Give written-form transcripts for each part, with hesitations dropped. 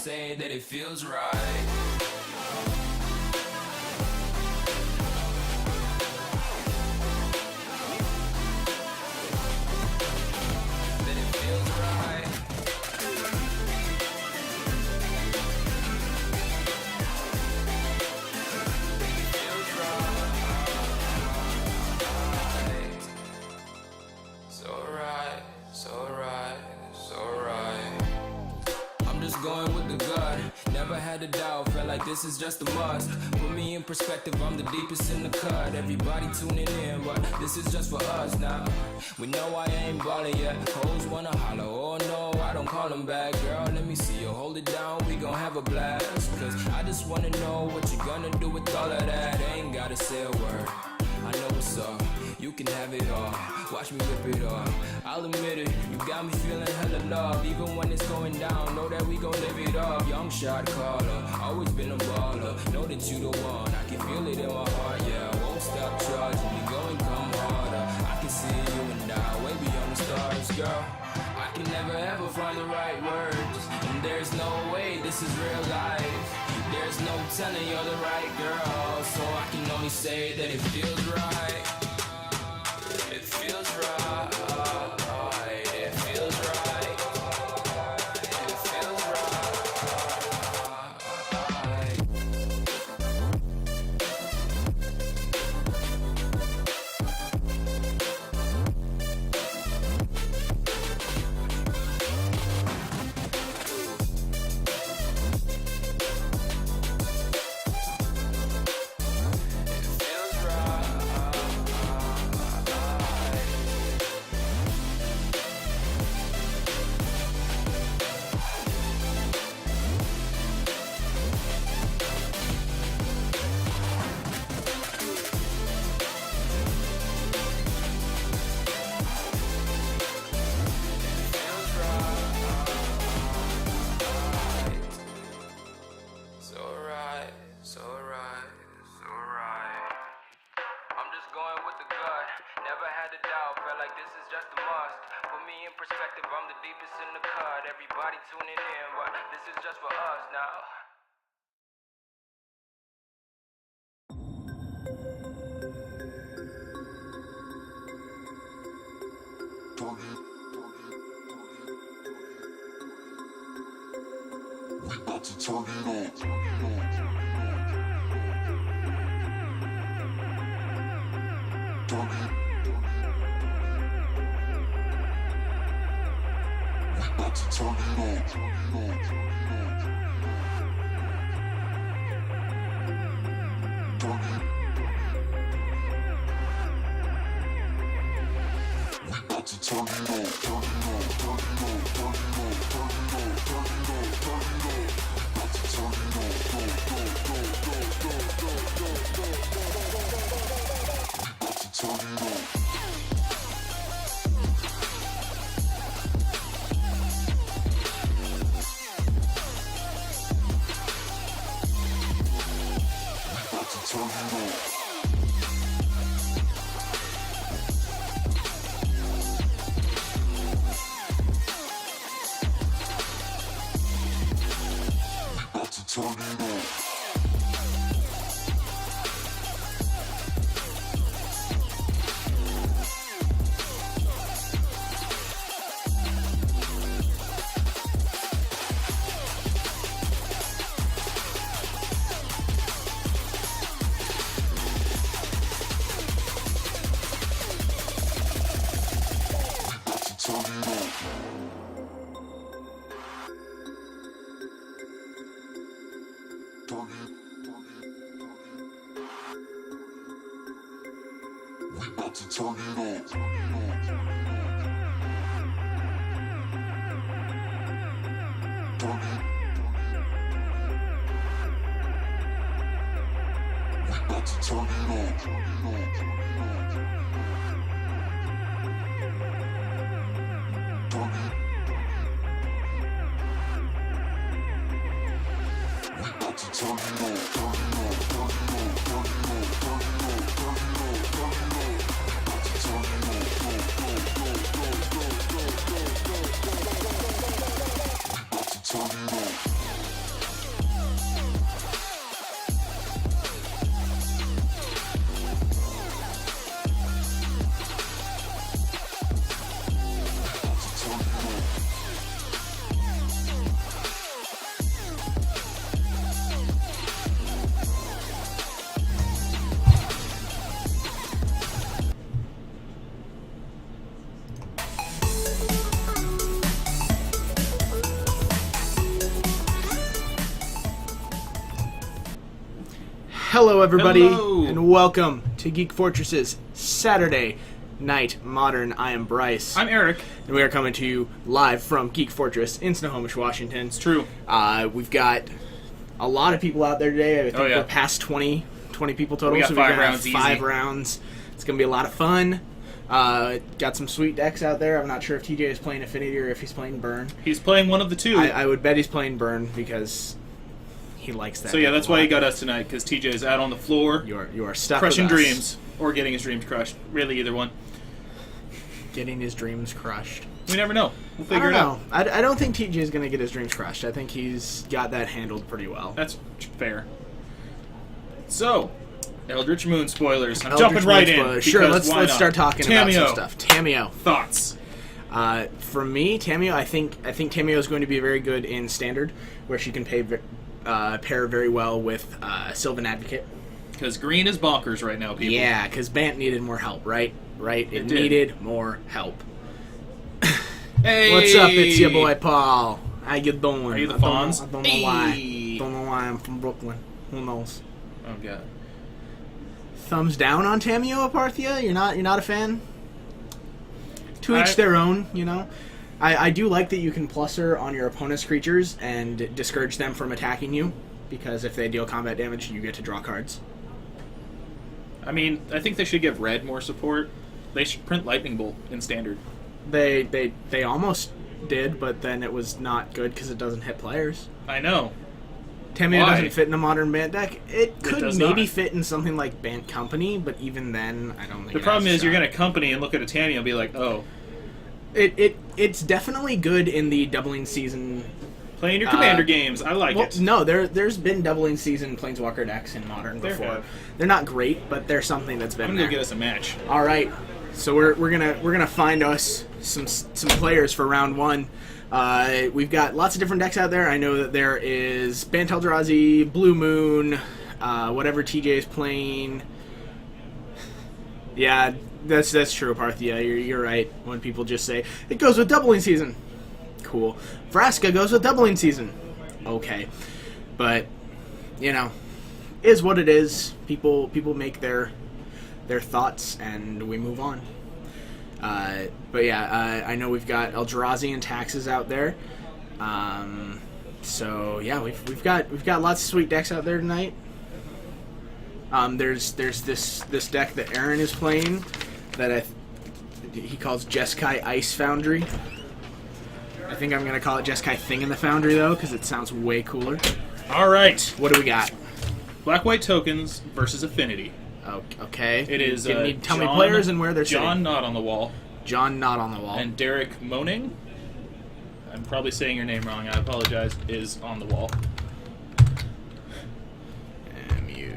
say that it feels right. Going with the gut, never had a doubt, felt like this is just a must. Put me in perspective, I'm the deepest in the cut. Everybody tuning in, but this is just for us now. We know I ain't ballin' yet, hoes wanna holler, oh no, I don't call them back. Girl, let me see you hold it down, we gon' have a blast. Cause I just wanna know what you gonna do with all of that. Ain't gotta say a word, I know what's up, you can have it all. Watch me rip it off, I'll admit it, you got me feeling hella love. Even when it's going down, know that we gon' live it up. Young shot caller, always been a baller. Know that you the one, I can feel it in my heart, yeah. Won't stop charging me, go and come harder. I can see you and I, way beyond the stars, girl. I can never ever find the right words, and there's no way this is real life. There's no telling you're the right girl, so I can only say that it feels right. It feels right. It feels right. It feels right. Everybody tuning in, but this is just for us now. We about to turn it on. Turn it Hello, everybody, Hello. and welcome to Geek Fortress's Saturday Night Modern. I am Bryce, I'm Eric. and we are coming to you live from Geek Fortress in Snohomish, Washington. It's true. We've got a lot of people out there today. I think yeah. we're past 20 people total. We got so 5 we're gonna rounds have 5 easy. rounds. It's going to be a lot of fun. Got some sweet decks out there. I'm not sure if TJ is playing Affinity or if he's playing Burn. He's playing one of the two. I would bet he's playing Burn because he likes that. So yeah, deck that's a why he lot. got us tonight, because TJ is out on the floor, You are stuck crushing with us. dreams, or getting his dreams crushed. Really, either one. Getting his dreams crushed. We never know. We'll I figure don't it know. out. I don't think TJ is going to get his dreams crushed. I think he's got that handled pretty well. That's fair. So, Eldritch Moon spoilers. I'm Eldritch jumping right Moon in. spoilers. Sure, because let's why not? start talking about some Tamiyo. stuff. Tamiyo. Thoughts? For me, Tamiyo, I think Tamiyo is going to be very good in Standard, where she can pair very well with Sylvan Advocate. Because green is bonkers right now, people. Yeah, because Bant needed more help, right? It did. needed more help. Hey! What's up? It's your boy Paul. How you doing? Are you the I don't know- Fonz? I don't know Hey. why. Don't know why I'm from Brooklyn. Who knows? Oh, God. Thumbs down on Tamiyo Aparthia? You're not a fan? To each I- their own, you know. I do like that you can plus her on your opponent's creatures and discourage them from attacking you, because if they deal combat damage, you get to draw cards. I mean, I think they should give red more support. They should print Lightning Bolt in Standard. They almost did, but then it was not good because it doesn't hit players. I know. Tamiyo Why? doesn't fit in a modern Bant deck. It could does maybe not. fit in something like Bant Company, but even then, I don't think The it problem has a is you're shot. going to company and look at a Tamiyo and be like, oh, It's definitely good in the doubling season. playing your commander games. I like Well, it. no, there's been doubling season Planeswalker decks in Modern There before. have. They're not great, but they're something that's been I'm there. going to go get us a match. All right, so we're gonna find us some players for round one. We've got lots of different decks out there. I know that there is Bant Eldrazi, Blue Moon, whatever TJ is playing. Yeah, that's true, Parthia. You're right. When people just say it goes with doubling season, cool. Vraska goes with doubling season, okay. But you know, is what it is. People make their thoughts, and we move on. But yeah, I know we've got Eldrazi and Taxes out there. So yeah, we've got lots of sweet decks out there tonight. There's this deck that Aaron is playing that he calls Jeskai Ice Foundry. I think I'm gonna call it Jeskai Thing in the Foundry though, because it sounds way cooler. All right. What do we got? Black-white tokens versus Affinity. Oh, okay. It is Tell me John- players and where they're John sitting. Not on the wall John not on the wall. and Derek Moaning. I'm probably saying your name wrong. I apologize. Is on the wall. MU.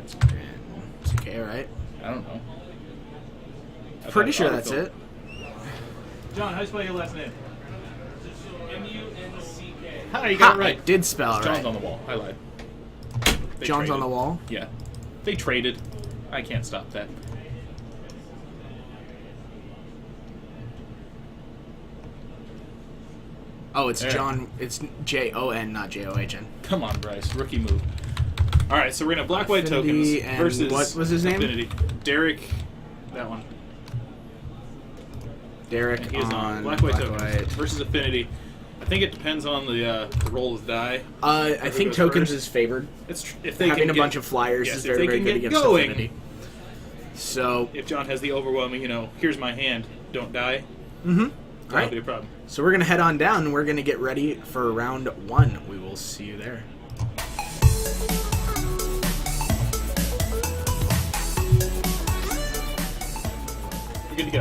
It's okay, right? I don't know. I've Pretty had sure that's autofill. it. John, how do you spell your last name? M-U-N-C-K. Hi, you got Ha, it right. I did spell it John's right. on the wall. I lied. They John's on traded. the wall. Yeah. They traded. I can't stop that. Oh, it's Yeah. John. It's Jon, not John. Come on, Bryce. Rookie move. All right, so we're gonna black-white Affinity tokens and versus what was his name? Affinity. Derek. That one. Derek And he is on on black-white Black tokens White. versus Affinity. I think it depends on the roll of die. I think goes tokens first? is favored. If they Having can a get, bunch of flyers yes, is if very, they very can good get against going. Affinity. So, If John has the overwhelming, here's my hand, don't die, mm-hmm. that'll Right. be a problem. So we're gonna head on down, and we're gonna get ready for round one. We will see you there. We're good to go.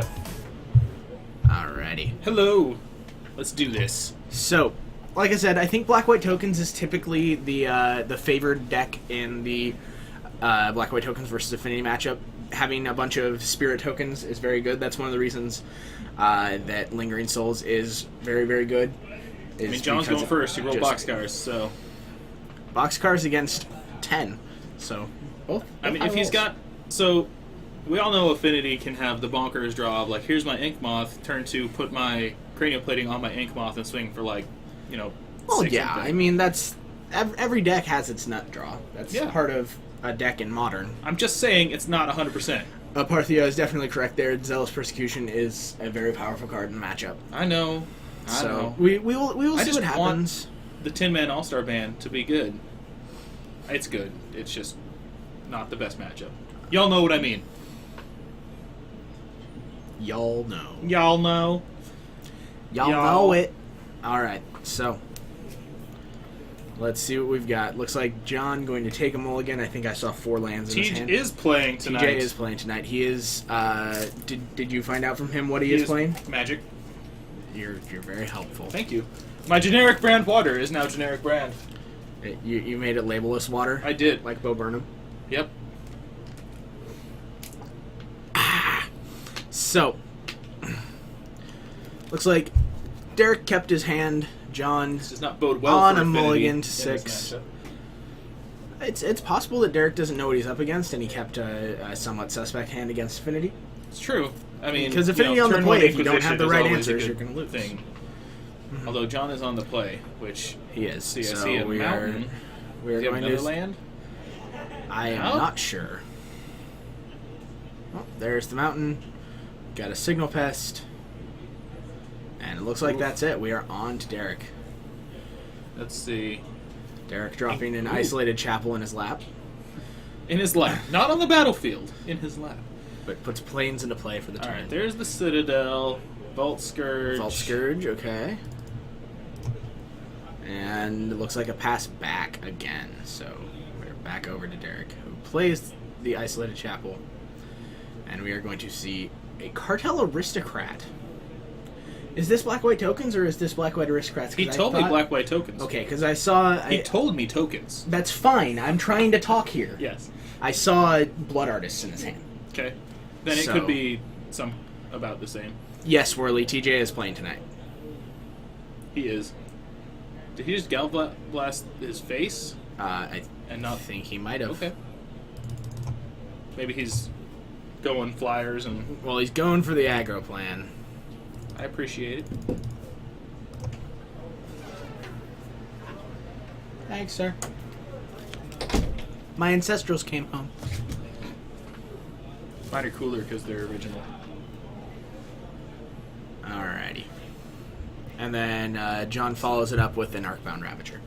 Alrighty. Hello. Let's do this. So, like I said, I think Black-White Tokens is typically the favored deck in the Black-White Tokens versus Affinity matchup. Having a bunch of Spirit tokens is very good. That's one of the reasons that Lingering Souls is very, very good. I mean, John's going first. He rolled boxcars, so Boxcars against 10. So, both. I mean, high if he's rolls. got we all know Affinity can have the bonkers draw of like, here's my Ink Moth, turn to put my cranial plating on my Ink Moth and swing for like, Well, 6 yeah. something. I mean, that's every deck has its nut draw. That's Yeah. part of a deck in Modern. I'm just saying it's not 100%. Parthia is definitely correct there. Zealous Persecution is a very powerful card in the matchup. I know. So we will I see just what happens. want the Tin Man All-Star band to be good. It's good. It's just not the best matchup. Y'all know what I mean. Y'all know. Y'all know. Y'all Y'all. know it. All right, so let's see what we've got. Looks like John going to take a mulligan. I think I saw 4 lands in his TJ hand. is playing tonight. TJ is playing tonight. He is. Did you find out from him what he is playing? Magic. You're very helpful. Thank you. My generic brand water is now generic brand. You made it labelless water. I did. Like Bo Burnham. Yep. So looks like Derek kept his hand. John This does not bode well on for a Affinity mulligan in to this 6. matchup. It's possible that Derek doesn't know what he's up against, and he kept a somewhat suspect hand against Affinity. It's true. I mean, Because Affinity on the turn play, one if you don't have Inquisition the is right always a answers, good you're going to lose. thing. Although John is on the play, which He is. see, I so see a we mountain. are Does he have going another to. land? I am No? not sure. Well, there's the mountain. Got a signal pest. And it looks like Oof. that's it. We are on to Derek. Let's see. Derek dropping an Ooh. isolated chapel in his lap, In his lap, not on the battlefield. In his lap. but puts planes into play for the All turn. right. There's the Citadel, Vault Scourge. Vault Scourge, okay. And it looks like a pass back again. So we're back over to Derek, who plays the isolated chapel. And we are going to see a Cartel Aristocrat. Is this Black-White Tokens, or is this Black-White Aristocrats? 'Cause He I told me thought- black-white tokens. Okay, because I saw... He told me tokens. That's fine. I'm trying to talk here. Yes. I saw Blood Artists in his hand. Okay. Then it So- could be some about the same. Yes, Worley, TJ is playing tonight. He is. Did he just blast his face I and not? think he might have. Okay. Maybe he's going flyers, and Well, he's going for the aggro plan. I appreciate it. Thanks, sir. My ancestrals came home. Mine are cooler because they're original. Alrighty. And then John follows it up with an Arcbound Ravager.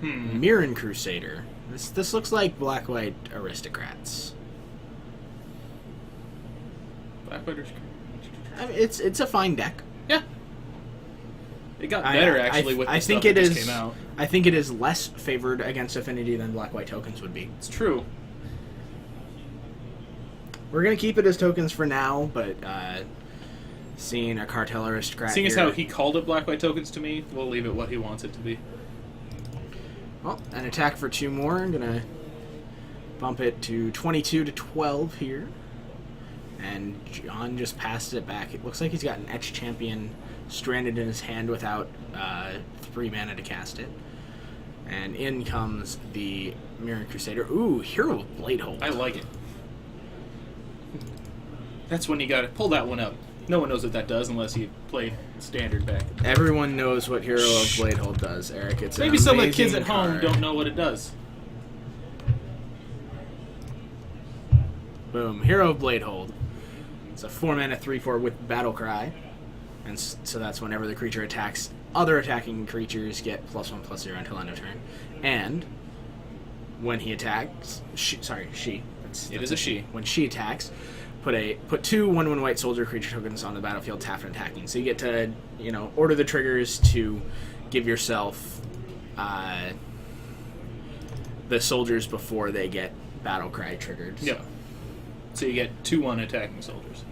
Mirren Crusader. This looks like Black-White Aristocrats. Black-white. I mean, it's a fine deck. Yeah. It got better actually with the I think stuff it that is. just came out. I think it is less favored against Affinity than Black-White Tokens would be. It's true. We're gonna keep it as tokens for now, but seeing a Cartel Aristocrat Seeing as here- how he called it black-white tokens to me, we'll leave it what he wants it to be. Well, an attack for 2 more. I'm gonna bump it to 22 to 12 here. And John just passed it back. It looks like he's got an Etch Champion stranded in his hand without 3 mana to cast it. And in comes the Mirren Crusader. Ooh, Hero of Bladehold. I like it. That's when you gotta pull that one up. No one knows what that does unless you play standard back. Everyone knows what Hero of Bladehold does, Eric. It's an Maybe some of the kids amazing at home card. don't know what it does. Boom. Hero of Bladehold. It's a 4-mana 3/4 with Battle Cry. And so that's whenever the creature attacks, other attacking creatures get +1/+0 until end of turn. And when he attacks... she. It is a she. When she attacks, put 2 1/1 white soldier creature tokens on the battlefield tapped and attacking. So you get to, order the triggers to give yourself the soldiers before they get Battle Cry triggered. Yeah. So you get 2/1 attacking soldiers.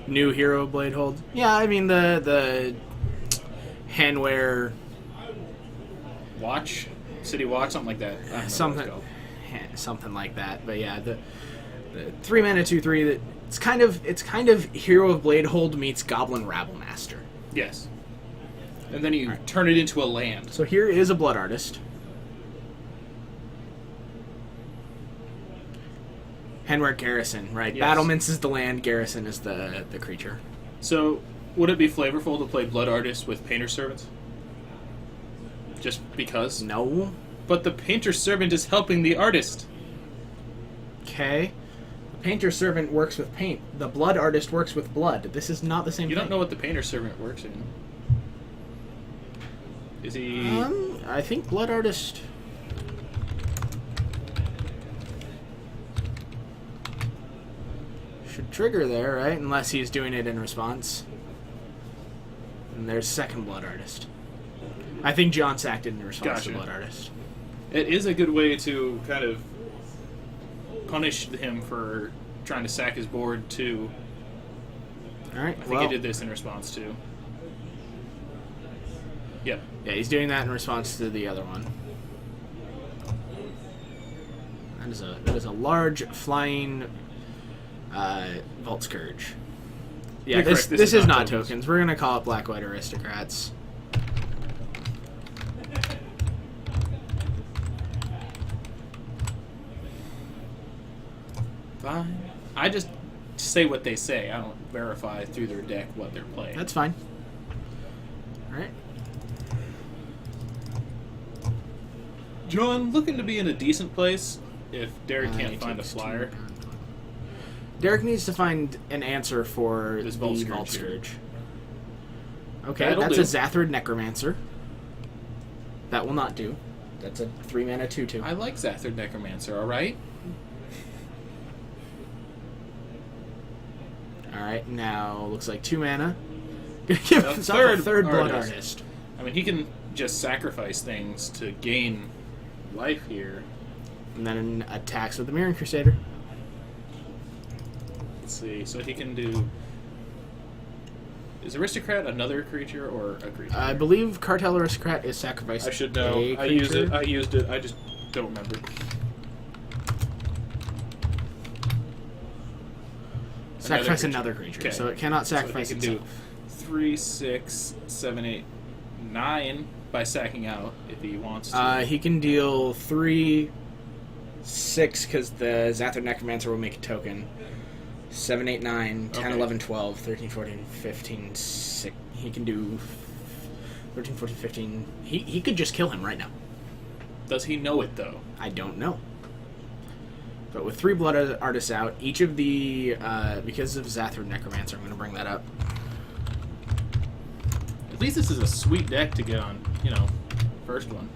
New Hero Bladehold. Yeah, I mean the Handwear Watch? City Watch? Something like that. I don't know what it's something called. something like that. But yeah, the 3 mana 2/3 that it's kind of Hero of Bladehold meets Goblin Rabblemaster. Yes. And then you turn it into a land. So here is a Blood Artist. Handwear Garrison, right? Yes. Battlements is the land, Garrison is the creature. So, would it be flavorful to play Blood Artist with Painter Servants? Just because? No. But the painter servant is helping the artist. Okay. The painter servant works with paint. The blood artist works with blood. This is not the same You thing. don't know what the painter servant works in. Is he... I think blood artist... should trigger there, right? Unless he's doing it in response. And there's second blood artist. I think John sacked it in response to Gotcha. blood artist. It is a good way to kind of punish him for trying to sack his board, too. All right. I think he did this in response to. Yep. Yeah, he's doing that in response to the other one. That is a large flying Vault Scourge. Yeah, You're this correct, this is not tokens. We're gonna call it Black White Aristocrats. Fine. I just say what they say. I don't verify through their deck what they're playing. That's fine. All right. John, looking to be in a decent place if Derek can't find a flyer. Derek needs to find an answer for This the Vault Vault Scourge here. Scourge. Okay, That'll that's do. a Zathrid Necromancer. That will not do. That's a 3-mana 2/2. I like Zathrid Necromancer, alright? Alright, now looks like 2 mana. Gonna give A himself third a third blood artist. artist. I mean, he can just sacrifice things to gain life here. And then attacks with the Mirran Crusader. Let's see. So he can do... Is Aristocrat another creature or a creature? I believe Cartel Aristocrat is sacrificed. I should know. a I used it. creature. I used it. I just don't remember. Sacrifice creature. another creature, Okay. so it cannot sacrifice So he can itself. do 3, 6, 7, 8, 9 by sacking out if he wants to. He can deal 3, 6 because the Zathrid Necromancer will make a token. 7, 8, 9, 10, Okay. 11, 12, 13, 14, 15, 6. He can do 13, 14, 15. He could just kill him right now. Does he know it though? I don't know. But with 3 Blood Artists out, each of the... because of Zathrid Necromancer, I'm going to bring that up. At least this is a sweet deck to get on, first one.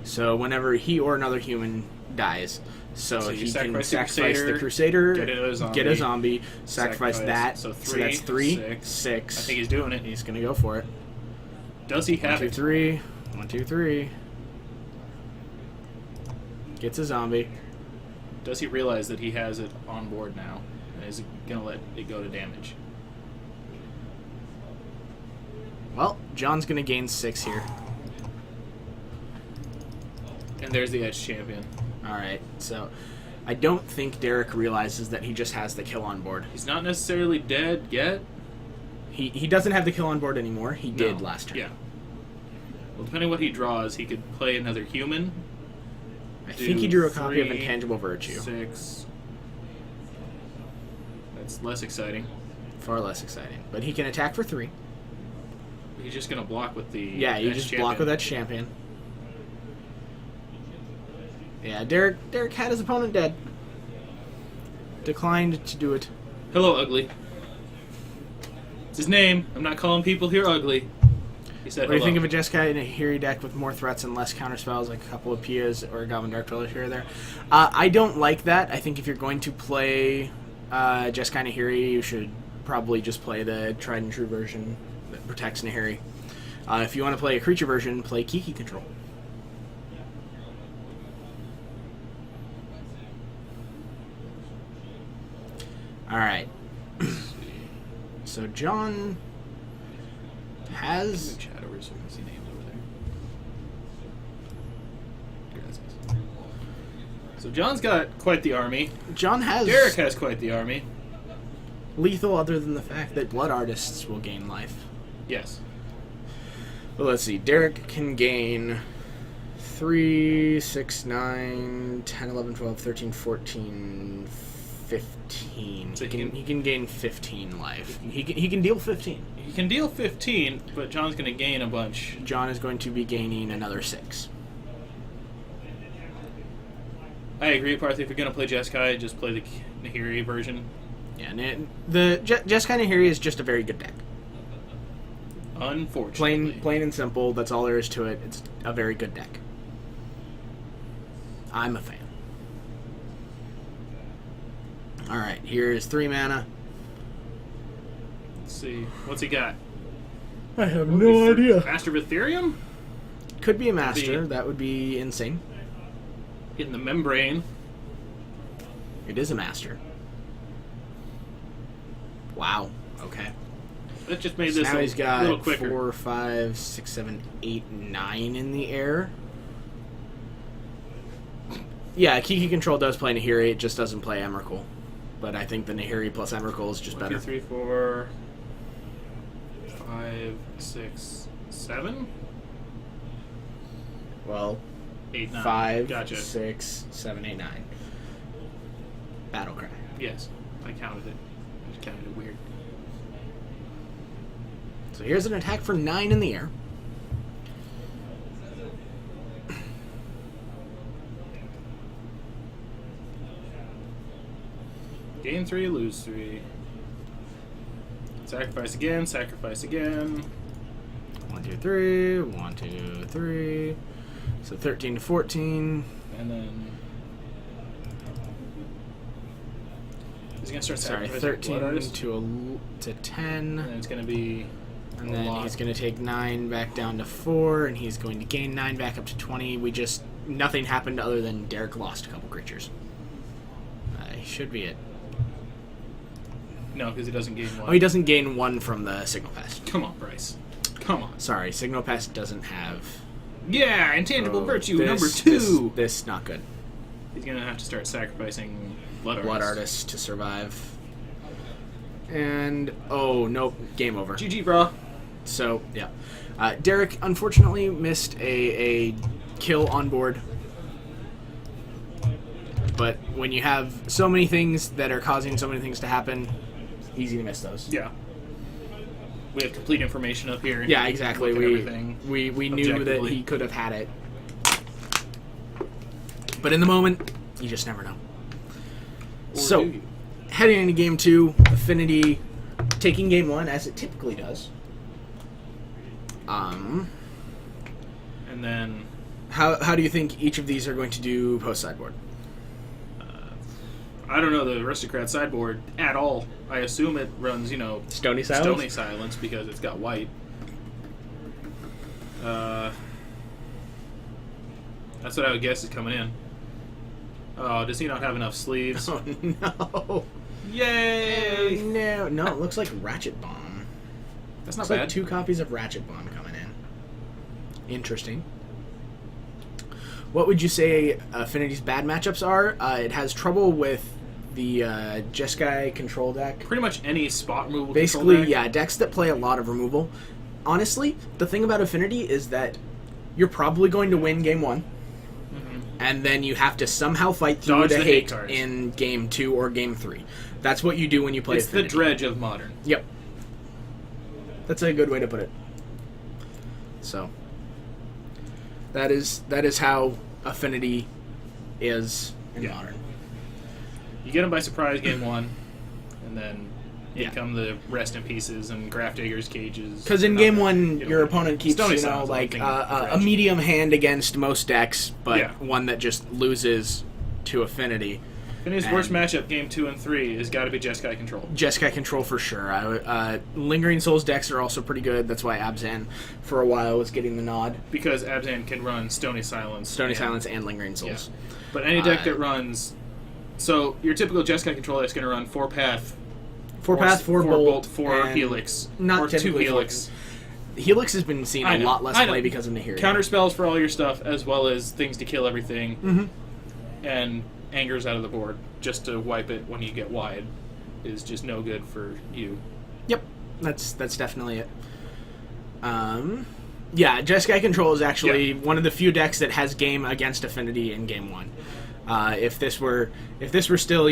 So whenever he or another human dies, so you he can sacrifice the sacrifice the Crusader, Crusader, get a zombie, sacrifice that. So that's 3, 6. I think he's doing it. He's gonna go for it. Does he 1, have 2, it? 3. 1, 2, 3. Gets a zombie. Does he realize that he has it on board now? And is he gonna let it go to damage? Well, John's gonna gain 6 here. And there's the Edge Champion. Alright, so I don't think Derek realizes that he just has the kill on board. He's not necessarily dead yet. He doesn't have the kill on board anymore. He did No. last turn. Yeah. Well, depending on what he draws, he could play another human. I think he drew a copy of 3, Intangible Virtue. 6. That's less exciting. Far less exciting. But he can attack for 3. He's just gonna block with the Yeah, you Edge just Champion. block with that champion. Yeah, Derek had his opponent dead. Declined to do it. Hello, Ugly. It's his name. I'm not calling people here ugly. He said What do you hello. think of a Jeskai in a Hiri deck with more threats and less counterspells, like a couple of Pias or a Goblin Dark Dweller here or there? I don't like that. I think if you're going to play Jeskai Nahiri, you should probably just play the tried and true version that protects Nahiri. If you want to play a creature version, play Kiki Control. Alright. So John has... Chat over so we can see names over there. Gracias. So John's got quite the army. John has Derek has quite the army. lethal other than the fact that blood artists will gain life. Yes. But let's see. Derek can gain 3, 6, 9, 10, 11, 12, 13, 14, 15. So He can gain 15 life. He can deal 15. He can deal 15, but John's going to gain a bunch. John is going to be gaining another 6. I agree, Parthy. If you're going to play Jeskai, just play the Nahiri version. Yeah, the Jeskai Nahiri is just a very good deck. Unfortunately. Plain and simple. That's all there is to it. It's a very good deck. I'm a fan. All right, here's 3 mana. Let's see. What's he got? I have no idea. Master of Ethereum? Could be a master. That would be insane. In the membrane. It is a master. Wow. Okay. That just made So this now he's a little got quicker. 4, 5, 6, 7, 8, 9 in the air. Yeah, Kiki Control does play Nahiri. It just doesn't play Emrakul. But I think the Nahiri plus Emrakul is just 1, better. 2, 3, 4, 5, 6, 7, Well, 8, 9. 5, Gotcha. 6, 7, 8, 9. Battlecry. Yes, I counted it. I just counted it weird. So here's an attack for 9 in the air. Gain 3, lose 3. Sacrifice again, sacrifice again. 1, 2, 3. 1, 2, 3. So 13 to 14. And then he's gonna start Sorry, sacrificing Blood 13 Artist, to 10. and then it's gonna be And a then lot. he's going to take 9 back down to 4, and he's going to gain 9 back up to 20. Nothing happened other than Derek lost a couple creatures. He should be it. No, because he doesn't gain 1. Oh, he doesn't gain 1 from the Signal Pest. Come on, Bryce. Come on. Sorry, Signal Pest doesn't have... Yeah, intangible Oh, virtue this- number 2. This not good. He's gonna have to start sacrificing Blood Blood Artist. Artist to survive. And, oh, nope, game over. GG, bro. So, yeah. Derek, unfortunately, missed a kill on board. But when you have so many things that are causing so many things to happen, easy to miss those. Yeah. We have complete information up here. Yeah, exactly. Look at everything We knew that objectively. he could have had it. But in the moment, you just never know. Or So, do you? heading into game 2, Affinity taking game 1 as it typically does. And then How do you think each of these are going to do post sideboard? I don't know the Aristocrat sideboard at all. I assume it runs, Stony Stony Silence because it's got white. That's what I would guess is coming in. Oh, does he not have enough sleeves? Oh no! Yay! No, it looks like Ratchet Bomb. That's not It's bad. like 2 copies of Ratchet Bomb coming in. Interesting. What would you say Affinity's bad matchups are? It has trouble with the Jeskai control deck. Pretty much any spot removal. Basically, control deck. yeah, decks that play a lot of removal. Honestly, the thing about Affinity is that you're probably going to win game 1. And then you have to somehow fight through Dodge the the hate hate cards. in game 2 or game 3. That's what you do when you play It's the Affinity. dredge of Modern. Yep. That's a good way to put it. So that is how Affinity is in Yeah. Modern. You get them by surprise game 1, and then Yeah. come the rest in pieces and Grafdigger's cages. Because in game 1, your opponent keeps Stony a Silence, medium hand against most decks, but Yeah. one that just loses to Affinity. Finny's worst matchup, game 2 and 3, has got to be Jeskai Control. Jeskai Control for sure. Lingering Souls decks are also pretty good. That's why Abzan for a while was getting the nod. Because Abzan can run Stony Silence. Stony Silence and Lingering Yeah. Souls. But any deck that runs... So, your typical Jeskai Control deck is going to run 4 Path, 4 Path, 4 Bolt, 4 and Helix, not or 2 typically Helix. Helix has been seeing I a know, lot less I know. play because of Nahiri. Counter spells for all your stuff, as well as things to kill everything, and angers out of the board, just to wipe it when you get wide, is just no good for you. Yep, that's definitely it. Yeah, Jeskai Control is actually one of the few decks that has game against Affinity in game 1. If this were still,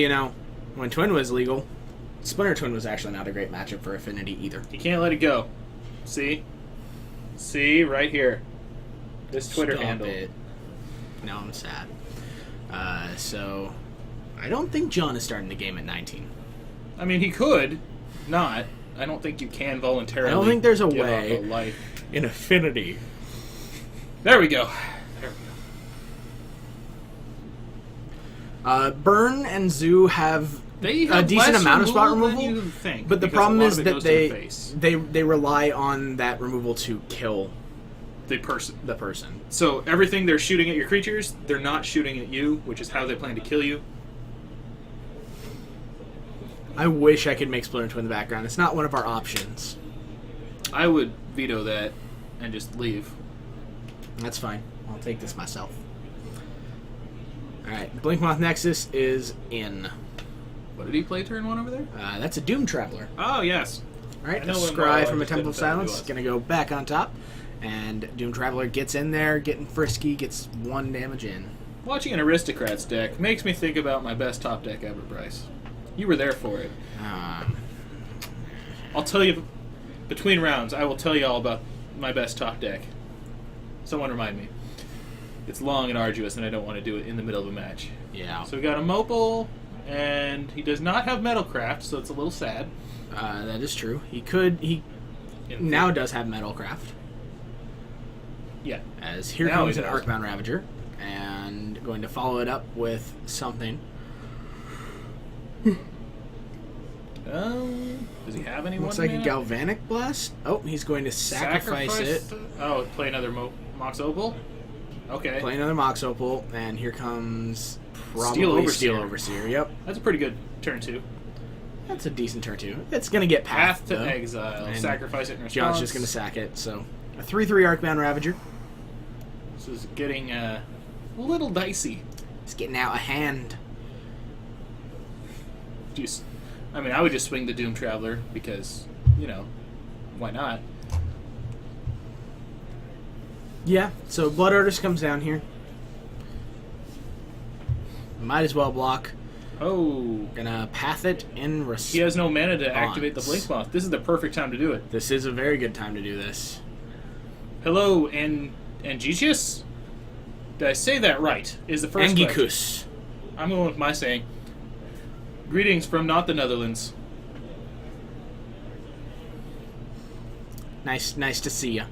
when Twin was legal, Splinter Twin was actually not a great matchup for Affinity either. You can't let it go. See? See? Right here. This Twitter Stop handle. it. Now I'm sad. So, I don't think John is starting the game at 19. I mean, he could not. I don't think you can voluntarily. I don't think there's a give way. up a life. In Affinity. There we go. There we go. Burn and Zoo have They a have decent less amount of spot removal than removal, you think, but the because problem a lot is of it that goes to the face. they rely on that removal to kill The person. the person. So everything they're shooting at your creatures, they're not shooting at you, which is how they plan to kill you. I wish I could make Splinter Twin the background. It's not one of our options. I would veto that and just leave. That's fine. I'll take this myself. Alright, Blinkmoth Nexus is in. What did he play turn 1 over there? That's a Doom Traveler. Oh, yes. Alright, I know him Scry well, from I a just Temple of didn't know who he Silence. was. Gonna go back on top. And Doom Traveler gets in there, getting frisky, gets 1 damage in. Watching an Aristocrats deck makes me think about my best top deck ever, Bryce. You were there for it. I'll tell you, between rounds, I will tell you all about my best top deck. Someone remind me. It's long and arduous, and I don't want to do it in the middle of a match. Yeah. So we got a Mopal, and he does not have Metalcraft, so it's a little sad. That is true. He now does have Metalcraft. Yeah. As here Now comes he an does. Arcbound Ravager. And going to follow it up with something. Does he have any Looks one like a mana? Galvanic Blast. Oh, he's going to sacrifice it. Oh, play another Mox Opal? Okay. Play another Mox Opal. And here comes probably Steel Overseer. Steel Overseer. Yep. That's a pretty good turn 2. That's a decent turn, too. It's going to get Path Path to though. Exile. And Sacrifice it in response. John's just going to sack it. So, a 3/3 Arcbound Ravager. This is getting a little dicey. It's getting out of hand. Just, I mean, I would just swing the Doom Traveler because, why not? Yeah, so Blood Artist comes down here. Might as well block. Oh, Gonna path it in response. he has no mana to activate the Blinkmoth. This is the perfect time to do it. This is a very good time to do this. Hello, Angicius? Did I say that right? Is the first question. Angikus. I'm going with my saying. Greetings from not the Netherlands. Nice to see you.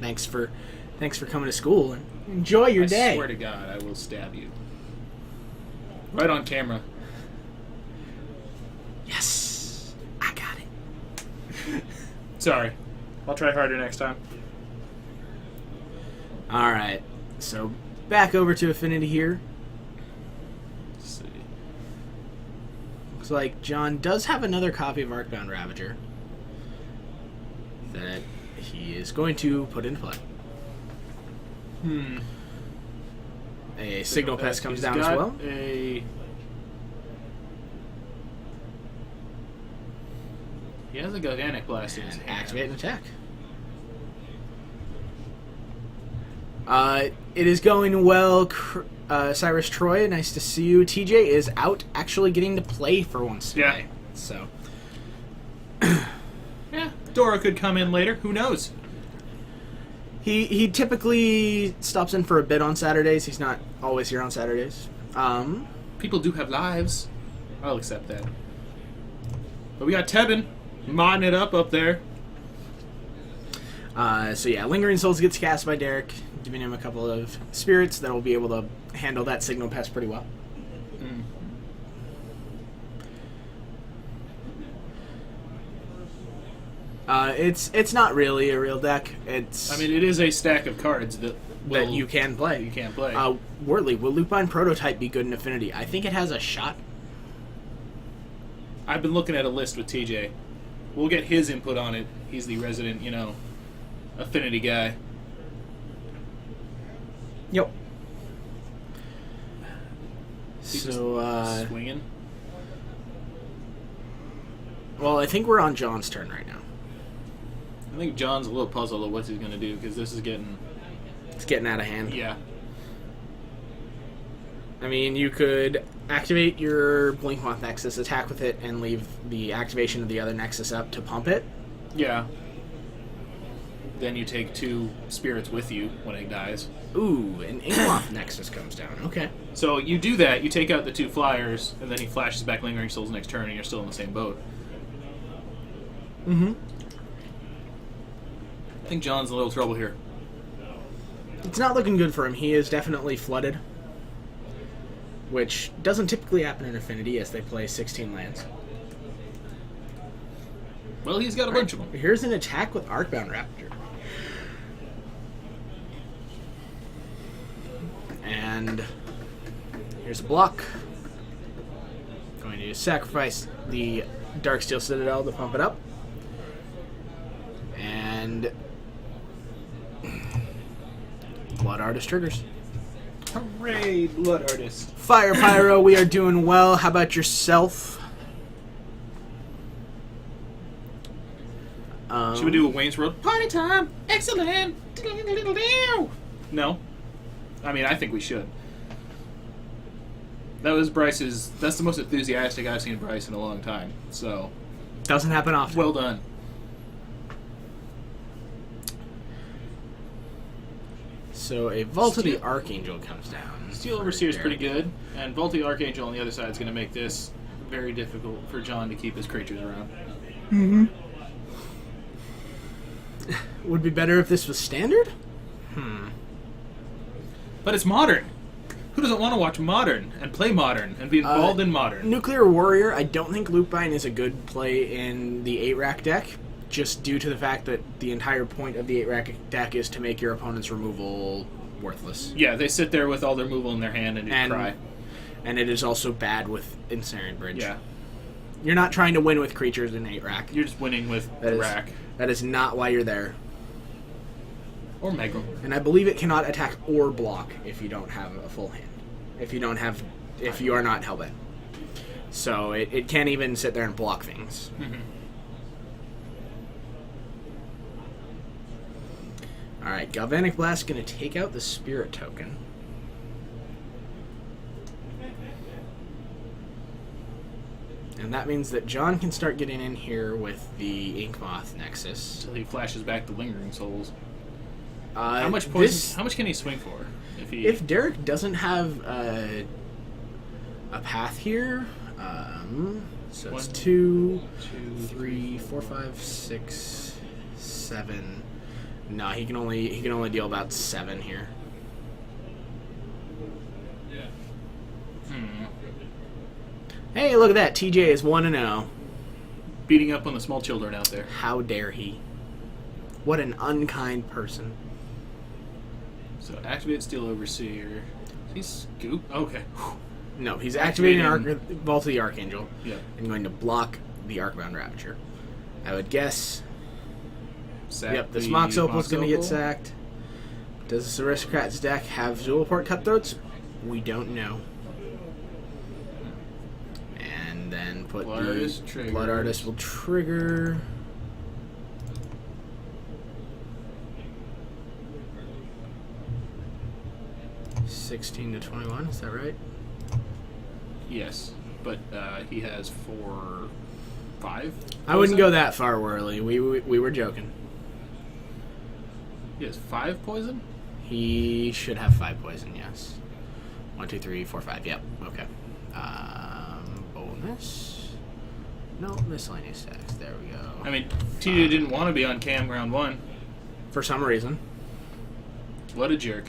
Thanks for coming to school and enjoy your day. I swear to God, I will stab you. Right on camera. Yes, I got it. Sorry. I'll try harder next time. All right, so back over to Affinity here. Let's see. Looks like John does have another copy of Arcbound Ravager that he is going to put into play. A Signal Pest comes He's down as got well. He has a Galvanic Blast in his And hand. activate an attack. It is going well, Cyrus Troy. Nice to see you. TJ is out, actually getting to play for once today. Yeah. So Yeah, Dora could come in later. Who knows? he typically stops in for a bit on Saturdays. He's not always here on Saturdays. People do have lives. I'll accept that. But we got Tebin modding it up there. So yeah, Lingering Souls gets cast by Derek, giving him a couple of spirits that will be able to handle that Signal Pest pretty well. It's not really a real deck. It's I mean, it is a stack of cards that you can play. You can't play. Wortley, will Lupine Prototype be good in Affinity? I think it has a shot. I've been looking at a list with TJ. We'll get his input on it. He's the resident, affinity guy. Yep. He's So, just swinging. well, I think we're on John's turn right now. I think John's a little puzzled of what he's going to do because this is getting... It's getting out of hand. Yeah. I mean, you could activate your Blinkmoth Nexus, attack with it, and leave the activation of the other Nexus up to pump it. Yeah. Then you take 2 spirits with you when it dies. Ooh, an Inkmoth Nexus comes down. Okay. So you do that, you take out the 2 flyers, and then he flashes back Lingering Souls next turn, and you're still in the same boat. Mm-hmm. I think John's in a little trouble here. It's not looking good for him. He is definitely flooded, which doesn't typically happen in Affinity as they play 16 lands. Well, he's got a bunch of them. Here's an attack with Arcbound Raptor. And here's a block. Going to sacrifice the Darksteel Citadel to pump it up. And Blood Artist triggers. Hooray, Blood Artist. Fire Pyro, we are doing well. How about yourself? Should we do a Wayne's World? Party time! Excellent! No? I mean, I think we should. That was Bryce's... That's the most enthusiastic I've seen Bryce in a long time. So, Doesn't happen often. well done. So a Vault of the Archangel comes down. Steel Overseer is pretty good, and Vault of the Archangel on the other side is going to make this very difficult for John to keep his creatures around. Would be better if this was standard? But it's modern. Who doesn't want to watch modern and play modern and be involved in modern? Nuclear Warrior, I don't think Loopbind is a good play in the 8-rack deck, just due to the fact that the entire point of the 8-rack deck is to make your opponent's removal worthless. Yeah, they sit there with all their removal in their hand and just cry. And it is also bad with Ensnaring Bridge. Yeah. You're not trying to win with creatures in 8-rack. You're just winning with the rack. That is not why you're there. Or Megrum. And I believe it cannot attack or block if you don't have a full hand. If you are not Hellbent. So it can't even sit there and block things. Alright, Galvanic Blast going to take out the Spirit Token. And that means that John can start getting in here with the Inkmoth Nexus. So he flashes back the Lingering Souls. How How much poison? How much can he swing for? If Derek doesn't have a path here, so it's 2, 3, 4, 5, 6, 7. No, he can only deal about 7 here. Hey, look at that! TJ is 1-0. Beating up on the small children out there. How dare he? What an unkind person. So activate Steel Overseer. He's scoop. Okay. No, he's activating Vault of the Archangel. Yeah. And going to block the Arcbound Rapture. I would guess. Sack This Mox Opal's going to get sacked. Does this Aristocrat's deck have Zulaport Cutthroats? We don't know. And then put Blood Artist triggers. Blood Artist will trigger. $16 to $21, is that right? Yes, but he has 4, 5. I wouldn't go that far, Worley. We were joking. He has 5 poison? He should have 5 poison, yes. 1, 2, 3, 4, 5. Yep. Okay. Bonus? No, miscellaneous stacks. There we go. I mean, TJ didn't want to be on cam round 1. For some reason. What a jerk.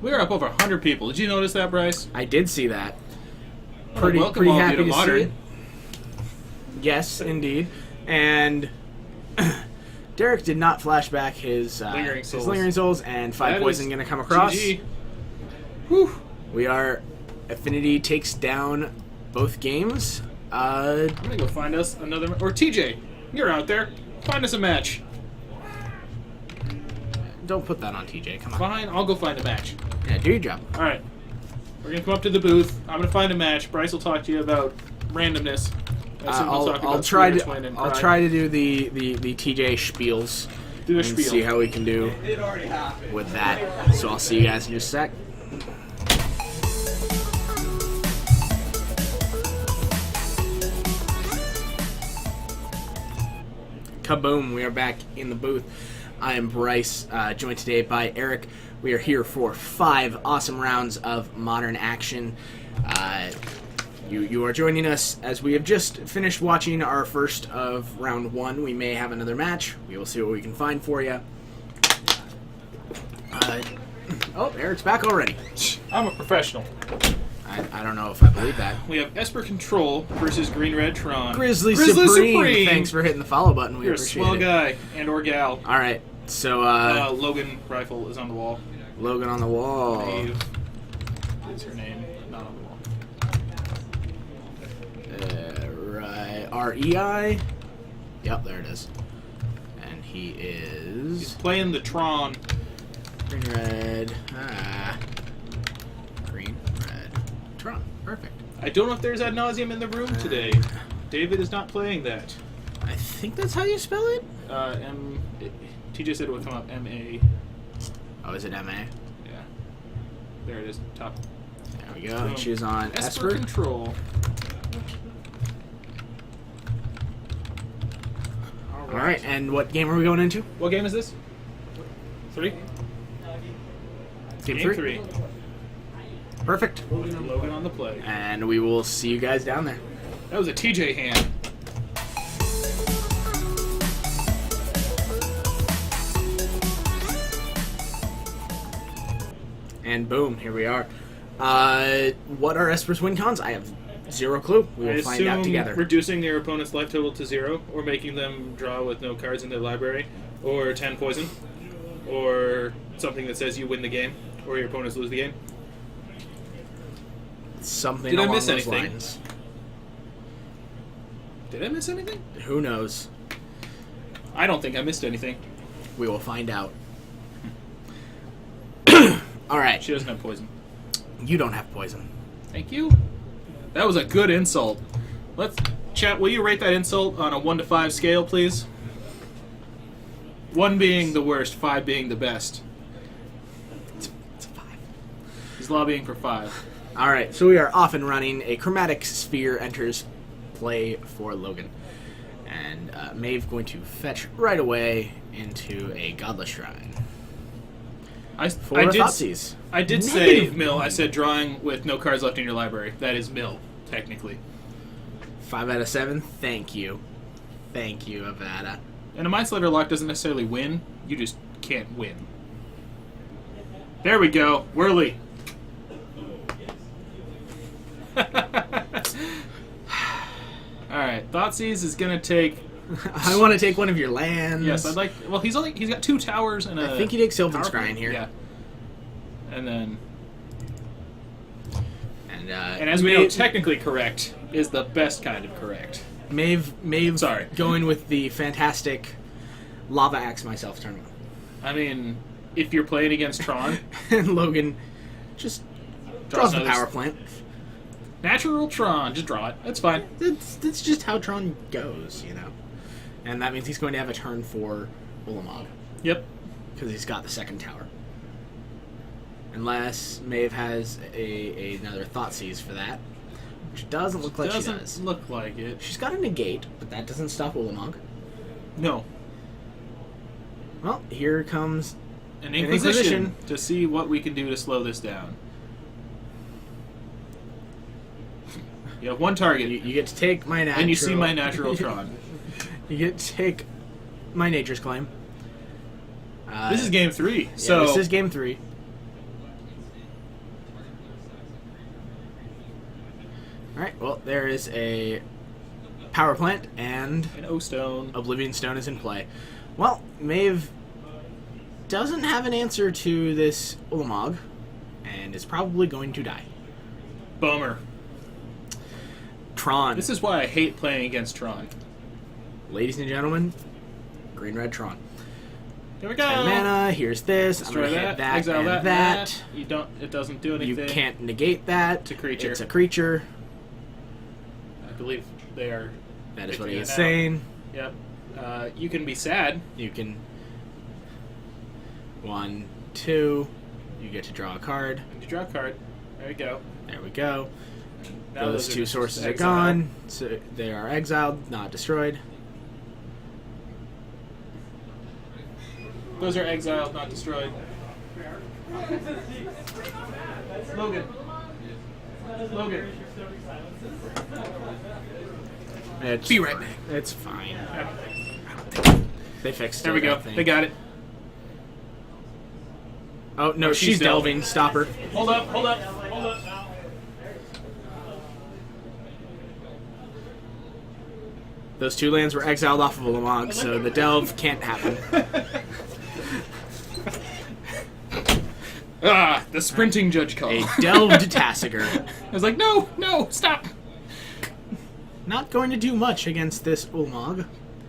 We are up over 100 people. Did you notice that, Bryce? I did see that. Welcome Pretty all of you happy to to Modern. see it. Yes, indeed. And Derek did not flash back his Lingering Souls. Lingering Souls, and 5 That poison is going to come across. GG. Whew. We are... Affinity takes down both games. I'm going to go find us another... Or TJ, you're out there. Find us a match. Don't put that on TJ. Come on. Fine, I'll go find a match. Yeah, do your job. All right. We're going to come up to the booth. I'm going to find a match. Bryce will talk to you about randomness. I'll try to do the TJ spiels Do a and spiel. see how we can do with that. So I'll see you guys in just a sec. Kaboom! We are back in the booth. I am Bryce, joined today by Eric. We are here for 5 awesome rounds of modern action. You are joining us as we have just finished watching our first of round 1. We may have another match. We will see what we can find for you. Eric's back already. I'm a professional. I don't know if I believe that. We have Esper Control versus Green Red Tron. Grizzly Supreme. Thanks for hitting the follow button. We You're a appreciate swell it. guy and or gal. All right, so Logan Rifle is on the wall. Logan on the wall. Maeve is her name, not on the wall. Right, R-E-I. Yep, there it is. And he He's is playing the Tron. green, red. Green, red. Tron. Perfect. I don't know if there's ad nauseum in the room today. David is not playing that. I think that's how you spell it. TJ said it would come up M-A. Oh, is it M-A? Yeah. There it is, top. There we go. Boom. And she's on Esper Esper. Control. All right, and what game are we going into? What game is this? 3? Game Game 3. 3. Perfect. Logan on the play. And we will see you guys down there. That was a TJ hand. And boom, here we are. What are Esper's win cons? I have 0 clue. We will find out together. Reducing their opponent's life total to 0, or making them draw with no cards in their library, or 10 poison, or something that says you win the game, or your opponents lose the game. Something Did I along miss those anything? lines. Did I miss anything? Who knows? I don't think I missed anything. We will find out. All right. She doesn't have poison. You don't have poison. Thank you. That was a good insult. Let's chat. Will you rate that insult on a 1 to 5 scale, please? 1 being the worst, 5 being the best. It's a 5. He's lobbying for 5. All right. So we are off and running. A chromatic sphere enters play for Logan, and Maeve going to fetch right away into a godless shrine. I did Thoughtseize. say Negative mill. I 1. said drawing with no cards left in your library. That is mill, technically. 5 out of 7. Thank you. Thank you, Avada. And a Mind Slider lock doesn't necessarily win. You just can't win. There we go. Whirly. Alright. Thoughtseize is going to take... I want to take one of your lands. Yes, I'd like... Well, he's got 2 towers and a... I think he takes Sylvan power Scrying plant. here. Yeah. And then... And as we know, technically correct is the best kind of correct. Maeve Sorry. going with the fantastic Lava Axe myself turn 1. I mean, if you're playing against Tron, And Logan just draws the another power plant. natural Tron, just draw it. That's fine. That's just how Tron goes, you know. And that means he's going to have a turn for Ulamog, Yep. because he's got the 2nd tower. Unless Maeve has another Thoughtseize for that, which doesn't look like she Doesn't does. look like it. She's got a negate, but that doesn't stop Ulamog. No. Well, here comes An Inquisition. Inquisition to see what we can do to slow this down. You have 1 target, you get to take my natural. and you see my natural Tron. You get to take my Nature's Claim. This is game 3, Yeah, so this is game 3. Alright, well, there is a power plant, and an O-Stone. Oblivion Stone is in play. Well, Maeve doesn't have an answer to this Ulamog, and is probably going to die. Bummer. Tron. This is why I hate playing against Tron. Ladies and gentlemen, Green Red Tron. Here we go. 10 mana, here's this. Destroy I'm going to hit that exile and that. You don't. It doesn't do You anything. can't negate that. It's a creature. It's a creature. I believe they are. That is what picking he it is out. saying. Yep. You can be sad. You can 1, 2. You get to draw a card. And you draw a card. There you go. There we go. Now Those are 2 just sources are exiled. gone. So they are exiled, not destroyed. Those are exiled, not destroyed. Logan. Be right back. It's fine. I don't think they fixed it. There we go. I think. They got it. Oh, no, she's delving. Stop her. Hold up. Those 2 lands were exiled off of Ulamog, so the delve can't happen. The sprinting judge call. A delved Tasigur. I was like, no, stop. Not going to do much against this Ulamog.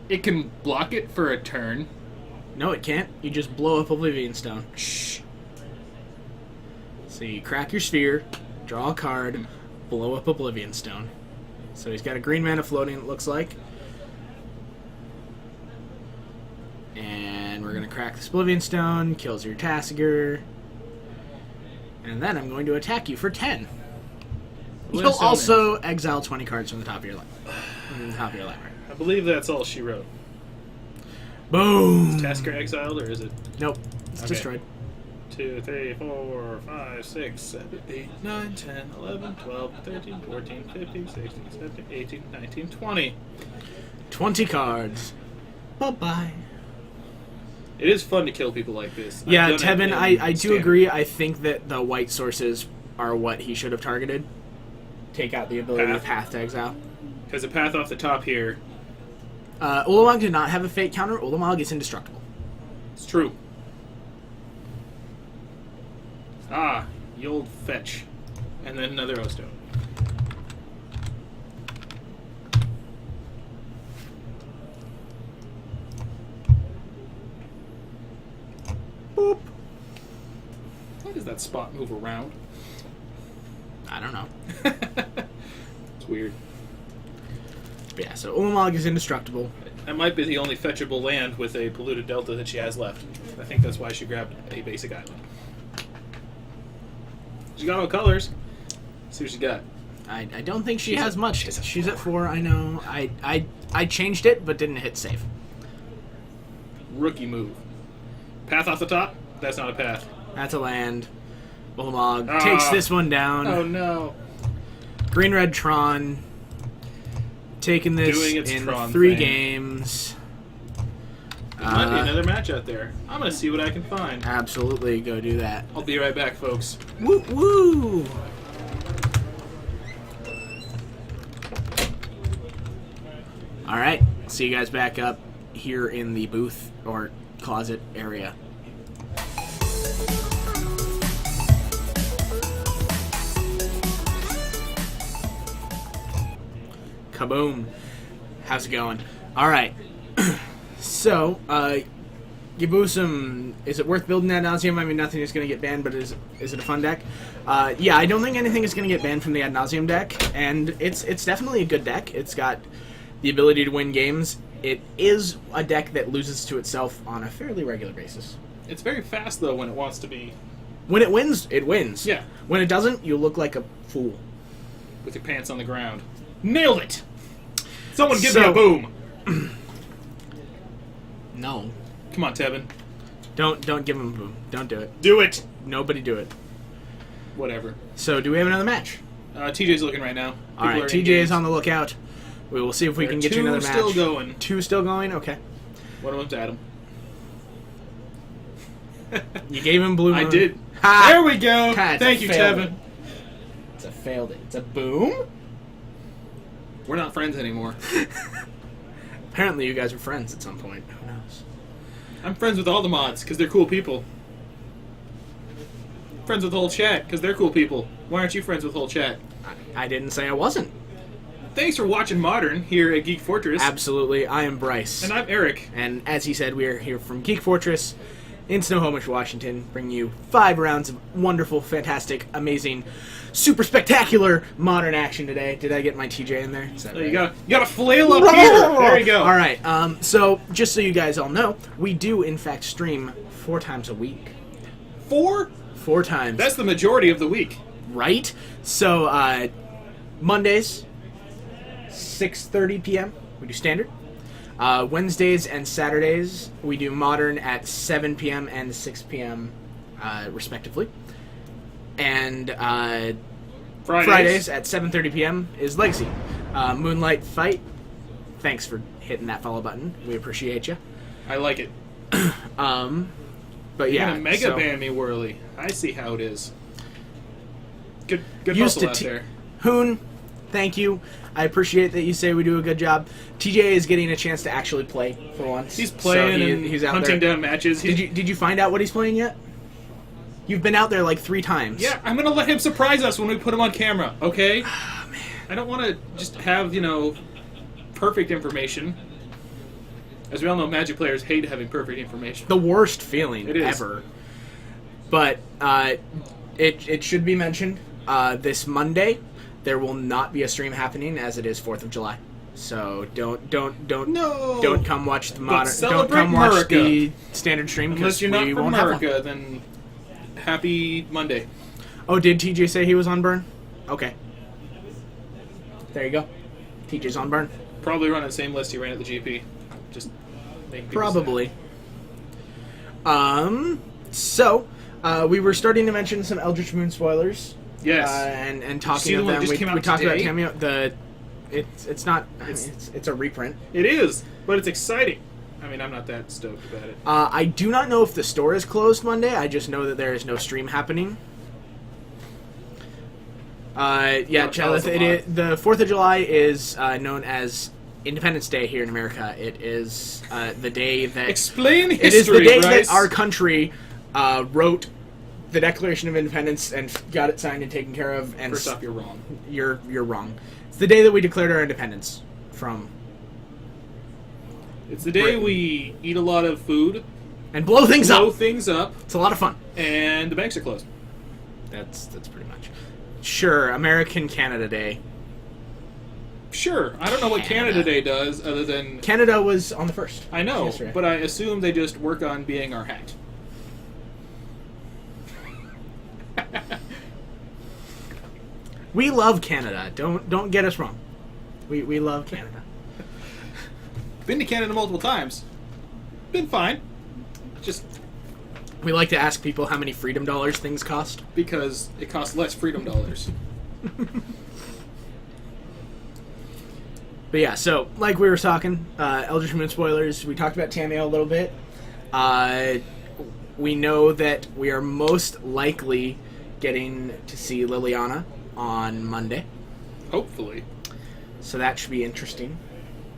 It can block it for a turn. No, it can't. You just blow up Oblivion Stone. Shh. So you crack your sphere, draw a card, blow up Oblivion Stone. So he's got a green mana floating, it looks like. And we're going to crack this Oblivion Stone, kills your Tasigur. And then I'm going to attack you for 10. You'll also exile 20 cards from the top of your library. I believe that's all she wrote. Boom! Is Tasker exiled, or is it? Nope, it's Okay. destroyed. 2, 3, 4, 5, 6, 7, 8, 9, 10, 11, 12, 13, 14, 15, 16, 17, 18, 19, 20. 20 cards. Bye-bye. It is fun to kill people like this. Yeah, I've done it Tevin, in I do Standard. agree. I think that the white sources are what he should have targeted. Take out the ability of Path to Exile. Because the path off the top here, Ulamog did not have a fate counter. Ulamog is indestructible. it's true. Ah, the old fetch. And then another O-Stone. Boop. Why does that spot move around? I don't know. It's weird. But yeah, so Ulamog is indestructible. That might be the only fetchable land with a polluted delta that she has left. I think that's why she grabbed a basic island. She got no colors. See what she got. I don't think she has much. She's at 4, I know. I changed it, but didn't hit save. Rookie move. Path off the top? That's not a path. That's a land. Ulamog takes this one down. Oh no. Green-Red Tron. Taking this Doing its in Tron 3 thing. games. There might be another match out there. I'm gonna see what I can find. Absolutely, go do that. I'll be right back, folks. Woo woo! Alright, see you guys back up here in the booth or closet area. Kaboom. How's it going? Alright. So, Yabusum, is it worth building Ad Nauseam? I mean, nothing is going to get banned, but is it a fun deck? Yeah, I don't think anything is going to get banned from the Ad Nauseam deck, and it's definitely a good deck. It's got the ability to win games. It is a deck that loses to itself on a fairly regular basis. It's very fast though when it wants to be. When it wins, it wins. Yeah. When it doesn't, you look like a fool. With your pants on the ground. Nailed it! Someone give So- me a boom! No. Come on, Tevin. Don't give him a boom. Don't do it. Do it! Nobody do it. Whatever. So, do we have another match? TJ's looking right now. All right, TJ is on the lookout. We will see if we can get you another match. Still going. 2 still going? Okay. One of them's Adam. You gave him Blue Moon. I did. Ha! There we go! Ha, it's Thank a you, failed Tevin. it. It's a failed it. It's a boom? We're not friends anymore. Apparently you guys were friends at some point. Who knows? I'm friends with all the mods, because they're cool people. Friends with the whole chat, because they're cool people. Why aren't you friends with the whole chat? I didn't say I wasn't. Thanks for watching Modern here at Geek Fortress. Absolutely. I am Bryce. And I'm Eric. And as he said, we are here from Geek Fortress in Snohomish, Washington, bringing you 5 rounds of wonderful, fantastic, amazing, super spectacular modern action today. Did I get my TJ in there? Is that There right? you got a flail up here. There you go. All right. So just so you guys all know, we do in fact stream 4 times a week. 4? 4 times. That's the majority of the week. Right? So, Mondays, 6:30 p.m. We do standard. Wednesdays and Saturdays, we do Modern at 7 p.m. and 6 p.m. Respectively. And Fridays at 7:30 p.m. is Legacy. Moonlight Fight. Thanks for hitting that follow button. We appreciate you. I like it. But yeah, You're gonna mega ban me, Whirly. I see how it is. Good Used hustle to out there. Hoon, thank you. I appreciate that you say we do a good job. TJ is getting a chance to actually play for once. He's playing and he's out hunting there. down matches. Did you find out what he's playing yet? You've been out there like 3 times. Yeah, I'm gonna let him surprise us when we put him on camera. Okay? Oh, man. I don't want to just have perfect information. As we all know, Magic players hate having perfect information. The worst feeling It is. ever. But it should be mentioned, this Monday there will not be a stream happening as it is 4th of July. So don't come watch the modern. Don't celebrate come watch America. the standard stream Unless because you're not we from won't have America, one. then happy Monday. Oh, did TJ say he was on Burn? Okay. There you go. TJ's on Burn. Probably run the same list he ran at the GP. Just making people Probably. So, we were starting to mention some Eldritch Moon spoilers. Yes. And See talking the of one them. that just came out We talked about today? Tameo. It's not. It's a reprint. sad. It is, but it's exciting. I mean, I'm not that stoked about it. I do not know if the store is closed Monday. I just know that there is no stream happening. Yeah, tell us Chalith, a lot. the 4th of July is known as Independence Day here in America. It is the day that... Explain history, It is the day Bryce. that our country wrote the Declaration of Independence and got it signed and taken care of. And First off, you're wrong. You're wrong. It's the day that we declared our independence from... It's the day Britain. we eat a lot of food, And blow things blow up. things up, It's a lot of fun. and the banks are closed. That's pretty much. Sure, American Canada Day. Sure, I don't know what Canada. Canada Day does other than... Canada was on the 1st. I know, Yesterday. but I assume they just work on being our hat. We love Canada. Don't get us wrong. We love Canada. Been to Canada multiple times. Been fine. Just We like to ask people how many freedom dollars things cost. because it costs less freedom dollars. But yeah, so like we were talking, Eldritch Moon spoilers. We talked about Tameo a little bit. We know that we are most likely getting to see Liliana on Monday, Hopefully. so that should be interesting.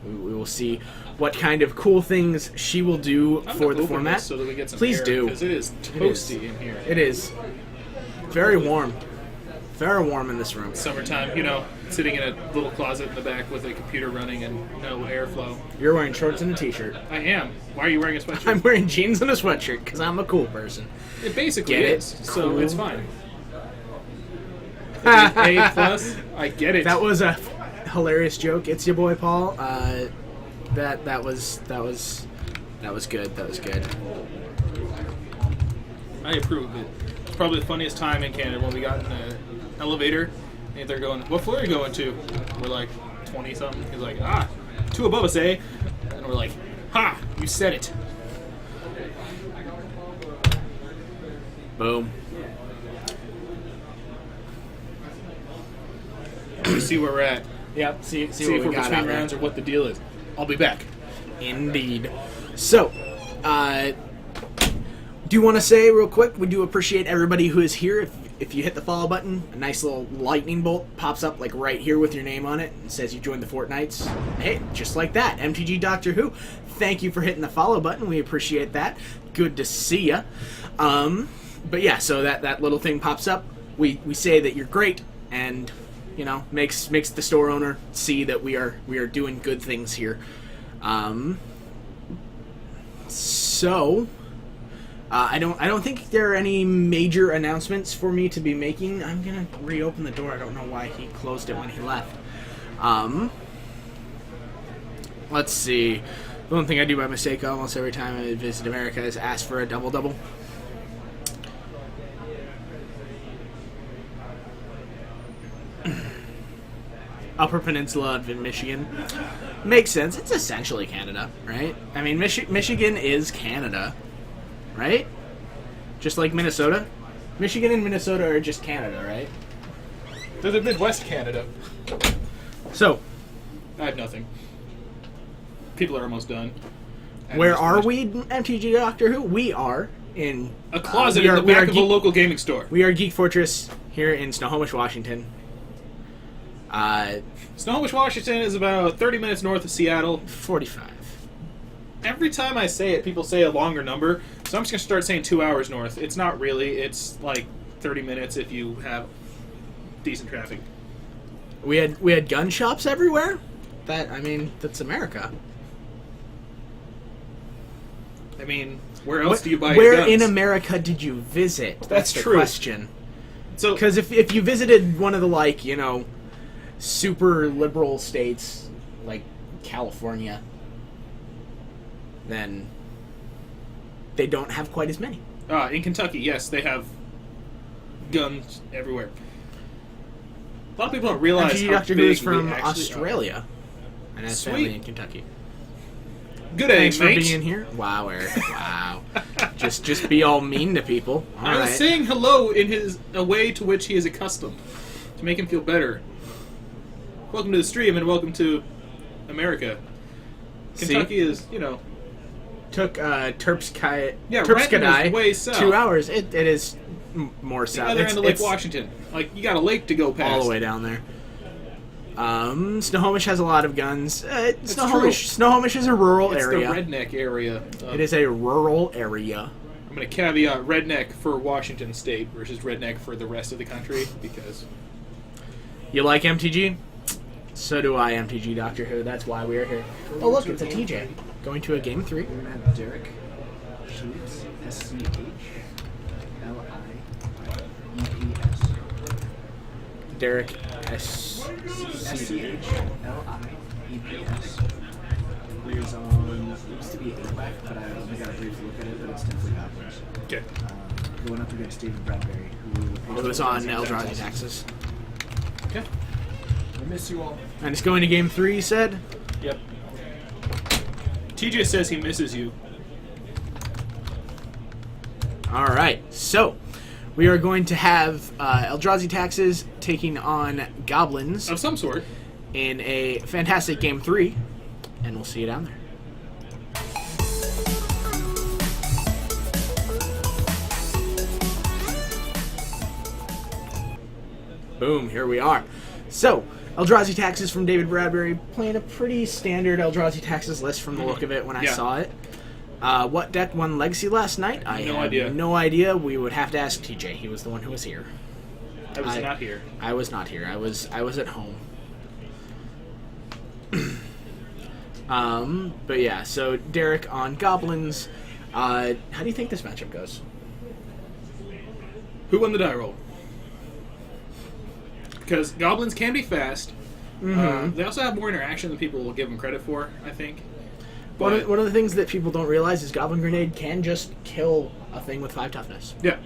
We will see what kind of cool things she will do I'm for gonna the open format. this so that we get some Please air, do. because it is toasty in here. It is very warm, very warm in this room. Summertime, sitting in a little closet in the back with a computer running and no airflow. You're wearing shorts and a t-shirt. I am. Why are you wearing a sweatshirt? I'm wearing jeans and a sweatshirt because I'm a cool person. It basically Get it? is, so Cool. it's fine. A plus. I get it. That was a hilarious joke. It's your boy Paul. That was good. That was good. I approve of it. It's probably the funniest time in Canada when we got in the elevator and they're going, "What floor are you going to?" We're like 20 something. He's like, 2 above us, eh? And we're like, "Ha! You said it." Boom. We see where we're at. Yep. See See what if we we're got between out there. rounds or what the deal is. I'll be back. Indeed. So, do want to say real quick, we do appreciate everybody who is here. If you hit the follow button, a nice little lightning bolt pops up like right here with your name on it and says you joined the Fortnites. Hey, just like that, MTG Doctor Who. Thank you for hitting the follow button. We appreciate that. Good to see ya. But yeah, so that little thing pops up. We say that you're great, and makes the store owner see that we are doing good things here. So I don't think there are any major announcements for me to be making. I'm gonna reopen the door. I don't know why he closed it when he left. Let's see. The one thing I do by mistake almost every time I visit America is ask for a double-double. Upper Peninsula of Michigan. Makes sense. It's essentially Canada, right? I mean, Michigan is Canada, right? Just like Minnesota. Michigan and Minnesota are just Canada, right? They're the Midwest Canada. So, I have nothing. People are almost done. where are we, MTG Doctor Who? We are in A closet we are- in the we are back of a Geek- local gaming store. We are Geek Fortress here in Snohomish, Washington. Snohomish, Washington is about 30 minutes north of Seattle. 45. Every time I say it, people say a longer number, so I'm just going to start saying 2 hours north. It's not really. It's like 30 minutes if you have decent traffic. We had gun shops everywhere. That's America. I mean, where else do you buy Where guns? in America did you visit? That's the true. question. So, Because if you visited one of the super liberal states like California, then they don't have quite as many. in Kentucky, yes, they have guns everywhere. A lot of people don't realize MTG how Doctor Who big is from they actually Australia and has Sweet. family in Kentucky. are. Good eggs, Thanks for mate. being here. Wow, Eric. Wow. just be all mean to people. All I was right. saying hello in a way to which he is accustomed, to make him feel better. Welcome to the stream and welcome to America. Kentucky is, Took Terpsky. Yeah, Terpsky Renton is way south. 2 hours. It is more the south. other It's- end of Lake it's Washington. Like, you got a lake to go past. all the way down there. Snohomish has a lot of guns. Snohomish true. Snohomish is a rural It's area. the redneck area. It is a rural area. I'm going to caveat redneck for Washington State versus redneck for the rest of the country because You like MTG? So do I, MTG Doctor Who. That's why we are here. Oh, look, it's a TJ. Going to a game 3. We're gonna have Derek Schliep's SCHLIEPS. Derek S. SCHLIEPS. Lives on, it used to be AWAC, but I got a brief look at it, but it's definitely Goblins. okay. Going up against David Bradbury, who It was on Eldrazi Taxes. Okay. I miss you all. And it's going to game 3, you said? Yep. TJ says he misses you. Alright, so we are going to have Eldrazi Taxes taking on Goblins Of some sort. in a fantastic game 3, and we'll see you down there. Boom, here we are. So, Eldrazi Taxes from David Bradbury, playing a pretty standard Eldrazi Taxes list from the look of it when I Yeah. saw it. What deck won Legacy last night? I No have idea. no idea. We would have to ask TJ. He was the one who was here. I was not here. I was not here. I was at home. But yeah, so Derek on Goblins. How do you think this matchup goes? Who won the die roll? Because goblins can be fast. They also have more interaction than people will give them credit for, I think. One But, of the things that people don't realize is Goblin Grenade can just kill a thing with 5 toughness. yeah.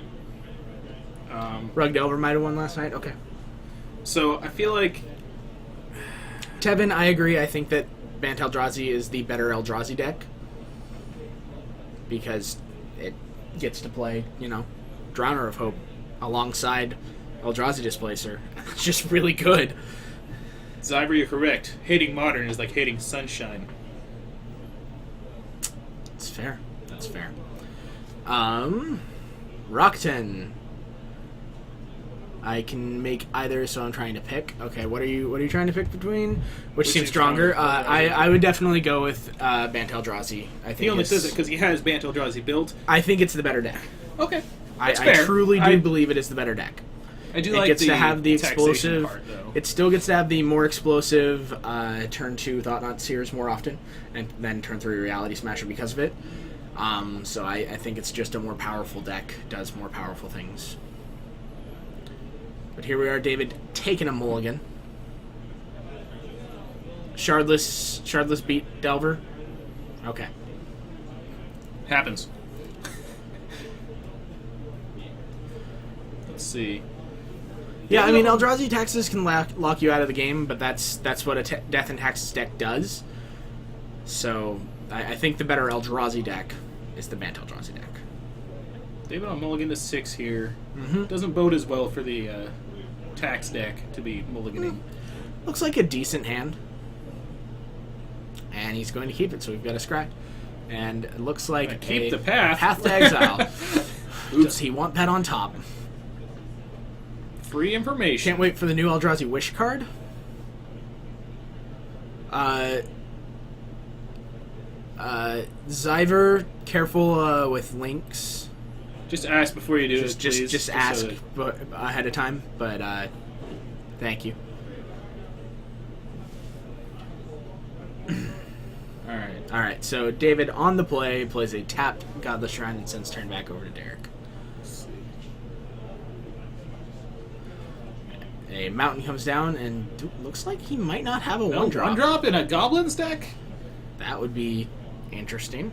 Rug Delver might have won last night. Okay. So I feel like Tevin, I agree. I think that Bant Eldrazi is the better Eldrazi deck. Because it gets to play, Drowner of Hope alongside Eldrazi Displacer. It's just really good. Zyber, you're correct. Hating modern is like hating sunshine. That's fair. That's fair. Rockton. I can make either, so I'm trying to pick. Okay, what are you trying to pick between? Which seems seems stronger? stronger? I would definitely go with Bant Eldrazi. I think He only it's- says it because he has Bant Eldrazi built. I think it's the better deck. Okay. I fair. truly do I- believe it is the better deck. I do It like gets the to have the taxation explosive. part, though. It still gets to have the more explosive turn 2 Thought-Knot Seers more often, and then turn 3 Reality Smasher because of it. So I think it's just a more powerful deck, does more powerful things. But here we are, David taking a mulligan. Shardless beat Delver. Okay. Happens. Let's see. Yeah, I mean, Eldrazi Taxes can lock you out of the game, but that's what a Death and Taxes deck does. So, I think the better Eldrazi deck is the Bant Eldrazi deck. David on mulligan to 6 here. Mm-hmm. Doesn't bode as well for the tax deck to be mulliganing. Looks like a decent hand. And he's going to keep it, so we've got a scry. And it looks like keep the path. Path to Exile. Does he want Pet on top? Free information. Can't wait for the new Eldrazi Wish card. Zyver, careful with links. Just ask before you do it, Just please. ask So ahead of time, but thank you. Alright. Alright, so David on the play plays a tapped Godless Shrine and sends turn back over to Derek. A mountain comes down and looks like he might not have a No, 1-drop. 1-drop in a Goblins deck? That would be interesting.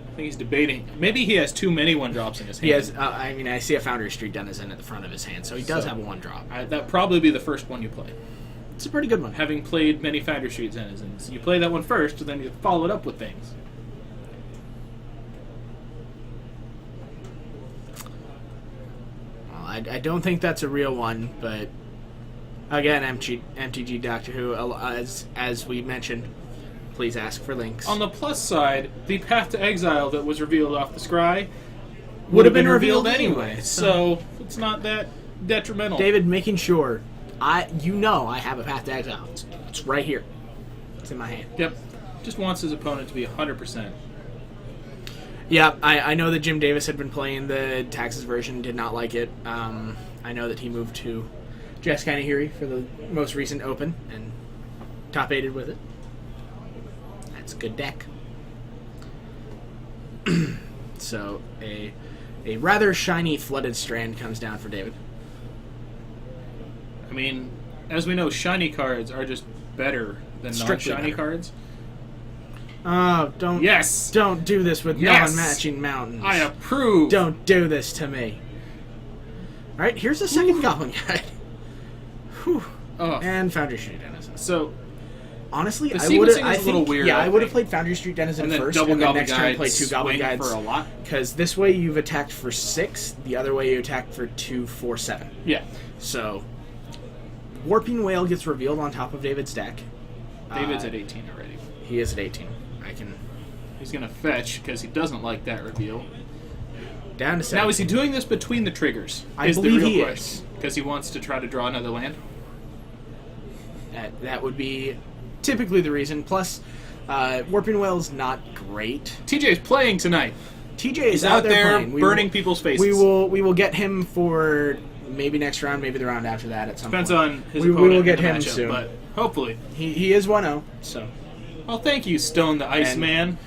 I think he's debating. Maybe he has too many 1-drops in his hand. He has, I see a Foundry Street Denizen at the front of his hand, so he does have a 1-drop. That'd probably be the first one you play. It's a pretty good one. Having played many Foundry Street Denizens, you play that one first, and then you follow it up with things. Well, I don't think that's a real one, but again, MTG Doctor Who, as we mentioned, please ask for links. On the plus side, the Path to Exile that was revealed off the scry Would have been revealed anyway, so it's not that detrimental. David, making sure, I have a Path to Exile. It's right here. It's in my hand. Yep. Just wants his opponent to be 100%. Yeah, I know that Jim Davis had been playing the Taxes version, did not like it. I know that he moved to Jeskai Nahiri for the most recent Open and top-8'd with it. That's a good deck. So, a rather shiny Flooded Strand comes down for David. I mean, as we know, shiny cards are just better than Strictly non-shiny better. cards. Oh, don't Yes! don't do this with Yes! non-matching mountains. I approve! Don't do this to me. Alright, here's the second Goblin Guide. Whew. Oh. And Foundry Street Denizen. So, Honestly, The I would sequencing have. is a little weird, Yeah, I I would have think. played Foundry Street Denizen and then first, double and then Goblin next turn Guide play 2 Goblin swing Guides. for a lot. Because this way you've attacked for 6, the other way you attacked for 2, 4, 7. Yeah. So, Warping Whale gets revealed on top of David's deck. David's at 18 already. He is at 18. I can He's going to fetch because he doesn't like that reveal. down to 7. Now, is he doing this between the triggers? I is believe the real he question. Because he wants to try to draw another land? That would be typically the reason. Plus, Warping Whale's not great. TJ's playing tonight. TJ is He's out there playing. burning people's faces. We will get him for maybe next round, maybe the round after that at some Depends point. on his we opponent will get in the him matchup, soon. But hopefully. He is 1-0, so Well, thank you, Stone the Iceman.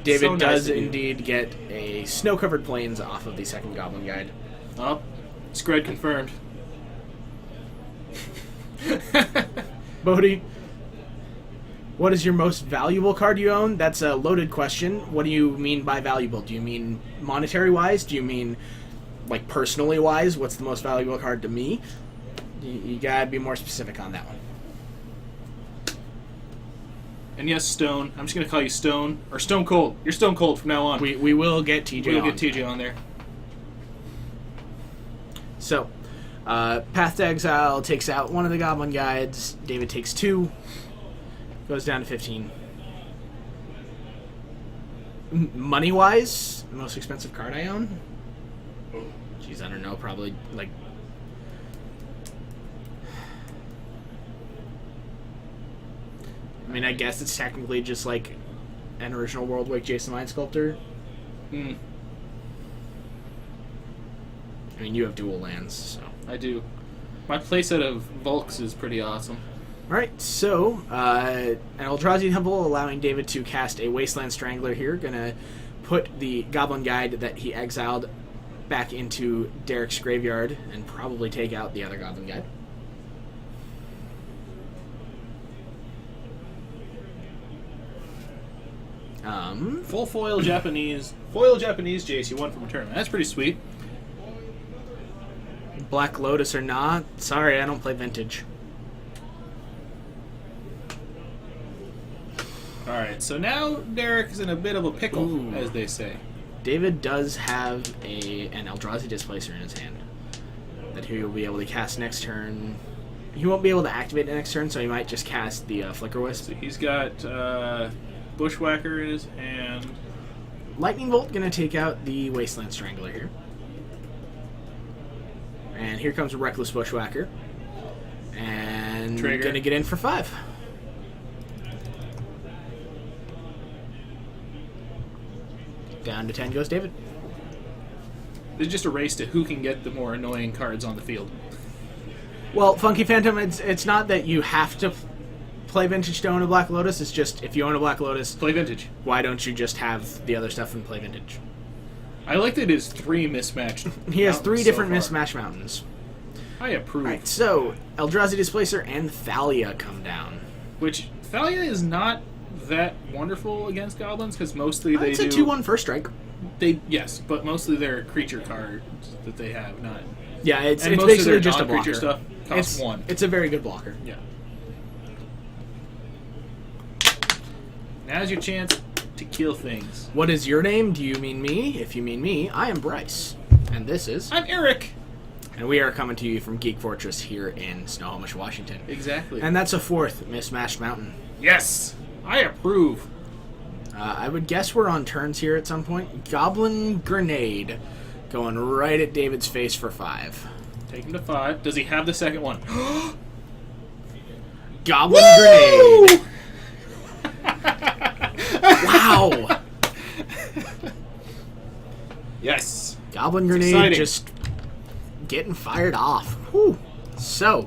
David So nice does of you. indeed get a snow-covered plains off of the second Goblin Guide. Oh, Scred confirmed. Bodhi, what is your most valuable card you own? That's a loaded question. What do you mean by valuable? Do you mean monetary-wise? Do you mean, like, personally-wise? What's the most valuable card to me? You gotta be more specific on that one. And yes, Stone. I'm just going to call you Stone. Or Stone Cold. You're Stone Cold from now on. We will get TJ We'll on. get TJ on there. So, Path to Exile takes out one of the Goblin Guides. David takes 2. Goes down to 15. Money-wise, the most expensive card I own? Jeez, I don't know. Probably, like... I mean, I guess it's technically just like an original Worldwake Jason Mind Sculptor. Hmm. I mean, you have dual lands, so... I do. My playset of Volks is pretty awesome. Alright, so, an Eldrazi Temple allowing David to cast a Wasteland Strangler here. Gonna put the Goblin Guide that he exiled back into Derek's graveyard and probably take out the other Goblin Guide. Full foil Japanese Jace you won from a tournament. That's pretty sweet. Black Lotus or not. Sorry, I don't play Vintage. Alright, so now Derek's in a bit of a pickle, Ooh. as they say. David does have an Eldrazi Displacer in his hand that he will be able to cast next turn. He won't be able to activate it next turn, so he might just cast the Flicker Wisp. So he's got Bushwhacker in his hand. Lightning Bolt gonna take out the Wasteland Strangler here. And here comes a Reckless Bushwhacker. And Trigger. gonna get in for 5. Down to 10 goes David. It's just a race to who can get the more annoying cards on the field. Well, Funky Phantom, it's not that you have to play Vintage to own a Black Lotus. It's just, if you own a Black Lotus, Play Vintage. why don't you just have the other stuff and play Vintage? I like that it is 3 mismatched. He has mountains 3 so different far. mismatch mountains. I approve. Alright, so Eldrazi Displacer and Thalia come down. Which, Thalia is not that wonderful against goblins, because mostly they It's do... a 2-1 first strike. Yes, but mostly they're creature cards that they have, not... Yeah, it's And most of basically their just a non-creature blocker. stuff costs 1. It's a very good blocker. Yeah. Now's your chance to kill things. What is your name? Do you mean me? If you mean me, I am Bryce. And this is... I'm Eric! And we are coming to you from Geek Fortress here in Snohomish, Washington. Exactly. And that's a 4th mismatched mountain. Yes! I approve. I would guess we're on turns here at some point. Goblin Grenade going right at David's face for 5. Take him to 5. Does he have the second one? Goblin Grenade! Wow! Yes. Goblin Grenade exciting. just getting fired off. Whew. So,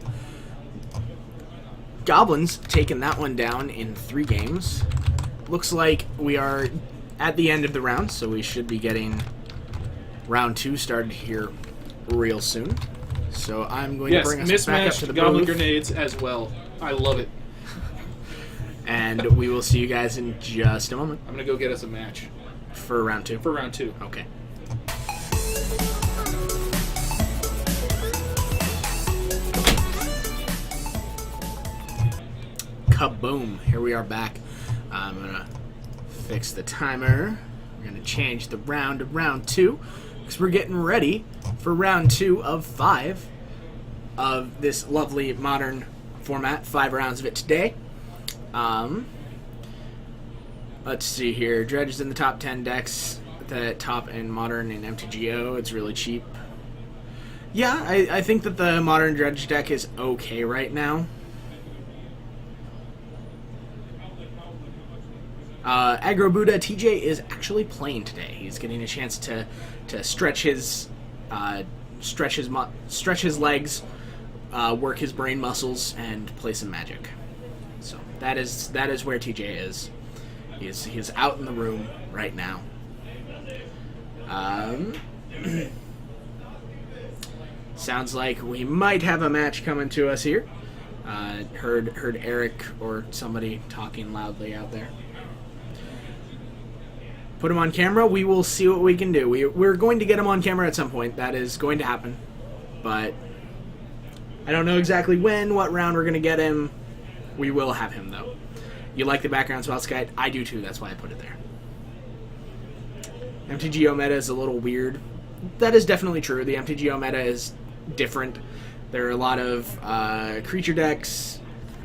Goblins taking that one down in 3 games. Looks like we are at the end of the round, so we should be getting round 2 started here real soon. So I'm going to Yes, bring us back up to the mismatched goblin booth, grenades as well. I love it. and we will see you guys in just a moment I'm going to go get us a match for round 2. for round 2. Okay. Kaboom! Here we are back. I'm gonna fix the timer. We're gonna change the round to round 2 because we're getting ready for round 2 of 5 of this lovely modern format. 5 rounds of it today. Let's see here. Dredge is in the top 10 decks. The top in modern and MTGO. It's really cheap. Yeah, I think that the modern Dredge deck is okay right now. Aggro Buddha TJ is actually playing today. He's getting a chance to stretch his legs, work his brain muscles, and play some Magic. So that is where TJ is. He is out in the room right now. Sounds like we might have a match coming to us here. Heard Eric or somebody talking loudly out there. Put him on camera. We will see what we can do. We're going to get him on camera at some point. That is going to happen. But I don't know exactly when, what round we're going to get him. We will have him, though. You like the background spell guide? I do, too. That's why I put it there. MTGO meta is a little weird. That is definitely true. The MTGO meta is different. There are a lot of creature decks,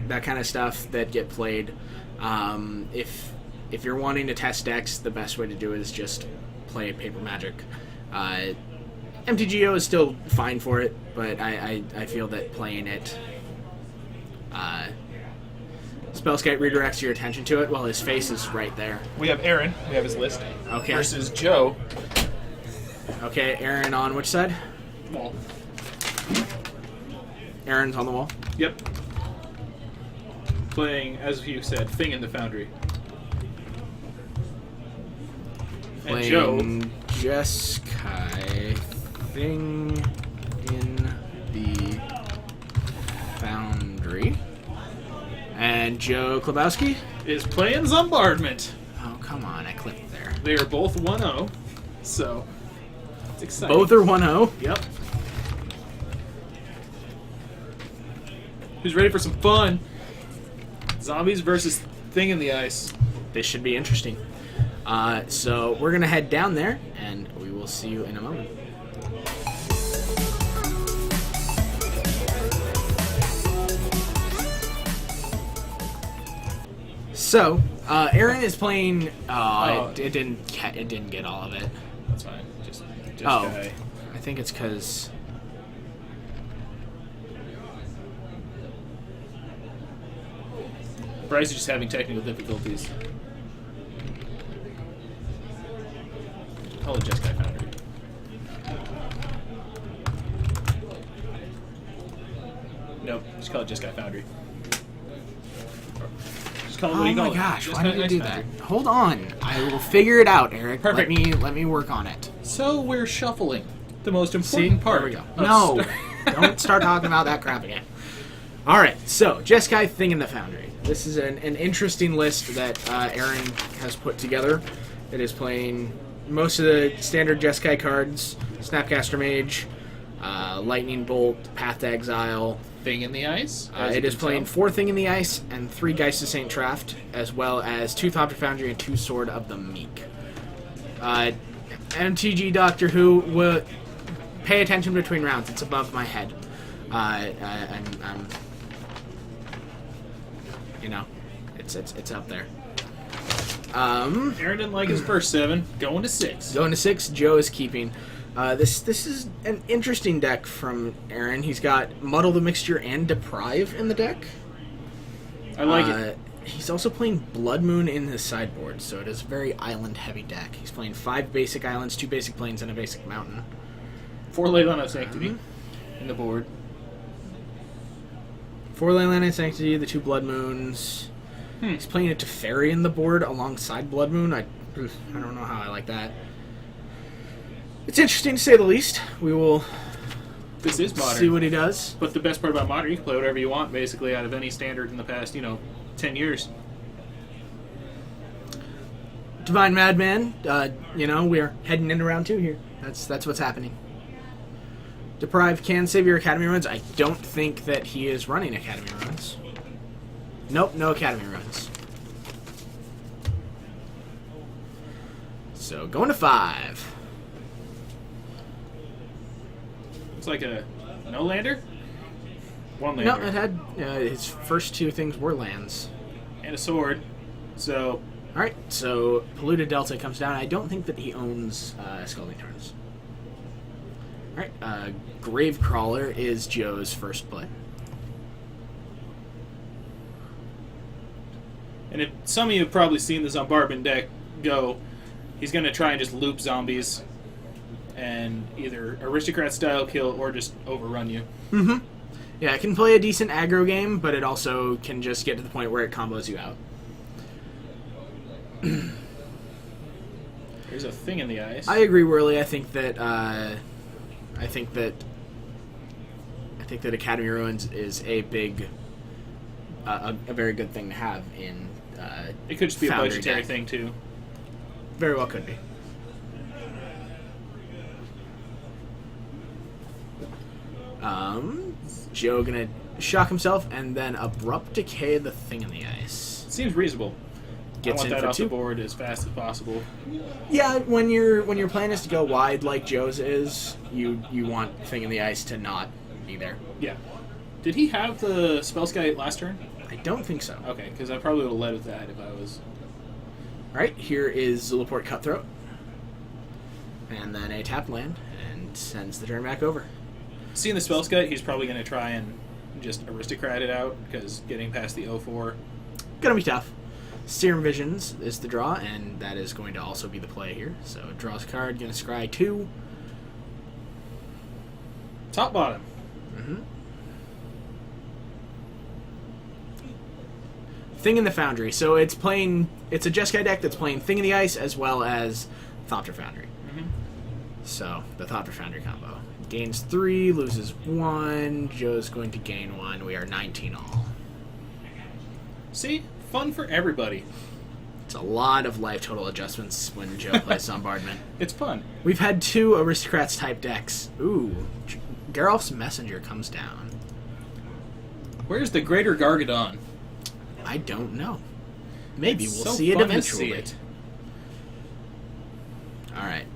that kind of stuff that get played. If you're wanting to test decks, the best way to do it is just play Paper Magic. MTGO is still fine for it, but I feel that playing it... Spellskite redirects your attention to it while his face is right there. We have Aaron. We have his list. Okay. Versus Joe. Okay, Aaron on which side? Wall. Aaron's on the wall. Yep. Playing, as you said, Thing in the Foundry. And Joe. Playing Jeskai Thing in the Foundry. And Joe Klabowski? is playing Zombardment. Oh, come on, I clicked there. They are both 1-0, so it's exciting. Both are 1-0. Yep. Who's ready for some fun? Zombies versus Thing in the Ice. This should be interesting. So we're going to head down there, and we will see you in a moment. So, Aaron is playing. It didn't get all of it. That's fine. Just Oh, guy. I think it's because. Bryce is just having technical difficulties. Call it Jeskai Foundry. Nope, just call it Jeskai Foundry. Just call it, what do Oh you call my it? gosh! Why Jeskai did you Ice do Foundry. that? Hold on, I will figure it out, Eric. Perfect. Let me work on it. So we're shuffling the most See, important part. there we go. of No, st- don't start talking about that crap again. All right, so Jeskai Thing in the Foundry. This is an interesting list that Aaron has put together. It is playing most of the standard Jeskai cards: Snapcaster Mage, Lightning Bolt, Path to Exile. Thing in the Ice. as you It is can playing tell. 4 Thing in the Ice and 3 Geist of Saint Traft, as well as 2 Thopter Foundry and 2 Sword of the Meek. MTG Doctor Who will pay attention between rounds. It's above my head. I'm you know, it's up there. Aaron didn't like his first 7. Going to 6. Going to 6, Joe is keeping. This is an interesting deck from Aaron. He's got Muddle the Mixture and Deprive in the deck. I like it. He's also playing Blood Moon in his sideboard, so it is a very island-heavy deck. He's playing 5 basic islands, 2 basic plains, and a basic mountain. 4 Leyline of Sanctity in the board. 4 Leyline and Sanctity, the 2 Blood Moons. He's playing a Teferi in the board alongside Blood Moon. I don't know how I like that. It's interesting to say the least. We will This is modern. see what he does. But the best part about modern, you can play whatever you want, basically, out of any standard in the past, 10 years. Divine Madman, we're heading into round 2 here. That's what's happening. Deprive can save your Academy runs. I don't think that he is running Academy runs. Nope, no Academy runs. So, going to 5. It's like a no-lander? 1 No, lander. it had his first 2 things were lands. And a sword. So, Alright, so Polluted Delta comes down. I don't think that he owns Scalding Tarns. Alright, Gravecrawler is Joe's first play. and if some of you have probably seen the Zombardment deck go, he's going to try and just loop zombies and either aristocrat style kill or just overrun you. Yeah, it can play a decent aggro game, but it also can just get to the point where it combos you out. There's a Thing in the Ice. I agree, Worley. I think that Academy Ruins is a big, a very good thing to have in. It could just be a Foundry budgetary deck. thing, too. Very well could be. Joe gonna shock himself and then Abrupt Decay the Thing in the Ice. It seems reasonable. Gets I in want that for off 2. the board as fast as possible. Yeah, when your plan is to go wide like Joe's is, you want Thing in the Ice to not be there. Yeah. Did he have the Spellskite last turn? I don't think so. Okay, because I probably would have led with that if I was... Alright, here is Zulaport Cutthroat. And then a tap land, and sends the turn back over. Seeing the Spellskite, he's probably going to try and just aristocrat it out, because getting past the 0-4... Gonna be tough. Serum Visions is the draw, and that is going to also be the play here. So, draws a card, gonna scry 2. Top bottom. Thing in the Foundry. So it's a Jeskai deck that's playing Thing in the Ice as well as Thopter Foundry. So, the Thopter Foundry combo. Gains 3, loses 1. Joe's going to gain 1. We are 19 all. See? Fun for everybody. It's a lot of life total adjustments when Joe plays Bombardment. It's fun. We've had 2 Aristocrats type decks. Ooh, Geralf's Messenger comes down. Where's the Greater Gargadon? I don't know. Maybe It's we'll so see it fun to eventually. see it. All right.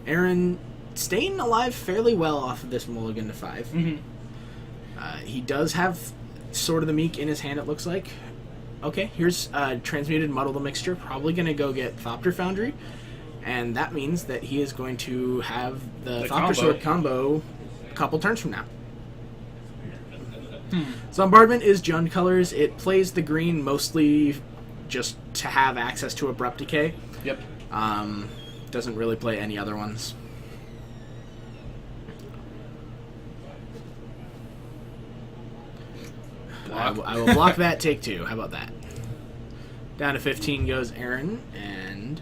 Aaron staying alive fairly well off of this mulligan to 5. Mm-hmm. He does have Sword of the Meek in his hand, it looks like. Okay, here's Transmuted Muddle the Mixture. Probably going to go get Thopter Foundry. And that means that he is going to have the Thopter combo. Sword combo a couple turns from now. Zombardment is Jund colors. It plays the green mostly just to have access to Abrupt Decay. Yep. Doesn't really play any other ones. I will block that, take 2. How about that? Down to 15 goes Aaron, and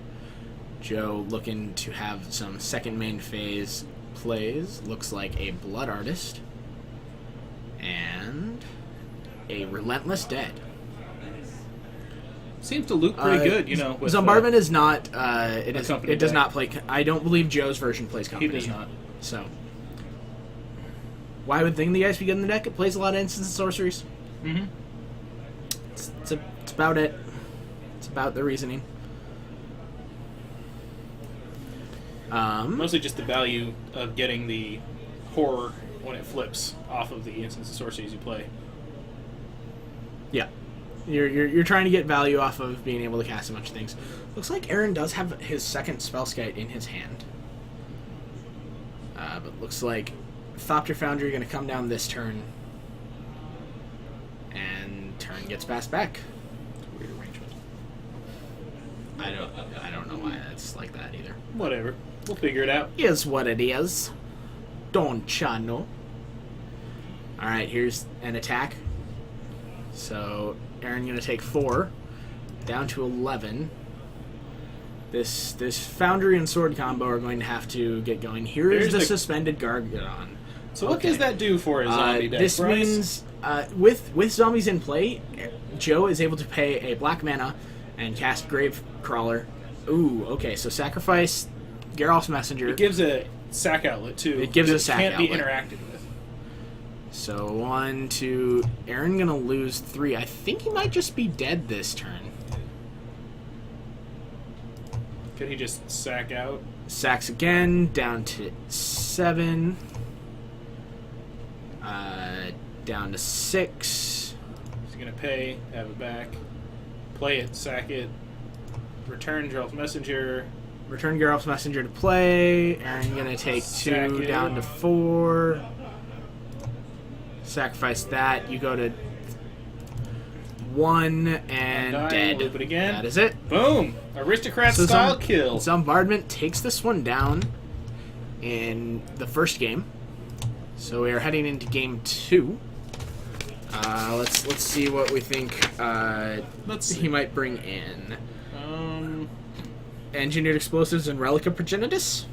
Joe looking to have some second main phase plays. Looks like a Blood Artist and a Relentless Dead. Seems to look pretty good, you know. With, Zombardment is not. It company does deck. not play. I don't believe Joe's version plays he company. does not. So, why would Thing the Ice be good in the deck? It plays a lot of instants and sorceries. Mm-hmm. It's about it. It's about the reasoning. Mostly just the value of getting the horror when it flips off of the instance of sorceries you play. Yeah. You're trying to get value off of being able to cast a bunch of things. Looks like Aaron does have his second Spellskite in his hand. But looks like Thopter Foundry going to come down this turn. And turn gets passed back. Weird arrangement. I don't know why that's like that either. Whatever. We'll figure it out. Is what it is. Don't ya know? Alright, here's an attack. So, Aaron going to take 4. Down to 11. This Foundry and Sword combo are going to have to get going. Here is Here's the the- suspended Gargadon. So what Okay. does that do for a zombie deck, This Bryce? means, with zombies in play, Joe is able to pay a black mana and cast Grave Crawler. Ooh, okay, so sacrifice Geralf's Messenger. It gives a sack outlet, too. It gives that a sack can't be outlet. interacted with. So 1, 2. Aaron gonna lose 3. I think he might just be dead this turn. Could he just sack out? Sacks again, down to 7. Down to 6. He's going to pay, have it back, play it, sack it, return Gerald's Messenger. Return Geralf's Messenger to play. Aaron gonna take 2 Sack it. down to 4. Sacrifice that. You go to 1 and Die, dead. loop it again. That is it. Boom! Aristocrat So style kill. Zombardment takes this one down in the first game. So we are heading into game 2. Let's see what we think Let's he see. might bring in. Engineered Explosives and Relic of Progenitus.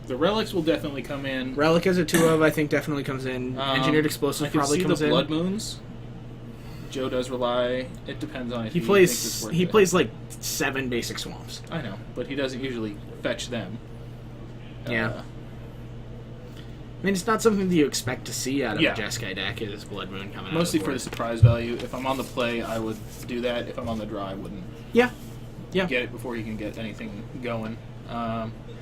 The relics will definitely come in. Relic as a 2-of, I think, definitely comes in. Engineered I Explosives can probably see comes the in. Blood Moons. Joe does rely. It depends on if He thinks plays. it's worth He it. plays like 7 basic swamps. I know, but he doesn't usually fetch them. Yeah. I mean, it's not something that you expect to see out of Yeah. a Jeskai deck. Is Blood Moon coming? Mostly out for of the the board. surprise value. If I'm on the play, I would do that. If I'm on the draw, I wouldn't Yeah. Yeah. get it before you can get anything going.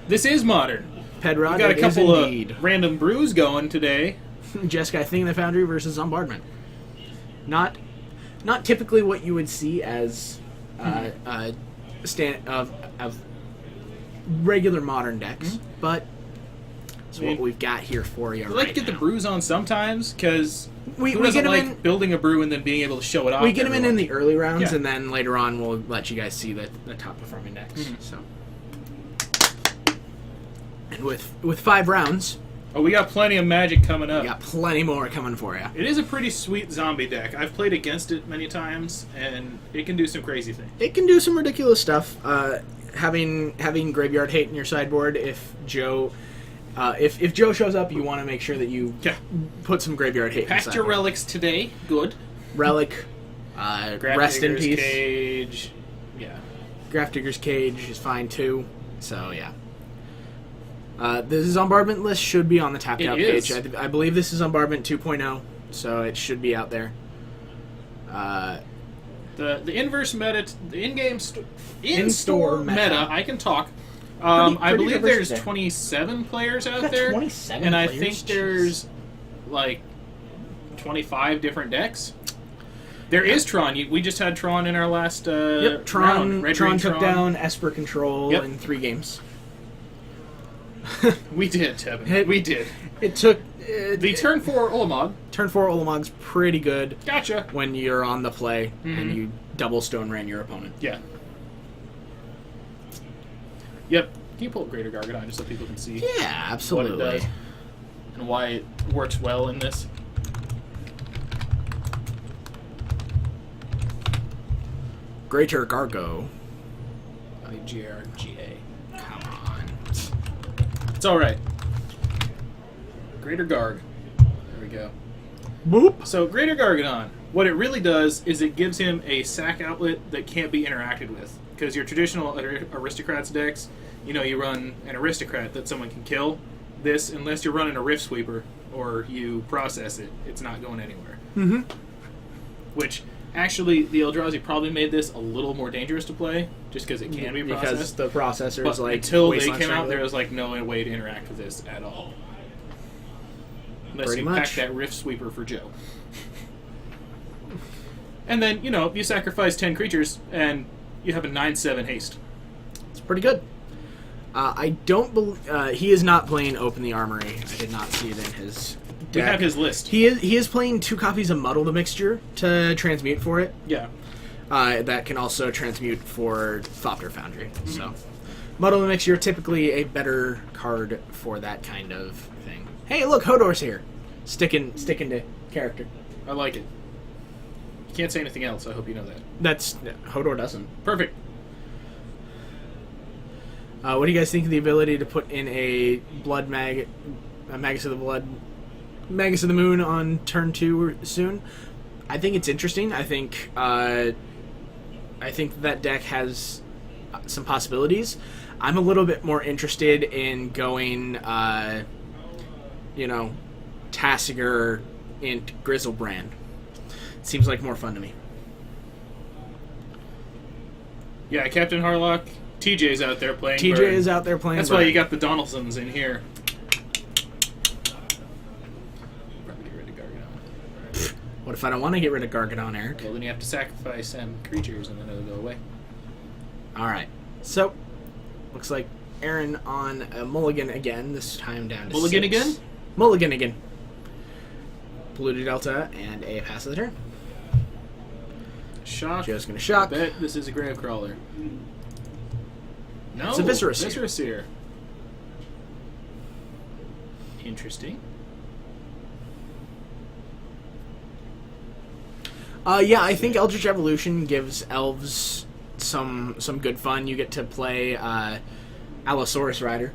This is modern. Pedrod We got a it is couple indeed. of random brews going today. Jeskai Thing in the Foundry versus Zombardment. Not typically what you would see as of regular modern decks, but it's what we've got here for you. I like to get the brews on sometimes because We who doesn't get 'em like in- building a brew and then being able to show it off? We get to them in everyone? the early rounds, Yeah. and then later on we'll let you guys see the top performing decks. Mm-hmm. So, and with 5 rounds, Oh, we got plenty of magic coming up. we got plenty more coming for you. It is a pretty sweet zombie deck. I've played against it many times, and it can do some crazy things. It can do some ridiculous stuff. Having Graveyard Hate in your sideboard, if Joe shows up, you want to make sure that you Yeah. put some Graveyard Hate. in the Packed your sideboard. relics today. Good. Relic. Rest in Digger's peace. Cage. Yeah. Grafdigger's Cage is fine too. So yeah. The Zombardment list should be on the tapped It out is. page. I believe this is Zombardment 2.0. so it should be out there. The inverse meta, the in-game, In-store in-store meta. meta. I can talk. Pretty I believe diverse there's there. 27 players out Got there, 27 and I players? think there's like 25 different decks. There is Tron. We just had Tron in our last Yep, Tron. round. Red, Tron green, took down Esper Control Yep. in 3 games. We did, Tevin. It- We did. It took The turn 4 Olamog. turn 4 Olamog's pretty good Gotcha. when you're on the play Mm-hmm. and you double Stone Ran your opponent. Yeah. Yep. Can you pull up Greater Gargadon just so people can see Yeah, what it absolutely. does and why it works well in this? Greater Gargo. GRGA. Come on. It's all right. Greater Garg. There we go. Boop. So Greater Gargadon, what it really does is it gives him a sack outlet that can't be interacted with. Because your traditional Aristocrats decks, you know, you run an Aristocrat that someone can kill. This, unless you're running a Rift Sweeper or you process it, it's not going anywhere. Mm-hmm. Which, actually, the Eldrazi probably made this a little more dangerous to play, just because it can be Because processed. the processor But is like until they Wasteland came out, Strangler. there was like no way to interact with this at all. Unless Pretty you much. pack that Rift Sweeper for Joe. And then, you know, you sacrifice 10 creatures, and you have a 9/7 haste. It's pretty good. I don't believe he is not playing Open the Armory. I did not see it in his deck. We have his list. He is playing 2 copies of Muddle the Mixture to transmute for it. Yeah. That can also transmute for Thopter Foundry. So, Muddle the Mixture typically a better card for that kind of thing. Hey, look, Hodor's here, sticking to character. I like it. You can't say anything else. I hope you know that. That's Hodor doesn't. Perfect. What do you guys think of the ability to put in a Magus of the Moon on turn 2 soon? I think it's interesting. I think that deck has some possibilities. I'm a little bit more interested in going, Tasigur Int Grizzlebrand. Seems like more fun to me. Yeah, Captain Harlock. TJ's out there playing. TJ Burn. is out there playing. That's why Burn. you got the Donaldsons in here. Probably get rid of Gargadon. What if I don't want to get rid of Gargadon, Eric? Well, then you have to sacrifice creatures, and then it'll go away. All right. So, looks like Aaron on a mulligan again. This time down to Mulligan 6. again? Mulligan again. Polluted Delta and a pass of the turn. Shock. Joe's gonna shock. I bet this is a Gravecrawler. No, It's a Viscera Seer. Viscera Seer. Interesting. Yeah, I think Eldritch Evolution gives elves some good fun. You get to play Allosaurus Rider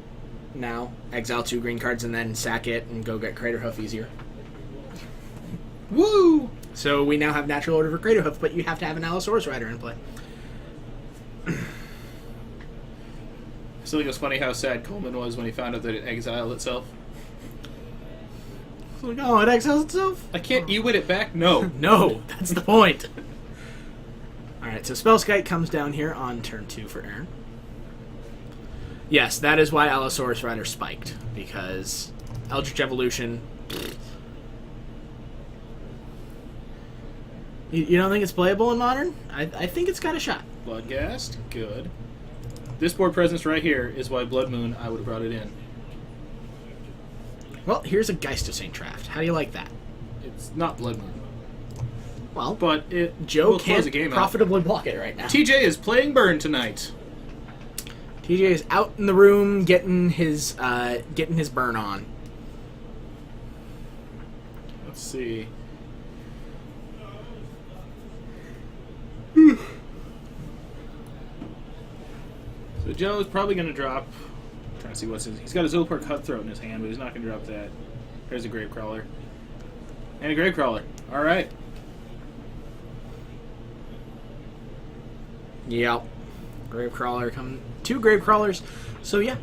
now. Exile 2 green cards and then sack it and go get Craterhoof easier. Woo! So we now have natural order for Craterhoof, but you have to have an Allosaurus Rider in play. I still think it was funny how sad Coleman was when he found out that it exiled itself. It's like, oh, it exiles itself? I can't E-wit it back? No. No, that's the point. Alright, so Spellskite comes down here on turn 2 for Aaron. Yes, that is why Allosaurus Rider spiked, because Eldritch Evolution... You don't think it's playable in Modern? I think it's got a shot. Bloodghast, good. This board presence right here is why Blood Moon, I would have brought it in. Well, here's a Geist of St. Traft. How do you like that? It's not Blood Moon. Well, But it Joe will close can't the game out. profitably block it right now. TJ is playing Burn tonight. TJ is out in the room getting his burn on. Let's see. So Joe's probably going to drop... I'm trying to see what's his... He's got a Zilliquar Cutthroat in his hand, but he's not going to drop that. There's a Gravecrawler. And a Gravecrawler. All right. Yep. Gravecrawler come 2 Gravecrawlers. So yeah,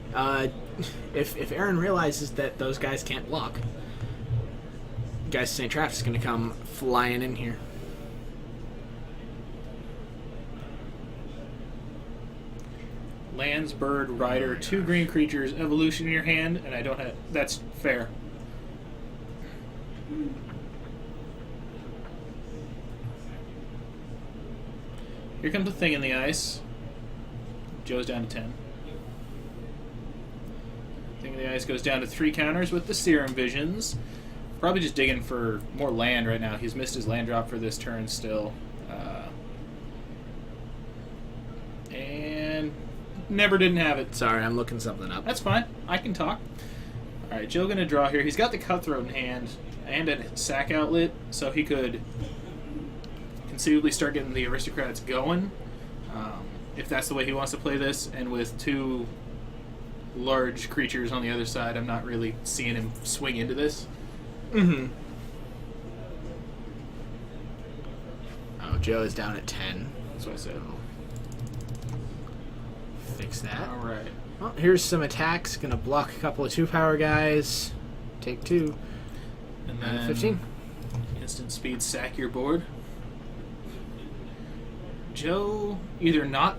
if Aaron realizes that those guys can't block, Guys, St. Trapp's is going to come flying in here. Lands, bird, rider, 2 green creatures, evolution in your hand, and I don't have. That's fair. Here comes the thing in the ice. Joe's down to 10. Thing in the ice goes down to 3 counters with the Serum Visions. Probably just digging for more land right now. He's missed his land drop for this turn still. And never didn't have it. Sorry, I'm looking something up. That's fine. I can talk. All right, Joe gonna draw here. He's got the Cutthroat in hand and a sack outlet, so he could conceivably start getting the Aristocrats going, if that's the way he wants to play this. And with 2 large creatures on the other side, I'm not really seeing him swing into this. Mm-hmm. Oh, Joe is down at 10. That's what I said. Fix that. All right. Well, here's some attacks. Gonna block a couple of 2-power guys. Take 2. And And then 15. instant speed sack your board. Joe either not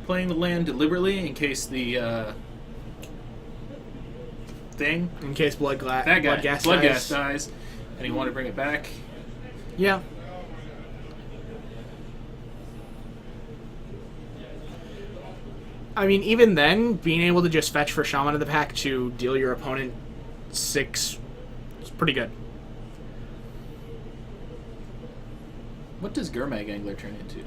playing the land deliberately in case the thing, In case that guy, Bloodghast Bloodghast dies, and he wanted to bring it back. Yeah. I mean, even then, being able to just fetch for Shaman of the Pack to deal your opponent 6 is pretty good. What does Gurmag Angler turn into?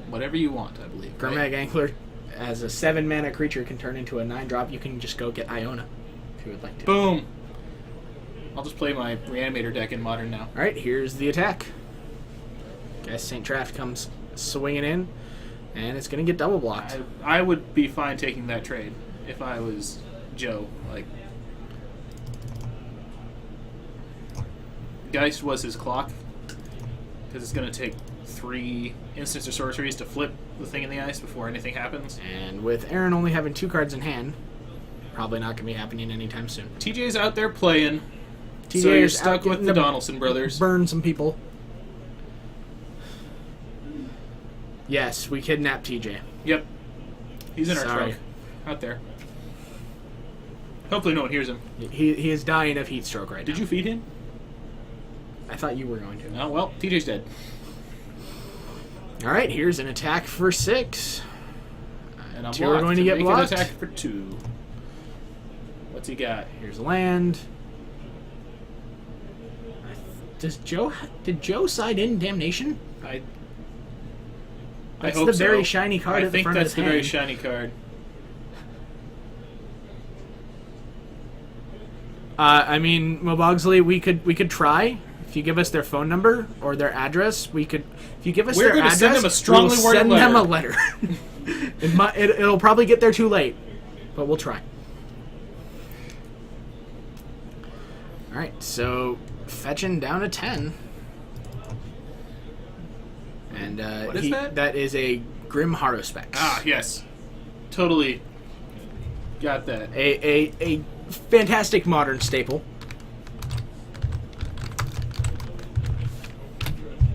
Whatever you want, I believe. Gurmag right? Angler, as a 7-mana creature, can turn into a 9-drop. You can just go get Iona, if you would like to. Boom! I'll just play my Reanimator deck in Modern now. Alright, here's the attack. Guys, St. Traft comes swinging in, and it's going to get double blocked. I would be fine taking that trade if I was Joe. Like, Geist was his clock, because it's going to take 3 instants or sorceries to flip the thing in the ice before anything happens. And with Aaron only having 2 cards in hand, probably not going to be happening anytime soon. TJ's out there playing, TJ so you're is stuck out with getting the to Donaldson brothers. Burn some people. Yes, we kidnapped TJ. Yep. He's in our Sorry. truck. Out there. Hopefully no one hears him. He is dying of heat stroke right Did now. you feed him? I thought you were going to. Oh, well, TJ's dead. All right, here's an attack for 6. And I'm 2 are blocked going to get make blocked. an attack for 2. What's he got? Here's land. Did Joe side in Damnation? I That's hope the so. very shiny card I at the think front of that's his the very hand. shiny card. I mean, Mobogsley, we could try. If you give us their phone number or their address, we could. If you give us We're their gonna address, send them a strongly we'll worded send them a letter. letter. It'll probably get there too late, but we'll try. All right, so fetching down to 10, and What is that? That is a Grim Harrowspex. Ah, yes. Totally got that. A fantastic modern staple.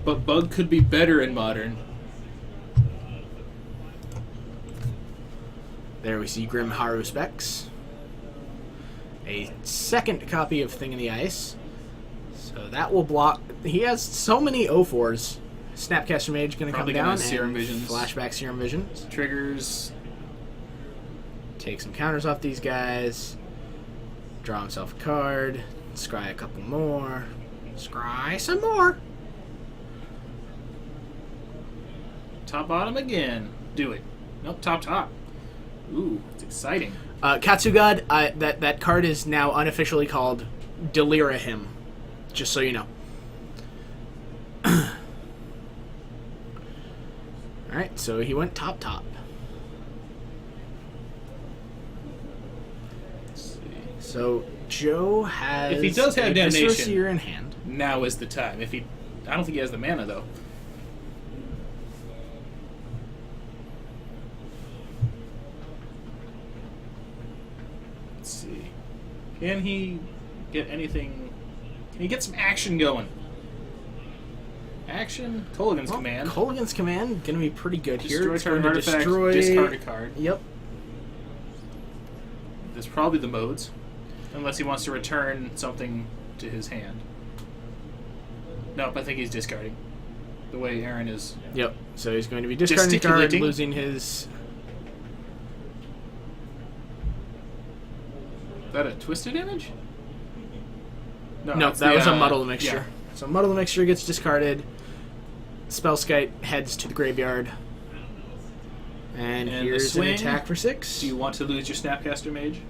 But Bug could be better in Modern. There we see Grim Harrowspex. A second copy of Thing in the Ice. So that will block. He has so many 0-4s. Snapcaster Mage going to come Probably gonna down have Serum and Visions. flashback Serum Visions. Triggers. Take some counters off these guys. Draw himself a card. Scry a couple more. Scry some more. Top bottom again. Do it. Nope, top. Ooh, it's exciting. Katsugad, that card is now unofficially called Delira Him. Just so you know. Alright, so he went top. Let's see. So Joe has If he does have a Damnation- Viscera Seer in hand. Now is the time. I don't think he has the mana though. Let's see. Can he get anything? Can you get some action going? Action. Colligan's command. Colligan's command gonna be pretty good here. Destroy It's going target to artifact. destroy. Discard a card. Yep. That's probably the modes, unless he wants to return something to his hand. Nope, I think he's discarding. The way Aaron is. Yep. So he's going to be discarding a card, Gesticulating. losing his. Is that a twisted image? No, that's that the, was a muddle mixture. yeah. So muddle mixture gets discarded. Spellskite heads to the graveyard. And the here's an swing. attack for 6. Do you want to lose your Snapcaster Mage?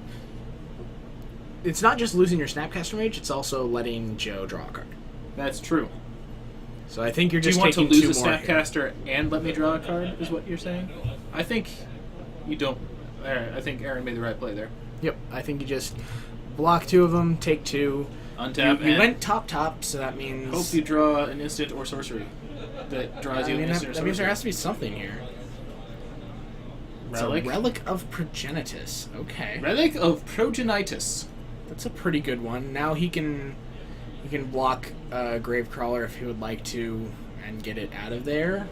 It's not just losing your Snapcaster Mage, it's also letting Joe draw a card. That's true. So I think you're Do just you want to taking lose 2 a more here. Snapcaster and let me draw a card, is what you're saying? I think you don't. I think Aaron made the right play there. Yep, I think you just block 2 of them, take 2. Untap You and went top, so that means... hope you draw an instant or sorcery that draws I you mean, an instant or that sorcery. means there has to be something here. It's a Relic? Relic of Progenitus. Okay. Relic of Progenitus. That's a pretty good one. Now he can block Gravecrawler if he would like to and get it out of there.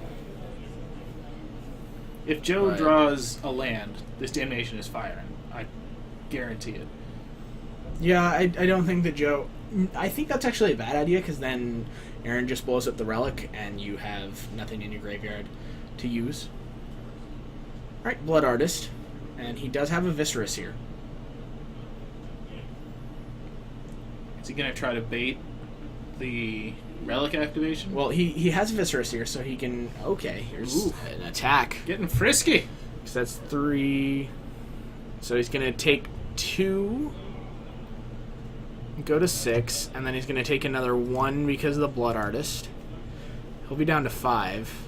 If Joe Right. draws a land, this Damnation is firing. I guarantee it. Yeah, I don't think that Joe... I think that's actually a bad idea because then Aaron just blows up the Relic and you have nothing in your graveyard to use. Alright, Blood Artist. And he does have a Viscerus here. Is he going to try to bait the Relic activation? Well, he has Viscerus here, so he can... Okay, here's Ooh. an attack. Getting frisky. So that's 3. So he's going to take 2, go to 6, and then he's going to take another 1 because of the Blood Artist. He'll be down to 5.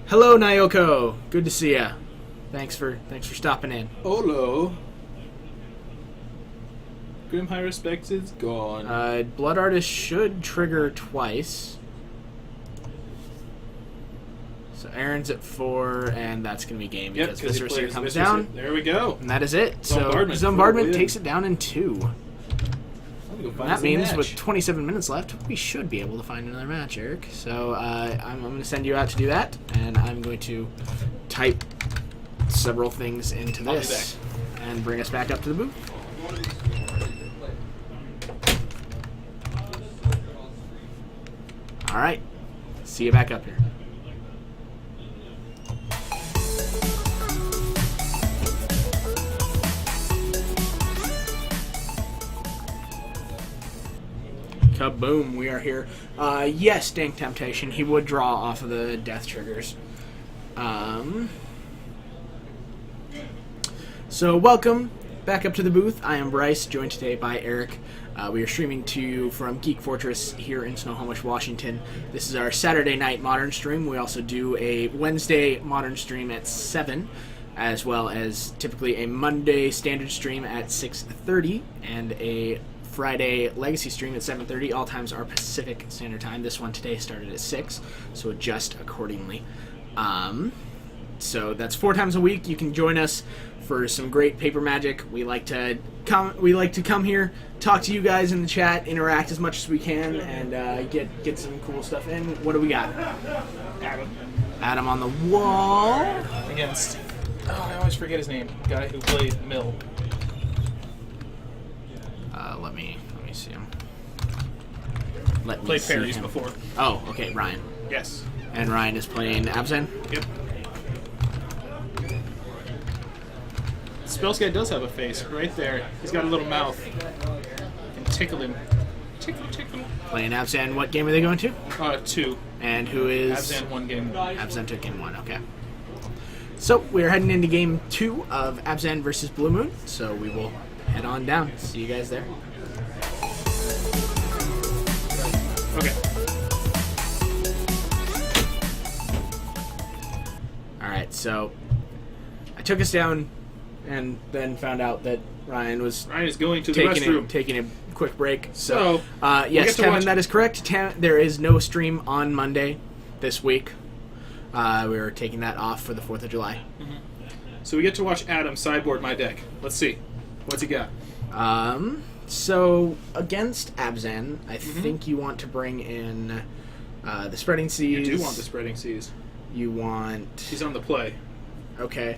Hello, Nyoko. Good to see ya. Thanks for stopping in. Olo. Grim High Respects is gone. Blood Artist should trigger twice. So Aaron's at 4, and that's going to be game Yep, because because he Viscerus plays comes Viscerus. down, There we go. and that is it. Zombardment So for Zombardment the win. takes it down in 2. Go find And us that a means match. with 27 minutes left, we should be able to find another match, Eric. So I'm going to send you out to do that, and I'm going to type several things into I'll be this and bring us back up to the booth. All right. See you back up here. Kaboom, we are here. Yes, Dank Temptation. He would draw off of the death triggers. So welcome back up to the booth. I am Bryce, joined today by Eric. We are streaming to you from Geek Fortress here in Snohomish, Washington. This is our Saturday night Modern stream. We also do a Wednesday Modern stream at 7, as well as typically a Monday Standard stream at 6:30 and a Friday Legacy stream at 7:30. All times are Pacific Standard Time. This one today started at 6, so adjust accordingly. So that's 4 times a week. You can join us for some great paper magic. We like to come here, talk to you guys in the chat, interact as much as we can, and get some cool stuff in. What do we got? Adam on the wall. Against. Oh, I always forget his name. Guy who played Mill. Let me see him. Let me Played see fairies him. before. Oh, okay, Ryan. Yes. And Ryan is playing Abzan. Yep. Spellskite does have a face right there. He's got a little mouth. And tickle him. Tickle, tickle. Playing Abzan. What game are they going to? 2. And who is... Abzan 1 game. Abzan took game 1, okay. So, we're heading into game 2 of Abzan versus Blue Moon, so we will head on down. See you guys there. Okay. Alright, so I took us down and then found out that Ryan was Ryan is going to the restroom. taking a quick break. So, yes, get to Kevin, watch- that is correct. There is no stream on Monday this week. We were taking that off for the 4th of July. So we get to watch Adam sideboard my deck. Let's see. What's he got? So against Abzan, I think you want to bring in the Spreading Seas. You do want the Spreading Seas. You want... He's on the play. Okay.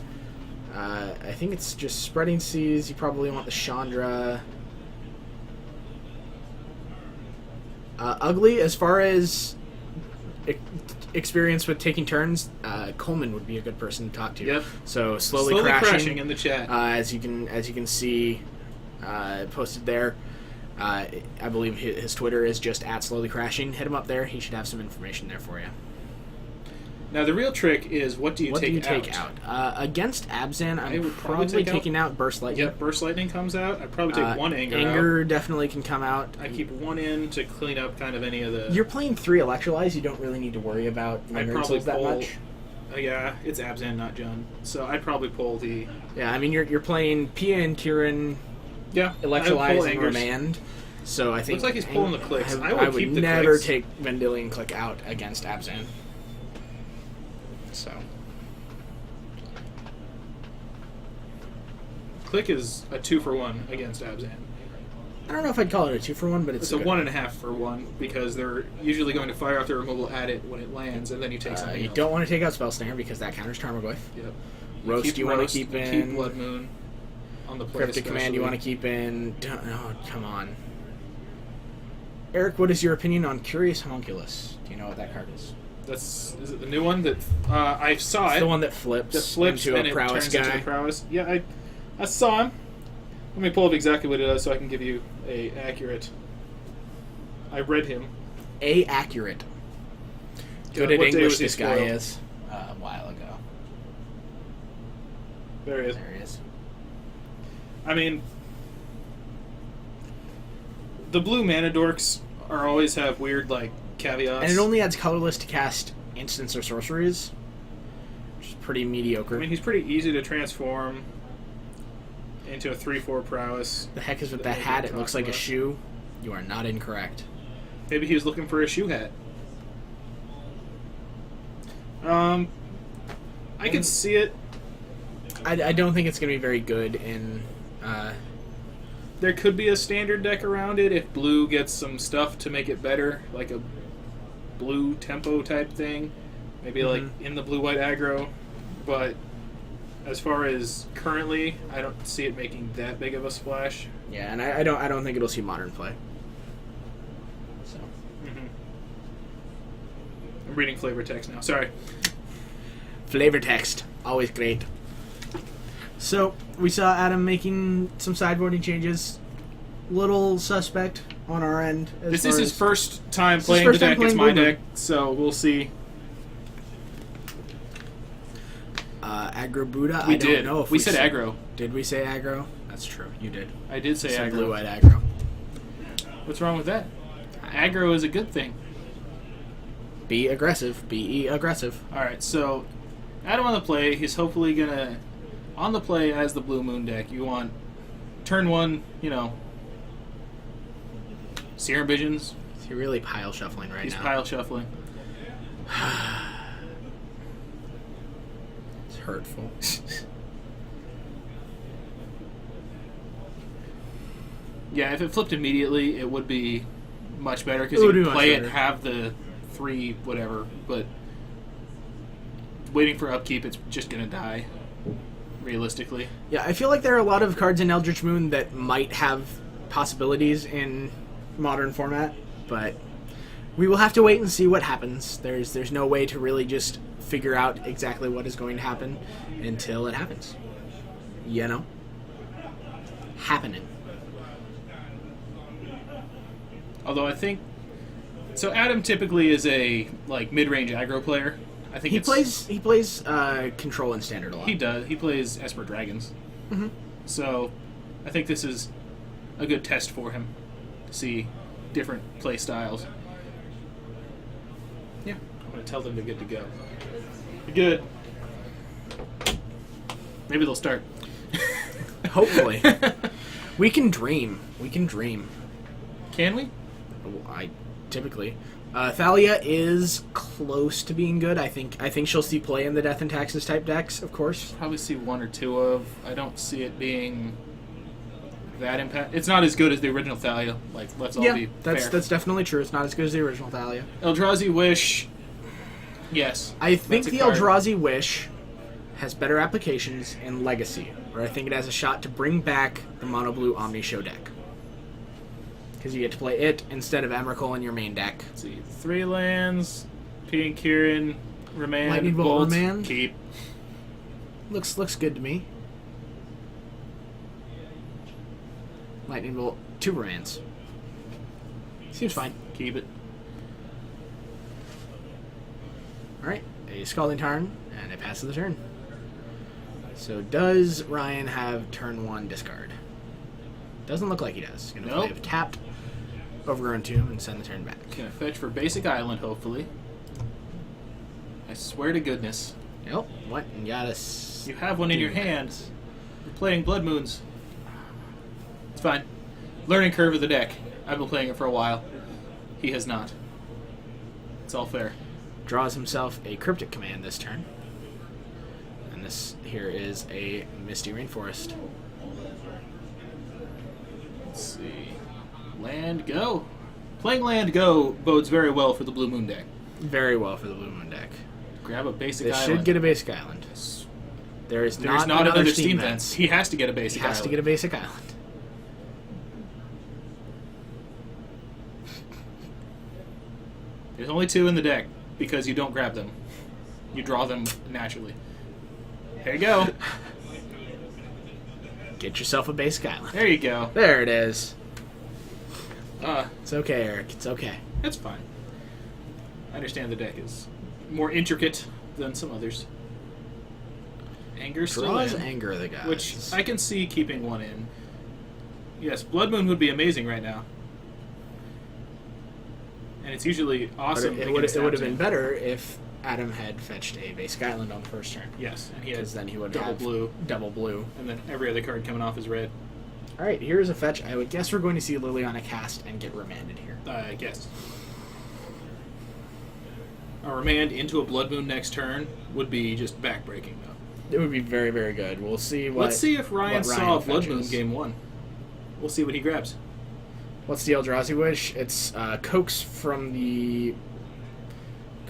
I think it's just Spreading Seas. You probably want the Chandra. Ugly, as far as experience with taking turns, Coleman would be a good person to talk to. Yep. So slowly crashing in the chat. as you can see, posted there. I believe his Twitter is just @slowlycrashing. Hit him up there. He should have some information there for you. Now the real trick is what do you take out? Against Abzan, I I'm would probably probably take out- taking out Burst Lightning. Yep, Burst Lightning comes out. I'd probably take one Anger out. Anger definitely can come out. I keep one in to clean up kind of any of the... You're playing 3 Electrolyze. You don't really need to worry about I'd Linger probably Insults that pull... much. Yeah, it's Abzan, not Jun. So I'd probably pull the... Yeah, I mean you're playing Pia and Kieran, Yeah, I would Electrolyze pull and Angers. Remand. So I think Looks like he's pulling the clicks. I I would would keep the never clicks. take Vendilion Click out against Abzan. So Click is a 2-for-1 against Abzan. I don't know if I'd call it a 2-for-1, but It's a a good 1.5 for 1 because they're usually going to fire off their removal at it when it lands, and then you take something You else. don't want to take out Spell Slinger because that counters Tarmogoyf. Yep. Roast you want to keep in. Keep Blood Moon on the play. Cryptic Command you want to keep in. Oh, come on. Eric, what is your opinion on Curious Homunculus? Do you know what that card is? Is it the new one that I saw It's it? the one that flips, That flips into and a it prowess turns into guy. a prowess. Yeah, I saw him. Let me pull up exactly what it does so I can give you a accurate. I read him. Accurate. Good at What day English was he this guy spoiled? is. A while ago. There he is. There he is. I mean, the blue mana dorks always have weird like caveats. And it only adds colorless to cast instants or sorceries, which is pretty mediocre. I mean, he's pretty easy to transform into a 3/4 prowess. The heck is with that that they hat? can It looks talk like a about. shoe. You are not incorrect. Maybe he was looking for a shoe hat. I can see it. I don't think it's going to be very good in... There could be a standard deck around it if blue gets some stuff to make it better, like a blue tempo type thing. Maybe like in the blue-white aggro. But as far as currently, I don't see it making that big of a splash. Yeah, and I don't think it'll see modern play. So I'm reading flavor text now. Sorry. flavor text, always great. So we saw Adam making some sideboarding changes. Little suspect on our end. This is his first time his playing first the time deck. It's playing my Blue deck, so we'll see. Aggro Buddha. We I did. don't know if we said said aggro. Did we say aggro? That's true. You did. I did say Some aggro. blue-white aggro. What's wrong with that? Aggro is a good thing. Be aggressive. Be aggressive. Alright, so Adam on the play, he's hopefully gonna on the play as the Blue Moon deck, you want turn 1, Serum Visions. He's really pile shuffling right He's now. pile shuffling. It's hurtful. Yeah, if it flipped immediately, it would be much better because It you would can be much play it, better. have the 3 whatever, but waiting for upkeep, it's just gonna die. Realistically, Yeah, I feel like there are a lot of cards in Eldritch Moon that might have possibilities in modern format, but we will have to wait and see what happens. There's no way to really just figure out exactly what is going to happen until it happens. You know? Happening. although I think so. Adam typically is a mid-range aggro player. I think He plays control and standard a lot. He does. He plays Esper Dragons. Mhm. So, I think this is a good test for him to see different play styles. Yeah, I'm going to tell them they're good to go. You're good. Maybe they'll start. Hopefully. We can dream. We can dream. Can we? I typically. Thalia is close to being good. I think she'll see play in the Death and Taxes type decks, of course. Probably see one or two of. I don't see it being that impact. It's not as good as the original Thalia. Like, let's all be fair. That's definitely true. It's not as good as the original Thalia. Eldrazi Wish, yes. I think that's a the card. Eldrazi Wish has better applications in Legacy, where I think it has a shot to bring back the Mono Blue Omni Show deck. Because you get to play it instead of Emrakul in your main deck. Let's see, 3 lands, P and Kieran, Remand, Lightning Bolt, Bolt, Remand. keep. Looks good to me. Lightning Bolt, 2 Remands. Seems fine. Keep it. Alright, a Scalding Tarn, and it passes the turn. So does Ryan have turn 1 discard? Doesn't look like he does. Gonna Nope. play tapped Overgrown Tomb and send the turn back. Gonna fetch for Basic Island, hopefully. I swear to goodness. Nope. What? You got us. You have one in your hand. You're playing Blood Moons. It's fine. Learning curve of the deck. I've been playing it for a while. He has not. It's all fair. Draws himself a Cryptic Command this turn. And this here is a Misty Rainforest. Let's see. Land Go. Playing Land Go bodes very well for the Blue Moon deck. Very well for the Blue Moon deck. Grab a Basic This Island. should get a Basic Island. There's There's not another Steam Steam Vents. Vents. He has to get a He Basic has Island. to get a Basic Island. There's only 2 in the deck because you don't grab them. You draw them naturally. There you go. Get yourself a Basic Island. There you go. There it is. Uh, It's okay, Eric. It's okay. It's fine. I understand the deck is more intricate than some others. Anger still Draws in, Anger the guys. which I can see keeping one in. Yes, Blood Moon would be amazing right now. And it's usually But awesome. it would against have been Abzan. better if Adam had fetched a Basic Island on the first turn. Yes, and he has Because then he would double have blue, double blue. and then every other card coming off is red. Alright, here's a fetch. I would guess we're going to see Liliana cast and get remanded here. I guess. A remand into a Blood Moon next turn would be just backbreaking, though. It would be very, very good. We'll see what. Let's see if Ryan what saw Blood Moon fetches. game 1. We'll see what he grabs. What's the Eldrazi Wish? It's Coax from the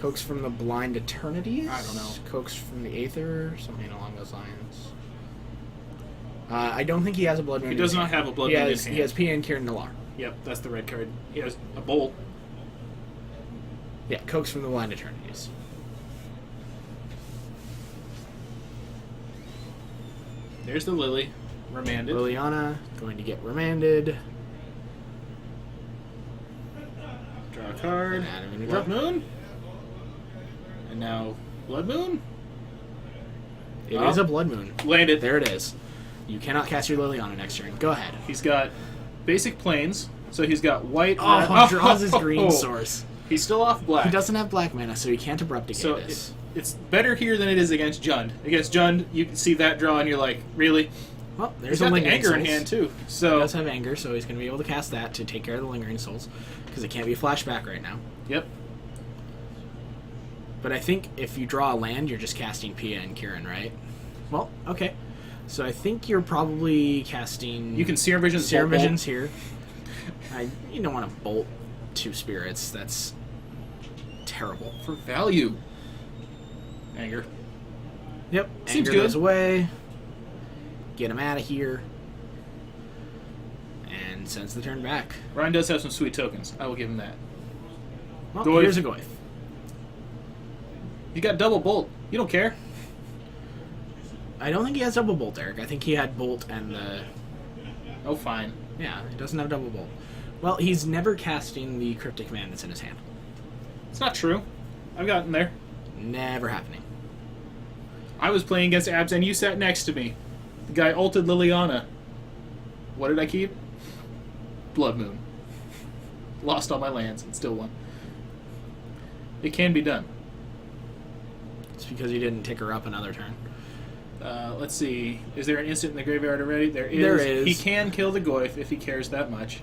Blind Eternities? I don't know. Coax from the Aether, something along those lines. I don't think he has a Blood Moon. He in does his not hand. have a Blood he Moon in has, his hand. He has PN Kieran Nalar. Yep, that's the red card. He has a Bolt. Yeah, Coax from the Blind Eternities. There's the Lily. Remanded. Liliana going to get remanded. Draw a card. And Adam gonna Blood go. Moon. And now Blood Moon. It Oh. is a Blood Moon. Landed. There it is. You cannot cast your Liliana next turn. Go ahead. He's got basic planes, so he's got white. Oh, red- draws his green source. He's still off black. He doesn't have black mana, so he can't abrupt negate So this. it's better here than it is against Jund. Against Jund, you can see that draw and you're like, really? Well, there's He's a got the Lingering anger in Souls. hand too. He So does have anger, so he's going to be able to cast that to take care of the Lingering Souls, because it can't be flashed back right now. yep. But I think if you draw a land, you're just casting Pia and Kieran, right? Well, okay. So I think you're probably casting... You can Serum Visions. Serum Bolt, Visions here. You don't want to bolt 2 spirits. That's terrible. for value. Anger. Yep. Seems Anger good. goes away. Get him out of here. And sends the turn back. Ryan does have some sweet tokens. I will give him that. Well, Goyf. here's a Goyf. He got double bolt. You don't care. I don't think he has double bolt, Eric. I think he had bolt and the... Oh, fine. Yeah, he doesn't have double bolt. Well, he's never casting the Cryptic Command that's in his hand. It's not true. I've gotten there. Never happening. I was playing against Abs and you sat next to me. The guy ulted Liliana. What did I keep? Blood Moon. Lost all my lands and still won. It can be done. It's because you didn't tick her up another turn. Let's see. Is there an instant in the graveyard already? There is. There is. He can kill the Goyf if he cares that much.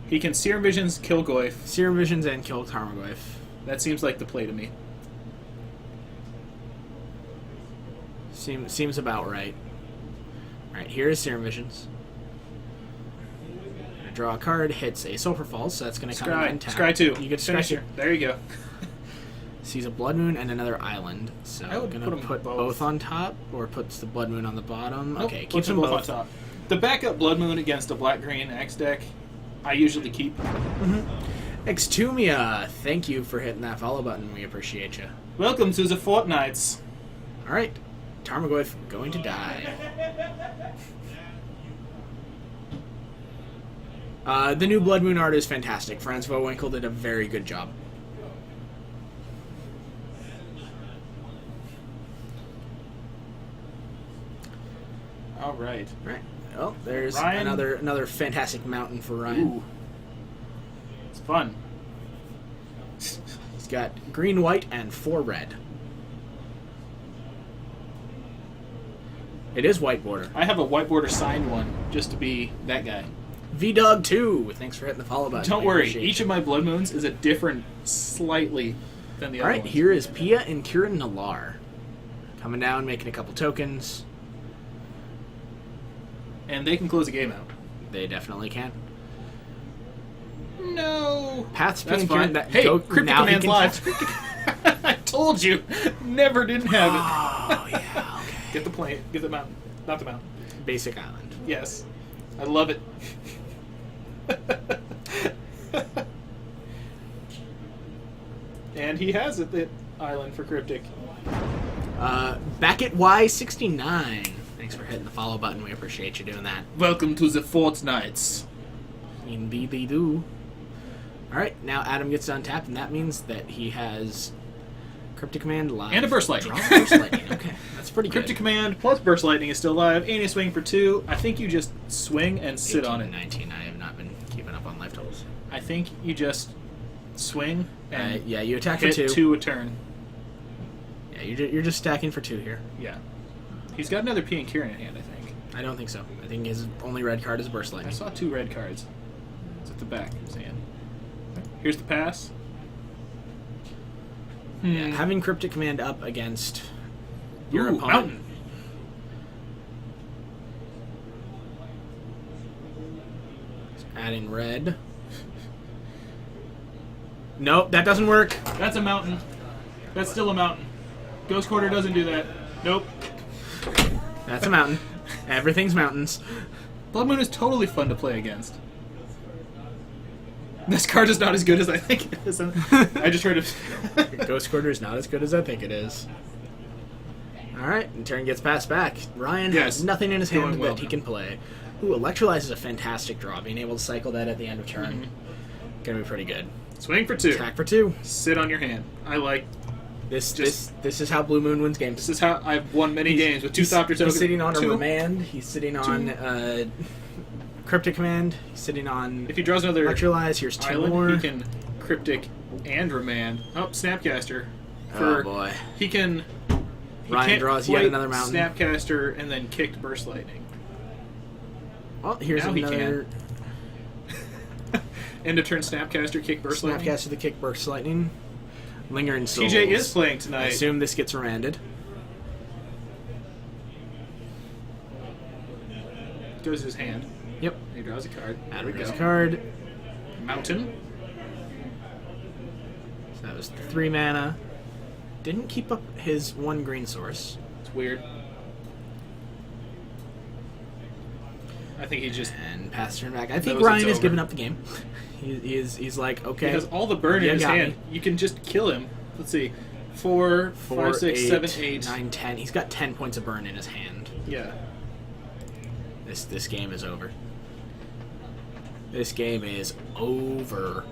He can Serum Visions, kill Goyf. Serum Visions and kill Tarmogoyf. That seems like the play to me. Seems about right. Alright, here is Serum Visions. Draw a card, hits a Sulphur Falls, so that's going to come in and tap. Scry 2. You get to Finish scry 2. it. There you go. Sees a Blood Moon and another island. So I would gonna put 'em put both. both on top, or puts the Blood Moon on the bottom. Nope, Okay, puts keeps them both. on top. The backup Blood Moon against a black-green X deck, I usually keep. Extumia, thank you for hitting that follow button. We appreciate you. Welcome to the Fortnights. All right, Tarmogoyf going to die. The new Blood Moon art is fantastic. Franz Vowinkle did a very good job. All right. Right. Well, there's Ryan. another fantastic mountain for Ryan. Ooh. It's fun. He's got green, white, and 4 red. It is white border. I have a white border signed one just to be that guy. VDog 2. Thanks for hitting the follow button. Don't We worry. appreciate Each you. of my Blood Moons is a different slightly than the All other right, ones. here is Pia and Kieran Nalar. Coming down, making a couple tokens. And they can close the game out. They definitely can. No. Paths That's Pia fine. and Kieran. Hey, go, Cryptic now he Command's can live. I told you. Never didn't have it. Oh, yeah, okay. Get the plane. Get the mountain. Not the mountain. Basic Island. Yes. I love it. And he has it, the island for Cryptic. Back at Y69. Thanks for hitting the follow button. We appreciate you doing that. Welcome to the Fortnights. Indeed they do. Alright, now Adam gets untapped, and that means that he has Cryptic Command live. And a Burst Lightning. Draw Burst Lightning. Okay, that's pretty good. Cryptic Command plus Burst Lightning is still live. And you swing for 2. I think you just swing and sit 18 on and it. 19. I have not been keeping up on life totals. I think you just swing and Yeah, you attack for hit 2. 2 a turn. Yeah, you're just stacking for 2 here. Yeah. He's got another P and Kieran in hand, I think. I don't think so. I think his only red card is Burst I Lightning. saw 2 red cards. It's at the back of his hand. Here's the pass. Yeah, having Cryptic Command up against your Ooh, opponent. mountain. Adding red. Nope, that doesn't work. That's a mountain. That's still a mountain. Ghost Quarter doesn't do that. Nope. That's a mountain. Everything's mountains. Blood Moon is totally fun to play against. This card is not as good as I think it is. I just heard it. Ghost Quarter is not as good as I think it is. Alright, and turn gets passed back. Ryan Yes, has nothing in his hand going well that he now. can play. Ooh, Electrolyze is a fantastic draw. Being able to cycle that at the end of turn. Gonna be pretty good. Swing for 2. Attack for 2. Sit on your hand. I like. This Just- is how Blue Moon wins games. This is how I've won many games with 2 He's- Thopter tokens. He's sitting on a 2. Remand. He's sitting on Cryptic Command. He's sitting on If he draws another Electrolyze. Here's 2 island, more. he can Cryptic and Remand. Oh, Snapcaster. Oh boy. He can. He Ryan can't draws yet quite another mountain. Snapcaster and then kicked Burst Lightning. Well, here's Now he another End of turn Snapcaster, kick Burst Lightning. Snapcaster the kick Burst Lightning. Lingering Souls. TJ is playing I tonight. assume this gets remanded. Goes his hand. Yep. He draws a card. Adam There we draws go. a card. Mountain. So that was 3 mana. Didn't keep up his 1 green source. It's weird. I think he just And pass turn back. I think Knows Ryan it's has over. given up the game. He's like, okay. he has all the burn You in his got hand. me. You can just kill him. Let's see. 4, 4, 5, 6, 7, 8. 9, 10. He's got 10 points of burn in his hand. Yeah. This game is over. This game is over.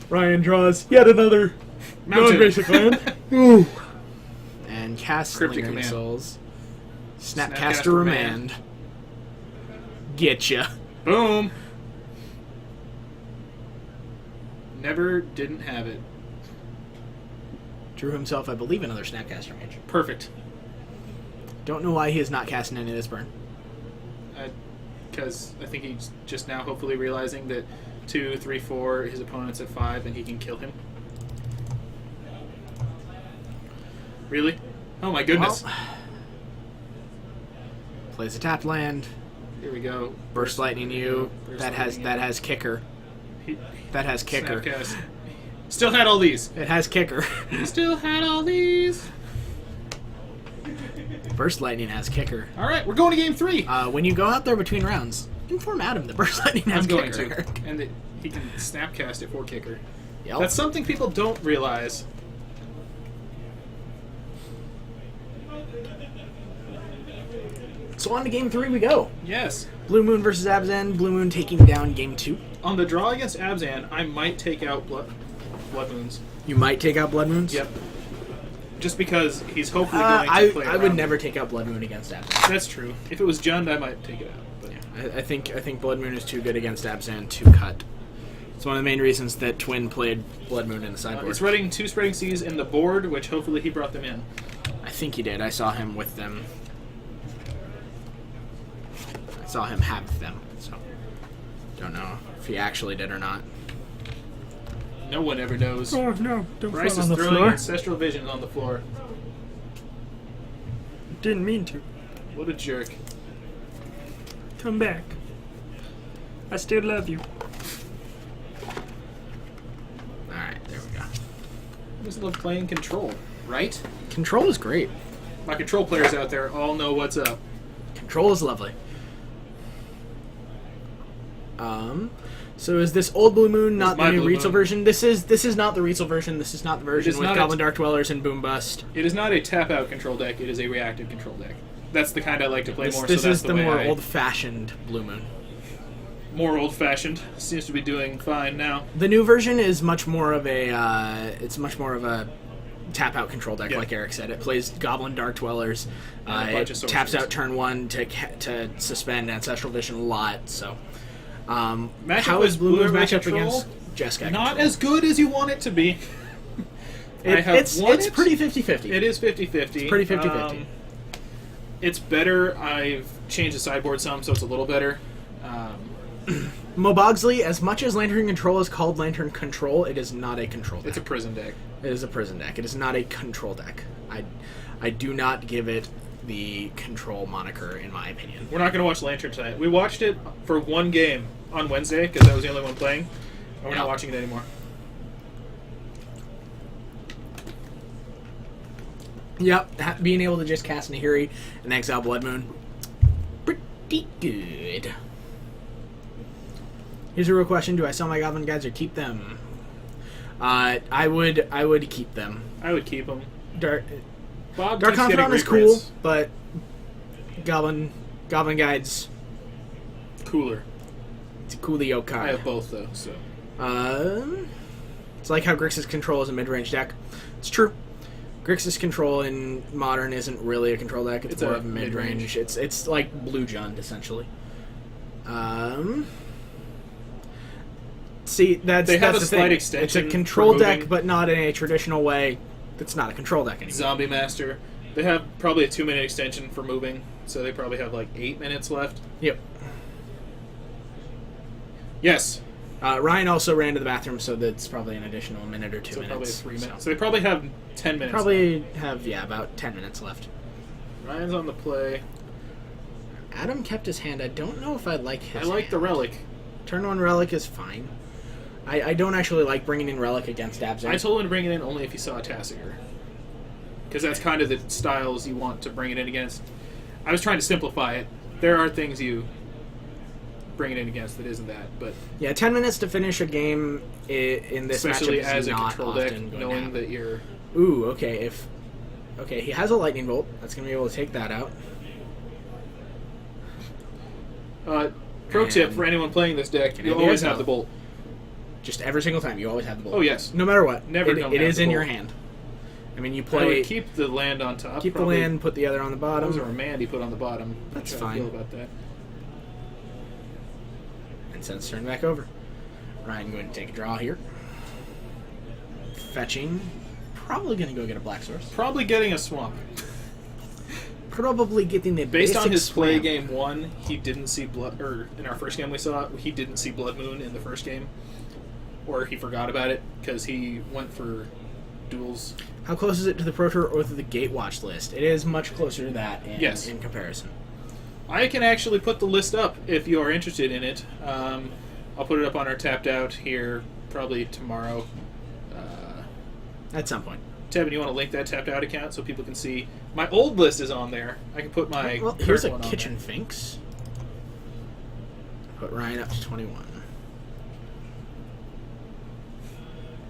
Ryan draws yet another Mountain. non-basic land. Ooh. And casts Cryptic Lingering Command. Souls. Snapcaster Snapcaster Remand. Getcha. Boom. Never didn't have it. Drew himself, I believe, another Snapcaster Mage. Perfect. Don't know why he is not casting any of this burn. because I think he's just now hopefully realizing that 2, 3, 4, his opponent's at 5, and he can kill him. Really? Oh my goodness. Well, plays a tapped land. Here we go. Burst Lightning you. Burst That has kicker. He- That has kicker. Snapcast. Still had all these. It has kicker. Still had all these. Burst Lightning has kicker. All right, we're going to game 3. When you go out there between rounds, inform Adam the Burst Lightning has I'm going kicker. to. And he can snapcast it for kicker. Yep. That's something people don't realize. So on to game 3 we go. Yes. Blue Moon versus Abzan. Blue Moon taking down game 2. On the draw against Abzan, I might take out Blood Moons. You might take out Blood Moons? Yep. Just because he's hopefully going to play I would around never it. take out Blood Moon against Abzan. That's true. If it was Jund, I might take it out. But I think Blood Moon is too good against Abzan to cut. It's one of the main reasons that Twin played Blood Moon in the sideboard. it's running 2 Spreading Seas in the board, which hopefully he brought them in. I think he did. I saw him with them. I saw him have them, so don't know if he actually did or not. No one ever knows. Oh no! Don't Bryce fall is on the throwing floor. Ancestral Visions on the floor. Didn't mean to. What a jerk. Come back. I still love you. Alright, there we go. I just love playing Control, right? Control is great. My Control players out there all know what's up. Control is lovely. So is this old Blue Moon not my the new Blue Rietzel Moon. version? This is not the Rietzel version. This is not the version is with not Goblin a- Dark Dwellers and Boom Bust. It is not a tap-out control deck, it is a reactive control deck. That's the kind I like to play more, This so that's is the the way more I... old-fashioned Blue Moon. More old-fashioned. Seems to be doing fine now. The new version is much more of a tap out control deck, Yeah. like Eric said. It plays Goblin Dark Dwellers. And a bunch It of taps sorcerers. out turn 1 to suspend Ancestral Vision a lot. So, Matchup how with is Blue Moon's Blue-Ray matchup Control? against Jessica? Not as good as you want it to be. It's it. pretty 50-50. It is 50-50. It's pretty 50-50. It's better. I've changed the sideboard some, so it's a little better. Mo Bogsley, as much as Lantern Control is called Lantern Control, it is not a control deck. It's a prison deck. It is a prison deck. It is not a control deck. I do not give it the control moniker, in my opinion. We're not going to watch Lantern tonight. We watched it for one game on Wednesday, because I was the only one playing. And we're Yeah. not watching it anymore. Yep, being able to just cast Nahiri and exile Blood Moon, pretty good. Here's a real question: do I sell my Goblin Guides or keep them? I would keep them. I would keep them. Dark Bob Dark keeps getting Confidant is reprints. cool, but Goblin Guides, Cooler. it's a coolio card. I have both, though, so... It's like how Grixis Control is a mid-range deck. It's true. Grixis Control in Modern isn't really a control deck. It's It's more a of a mid-range. mid-range. It's like Blue Jund, essentially. See, that's They have that's a the slight thing. extension It's a for control deck, moving. but not in a traditional way. That's not a control deck anymore. Zombie Master. They have probably a 2-minute extension for moving, so they probably have like 8 minutes left. Yep. Yes. Ryan also ran to the bathroom, so that's probably an additional minute or 2 So probably minutes. 3 minutes. So So they probably have 10 minutes. probably have about 10 minutes left. Ryan's on the play. Adam kept his hand. I don't know if I like his I like the hand. Relic. Turn 1 Relic is fine. I don't actually like bringing in Relic against Abzan. I told him to bring it in only if he saw a Tassiger. Because that's kind of the styles you want to bring it in against. I was trying to simplify it. There are things you bring it in against that isn't that, but Yeah, 10 minutes to finish a game in this especially matchup as is a not control deck, often going to knowing happen. that you're... Ooh, okay, Okay, he has a Lightning Bolt. That's going to be able to take that out. Pro tip And for anyone playing this deck, can you I be always exiled? have the Bolt. Just every single time, you always have the Bolt. Oh, yes. No matter what. Never don't It have is the in your Bolt. hand. I mean, you I play... would keep the land on top. keep the probably. land, put the other on the That was a bottom, remand he put on the bottom. That's How do I fine. feel about that. and send turn back over. Ryan going to take a draw here. Fetching. Probably going to go get a Black Source. Probably getting a swamp. probably getting the Based on basic his play slam. game 1, he didn't see blood. Or in our first game we saw, he didn't see Blood Moon in the first game, or he forgot about it because he went for duels. How close is it to the Pro Tour or to the Gatewatch list? It is much closer to that Yes. in comparison. I can actually put the list up if you are interested in it. I'll put it up on our Tapped Out here probably tomorrow. At some point. Tevin, you want to link that Tapped Out account so people can see? My old list is on there. I can put my Well, current here's a one on Kitchen there. Finks. Put Ryan up to 21.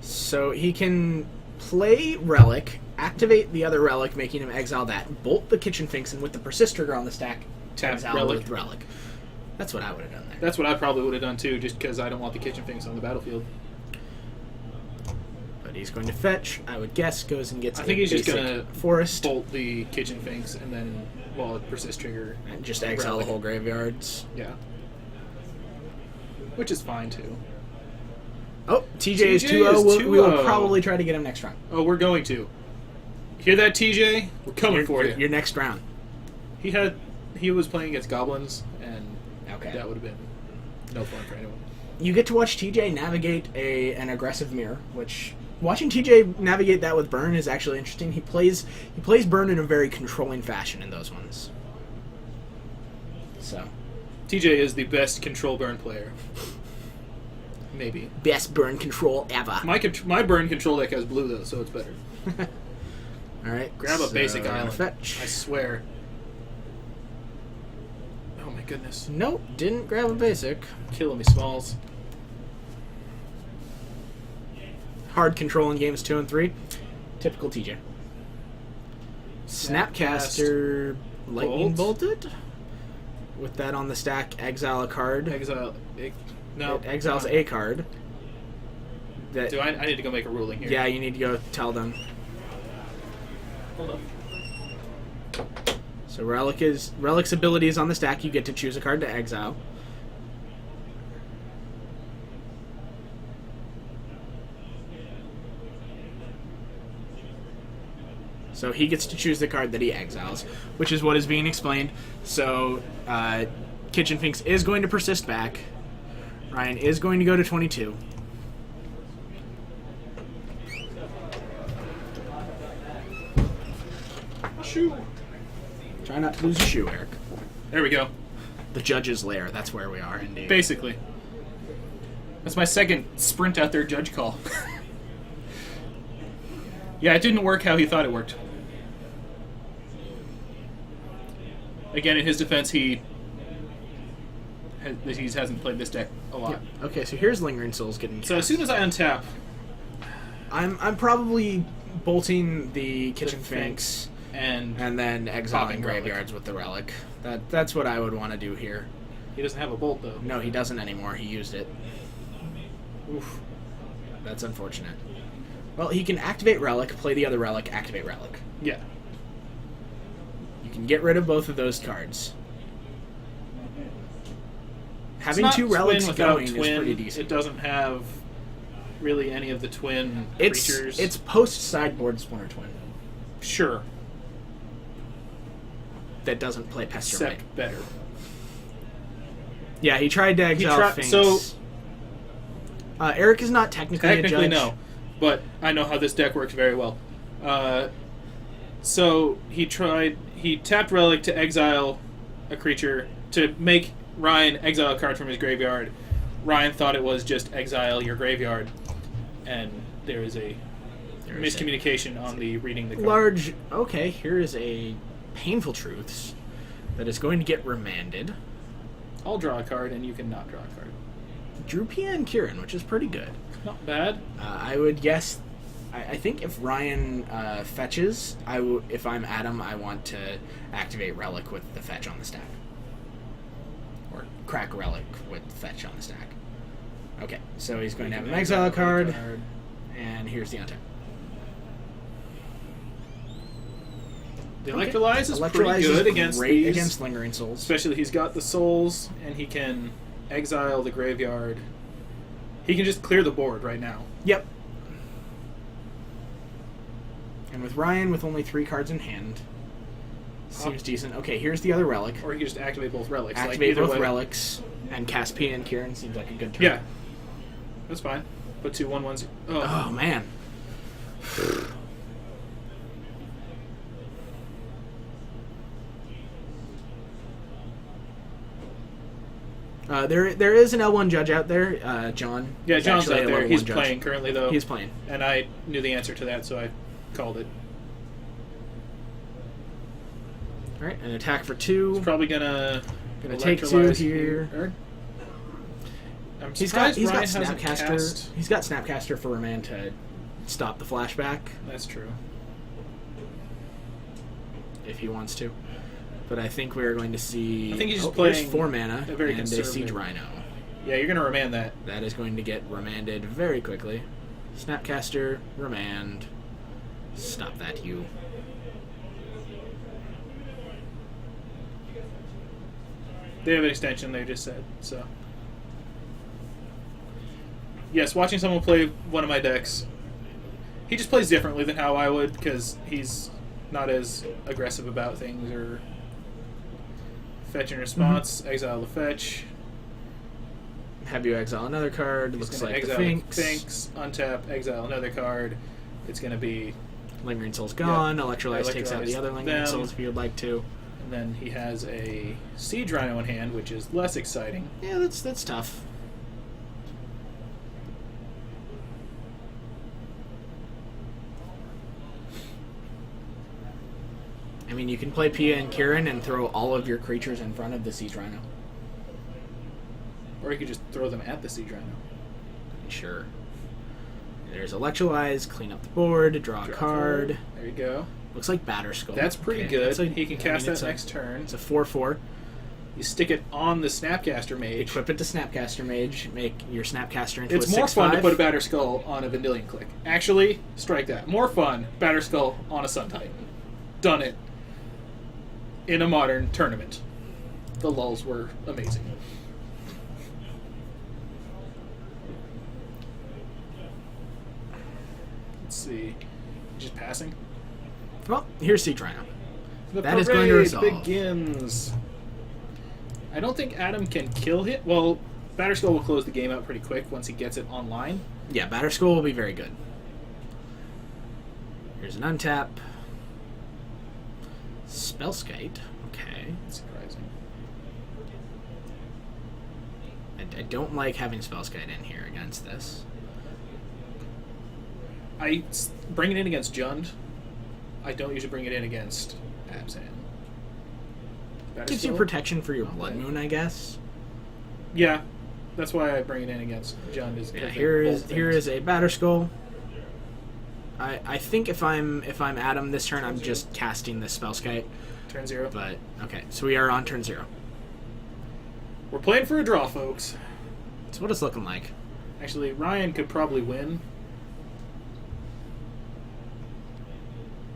So he can play Relic, activate the other Relic, making him exile that, bolt the Kitchen Finks, and with the Persist trigger on the stack, Tap exile Relic. with Relic. That's what I would have done there. That's what I probably would have done too, just because I don't want the Kitchen Finks on the battlefield. But he's going to fetch, I would guess, goes and gets I think a he's just basic gonna Forest, Bolt the Kitchen Finks and then, well, Persist trigger. and just exile Relic. the whole graveyards. Yeah. Which is fine too. Oh, TJ is TJ 2-0. is We will 2-0. probably try to get him next round. Oh, we're going to. Hear that, TJ? We're coming for you. Your next round. He was playing against goblins, and Okay. that would have been no fun for anyone. You get to watch TJ navigate an aggressive mirror, which watching TJ navigate that with Burn is actually interesting. He plays Burn in a very controlling fashion in those ones. So, TJ is the best control burn player. Maybe. best burn control ever. My burn control deck has blue though, so it's better. All right, Grab a basic island. Fetch. I swear. Oh my goodness. Nope, didn't grab a basic. Killing me, Smalls. Hard control in games 2 and 3. Typical TJ. Snapcaster Lightning Bolt. Bolted. With that on the stack, exile a card. Exile. No. It exiles a card. That, Do I need to go make a ruling here. yeah, you need to go tell them. Hold up. So Relic's ability is on the stack. You get to choose a card to exile. So he gets to choose the card that he exiles, which is what is being explained. So Kitchen Finks is going to persist back. Ryan is going to go to 22. Shoot. Try not to lose your shoe, Eric. There we go. The judge's lair. That's where we are, indeed. Basically. That's my second sprint out there judge call. Yeah, it didn't work how he thought it worked. Again, in his defense, he hasn't played this deck a lot. Okay, so here's Lingering Souls getting So as soon as I untap, I'm probably bolting the Kitchen Finks and and then exiling Popping Relic. graveyards with the Relic. That's what I would want to do here. he doesn't have a bolt though. No, he doesn't anymore. He used it. Oof. That's unfortunate. Well, he can activate Relic, play the other Relic, activate Relic. Yeah. You can get rid of both of those cards. Having It's two not Relics twin without going is twin. pretty decent. It doesn't have really any of the twin It's creatures. it's post sideboard Splinter Twin sure, that doesn't play Pester Mite. except better. Yeah, he tried to exile tried- Finks. so- Eric is not technically a Technically, judge. no, but I know how this deck works very well. So he tapped Relic to exile a creature to make Ryan exile a card from his graveyard. Ryan thought it was just exile your graveyard, and there is a There is a miscommunication on the reading the card. large. Okay, here is a painful truths that is going to get remanded. I'll draw a card, and you can not draw a card. Drew Pia and Kieran, which is pretty good. Not bad. I would guess. I think if Ryan fetches, if I'm Adam, I want to activate Relic with the fetch on the stack, or crack Relic with fetch on the stack. Okay, so he's going to have an exile card, and here's the untap. The Okay. Electrolyze is Electrolyze pretty good is against great these. against Lingering Souls. Especially he's got the souls, and he can exile the graveyard. He can just clear the board right now. Yep. And with Ryan with only 3 cards in hand, Seems decent. Okay, here's the other relic. Or you can just activate both relics. like, Activate either both way. relics, and cast P.N. Kieran seems like a good turn. Yeah. That's fine. Put 2 1/1s. Oh. Oh, man. There is an L1 judge out there, John. Yeah, He's John's actually out a there. level He's 1 judge. playing currently, though. He's playing. And I knew the answer to that, so I called it. All right, an attack for 2. He's probably gonna take 2 electrolyze here. I'm He's got surprised Ryan hasn't Snapcaster. cast. He's got Snapcaster for a man to stop the flashback That's true. if he wants to. But I think we're going to see. I think he's just there's playing 4 mana a very and a conservative- Siege Rhino. Yeah, you're gonna remand that. That is going to get remanded very quickly. Snapcaster, remand. Stop that, you. They have an extension, they just said, so. Yes, watching someone play one of my decks, he just plays differently than how I would, because he's not as aggressive about things, or fetch in response, exile the fetch. Have you exile another card? He's Looks gonna like the exile Finks. untap, exile another card. It's going to be, Lingering Soul's gone. Yep. Electrolyze takes out the Electrolyze other Lingering them. Souls if you would like to. and then he has a Siege Rhino in hand, which is less exciting. Yeah, that's tough. I mean, you can play Pia and Kieran and throw all of your creatures in front of the Siege Rhino. Or you could just throw them at the Siege Rhino. Sure. There's Electrolyze, clean up the board, draw a card. There you go. Looks like Batterskull. That's pretty Okay, good. that's a- He can I cast mean, that next turn. It's a 4/4. You stick it on the Snapcaster Mage. Equip it to Snapcaster Mage. Make your Snapcaster into It's a more 6/5. fun to put a Batterskull on a Vendilion Click. Actually, strike that. More fun, Batterskull on a Sun Titan. Done it. In a modern tournament. The lulls were amazing. Let's see. Just passing. Well, here's Siege Rhino. The That is going to parade resolve. begins. I don't think Adam can kill hit. Well, Batterskull will close the game out pretty quick once he gets it online. Yeah, Batterskull will be very good. Here's an untap. Spellskite. Okay. Surprising. I don't like having Spellskite in here against this. Bring it in against Jund. I don't usually bring it in against Abzan. Gives you protection for your Blood Moon, I guess. Yeah, that's why I bring it in against Jund. Yeah, here is a Batterskull. I think if I'm Adam this turn, I'm just casting the Spellskite. Turn 0. But okay, so we are on turn 0. We're playing for a draw, folks. That's what it's looking like. Actually, Ryan could probably win.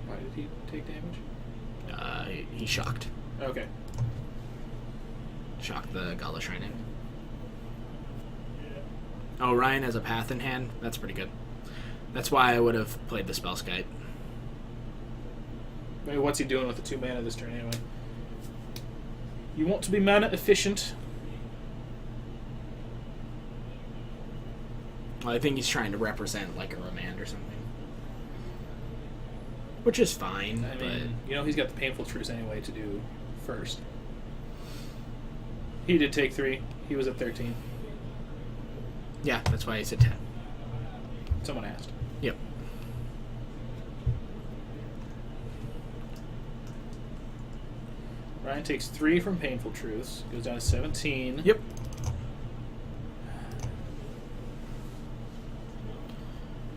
Why did he take damage? He shocked. Okay. Shocked the Gala Shrining. Oh, Ryan has a Path in hand. That's pretty good. That's why I would have played the Spellskite. Maybe what's he doing with the 2 mana this turn anyway? You want to be mana efficient. Well, I think he's trying to represent like a Remand or something. Which is fine, I mean, you know he's got the Painful Truce anyway to do first. He did take 3. He was at 13. but yeah, that's why he's at 10. Someone asked. Yep. Ryan takes 3 from Painful Truths. Goes down to 17. Yep.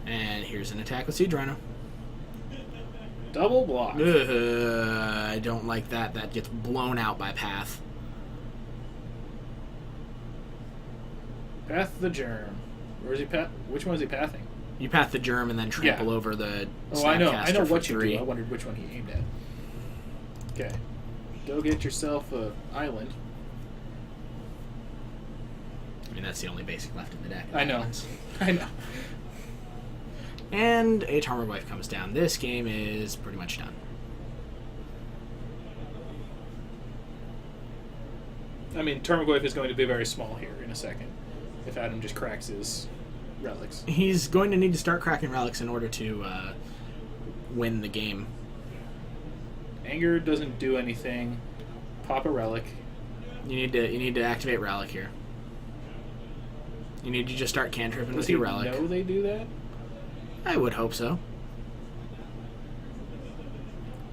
And here's an attack with Siege Rhino. Double block. I don't like that. That gets blown out by Path. Path the Germ. Where is he path? Which one is he pathing? You path the Germ and then trample Yeah. over the Oh, I know Snapcaster for what you 3. do. I wondered which one he aimed at. Okay. Go get yourself a island. I mean, that's the only basic left in the deck. I know. I know. And a Tarmogoyf comes down. This game is pretty much done. I mean, Tarmogoyf is going to be very small here in a second if Adam just cracks his relics. He's going to need to start cracking relics in order to win the game. Anger doesn't do anything. Pop a relic. You need to activate relic here. You need to just start cantripping Does with he your relic. know they do that? I would hope so.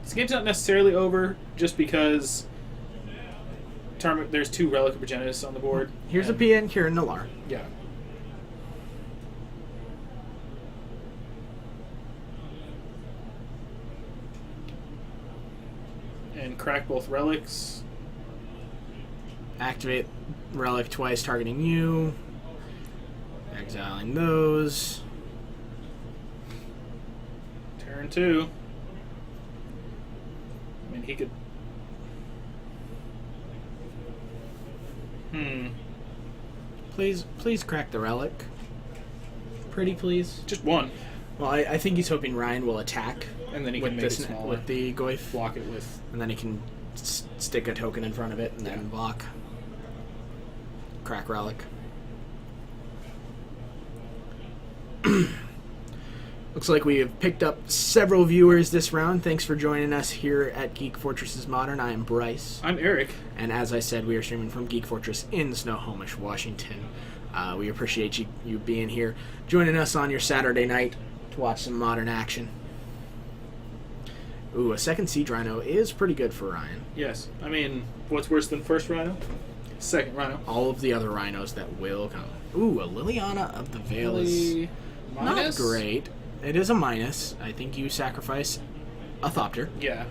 This game's not necessarily over just because there's 2 Relic of Progenitus on the board. Here's a and- PN here in Nalar. Yeah. And crack both relics. Activate relic twice, targeting you. Exiling those. Turn 2. I mean, he could... Please crack the relic. Pretty please. Just 1. Well, I think he's hoping Ryan will attack And then he with can make it this smaller. with the Goyf, Block it with... and then he can stick a token in front of it and then block. Crack relic. Looks like we have picked up several viewers this round. Thanks for joining us here at Geek Fortresses Modern. I am Bryce. I'm Eric. And as I said, we are streaming from Geek Fortress in Snohomish, Washington. We appreciate you being here, joining us on your Saturday night to watch some modern action. Ooh, a second Siege Rhino is pretty good for Ryan. Yes. I mean, what's worse than first Rhino? Second Rhino. All of the other rhinos that will come. Ooh, a Liliana of the Veil is not Minus? great. It is a minus. I think you sacrifice a Thopter. Yeah.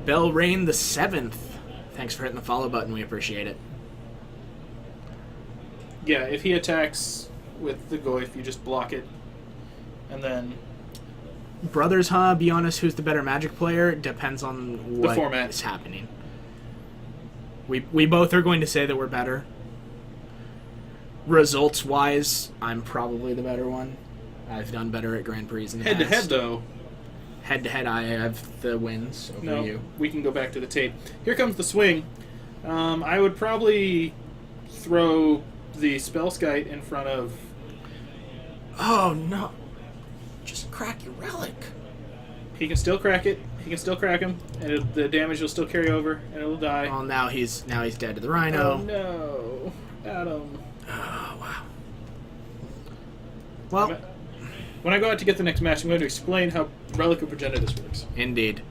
Belrain the 7th. Thanks for hitting the follow button. We appreciate it. Yeah, if he attacks with the Goyf, you just block it. And then... Brothers, huh? Be honest, who's the better Magic player? Depends on what format. is happening. We both are going to say that we're better. Results-wise, I'm probably the better one. I've done better at Grand Prix in the Head-to-head, past. though, Head-to-head, I have the wins over no, you. we can go back to the tape. Here comes the swing. I would probably throw the Spellskite in front of... Oh, no. Just crack your relic. He can still crack it. He can still crack him, and the damage will still carry over, and it'll die. Well, now he's dead to the Rhino. Oh, no. Adam. Oh, wow. Well, When I go out to get the next match, I'm going to explain how Relic of Progenitus works. indeed.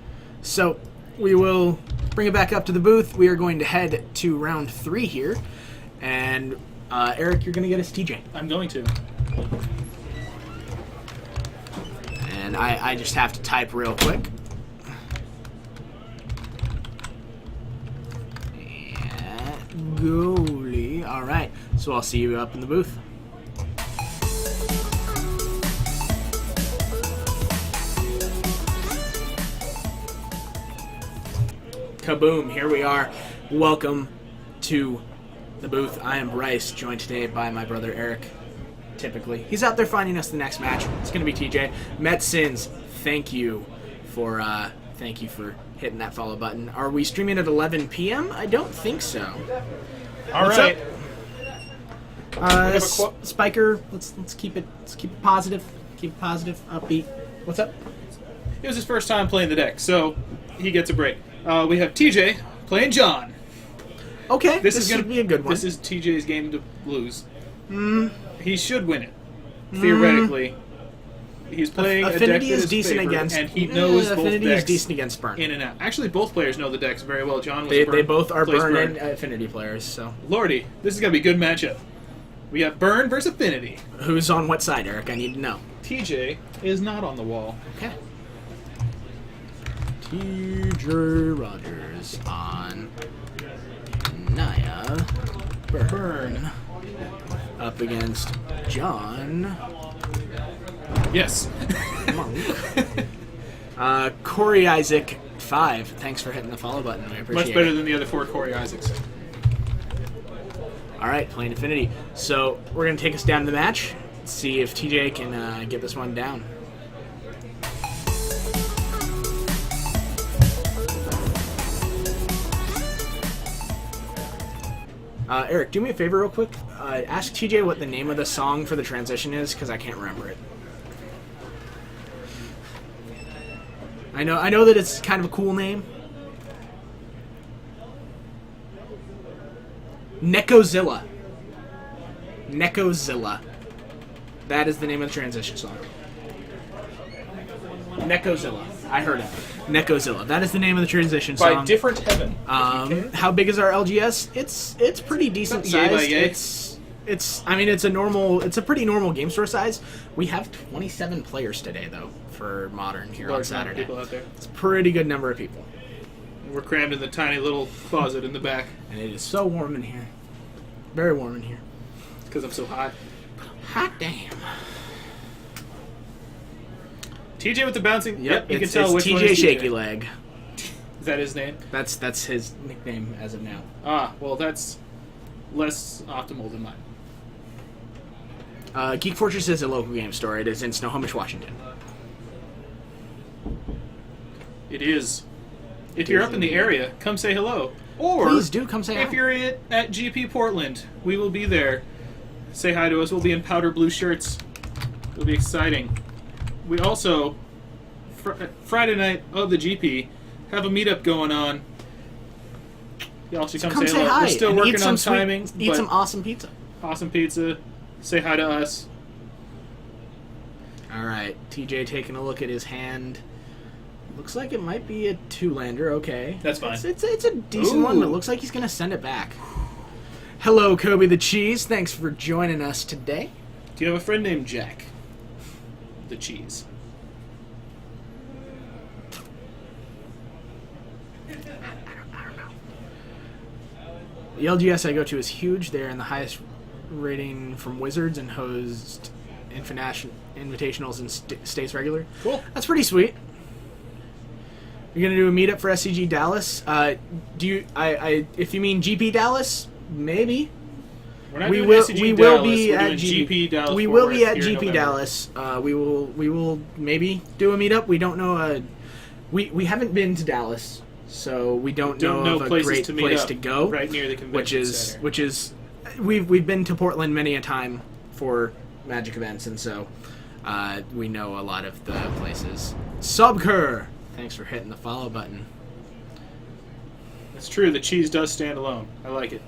So, we will bring it back up to the booth. We are going to head to round 3 here. And, Eric, you're going to get us TJ. I'm going to. And I just have to type real quick. And goalie. All right. So I'll see you up in the booth. Kaboom. Here we are. Welcome to the booth. I am Bryce, joined today by my brother Eric. Typically, he's out there finding us the next match. It's going to be TJ. Metsins, thank you for hitting that follow button. Are we streaming at 11 p.m.? I don't think so. All What's right. up? Spiker, let's keep it positive. Keep it positive, upbeat. What's up? It was his first time playing the deck, so he gets a break. We have TJ playing John. Okay, This is gonna gonna be a good one. This is TJ's game to lose. He should win it. Theoretically, he's playing a deck that Affinity is is decent favored, against. and he knows both Affinity decks is decent against Burn. in and out. Actually, both players know the decks very well. John was They Burn, both are plays Burn and Affinity players. So Lordy, this is gonna be a good matchup. We have Burn versus Affinity. who's on what side, Eric? I need to know. TJ is not on the wall. Okay. TJ Rogers on Naya Burn. Up against John Yes. Monk. Corey Isaac 5. Thanks for hitting the follow button. We appreciate Much better it. than the other 4 Corey Isaacs. All right, playing Affinity. So we're gonna take us down to the match. See if TJ can get this one down. Eric, do me a favor real quick. Ask TJ what the name of the song for the transition is, because I can't remember it. I know that it's kind of a cool name. Necozilla. Necozilla. That is the name of the transition song. Necozilla. I heard it. Necozilla. That is the name of the transition song. By Different Heaven. How big is our LGS? It's pretty decent Yay by sized. yay. It's a pretty normal game store size. We have 27 players today though for Modern here on Large amount of Saturday. people out there. It's a pretty good number of people. We're crammed in the tiny little closet in the back And it is so warm in here. Very warm in here. because I'm so hot. Hot damn. TJ with the bouncing. Yep, you can it's tell which one is TJ Shaky Leg. Is that his name? That's his nickname as of now. Ah, well, that's less optimal than mine. Geek Fortress is a local game store. It is in Snohomish, Washington. It is. If you're up in the area, come say hello. Or Please do come say if hi. you're at GP Portland, we will be there. Say hi to us. We'll be in powder blue shirts. It'll be exciting. We also, Friday night of the GP, have a meetup going on. Y'all should come say hello. hi. We're still and working eat some on sweet- timing. Eat but some awesome pizza. awesome pizza. Say hi to us. All right, TJ taking a look at his hand. Looks like it might be a two-lander. Okay, That's fine. It's a decent one, but it Ooh. looks like he's gonna send it back. Hello, Kobe the Cheese. Thanks for joining us today. Do you have a friend named Jack? The cheese. The LGS I go to is huge. They're in the highest rating from Wizards and host invitationals and states regular. Cool. That's pretty sweet. You're gonna do a meetup for SCG Dallas. Do you? If you mean GP Dallas, maybe. We're not We doing will. SCG We will Dallas, be we're at doing GP Dallas. We Fort will be Worth at here in GP November. Dallas. We will maybe do a meetup. We don't know. We haven't been to Dallas, so we don't know of a places great to meet place up to go. right near the convention center. Which is we've been to Portland many a time for Magic events, and so we know a lot of the places. Subcur, thanks for hitting the follow button. It's true. The cheese does stand alone. I like it.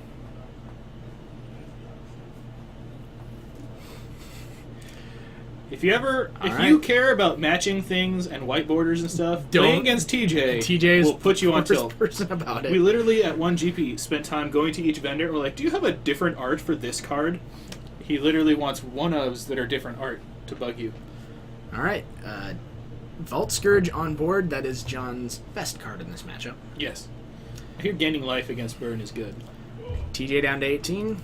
If you right. care about matching things and white borders and stuff, Don't- playing against TJ TJ will put you on the first tilt. person about it. We literally at one GP spent time going to each vendor. We're like, "Do you have a different art for this card?" He literally wants one ofs that are different art to bug you. All right, Vault Scourge on board. That is John's best card in this matchup. Yes, I hear gaining life against Burn is good. TJ down to 18.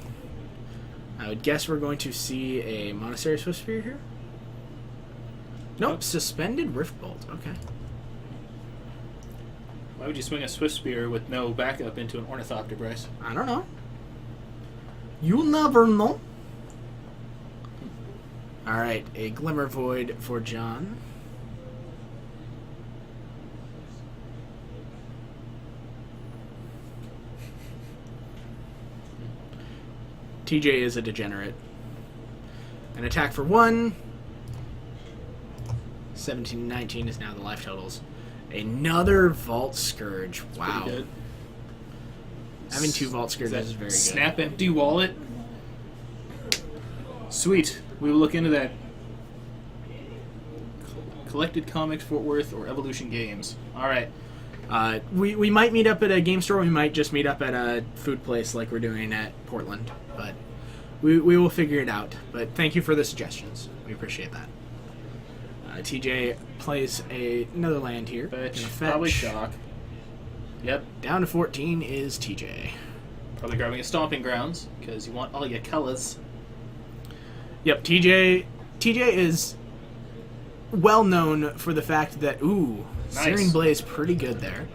I would guess we're going to see a Monastery Swift Spear here. Nope, Nope. Suspended Riftbolt. Okay. Why would you swing a Swift Spear with no backup into an Ornithopter, Bryce? I don't know. You'll never know. All right, a Glimmer Void for John. TJ is a degenerate. An attack for 1. 17-19 is now the life totals. Another Vault Scourge. Wow. Pretty good. Having 2 Vault Scourges is very good. Snap empty wallet. Sweet. We will look into that. Collected Comics Fort Worth or Evolution Games. All right. We might meet up at a game store. We might just meet up at a food place like we're doing at Portland. But we will figure it out. But thank you for the suggestions. We appreciate that. TJ plays another land here. Fetch. Gonna fetch. Probably shock. Yep. Down to 14 is TJ. Probably grabbing a Stomping Grounds because you want all your colors. Yep, TJ is well known for the fact that Nice. Searing Blaze pretty good there.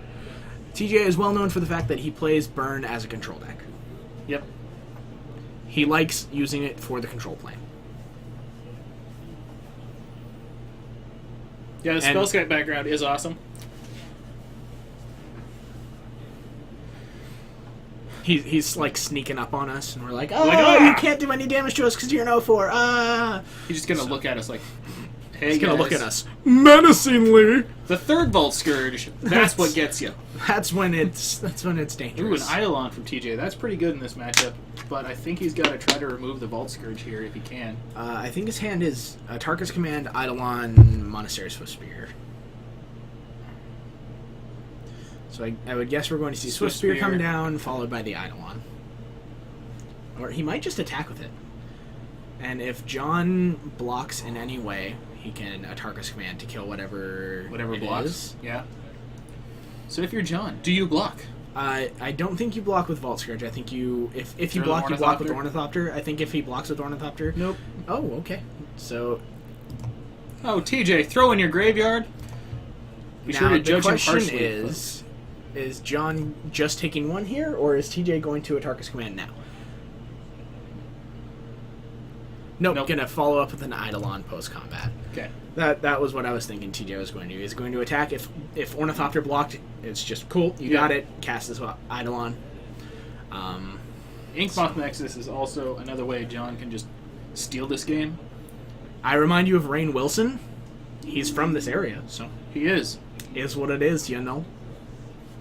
TJ is well known for the fact that he plays Burn as a control deck. Yep. He likes using it for the control plane. Yeah, the And- Spellscape background is awesome. He's like sneaking up on us, and we're like, oh, Like, ah! you can't do any damage to us because you're an 0-4. He's just gonna look at us like, hey, He's gonna guys. look at us menacingly. The third Vault Scourge. That's what gets you. That's when it's Ooh, an dangerous. Eidolon from TJ. That's pretty good in this matchup. But I think he's got to try to remove the Vault Scourge here if he can. I think his hand is Tarkus Command, Eidolon, Monastery Swift Spear. So I would guess we're going to see Swift Spear come down, followed by the Eidolon. Or he might just attack with it. And if John blocks in any way, he can Tarkus Command to kill whatever it blocks. is. Yeah. So if you're John, do you block? I don't think you block with Vault Scourge. I think if you Throw the block, you block with Ornithopter? Ornithopter. I think if he blocks with Ornithopter... Nope. Oh, okay. So Oh, TJ, throw in your graveyard. Be now sure to the judge him question harshly. is John just taking one here, or is TJ going to a Tarkus Command now? Nope. Gonna follow up with an Eidolon post-combat. Okay. That was what I was thinking TJ was going to do. He's going to attack. If Ornithopter blocked, it's just cool. You got it. Cast as well. Eidolon. Inkmoth Nexus is also another way John can just steal this game. I remind you of Rainn Wilson. He's from this area, so He is. is what it is, you know.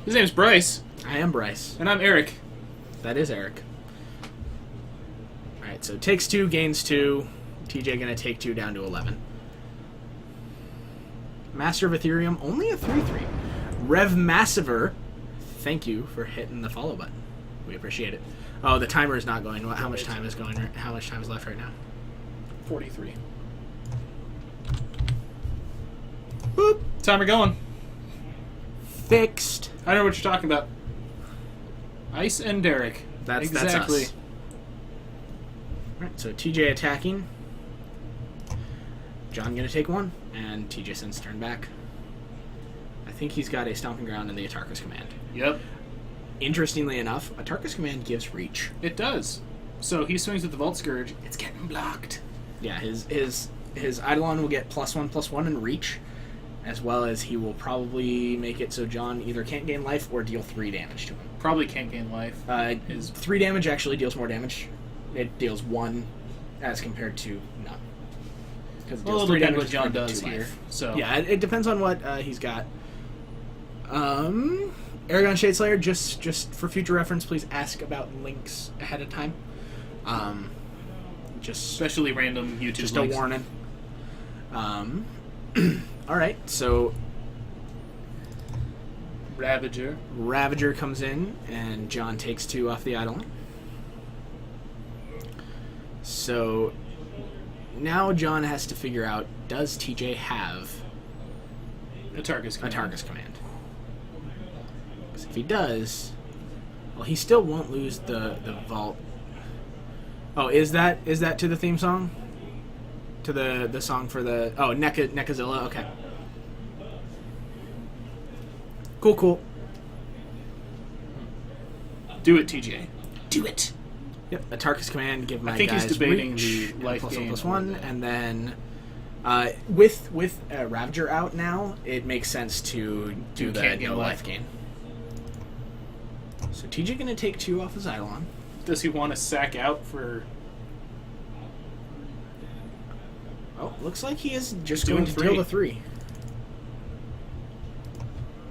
His name's Bryce, I am Bryce. and I'm Eric. That is Eric. Alright, so takes 2, gains 2. TJ gonna take 2 down to 11. Master of Ethereum, only a 3/3. Rev Massiver, thank you for hitting the follow button. We appreciate it. Oh, the timer is not going. How much time is going? How much time is left right now? 43. Boop. Timer going. Fixed. I know what you're talking about. Ice and Derek. That's exactly. us. Alright, so TJ attacking. John gonna take 1, and TJ sends turn back. I think he's got a Stomping Ground in the Atarkus Command. Yep, Interestingly enough, Atarkus Command gives reach. it does. So he swings with the Vault Scourge. It's getting blocked. Yeah, his Eidolon will get +1/+1 in reach, as well as he will probably make it so John either can't gain life or deal 3 damage to him. Probably can't gain life. His 3 damage actually deals more damage. It deals 1 as compared to none. Because it Well, deals it'll 3 depend damage what John compared to does 2 here. life. So Yeah, it depends on what he's got. Aragon Shadeslayer, just for future reference, please ask about links ahead of time. Just especially random YouTube just links. a warning. All right, so Ravager. Ravager comes in, and John takes 2 off the Eidolon. So now John has to figure out, does TJ have Atarkus a Command. Tarkus Command? 'Cause if he does, well, he still won't lose the vault. Oh, is that to the theme song? To the song for the Nekazilla? Okay. Cool. Do it, TJ. Do it. Yep, a Tarkus Command, give my think he's guys debating reach, the and life +1, gain. +1, and then with Ravager out now, it makes sense to do the can't gain no life. life gain. So TJ gonna take 2 off his Eidolon. Does he want to sack out for... Oh, looks like he is just Doing going to deal 3. the 3.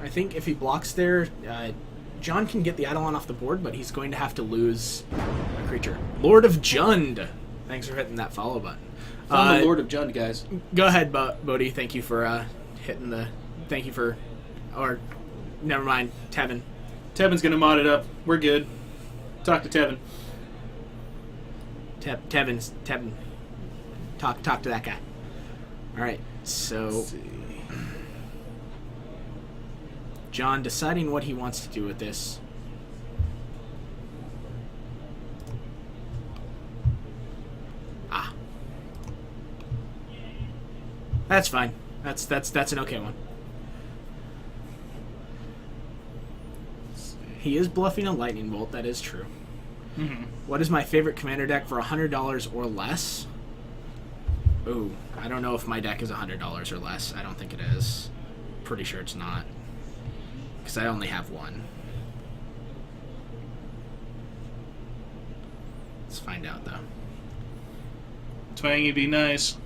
I think if he blocks there, John can get the Eidolon off the board, but he's going to have to lose a creature. Lord of Jund! Thanks for hitting that follow button. I'm the Lord of Jund, guys. Go ahead, Bodhi. Thank you for hitting the... Thank you for... Or, never mind, Tevin. Tevin's going to mod it up. We're good. Talk to Tevin. Tevin. Talk to that guy. Alright, so... John deciding what he wants to do with this. That's fine. That's an okay one. He is bluffing a lightning bolt, that is true. Mm-hmm. What is my favorite commander deck for $100 or less? Ooh, I don't know if my deck is $100 or less. I don't think it is. Pretty sure it's not. Because I only have one. Let's find out, though. Twangy be nice.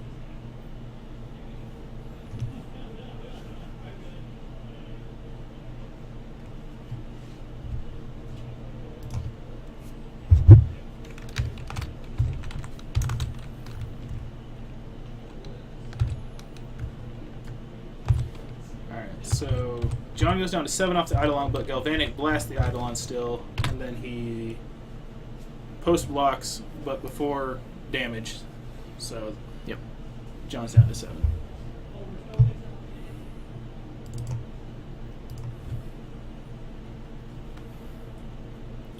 Alright, so John goes down to 7 off the Eidolon, but Galvanic blasts the Eidolon still, and then he post blocks, but before damage. So Yep. John's down to 7.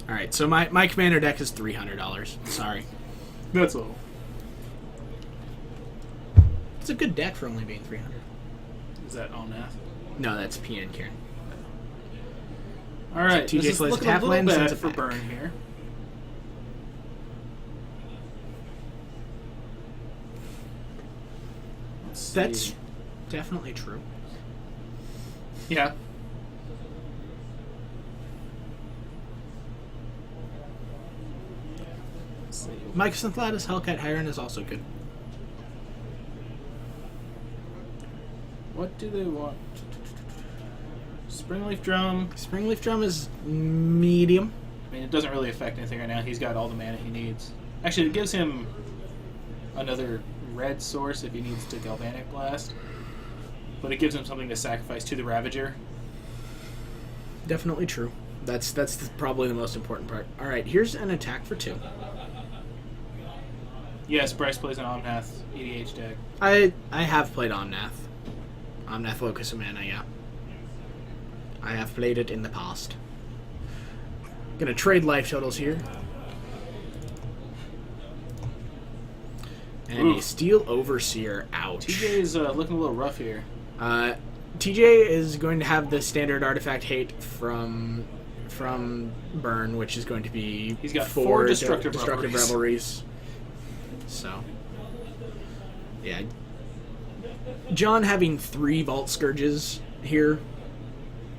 All right, so my commander deck is $300. Sorry. That's low. It's a good deck for only being $300. Is that all math? No, that's PN Kieran. All right, So TJ this is plays looking tap a little land, sends bad it for back. Burn here. Let's see. That's definitely true. Yeah. Let's see. Mike Synthlatus Hellcat Hiron is also good. What do they want? Springleaf Drum. Springleaf Drum is medium. I mean, it doesn't really affect anything right now. He's got all the mana he needs. Actually, it gives him another red source if he needs to Galvanic Blast. But it gives him something to sacrifice to the Ravager. Definitely true. That's probably the most important part. All right, here's an attack for 2. Yes, Bryce plays an Omnath EDH deck. I have played Omnath. Omnath Locus of Mana, yeah. I have played it in the past. Gonna trade life totals here. And a Oof. Steel Overseer. Ouch. TJ's looking a little rough here. TJ is going to have the standard artifact hate from Burn, which is going to be He's got 4 destructive Destructive revelries. So, yeah. John having 3 Vault Scourges here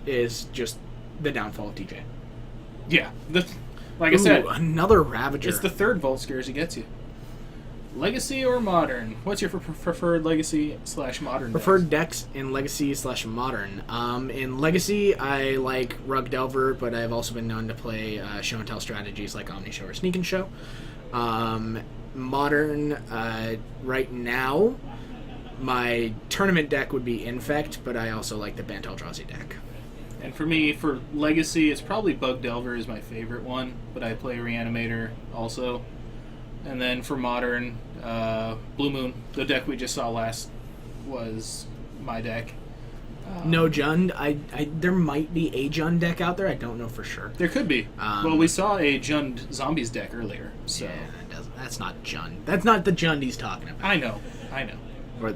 is just the downfall of TJ. Yeah, like I said, another Ravager. it's the 3rd Vault Scourge he gets you. Legacy or Modern? What's your preferred Legacy/Modern? Preferred decks in Legacy/Modern. In Legacy, I like Rug Delver, but I've also been known to play show and tell strategies like Omni Show or Sneak and Show. Modern, right now, my tournament deck would be Infect, but I also like the Bant Eldrazi deck. And for me, for Legacy, it's probably Bug Delver is my favorite one, but I play Reanimator also. And then for Modern, Blue Moon, the deck we just saw last, was my deck. No Jund. There might be a Jund deck out there. I don't know for sure. There could be. Well, we saw a Jund Zombies deck earlier, so... Yeah, that's not Jund. That's not the Jund he's talking about. I know. Or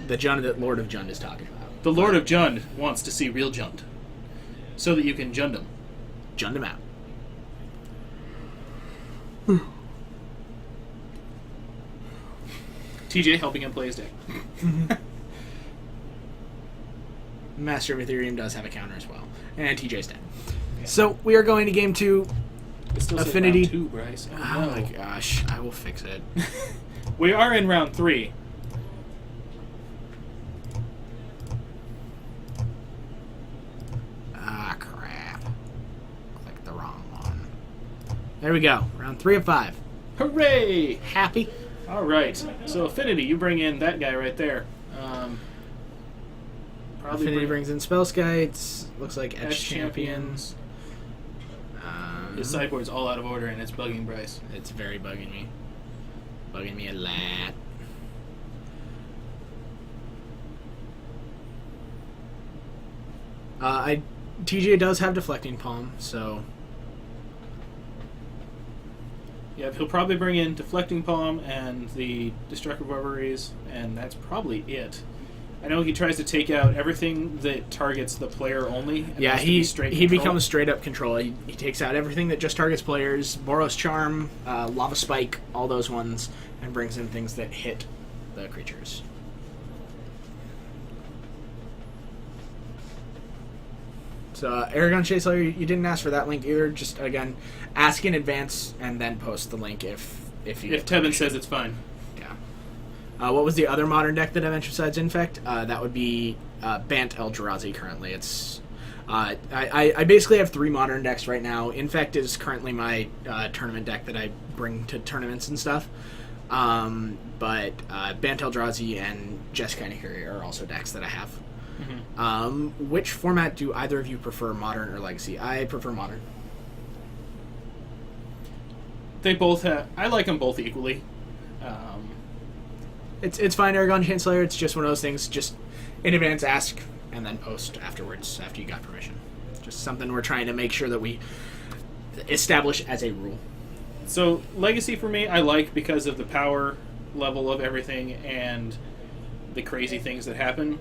the Jund that Lord of Jund is talking about. The Lord of Jund wants to see real Jund, so that you can Jund him. Jund him out. TJ helping him play his deck. Master of Ethereum does have a counter as well. And TJ's dead. So we are going to game 2. It still says Affinity. round 2, Bryce. Oh my gosh, I will fix it. We are in round 3. Ah, crap. Clicked the wrong one. There we go. Round 3 of 5. Hooray! Happy? All right. So Affinity, you bring in that guy right there. Probably Affinity bring brings in Spell Skites. Looks like Etch Champions. Champions. His sideboard's all out of order, and it's bugging Bryce. It's very bugging me. Bugging me a lot. TJ does have Deflecting Palm, so Yeah, he'll probably bring in Deflecting Palm and the Destructive Reveries, and that's probably it. I know he tries to take out everything that targets the player only. And yeah, has to be he straight he control. becomes straight up control. He takes out everything that just targets players, Boros Charm, Lava Spike, all those ones, and brings in things that hit the creatures. So, Aragon Chaselayer, you didn't ask for that link either. Just, again, ask in advance and then post the link if you... If Tevin says it's fine. Yeah. What was the other modern deck that I mentioned besides Infect? That would be Bant Eldrazi currently. It's... I basically have 3 modern decks right now. Infect is currently my tournament deck that I bring to tournaments and stuff. But Bant Eldrazi and Jeskai Nahiri are also decks that I have. Mm-hmm. Which format do either of you prefer, Modern or Legacy? I prefer Modern. They both have... I like them both equally. It's fine, Aragon Chancellor. It's just one of those things. Just in advance ask and then post afterwards after you got permission. Just something we're trying to make sure that we establish as a rule. So, Legacy for me, I like because of the power level of everything and the crazy things that happen.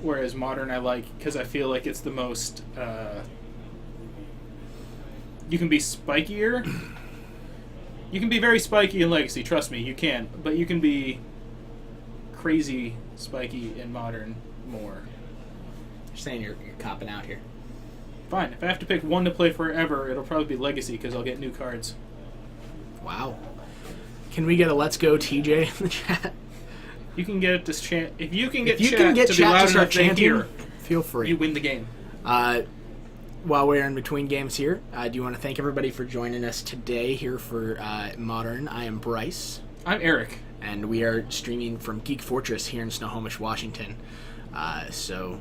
Whereas Modern I like because I feel like it's the most... you can be spikier. You can be very spiky in Legacy, trust me, you can. But you can be crazy spiky in Modern more. You're saying you're copping out here. Fine, if I have to pick one to play forever, it'll probably be Legacy because I'll get new cards. Wow. Can we get a Let's Go TJ in the chat? You can get this chant. If you can get If you chat can get to be chat loud to start enough to chanting, hear, feel free. you win the game. While we're in between games here, I do want to thank everybody for joining us today here for Modern. I am Bryce. I'm Eric. And we are streaming from Geek Fortress here in Snohomish, Washington. So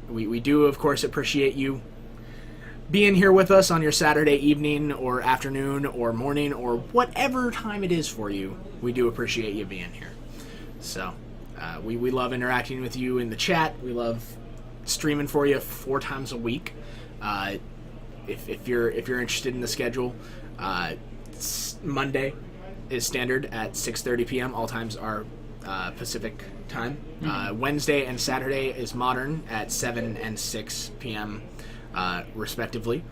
we do, of course, appreciate you being here with us on your Saturday evening or afternoon or morning or whatever time it is for you. We do appreciate you being here. So we love interacting with you in the chat. We love streaming for you 4 times a week. If you're interested in the schedule, Monday is standard at 6:30 p.m. All times are Pacific time. Wednesday and Saturday is Modern at 7 and 6 p.m. Respectively,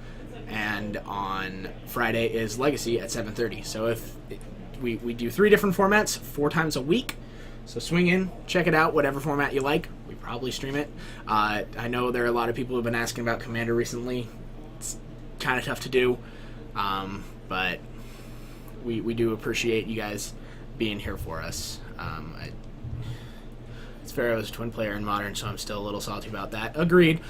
and on Friday is Legacy at 7:30. So if we do 3 different formats 4 times a week. So swing in, check it out, whatever format you like. We probably stream it. I know there are a lot of people who've been asking about Commander recently. It's kind of tough to do, but we do appreciate you guys being here for us. Sparrow's a twin player in Modern, so I'm still a little salty about that. Agreed.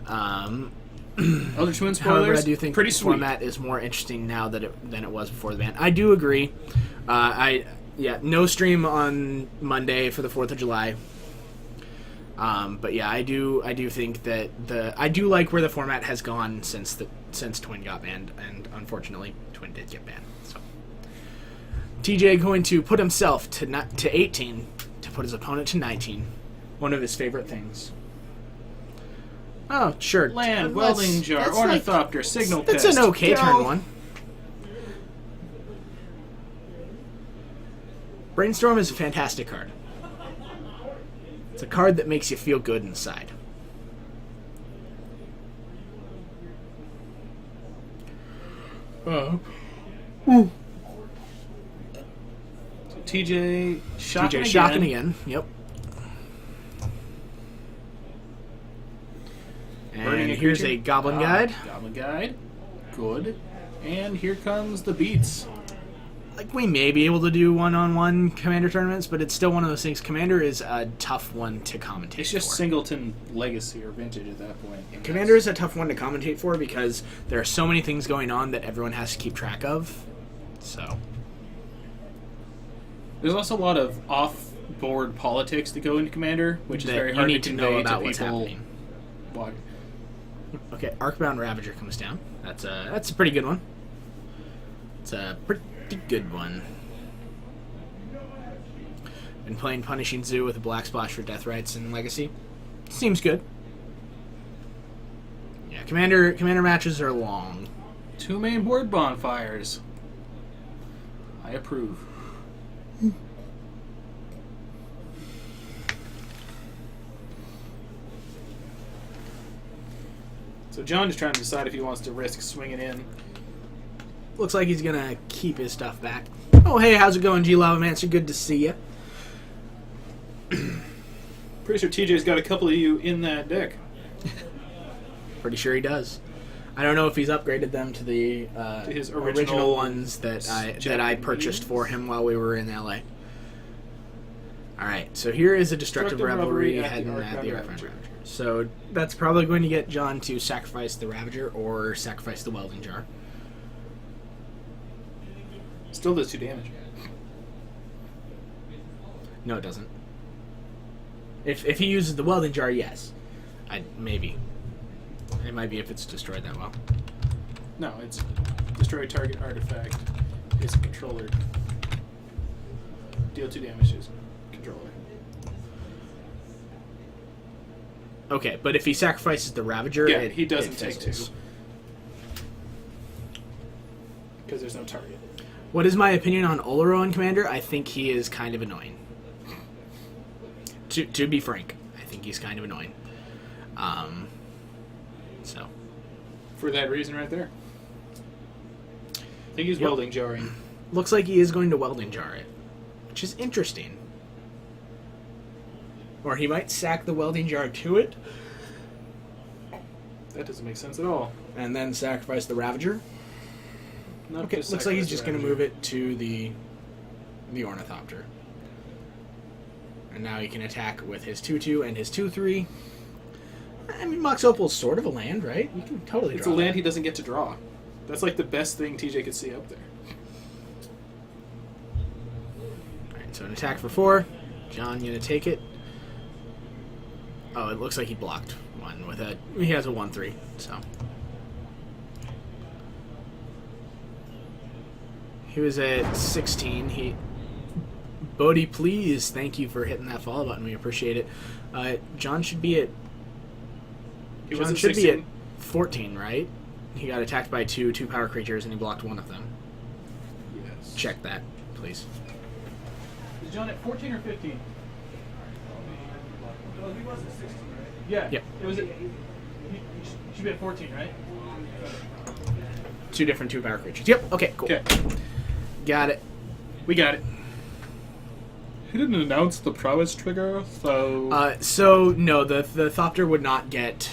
Other twin spoilers, However, I do think pretty the sweet. format is more interesting now than it was before the ban. I do agree. No stream on Monday for the 4th of July. But yeah, I do think that I do like where the format has gone since Twin got banned, and unfortunately Twin did get banned. So TJ going to put himself to 18 to put his opponent to 19. One of his favorite things. Oh, sure. Land, welding jar, ornithopter, signal That's pest. an okay Go. turn 1. Brainstorm is a fantastic card. It's a card that makes you feel good inside. TJ shocking shocking again. Yep. Burning And here's creature. a Goblin Guide. Goblin Guide. Good. And here comes the beats. Like, we may be able to do one-on-one Commander tournaments, but it's still one of those things. Commander is a tough one to commentate It's just for. Singleton Legacy or Vintage at that point. And Commander is a tough one to commentate for because there are so many things going on that everyone has to keep track of. So, there's also a lot of off-board politics that go into Commander, which is that very you hard need to to convey know about to what's people. happening. Why? Okay, Arcbound Ravager comes down. That's a pretty good one. It's a pretty good one. Been playing Punishing Zoo with a Black Splash for Death Rights and Legacy. Seems good. Yeah, Commander matches are long. 2 main board bonfires. I approve. So John is trying to decide if he wants to risk swinging in. Looks like he's gonna keep his stuff back. Oh, hey, how's it going, G Lavamancer? Good to see you. Pretty sure TJ's got a couple of you in that deck. Pretty sure he does. I don't know if he's upgraded them to the To his original original ones that I Japanese? purchased for him while we were in LA. All right, so here is a destructive Destructive revelry Revelry at heading the at the Archon Archon Ravager. Ravager. So that's probably going to get John to sacrifice the Ravager or sacrifice the Welding Jar. Still does 2 damage. No, it doesn't. If he uses the Welding Jar, yes, maybe. It might be if it's destroyed that well. No, it's destroy target artifact. It's a controller. Deal 2 damage to his controller. Okay, but if he sacrifices the Ravager, Yeah, he doesn't it take 2. fizzles. Because there's no target. What is my opinion on Oleron, Commander? I think he is kind of annoying. To be frank, I think he's kind of annoying. So. For that reason right there. I think he's welding jarring. Looks like he is going to Welding Jar it, which is interesting. Or he might sack the Welding Jar to it, That doesn't make sense at all. and then sacrifice the Ravager. Not Okay, just looks like he's sacrifice just the going to Ravager. move it to the Ornithopter. And now he can attack with his 2/2 and his 2/3. I mean, Mox Opal's sort of a land, right? You can totally It's draw a land that. he doesn't get to draw. That's like the best thing TJ could see up there. Alright, so an attack for 4. John going to take it. Oh, it looks like he blocked one with a... He has a 1/3, so... He was at 16. Bodhi, please, thank you for hitting that follow button. We appreciate it. John should be at... He John wasn't should be 16. at 14, right? He got attacked by two power creatures, and he blocked one of them. Yes. Check that, please. Is John at 14 or 15? Well, he wasn't 16, right? Yeah. Yep. It was. He should be at 14, right? Two different power creatures. Yep, okay, cool. Okay. Got it. We got it. He didn't announce the prowess trigger, so So, no, the Thopter would not get...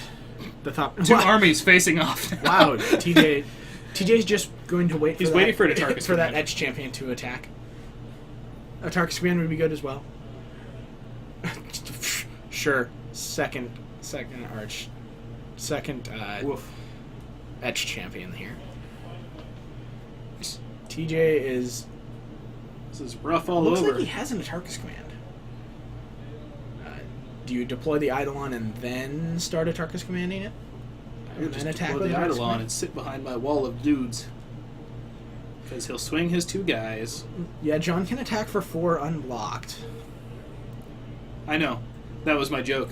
The Thopter... two armies facing off. Wow, TJ's just going to wait for He's that, waiting for an Atarkus for that command. Edge champion to attack. Atarkus command would be good as well. Sure. Second arch. Second Woof. Edge champion here. TJ is... This is rough all Looks over. like he has an Atarkus command. Do you deploy the Eidolon and then start Atarkus commanding it? And then attack Put with the Atarkus Eidolon command? and sit behind my wall of dudes. Because he'll swing his two guys. Yeah, John can attack for 4 unblocked. I know. That was my joke.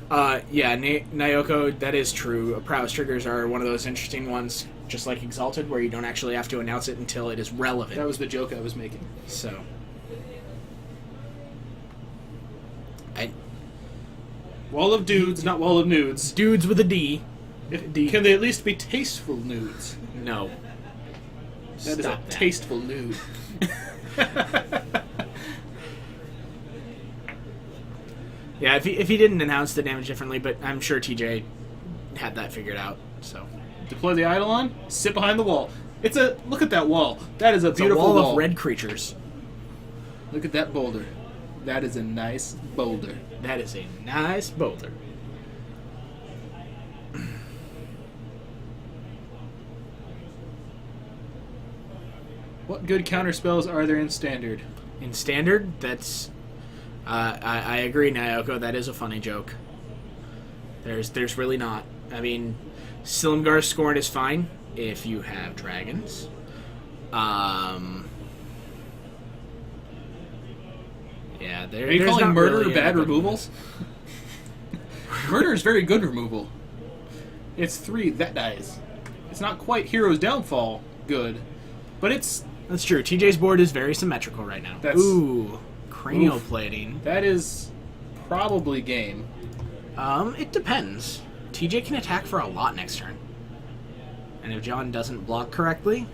Yeah, Nyoko, that is true. Prowess triggers are one of those interesting ones, just like Exalted, where you don't actually have to announce it until it is relevant. That was the joke I was making. So... Wall of dudes, not wall of nudes. Dudes with a D. Can they at least be tasteful nudes? No. That is a Stop that. tasteful nude. Yeah, if he didn't announce the damage differently, but I'm sure TJ had that figured out, so... Deploy the Eidolon, sit behind the wall. Look at that wall. That is a It's a beautiful wall of red creatures. Look at that boulder. That is a nice boulder. That is a nice boulder. What good counter spells are there in Standard? In Standard, that's... I agree, Nyoko, that is a funny joke. There's really not. I mean, Silumgar's Scorn is fine if you have dragons. Yeah, there. Are you there's calling not murder really bad anything. removals? Murder is very good removal. It's 3, that dies. It's not quite Hero's Downfall good, but it's... That's true. TJ's board is very symmetrical right now. That's- Ooh, cranial plating. That is probably game. It depends. TJ can attack for a lot next turn. And if John doesn't block correctly,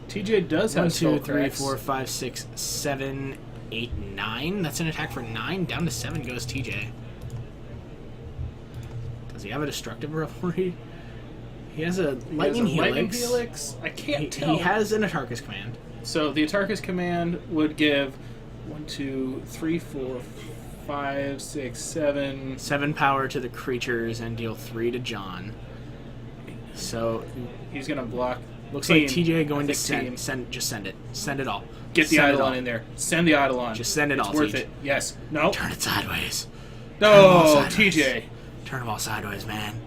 TJ does 1, have 2, 3, Skullcracks. 4, 5, 6, 7, 8, 9. That's an attack for 9. Down to 7 goes TJ. Does he have a destructive revelry? He has a He lightning has a lightning helix. helix. I can't tell. He has an Atarkus command. So the Atarkus command would give 1, 2, 3, 4, 5, 6, 7. 7 power to the creatures and deal 3 to John. So He's gonna block. looks team. like TJ going I to think send. team. Just send it. Send it all. Get the Send it Eidolon all. in there. Send the Eidolon. Just send it it's all, worth TJ. it. Yes. No. Turn it sideways. No, sideways. TJ. Turn them all sideways, man.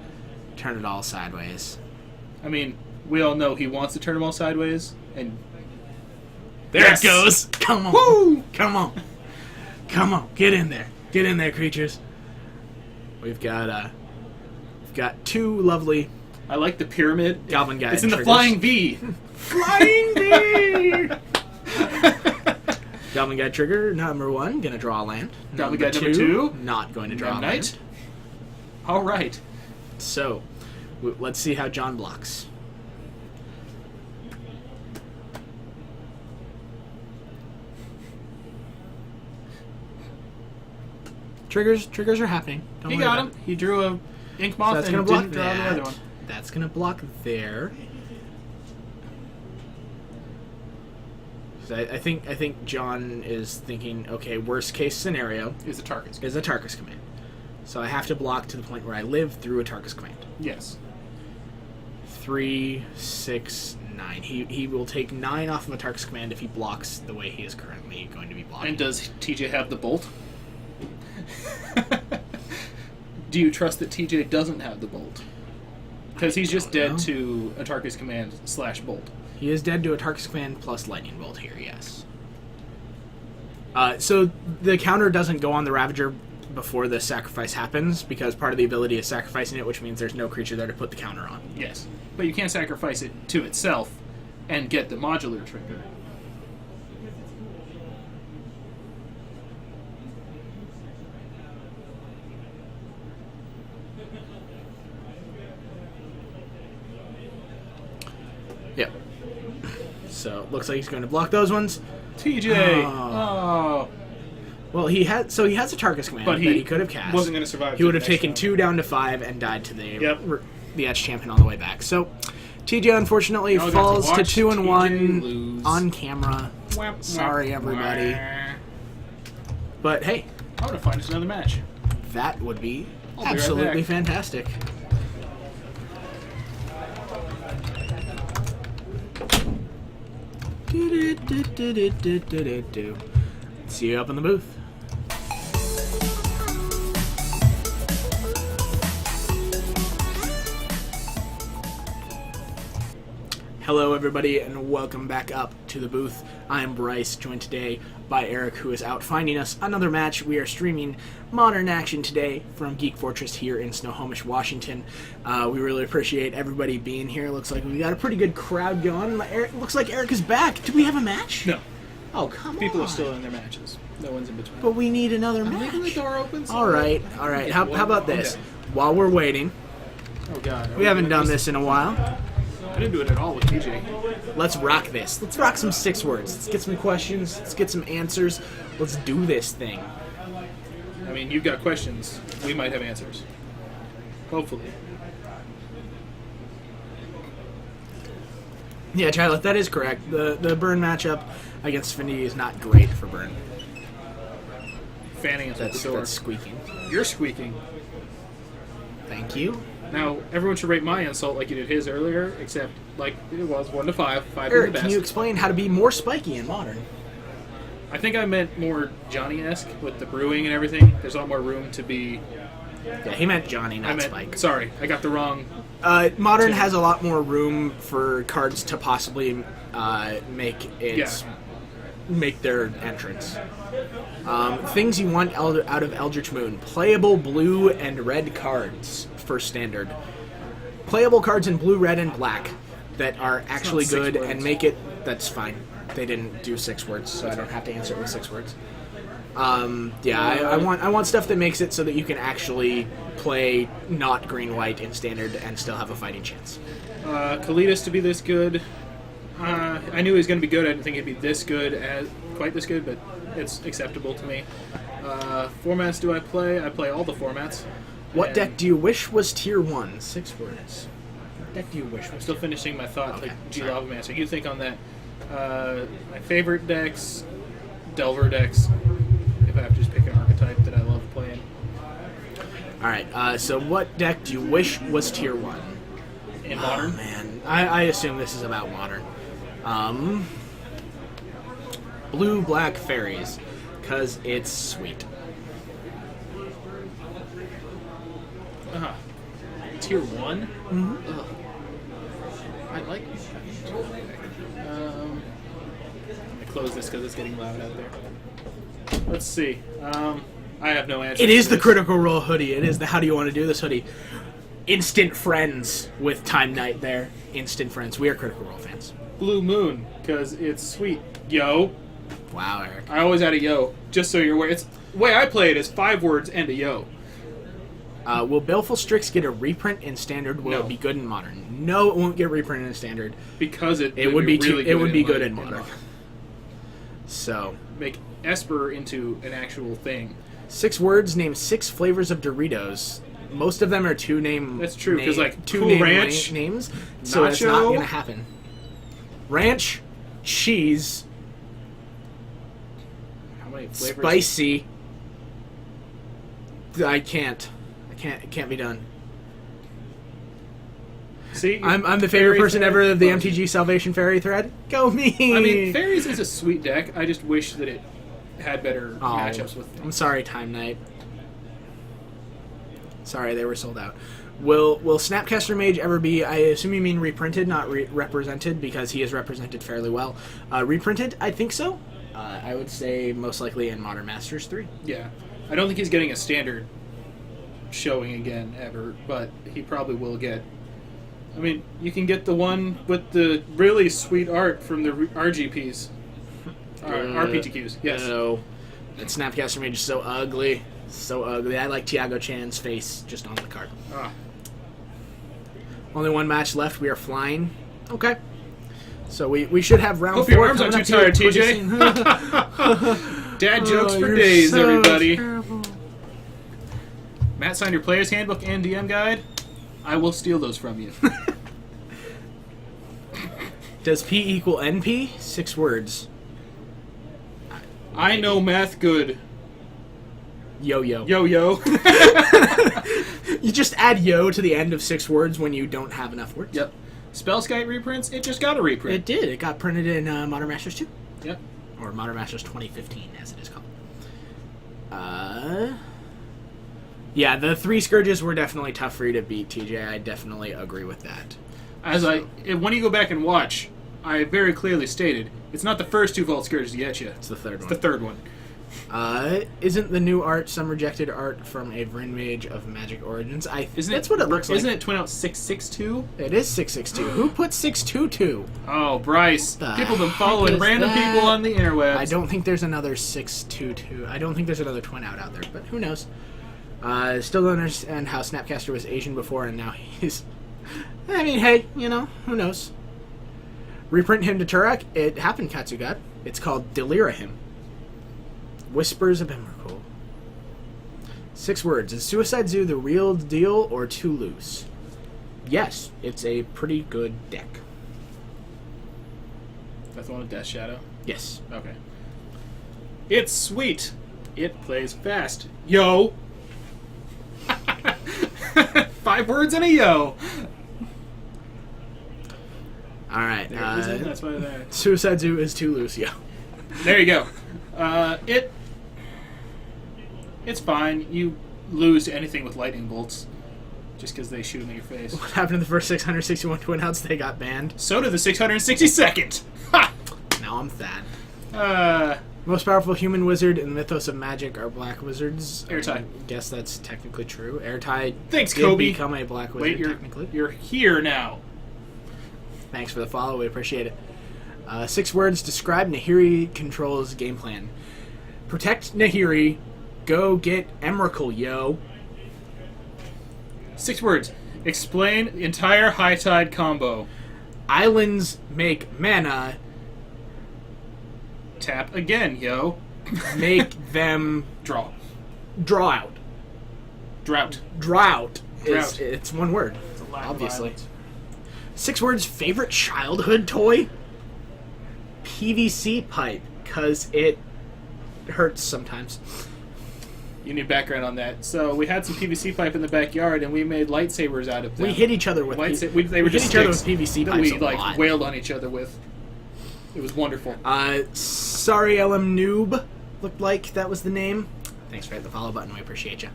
Turn it all sideways. I mean, we all know he wants to turn them all sideways, and There Yes! it goes. Come on. Woo! Come on. Come on. Get in there. Get in there, creatures. We've got 2 lovely I like the pyramid. Goblin Guide It's in the triggers. flying V. Flying bee. Goblin Guide trigger number 1, gonna draw a land. Goblin Guide number 2, not going to draw a land. Knight. All right. So, let's see how John blocks. Triggers are happening. Don't He worry got about him. He drew a ink it. moth So that's gonna and block didn't draw the other that. one. That's gonna block there. So I think John is thinking, okay, worst case scenario Is the Tarkus. is a Tarkus command. So I have to block to the point where I live through a Tarkus command. Yes. 3, 6, 9. He will take 9 off of a Tarkus command if he blocks the way he is currently going to be blocking. And does TJ have the bolt? Do you trust that TJ doesn't have the bolt? Because he's just don't dead know. to a Tarkus command / bolt. He is dead to a Tarkus command plus lightning bolt here, yes. So the counter doesn't go on the Ravager before the sacrifice happens, because part of the ability is sacrificing it, which means there's no creature there to put the counter on. Yes. But you can't sacrifice it to itself and get the modular trigger. Yep. So looks like he's going to block those ones. TJ! Oh. Well, he has a Tarkus command But that he he could have cast. wasn't going to survive. He would to have the next taken round. 2 down to 5 and died to the Yep. the Edge Champion on the way back. So TJ unfortunately Now we got to falls to watch 2 and TJ 1 lose. on camera. Sorry, everybody. But hey, I want to find us another match. that would be I'll be right absolutely back. fantastic. See you up in the booth. Hello, everybody, and welcome back up to the booth. I am Bryce, joined today by Eric, who is out finding us another match. We are streaming Modern Action today from Geek Fortress here in Snohomish, Washington. We really appreciate everybody being here. Looks like we got a pretty good crowd going. Looks like Eric is back. Do we have a match? No. Oh, come People on. are still in their matches. No one's in between. But we need another I'm leaving the match. door open. All right. How about this? While we're waiting, Oh, God. we haven't done this in a while. I didn't do it at all with TJ. Let's rock this. Let's rock some 6 words. Let's get some questions. Let's get some answers. Let's do this thing. I mean, you've got questions. We might have answers. Hopefully. Yeah, Charlotte, that is correct. The Burn matchup against Findy is not great for Burn. Fanning is at the door. That's squeaking. You're squeaking. Thank you. Now, everyone should rate my insult like you did his earlier, except like it was 1 to 5. 5 being the Eric, best. can you explain how to be more spiky in Modern? I think I meant more Johnny-esque with the brewing and everything. There's a lot more room to be. Yeah, he meant Johnny, I not meant. Spike. Sorry, I got the wrong. Modern has a lot more room for cards to possibly make their entrance. Things you want out of Eldritch Moon: playable blue and red cards for standard. Playable cards in blue, red, and black that are actually not 6 good words. and make it. That's fine. They didn't do 6 words, so I don't have to answer it with 6 words. I want stuff that makes it so that you can actually play not green-white in standard and still have a fighting chance. Kalidas to be this good. I knew he was going to be good. I didn't think he'd be this good, quite this good, but it's acceptable to me. Formats do I play? I play all the formats. What And deck do you wish was tier 1? 6 words. deck do you wish I'm was still tier finishing my thought. Okay, Like G sorry. Lava Master. You think on that? My favorite decks, Delver decks. If I have to just pick an archetype that I love playing, All right. So what deck do you wish was tier 1? in Oh, modern, man. I assume this is about modern. Blue Black Fairies, because it's sweet. tier 1. Mm-hmm. I like. Let me close this because it's getting loud out there. Let's see. I have no answer. It is to the this. Critical Role hoodie. It is the how do you want to do this hoodie. Instant friends with Time Knight there. Instant friends. We are Critical Role fans. Blue Moon because it's sweet. Yo, Wow, Eric. I always add a yo, just so you're aware. It's the way I play it is 5 words and a yo. Will Baleful Strix get a reprint in Standard? Will No. it be good in Modern? No, it won't get reprinted in Standard. Because It would be really it would be good in in Modern. So, Make Esper into an actual thing. 6 words, name 6 flavors of Doritos. Most of them are two name. That's true, 'cause, like, two Cool name Ranch, names, so it's not Nacho. gonna happen. Ranch, cheese, How many flavors? spicy. I can't. It can't be done. See, I'm the favorite Fairy person thread? ever of the MTG Salvation Fairy thread. Go me! I mean, Fairies is a sweet deck. I just wish that it had better Oh, matchups with. I'm sorry, Time Knight. Sorry, they were sold out. Will Snapcaster Mage ever be? I assume you mean reprinted, not represented, because he is represented fairly well. Reprinted, I think so. I would say most likely in Modern Masters 3. Yeah, I don't think he's getting a standard showing again ever, but he probably will get. I mean, you can get the one with the really sweet art from the RGPs, RPTQs. Yes. No, that Snapcaster Mage is so ugly. So ugly. I like Tiago Chan's face just on the card. Ah. Only one match left. We are flying. Okay. So we should have round Hope 4. your arms aren't coming too up here tired, pretty TJ. soon. Dad jokes Oh, for you're days, so everybody. terrible. Matt signed your player's handbook and DM guide. I will steal those from you. Does P equal NP? 6 words. I know math good. Yo yo. Yo yo. You just add yo to the end of 6 words when you don't have enough words. Yep. Spellskite reprints. It just got a reprint. It did. It got printed in Modern Masters 2. Yep. Or Modern Masters 2015, as it is called. Yeah, the 3 Scourges were definitely tough for you to beat, TJ. I definitely agree with that. When you go back and watch, I very clearly stated it's not the first 2 Vault Scourges to get you. It's the third It's one. the third one. Isn't the new art some rejected art from a Vryn Mage of Magic Origins? That's what it looks like. Isn't it twin out 662? It is 662. Who put 622? Oh, Bryce. The People have been heck following is random that? people on the interwebs. I don't think there's another 622. I don't think there's another twin out there, but who knows? Still don't understand how Snapcaster was Asian before and now he's... I mean, hey, who knows? Reprint him to Turek. It happened, Katsugat. It's called Delira him. Whispers of Emrakul. 6 words. Is Suicide Zoo the real deal or too loose? Yes, it's a pretty good deck. That's the one with Death Shadow? Yes. Okay. It's sweet. It plays fast. Yo. 5 words and a yo. Alright. There, is it? That's why there. Suicide Zoo is too loose, yeah. There you go. It's fine. You lose to anything with lightning bolts, just because they shoot them in your face. What happened to the first 661 twin outs? They got banned. So did the 662nd. Ha! Now I'm sad. Most powerful human wizard in the mythos of magic are black wizards. Airtie. I guess that's technically true. Airtie Thanks, did Kobe. become a black wizard, Wait, technically. you're here now. Thanks for the follow. We appreciate it. 6 words. Describe Nahiri Control's game plan. Protect Nahiri. Go get Emrakul, yo. 6 words. Explain entire High Tide combo. Islands make mana. Tap again, yo. Make them Draw. draw out. Drought. Drought. Drought. It's one word. It's a lack of Obviously. islands. 6 words, favorite childhood toy? PVC pipe, because it hurts sometimes. You need background on that. So we had some PVC pipe in the backyard, and we made lightsabers out of them. We hit each other with They were hit just each other with sticks PVC that pipes we a like lot. wailed on each other with. It was wonderful. Sorry, LM Noob looked like that was the name. Thanks for hitting the follow button. We appreciate you.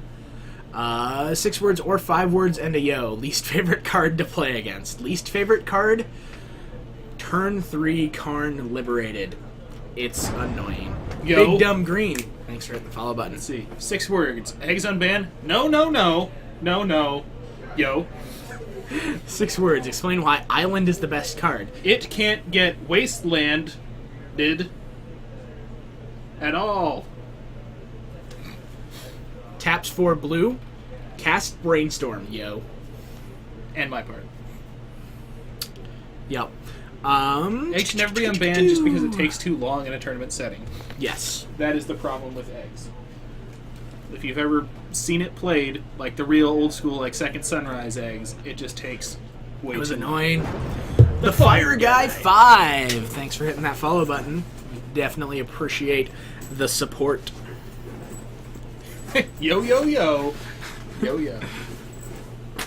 6 words or 5 words and a yo. Least favorite card to play against. Least favorite card? Turn 3 Karn Liberated. It's annoying. Yo. Big Dumb Green. Thanks for hitting the follow button. Let's see. 6 words. Eggs unbanned? No, no, no. No, no. Yo. 6 words. Explain why Island is the best card. It can't get wastelanded at all. Taps for blue. Cast Brainstorm. Yo. And my part. Yep. Eggs should never be unbanned just because it takes too long in a tournament setting. Yes. That is the problem with eggs. If you've ever seen it played, like the real old school, like Second Sunrise eggs, it just takes way It was too long. annoying. The Fire Guy 5. Thanks for hitting that follow button. Definitely appreciate the support. Yo, yo, yo. Yo, yo.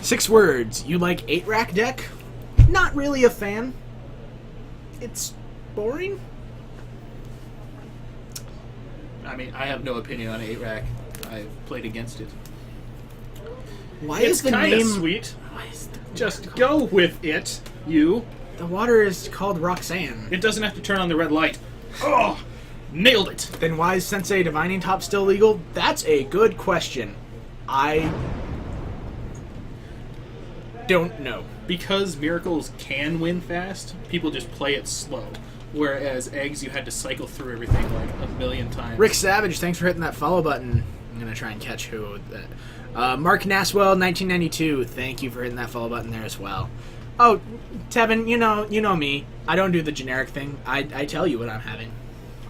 6 words. You like 8-rack deck? Not really a fan. It's boring. I mean, I have no opinion on 8-rack. I've played against it. Why It's is the kind of name? sweet. Why is Just go with it, you. the water is called Roxanne? It doesn't have to turn on the red light. Oh, nailed it. Then why is Sensei Divining Top still legal? That's a good question. I don't know. Because Miracles can win fast, people just play it slow. Whereas Eggs, you had to cycle through everything like a million times. Rick Savage, thanks for hitting that follow button. I'm gonna try and catch who that. Mark Naswell, 1992. Thank you for hitting that follow button there as well. Oh, Tevin, you know me. I don't do the generic thing. I tell you what I'm having.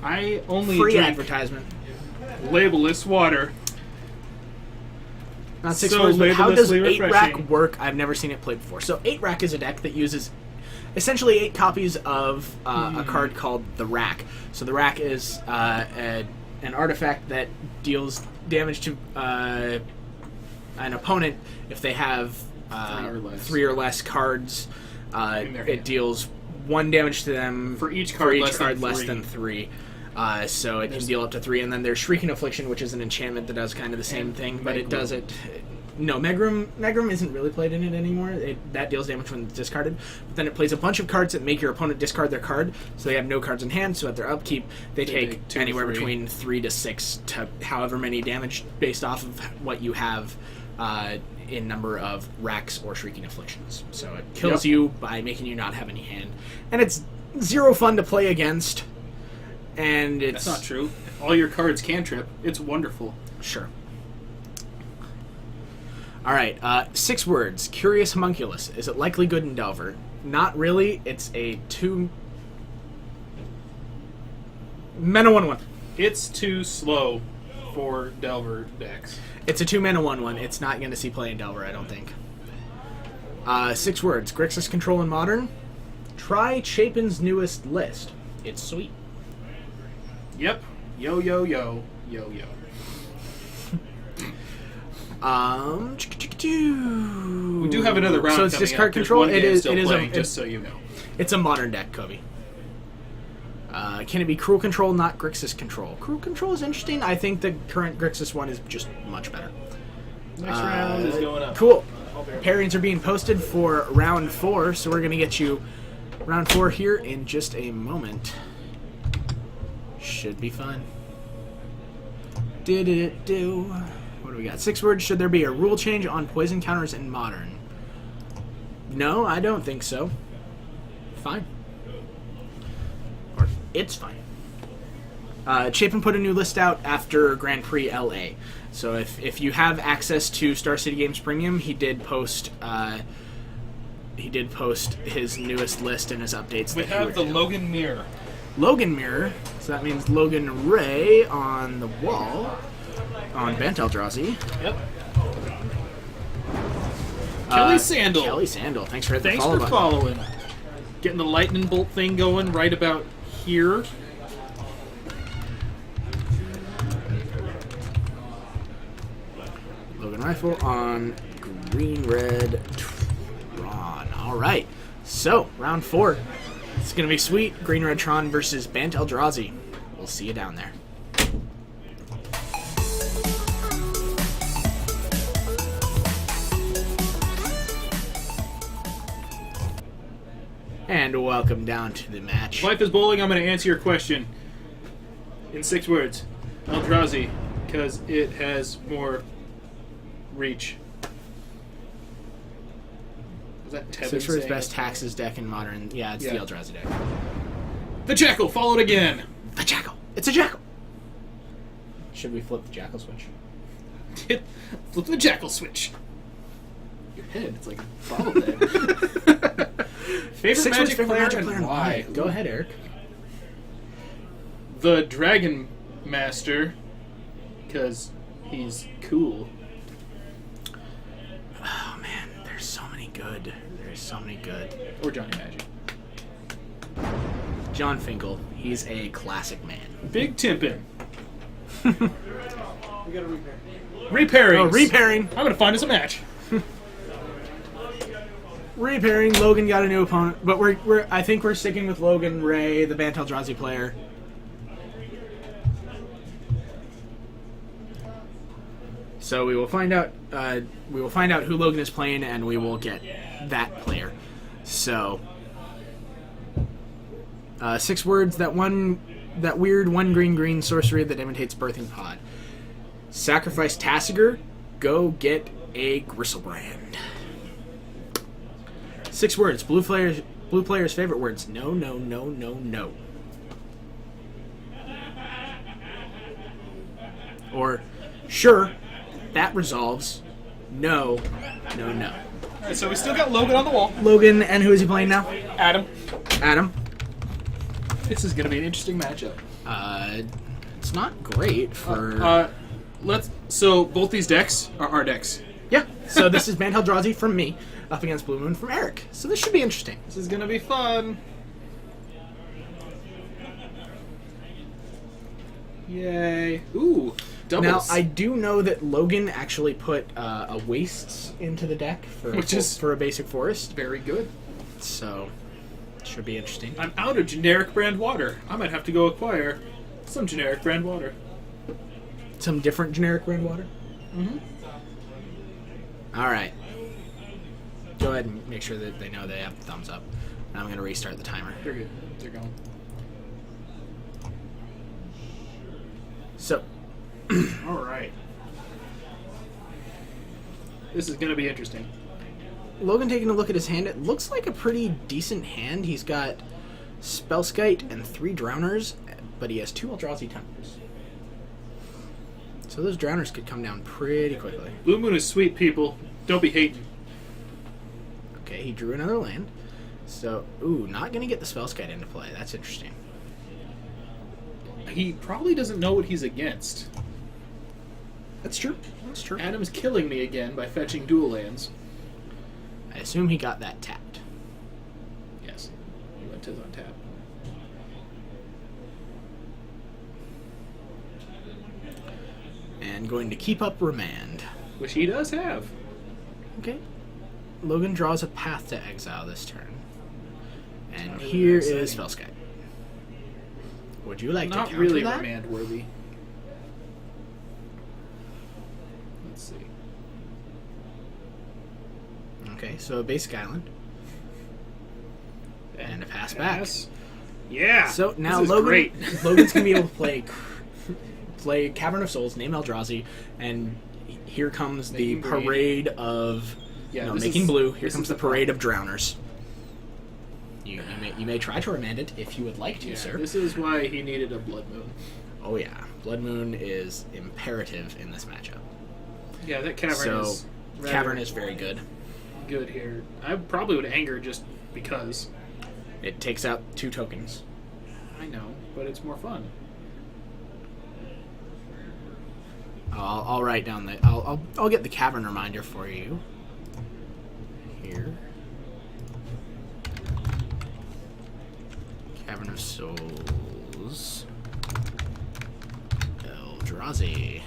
I only Free drink advertisement. labelless water. Not 6 So words, but how does laboriously 8-rack refreshing. work? I've never seen it played before. So 8-rack is a deck that uses essentially 8 copies of a card called the Rack. So the Rack is an artifact that deals damage to an opponent if they have 3 or less cards. In their It hand. deals 1 damage to them For each card less than less 3. than 3. So it can deal up to 3, and then there's Shrieking Affliction, which is an enchantment that does kind of the same thing, but it does it. No, Megrim isn't really played in it anymore. That deals damage when it's discarded, but then it plays a bunch of cards that make your opponent discard their card, so they have no cards in hand. So at their upkeep, they take take 2 to anywhere 3. between 3 to 6 to however many damage based off of what you have in number of racks or Shrieking Afflictions. So it kills Yep. you by making you not have any hand, and it's 0 fun to play against. And it's That's not true. If all your cards cantrip, it's wonderful. Sure. All right, 6 words. Curious Homunculus. Is it likely good in Delver? Not really. It's a 2 mana 1/1. It's too slow for Delver decks. It's a 2 mana 1/1. It's not going to see play in Delver, I don't think. 6 words. Grixis Control in Modern. Try Chapin's newest list. It's sweet. Yep. Yo, yo, yo. Yo, yo. We do have another round So it's coming discard up. There's control. one It game is. still It is playing, a. just so you know. It's a modern deck, Kobe. Can it be Cruel Control, not Grixis Control? Cruel Control is interesting. I think the current Grixis one is just much better. Next round is going up. Cool. Pairings are being posted for round 4, so we're going to get you round 4 here in just a moment. Should be fun. Do. What do we got? 6 words. Should there be a rule change on poison counters in Modern? No, I don't think so. Fine. Or it's fine. Chapin put a new list out after Grand Prix LA. So if you have access to Star City Games Premium, he did post his newest list and his updates. We that he have would the do. Logan Mirror. Logan Mirror. So that means Logan Ray on the wall on Bant Eldrazi. Yep. Kelly Sandal. Kelly Sandal. Thanks for hitting Thanks the follow for button. following. Getting the lightning bolt thing going right about here. Logan Rifle on green, red, Tron. All right. So, round 4. It's going to be sweet. Green, red, Tron versus Bant Eldrazi. We'll see you down there. And welcome down to the match. Life is bowling. I'm going to answer your question in 6 words. Eldrazi, because it has more reach. Was that Tevin Six for his saying best it? taxes deck in modern. Yeah, it's Yeah. the Eldrazi deck. The Jackal, followed again. The Jackal. It's a Jackal. Should we flip the Jackal switch? Flip the Jackal switch. Your head, it's like a bobblehead. Favorite Six Magic favorite player Magic and player and why? why? Go ahead, Eric. The Dragon Master, because he's cool. Oh man, there's so many good. There's so many good. Or Johnny Magic. John Finkel. He's a classic man. Big Timpin. We gotta repair. Repairing. Oh, repairing. I'm gonna find us a match. Repairing. Logan got a new opponent, but I think we're sticking with Logan Ray, the Bant Eldrazi player. So we will find out. We will find out who Logan is playing, and we will get that player. So, 6 words. That weird 1 green sorcery that imitates Birthing Pod. Sacrifice Tasigur. Go get a Gristlebrand. 6 words. Blue player's favorite words. No, no, no, no, no. Or, sure, that resolves. No, no, no. Alright, so we still got Logan on the wall. Logan, and who is he playing now? Adam. Adam. This is gonna be an interesting matchup. It's not great for... So both these decks are our decks. yeah, so this is Bant Eldrazi from me, up against Blue Moon from Eric. So this should be interesting. This is gonna be fun. Yay. Ooh, doubles. Now, I do know that Logan actually put a Wastes into the deck for a basic forest, very good. so it should be interesting. I'm out of generic brand water. I might have to go acquire some generic brand water. Some different generic brand water? Mm-hmm. Alright. Go ahead and make sure that they know they have the thumbs up. And I'm going to restart the timer. They're good. They're going. So, All right. This is going to be interesting. Logan taking a look at his hand. It looks like a pretty decent hand. He's got Spellskite and 3 Drowners, but he has 2 Eldrazi Templars. So those Drowners could come down pretty quickly. Blue Moon is sweet, people. Don't be hating. Okay, he drew another land. So, ooh, not going to get the Spellskite into play. That's interesting. He probably doesn't know what he's against. That's true. That's true. Adam's killing me again by fetching dual lands. I assume he got that tapped. Yes. He went to his on tap. And going to keep up Remand. Which he does have. Okay. Logan draws a Path to Exile this turn. And not really here exciting. is Spellskite. Would you like to Not counter really that? remand worthy. Let's see. Okay, so a basic island. And a pass back. Pass. Yeah. So now this is Logan, great. Logan's gonna be able to play Cavern of Souls, name Eldrazi, and here comes the Making green. parade of Yeah, no, this making is- blue. Here this comes is the parade of Drowners. You may try to remand it if you would like to, Yeah, sir. this is why he needed a Blood Moon. Oh yeah, Blood Moon is imperative in this matchup. Yeah, that Cavern So is rather Cavern is very good. good here. I probably would anger just because. It takes out 2 tokens. I know, but it's more fun. I'll write down the. I'll get the Cavern reminder for you. Serpent of Souls. Eldrazi.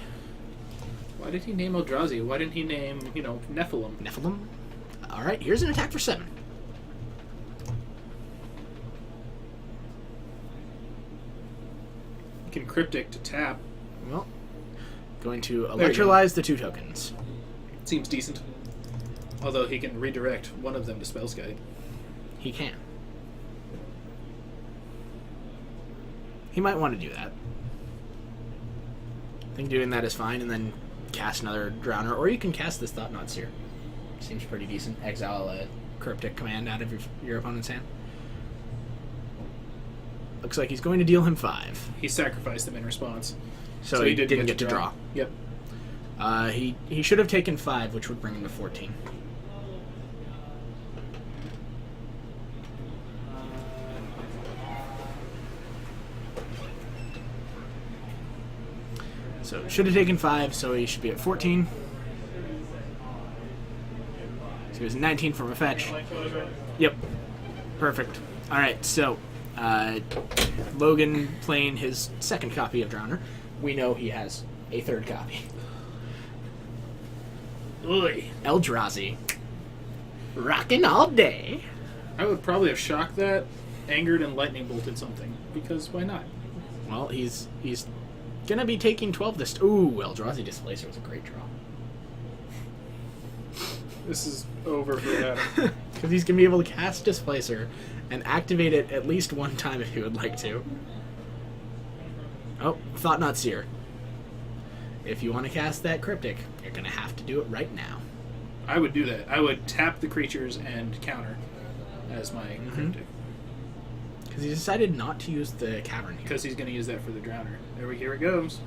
Why did he name Eldrazi? Why didn't he name, Nephilim? Nephilim. Alright, here's an attack for 7. He can Cryptic to tap. Well, going to you go. electrolyze the 2 tokens. Seems decent. Although he can redirect one of them to Spellskite. He can. He might want to do that. I think doing that is fine, and then cast another Drowner, or you can cast this Thought-Knot Seer. Seems pretty decent. Exile a Cryptic command out of your opponent's hand. Looks like he's going to deal him 5. He sacrificed them in response. So he didn't get to draw. Yep. He should have taken 5, which would bring him to 14. So should have taken 5, so he should be at 14. So he was 19 from a fetch. Yep. Perfect. Alright, so Logan playing his second copy of Drowner. We know he has a third copy. Oy. Eldrazi. Rockin' all day. I would probably have shocked that, angered, and lightning bolted something. Because why not? Well, he's gonna be taking 12 this... Ooh, Eldrazi Displacer was a great draw. This is over for Adam. Because he's gonna be able to cast Displacer and activate it at least one time if he would like to. Oh, Thought-Knot Seer. If you want to cast that Cryptic, you're gonna have to do it right now. I would do that. I would tap the creatures and counter as my Cryptic. Because he decided not to use the Cavern here. Because he's going to use that for the Drowner. Here it goes.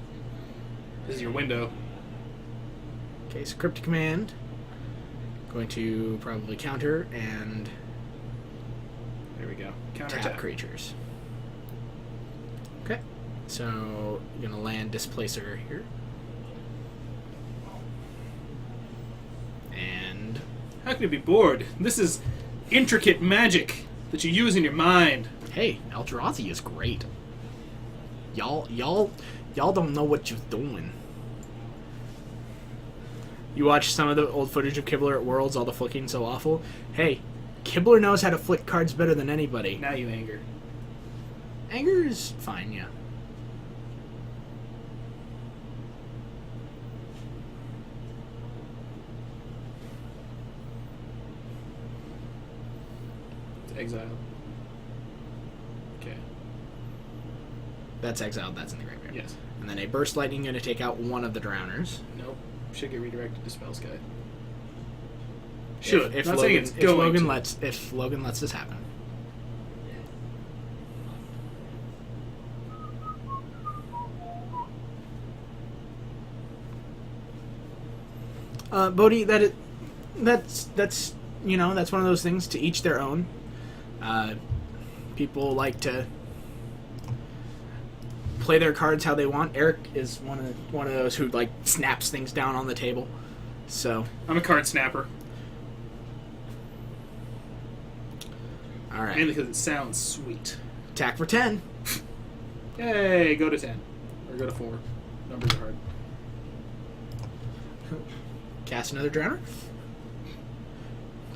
This is your window. Okay, so Cryptic Command. Going to probably counter and There we go. Counter tap creatures. Okay, so you're going to land Displacer here. And How can you be bored? This is intricate magic that you use in your mind. hey, Eldrazi is great. Y'all don't know what you're doing. You watch some of the old footage of Kibler at Worlds, all the flicking so awful. Hey, Kibler knows how to flick cards better than anybody. Now you anger. Anger is fine, yeah. It's exile. Okay. That's exiled, that's in the graveyard. Yes. And then a Burst Lightning going to take out one of the Drowners. Nope. Should get redirected to Spellskite. Should, Not saying it's if going to. Logan lets this happen. Bodhi, that's that's one of those things, to each their own. People like to play their cards how they want. Eric is one of those who like snaps things down on the table. So I'm a card snapper. all right, Mainly because it sounds sweet. attack for 10. Yay, go to 10. Or go to 4. Numbers are hard. Cast another Drowner.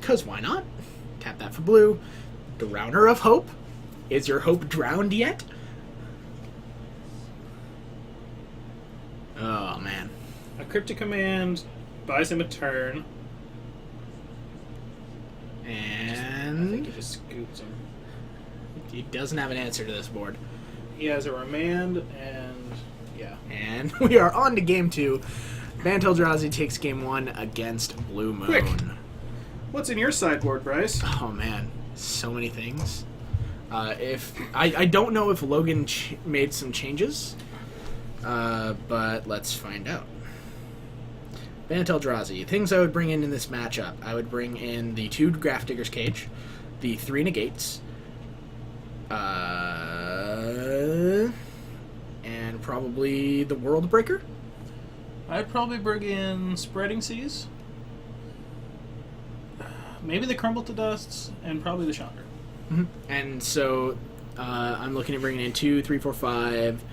Because why not? Tap that for blue. Drowner of Hope. Is your hope drowned yet? Oh, man. A Cryptic Command buys him a turn. I think And he just scoops him. he doesn't have an answer to this board. He has a Remand, and yeah. And we are on to game 2. Bant Eldrazi takes game 1 against Blue Moon. Quick. What's in your sideboard, Bryce? Oh, man. So many things. If I don't know if Logan made some changes, but let's find out. Bant Eldrazi. Things I would bring in this matchup. I would bring in the 2 Grafdigger's Cage, the 3 Negates, and probably the World Breaker. I'd probably bring in Spreading Seas. Maybe the Crumble to Dusts, and probably the Chandra. And so I'm looking at bringing in 2, 3, 4, 5,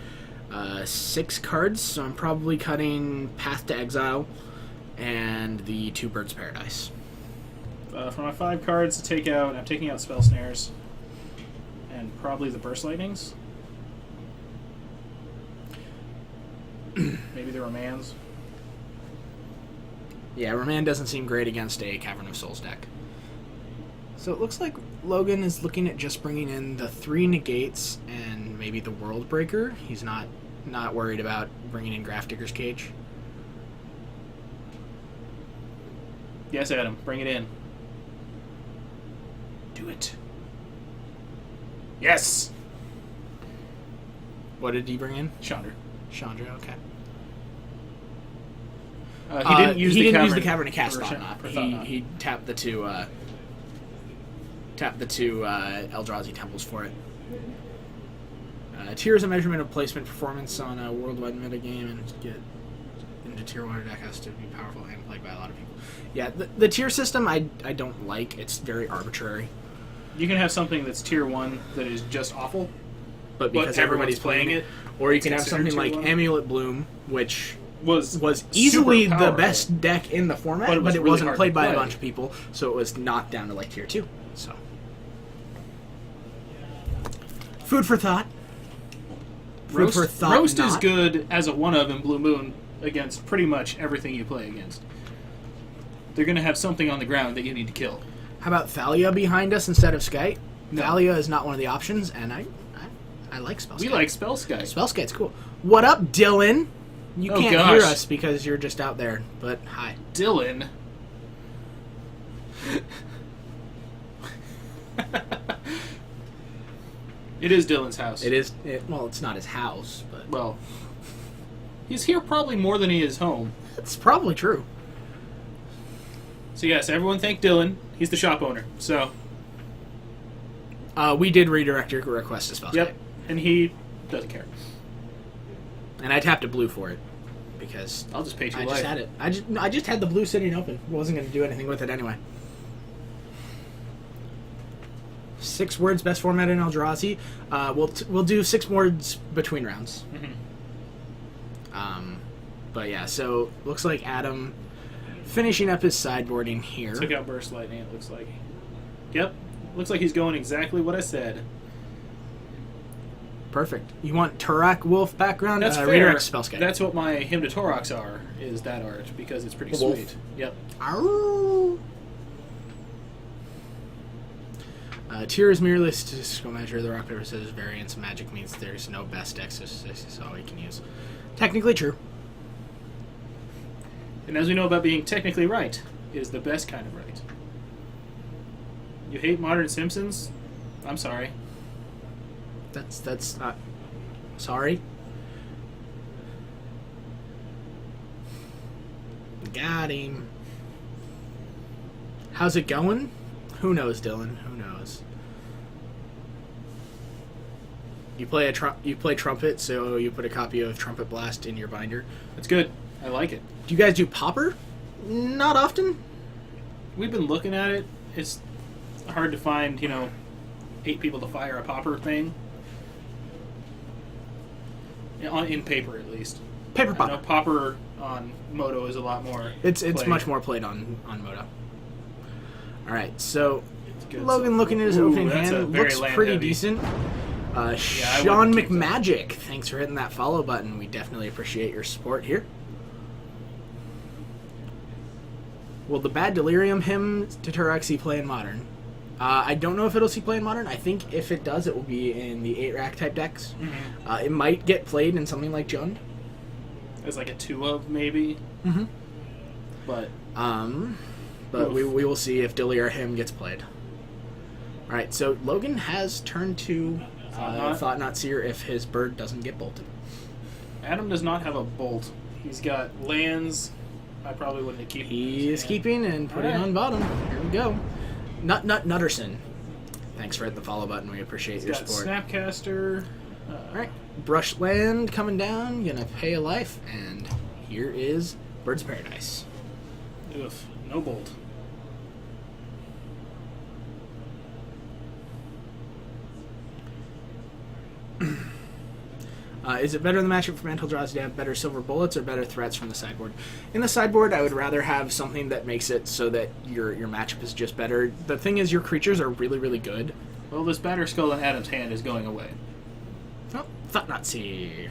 6 cards. So I'm probably cutting Path to Exile and the 2 Birds of Paradise. For my 5 cards to take out, I'm taking out Spell Snares. And probably the Burst Lightnings. Maybe the Romans. Yeah, Remand doesn't seem great against a Cavern of Souls deck. So it looks like Logan is looking at just bringing in the 3 Negates and maybe the World Breaker. He's not worried about bringing in Grafdigger's Cage. Yes, Adam, bring it in. Do it. Yes! What did he bring in? Chandra. Chandra, okay. He didn't use the cavern to cast for Thought-Knot. Thought-Knot. He tapped the two Eldrazi temples for it. Tier is a measurement of placement performance on a worldwide metagame, and to get into tier 1 deck has to be powerful and played by a lot of people. Yeah, the tier system I don't like. It's very arbitrary. You can have something that's tier 1 that is just awful, But because everybody's playing it, or you can have considered something like tier 1. Amulet Bloom, which was easily super the powerful. best deck in the format, But it was but it really wasn't hard played to by a play. bunch of people, so it was knocked down to like tier 2. So, food for thought. Food for thought. Roast is not. good as a 1-of in Blue Moon against pretty much everything you play against. They're going to have something on the ground that you need to kill. How about Thalia behind us instead of Skype? No. Thalia is not one of the options, and I like Spellskite. We like Spellskite. Spellskite's cool. What up, Dylan? You Oh, can't gosh. hear us because you're just out there, but hi. Dylan. It is Dylan's house. It is. Well, it's not his house, but Well, he's here probably more than he is home. it's probably true. So yes, everyone thank Dylan. He's the shop owner. So, We did redirect your request to Spellskite. yep. And he doesn't care. And I tapped a blue for it because I'll just pay 2 I life. just had it. I just had the blue sitting open. Wasn't going to do anything with it anyway. 6 words, best format in Eldrazi. We'll do 6 words between rounds. But yeah, so looks like Adam finishing up his sideboarding here. Took out Burst Lightning, it looks like. Yep. Looks like he's going exactly what I said. Perfect. You want Turak Wolf background? That's fair. Redirect Spellskite. That's what my Hymn to Torox are, is that art, because it's pretty The wolf. sweet. Yep. Arrgh. Tier is merely a statistical measure. The rock, paper, scissors variance of magic means there's no best deck, so this is all we can use. Technically true. And as we know about being technically right, is the best kind of right. You hate Modern Simpsons? I'm sorry. That's not... Sorry. Got him. How's it going? Who knows, Dylan? Who knows? You play trumpet, so you put a copy of Trumpet Blast in your binder. That's good. I like it. Do you guys do Popper? Not often. We've been looking at it. It's hard to find, 8 people to fire a popper thing. In paper, at least. Paper I know Popper. popper on Moto is a lot more. It's played. much more played on Moto. All right, so It's good. Logan, looking at his Ooh, opening that's a hand, very looks land pretty heavy. decent. I Sean wouldn't keep McMagic, thanks for hitting that follow button. We definitely appreciate your support here. Will the Bad Delirium Hymn to Turak see play in Modern? I don't know if it'll see play in Modern. I think if it does, it will be in the 8-rack type decks. Mm-hmm. It might get played in something like Jund. As like a 2-of, maybe. Mm-hmm. But But we Oof. will see if Delir Him gets played. Alright, so Logan has turned to Thought-Knot. Thought-Knot Seer if his bird doesn't get bolted. Adam does not have a bolt. He's got lands. I probably wouldn't keep. He is keeping and putting Alright. on bottom. Here we go. Nutterson. Thanks for hitting the follow button. We appreciate He's your got support. Snapcaster. Alright, Brushland coming down. Gonna pay a life. And here is Bird's of Paradise. Oof, no bolt. Is it better in the matchup for Bant Eldrazi to have better silver bullets or better threats from the sideboard? In the sideboard, I would rather have something that makes it so that your matchup is just better. The thing is, your creatures are really, really good. Well, this Batter Skull in Adam's hand is going away. Oh, Thought Nazi.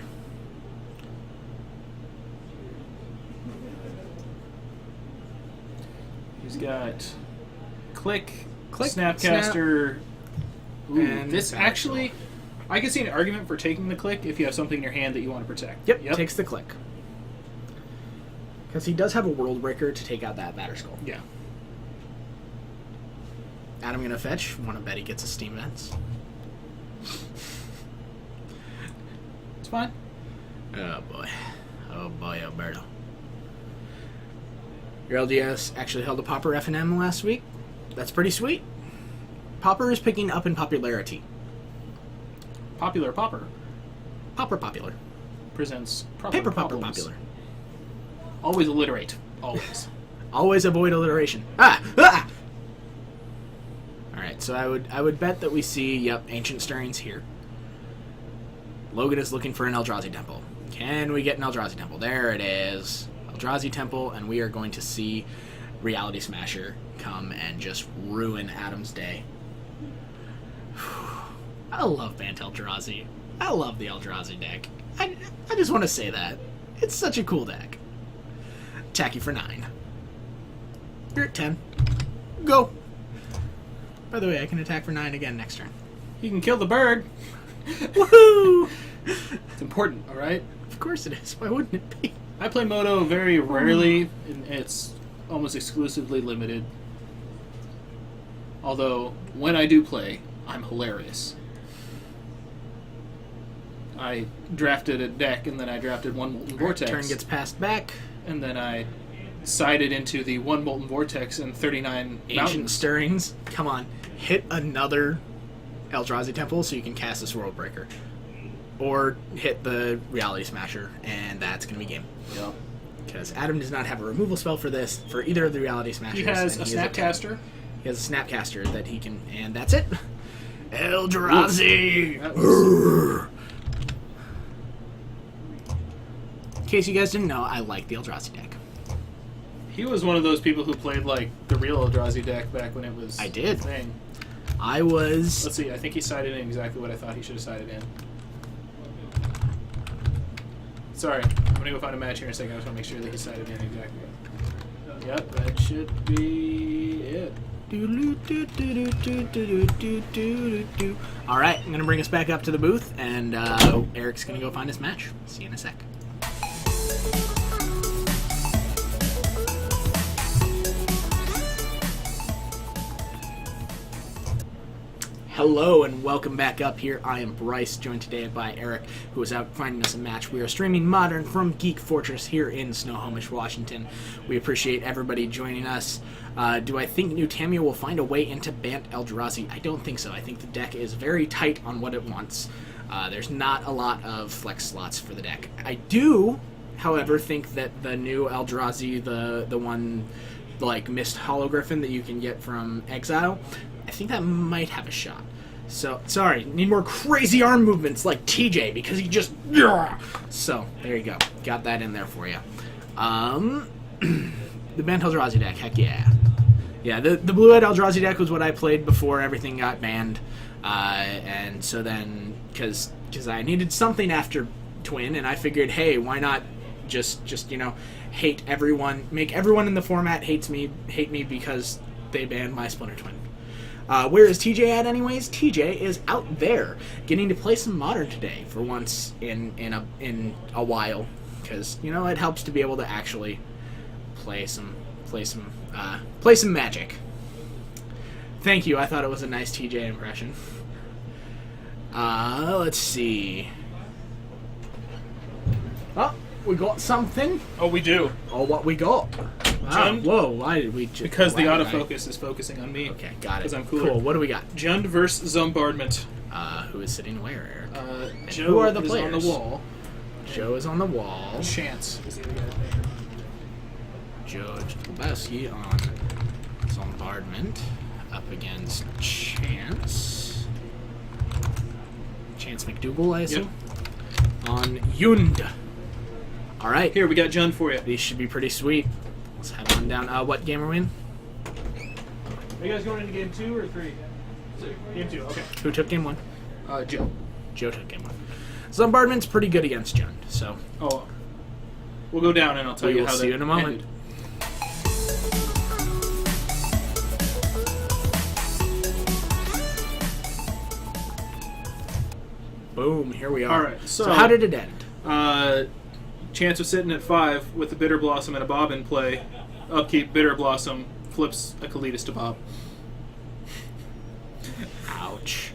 He's got Click, Click, Snapcaster. Ooh, and this Batter actually, I can see an argument for taking the Click if you have something in your hand that you want to protect. Yep, takes the Click. Because he does have a World Breaker to take out that Batter Skull. Yeah. Adam gonna fetch. Want to bet he gets a Steam Vents. It's fine. Oh boy, Alberto. Your LDS actually held a Pauper F&M last week. That's pretty sweet. Pauper is picking up in popularity. Popular Popper Pauper popular. presents proper Paper Pauper problems. popular. Always alliterate. Always. Always avoid alliteration. Ah! Alright, so I would bet that we see, yep, Ancient Stirrings here. Logan is looking for an Eldrazi Temple. Can we get an Eldrazi Temple? There it is. Eldrazi Temple, and we are going to see Reality Smasher come and just ruin Adam's day. I love Bant Eldrazi. I love the Eldrazi deck. I just want to say that. It's such a cool deck. Attack you for 9. You're at 10. Go! By the way, I can attack for 9 again next turn. You can kill the bird. Woohoo! It's important, alright? Of course it is. Why wouldn't it be? I play Moto very rarely, and it's almost exclusively limited. Although, when I do play, I'm hilarious. I drafted a deck, and then I drafted one Molten Vortex. Turn gets passed back. And then I sided into the one Molten Vortex and 39 Ancient Mountains. Stirrings. Come on. Hit another Eldrazi Temple so you can cast this World Breaker. Or hit the Reality Smasher, and that's going to be game. Yep. Because Adam does not have a removal spell for this, for either of the Reality Smashers. He has and a he is Snapcaster. He has a Snapcaster that he can, and that's it. Eldrazi! That was- In case you guys didn't know, I like the Eldrazi deck. He was one of those people who played like the real Eldrazi deck back when it was I did. a thing. I was... Let's see, I think he sided in exactly what I thought he should have sided in. Sorry, I'm gonna go find a match here in a second. I just want to make sure that he sided in exactly. Yep, that should be it. Alright, I'm going to bring us back up to the booth, and Eric's going to go find his match. See you in a sec. Hello and welcome back up here. I am Bryce, joined today by Eric, who is out finding us a match. We are streaming Modern from Geek Fortress here in Snohomish, Washington. We appreciate everybody joining us. Do I think New Tamia will find a way into Bant Eldrazi? I don't think so. I think the deck is very tight on what it wants. There's not a lot of flex slots for the deck. I do, however, think that the new Eldrazi, the one like Mist Hologriffin that you can get from Exile, I think that might have a shot. So, sorry, need more crazy arm movements like TJ, because he just... So, there you go. Got that in there for you. The Bant Eldrazi deck, heck yeah. Yeah, the Blue-Eyed Eldrazi deck was what I played before everything got banned. And so then, because I needed something after Twin, and I figured, hey, why not just you know, hate everyone, make everyone in the format hate me because they banned my Splinter Twin. Where is TJ at anyways? TJ is out there getting to play some Modern today for once in a while, because you know it helps to be able to actually play some Magic. Thank you. I thought it was a nice TJ impression. Let's see. Oh, we got something. Oh, we do. Oh, what we got? Wow. Jund? Whoa, why did we just... Because the wow, autofocus is focusing on me. Okay, got it. Because I'm cooler. Cool, what do we got? Jund versus Zombardment. Who is sitting where, Eric? Joe who are the is players? on the wall. Joe is on the wall. Chance is the other guy. George Lebowski on Zombardment up against Chance. Chance McDougal, I assume? on Yund. All right. Here, we got Jund for you. These should be pretty sweet. Let's head on down. What game are we in? Are you guys going into game 2 or 3? Game 2, okay. Who took game 1? Joe. Joe took game 1. Zombardment's pretty good against Jund, so Oh. We'll go down and I'll tell we you will how see you in a moment. ended. Boom, here we are. All right, so- how did it end? Chance of sitting at 5 with the Bitter Blossom and a Bob in play. Upkeep, Bitter Blossom, flips a Kalitas to Bob. Ouch.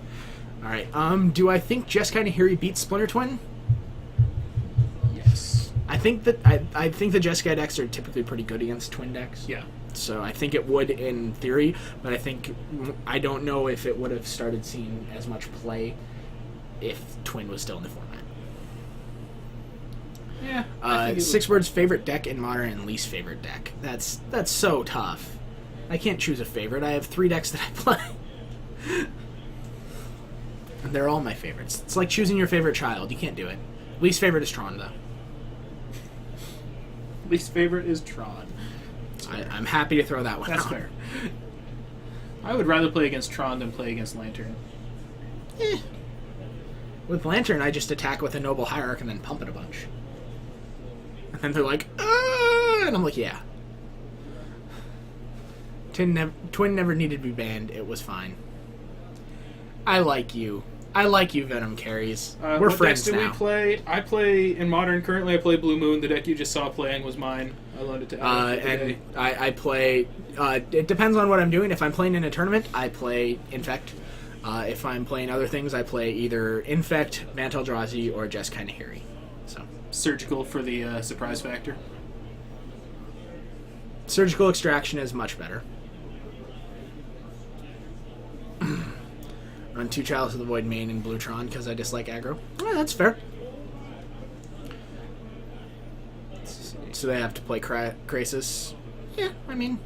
All right. Do I think Jeskai Nahiri beats Splinter Twin? Yes. I think that I think the Jeskai decks are typically pretty good against Twin decks. Yeah. So I think it would in theory, but I don't know if it would have started seeing as much play if Twin was still in the format. Yeah. I think it Six Bird's favorite deck in Modern and least favorite deck. That's so tough. I can't choose a favorite. I have 3 decks that I play. And they're all my favorites. It's like choosing your favorite child. You can't do it. Least favorite is Tron, though. least favorite is Tron. I'm happy to throw that one That's out. fair. I would rather play against Tron than play against Lantern. With Lantern, I just attack with a Noble Hierarch and then pump it a bunch. And then they're like, "Ah!" And I'm like, yeah. Twin never needed to be banned. It was fine. I like you. I like you, Venom Carries. We're what friends decks do now. we play? I play in Modern. Currently, I play Blue Moon. The deck you just saw playing was mine. I loaned it to Adam today. And I play... it depends on what I'm doing. If I'm playing in a tournament, I play Infect. If I'm playing other things, I play either Infect, Mantle Eldrazi, or Jeskai Nahiri. So, Surgical for the surprise factor. Surgical Extraction is much better. Run 2 Chalice of the Void main in Bluetron because I dislike aggro. Yeah, that's fair. So they have to play Krasis. Yeah, I mean...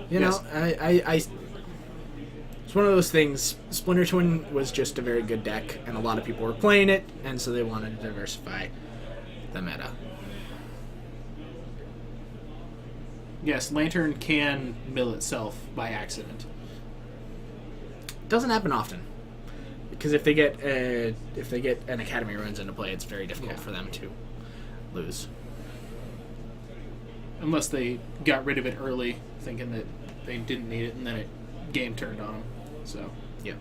You Yes. know, I it's one of those things. Splinter Twin was just a very good deck, and a lot of people were playing it, and so they wanted to diversify the meta. Yes, Lantern can mill itself by accident. Doesn't happen often, because if they get an Academy Ruins into play, it's very difficult for them to lose. Unless they got rid of it early, thinking that they didn't need it, and then it game turned on them. So, Yeah.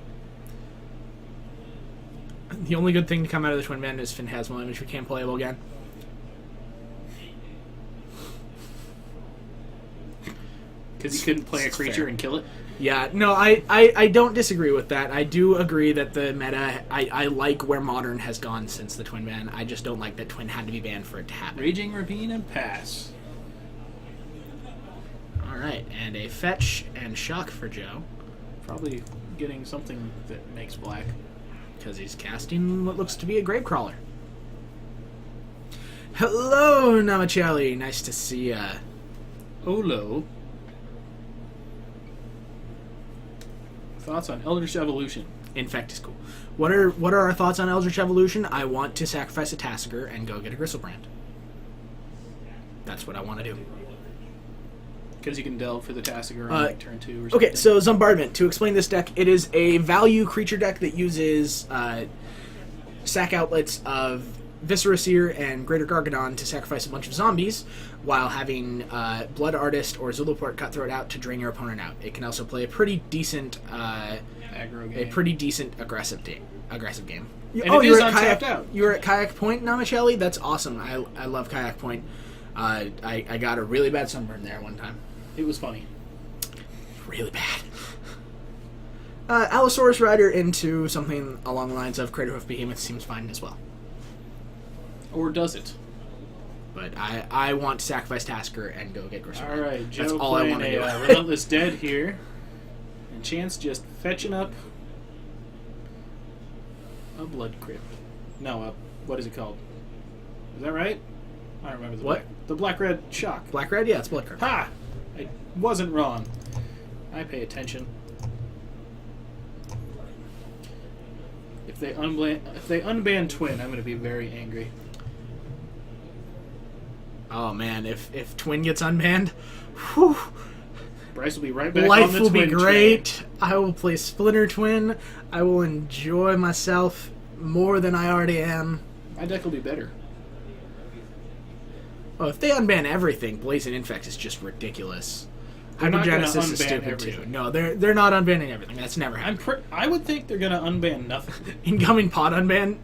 The only good thing to come out of the Twin Band is Phantasmal Image became playable again. because you couldn't play a It's creature fair. and kill it. Yeah, no, I don't disagree with that. I do agree that the meta, I like where Modern has gone since the Twin ban. I just don't like that Twin had to be banned for it to happen. Raging Ravine and pass. Alright, and a Fetch and Shock for Joe, Probably getting something that makes black. because he's casting what looks to be a Gravecrawler. Hello, Namachali. Nice to see ya. Olo. Thoughts on Eldritch Evolution? Infect is cool. What are our thoughts on Eldritch Evolution? I want to sacrifice a Tassiger and go get a Gristlebrand. That's what I want to do. Because you can delve for the Tassiger on like turn 2 or something. Okay, so Zombardment. To explain this deck, it is a value creature deck that uses sack outlets of Viscera Seer and Greater Gargadon to sacrifice a bunch of zombies, while having Blood Artist or Zulaport Cutthroat out to drain your opponent out. It can also play a pretty decent, Aggro game. aggressive game. And it is untapped out. You were at Kayak Point, Namacheli? That's awesome. I love Kayak Point. I got a really bad sunburn there one time. It was funny. Really bad. Allosaurus Rider into something along the lines of Craterhoof Behemoth seems fine as well. Or does it? But I want to sacrifice Tasker and go get Grissom. Alright, Joe That's all I playing want to do. Relentless Dead here. And Chance just fetching up a Blood Crypt. No, what is it called? Is that right? I don't remember the What? the Black-Red Shock. Black Red? Yeah, it's Blood Crypt. Ha! I wasn't wrong. I pay attention. If they unban Twin, I'm going to be very angry. Oh man, if Twin gets unbanned, whew, Bryce will be right back on life the will be Twin great. train. I will play Splinter Twin. I will enjoy myself more than I already am. My deck will be better. Oh, if they unban everything, Blazing Infect is just ridiculous. They're not gonna Hypergenesis is unban stupid too. everything. No, they're not unbanning everything. That's never happened. I would think they're going to unban nothing. Incoming pod unban,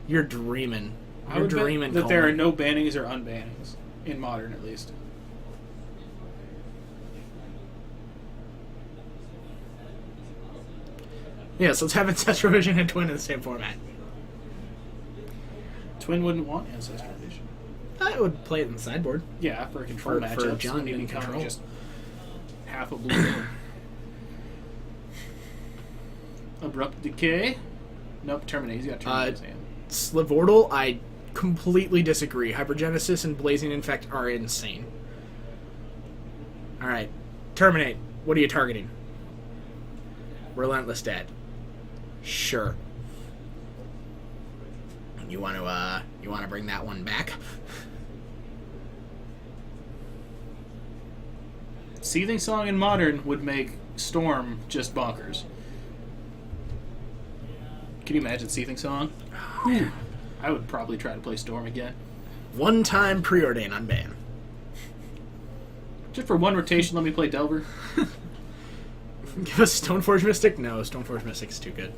you're dreaming. I You're would bet dreaming. that there are Coleman. no bannings or unbannings. In Modern, at least. Yeah, so let's have Ancestral Vision and Twin in the same format. Twin wouldn't want Ancestral Vision. I would play it in the sideboard. Yeah, for a control For matchup. John when you needing become control. just half a blue villain. Abrupt Decay. Nope, Terminate. He's got Terminate in his hand. Slivortal, I completely disagree. Hypergenesis and Blazing Infect are insane. Alright. Terminate. What are you targeting? Relentless Dead. Sure. You want to bring that one back? Seething Song in Modern would make Storm just bonkers. Can you imagine Seething Song? I would probably try to play Storm again. One time preordain unban. Just for one rotation, let me play Delver. Give us Stoneforge Mystic? No, Stoneforge Mystic is too good.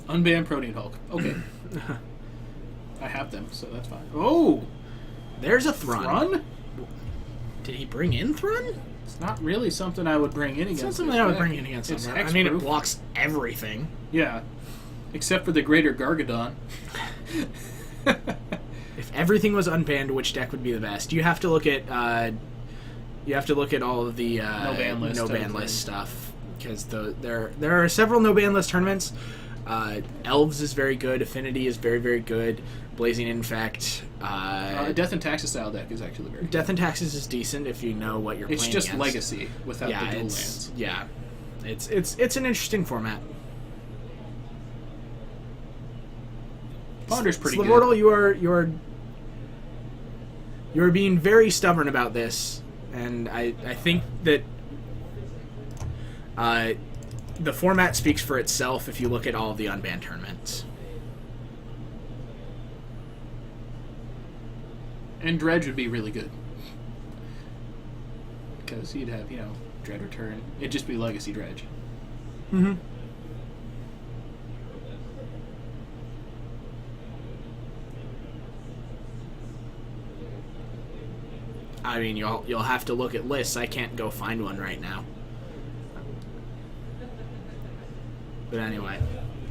Unban Protean Hulk. Okay. I have them, so that's fine. Oh! There's a Thrun. Run? Did he bring in Thrun? It's not really something I would bring in It's against. not something this I would deck. bring in against It's someone. I mean, it hexproof. blocks everything. Yeah. Except for the Greater Gargadon. If everything was unbanned, which deck would be the best? You have to look at all of the ban list no ban everything. list stuff because there are several no ban list tournaments. Elves is very good. Affinity is very, very good. Blazing Infect. Death and Taxes style deck is actually very good. Death and Taxes is decent if you know what you're It's playing just against. Legacy without Yeah, the dual it's lands. yeah, it's an interesting format. Ponder's pretty Slivortal, good. you are being very stubborn about this, and I think that the format speaks for itself if you look at all of the unbanned tournaments. And Dredge would be really good. Because he'd have, Dread Return. It'd just be Legacy Dredge. Mm-hmm. I mean, you'll have to look at lists. I can't go find one right now. But anyway,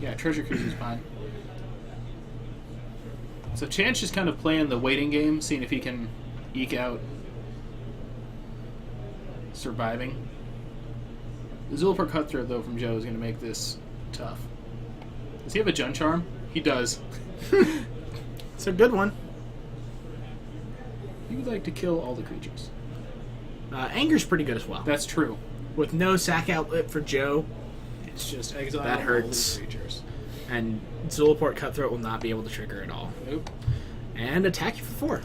Yeah, Treasure Cruise is fine. So Chance just kind of playing the waiting game, seeing if he can eke out surviving. The Zulapur Cutthroat, though, from Joe is going to make this tough. Does he have a Jun Charm? He does. it's a good one. He would like to kill all the creatures. Anger's pretty good as well. That's true. With no sack outlet for Joe, It's just exile That all hurts. the creatures. and Zulaport Cutthroat will not be able to trigger at all. Nope. And attack you for 4.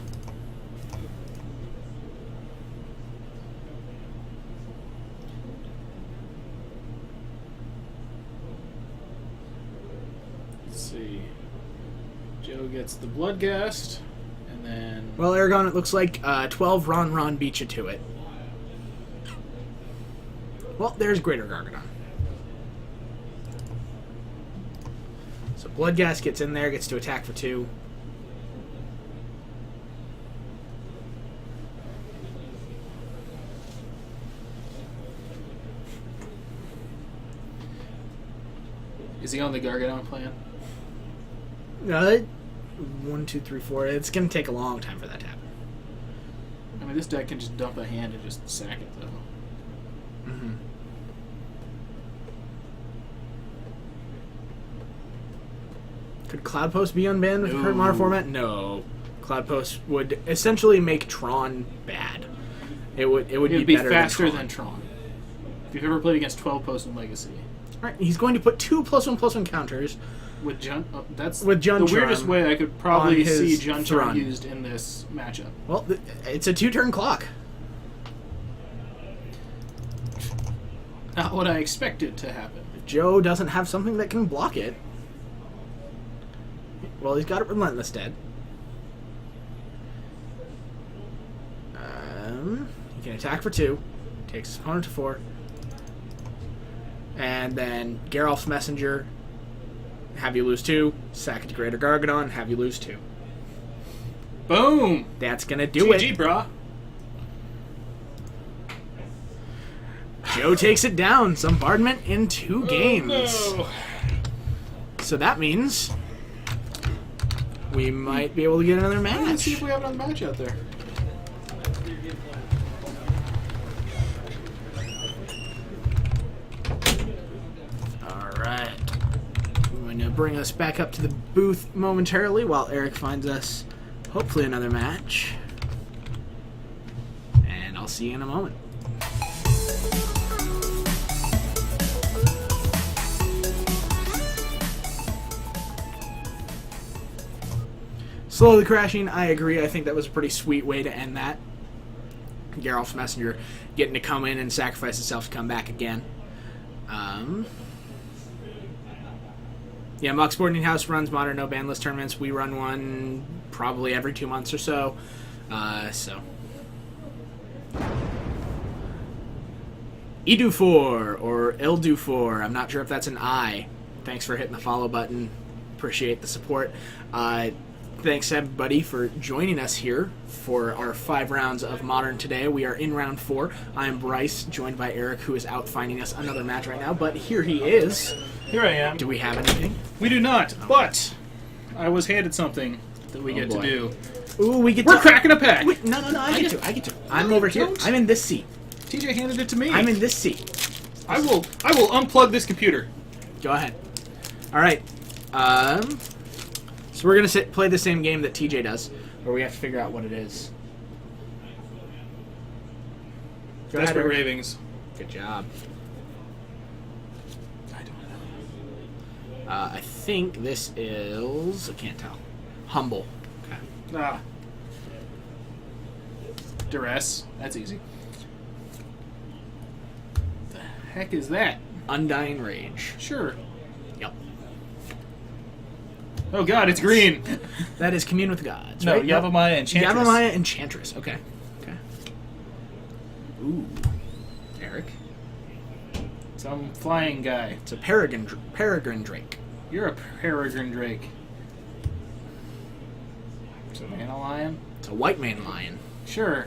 Let's see. Joe gets the Bloodghast, and then... Well, Aragon, it looks like 12 Ron beat you to it. Well, there's Greater Gargadon. So Bloodghast gets in there, gets to attack for 2. Is he on the Gargadon plan? 1, 2, 3, 4. It's going to take a long time for that to happen. I mean, this deck can just dump a hand and just sack it, though. Mm-hmm. Could Cloud Post be unbanned with the current modern No. format? No. cloud post would essentially make Tron bad. It would It'd be be better faster than Tron. than Tron. If you've ever played against 12 posts in Legacy. All right, he's going to put 2 +1/+1 counters. With that's With Juntron the weirdest way I could probably on his see Juntron Thrun. used in this matchup. Well, it's a 2-turn clock. Not what I expected to happen. Joe doesn't have something that can block it. Well, he's got a Relentless dead. He can attack for 2. Takes his opponent to 4. And then Geralf's Messenger. Have you lose 2. Sack it to Greater Gargadon. Have you lose 2. Boom! That's going to do GG, it. brah. Joe takes it down. Bombardment in 2 games. No. So that means we might be able to get another Let's see match. if we have another match out there. Alright. I'm going to bring us back up to the booth momentarily while Eric finds us, hopefully, another match. And I'll see you in a moment. Slowly crashing, I agree. I think that was a pretty sweet way to end that. Geralf's Messenger getting to come in and sacrifice himself to come back again. Yeah, Mock Sporting House runs Modern No Ban List tournaments. We run one probably every 2 months or so. Edufor or Ildufor. I'm not sure if that's an I. Thanks for hitting the follow button. Appreciate the support. Thanks everybody for joining us here for our 5 rounds of Modern today. We are in round 4. I'm Bryce, joined by Eric, who is out finding us another match right now. But here he is. Here I am. Do we have anything? We do not, but I was handed something that we get boy. to do. Ooh, we get We're to... cracking a pack. Wait, no, I get to. I'm No, over here. don't. I'm in this seat. TJ handed it to me. I'm in this seat. I will unplug this computer. Go ahead. All right. So we're gonna play the same game that TJ does, where we have to figure out what it is. Go ahead, Desperate Eric. Ravings. Good job. I don't know. I think this is... I can't tell. Humble. Okay. Ah. Duress. That's easy. The heck is that? Undying Rage. Sure. Yep. Oh god, it's green. That is Commune with Gods, No, right? Yavimaya Enchantress. Yavimaya Enchantress. Okay. Okay. Ooh. Eric. Some flying guy. It's a Peregrine Drake. You're a Peregrine Drake. It's a Mana Lion? It's a White Mane Lion. Sure.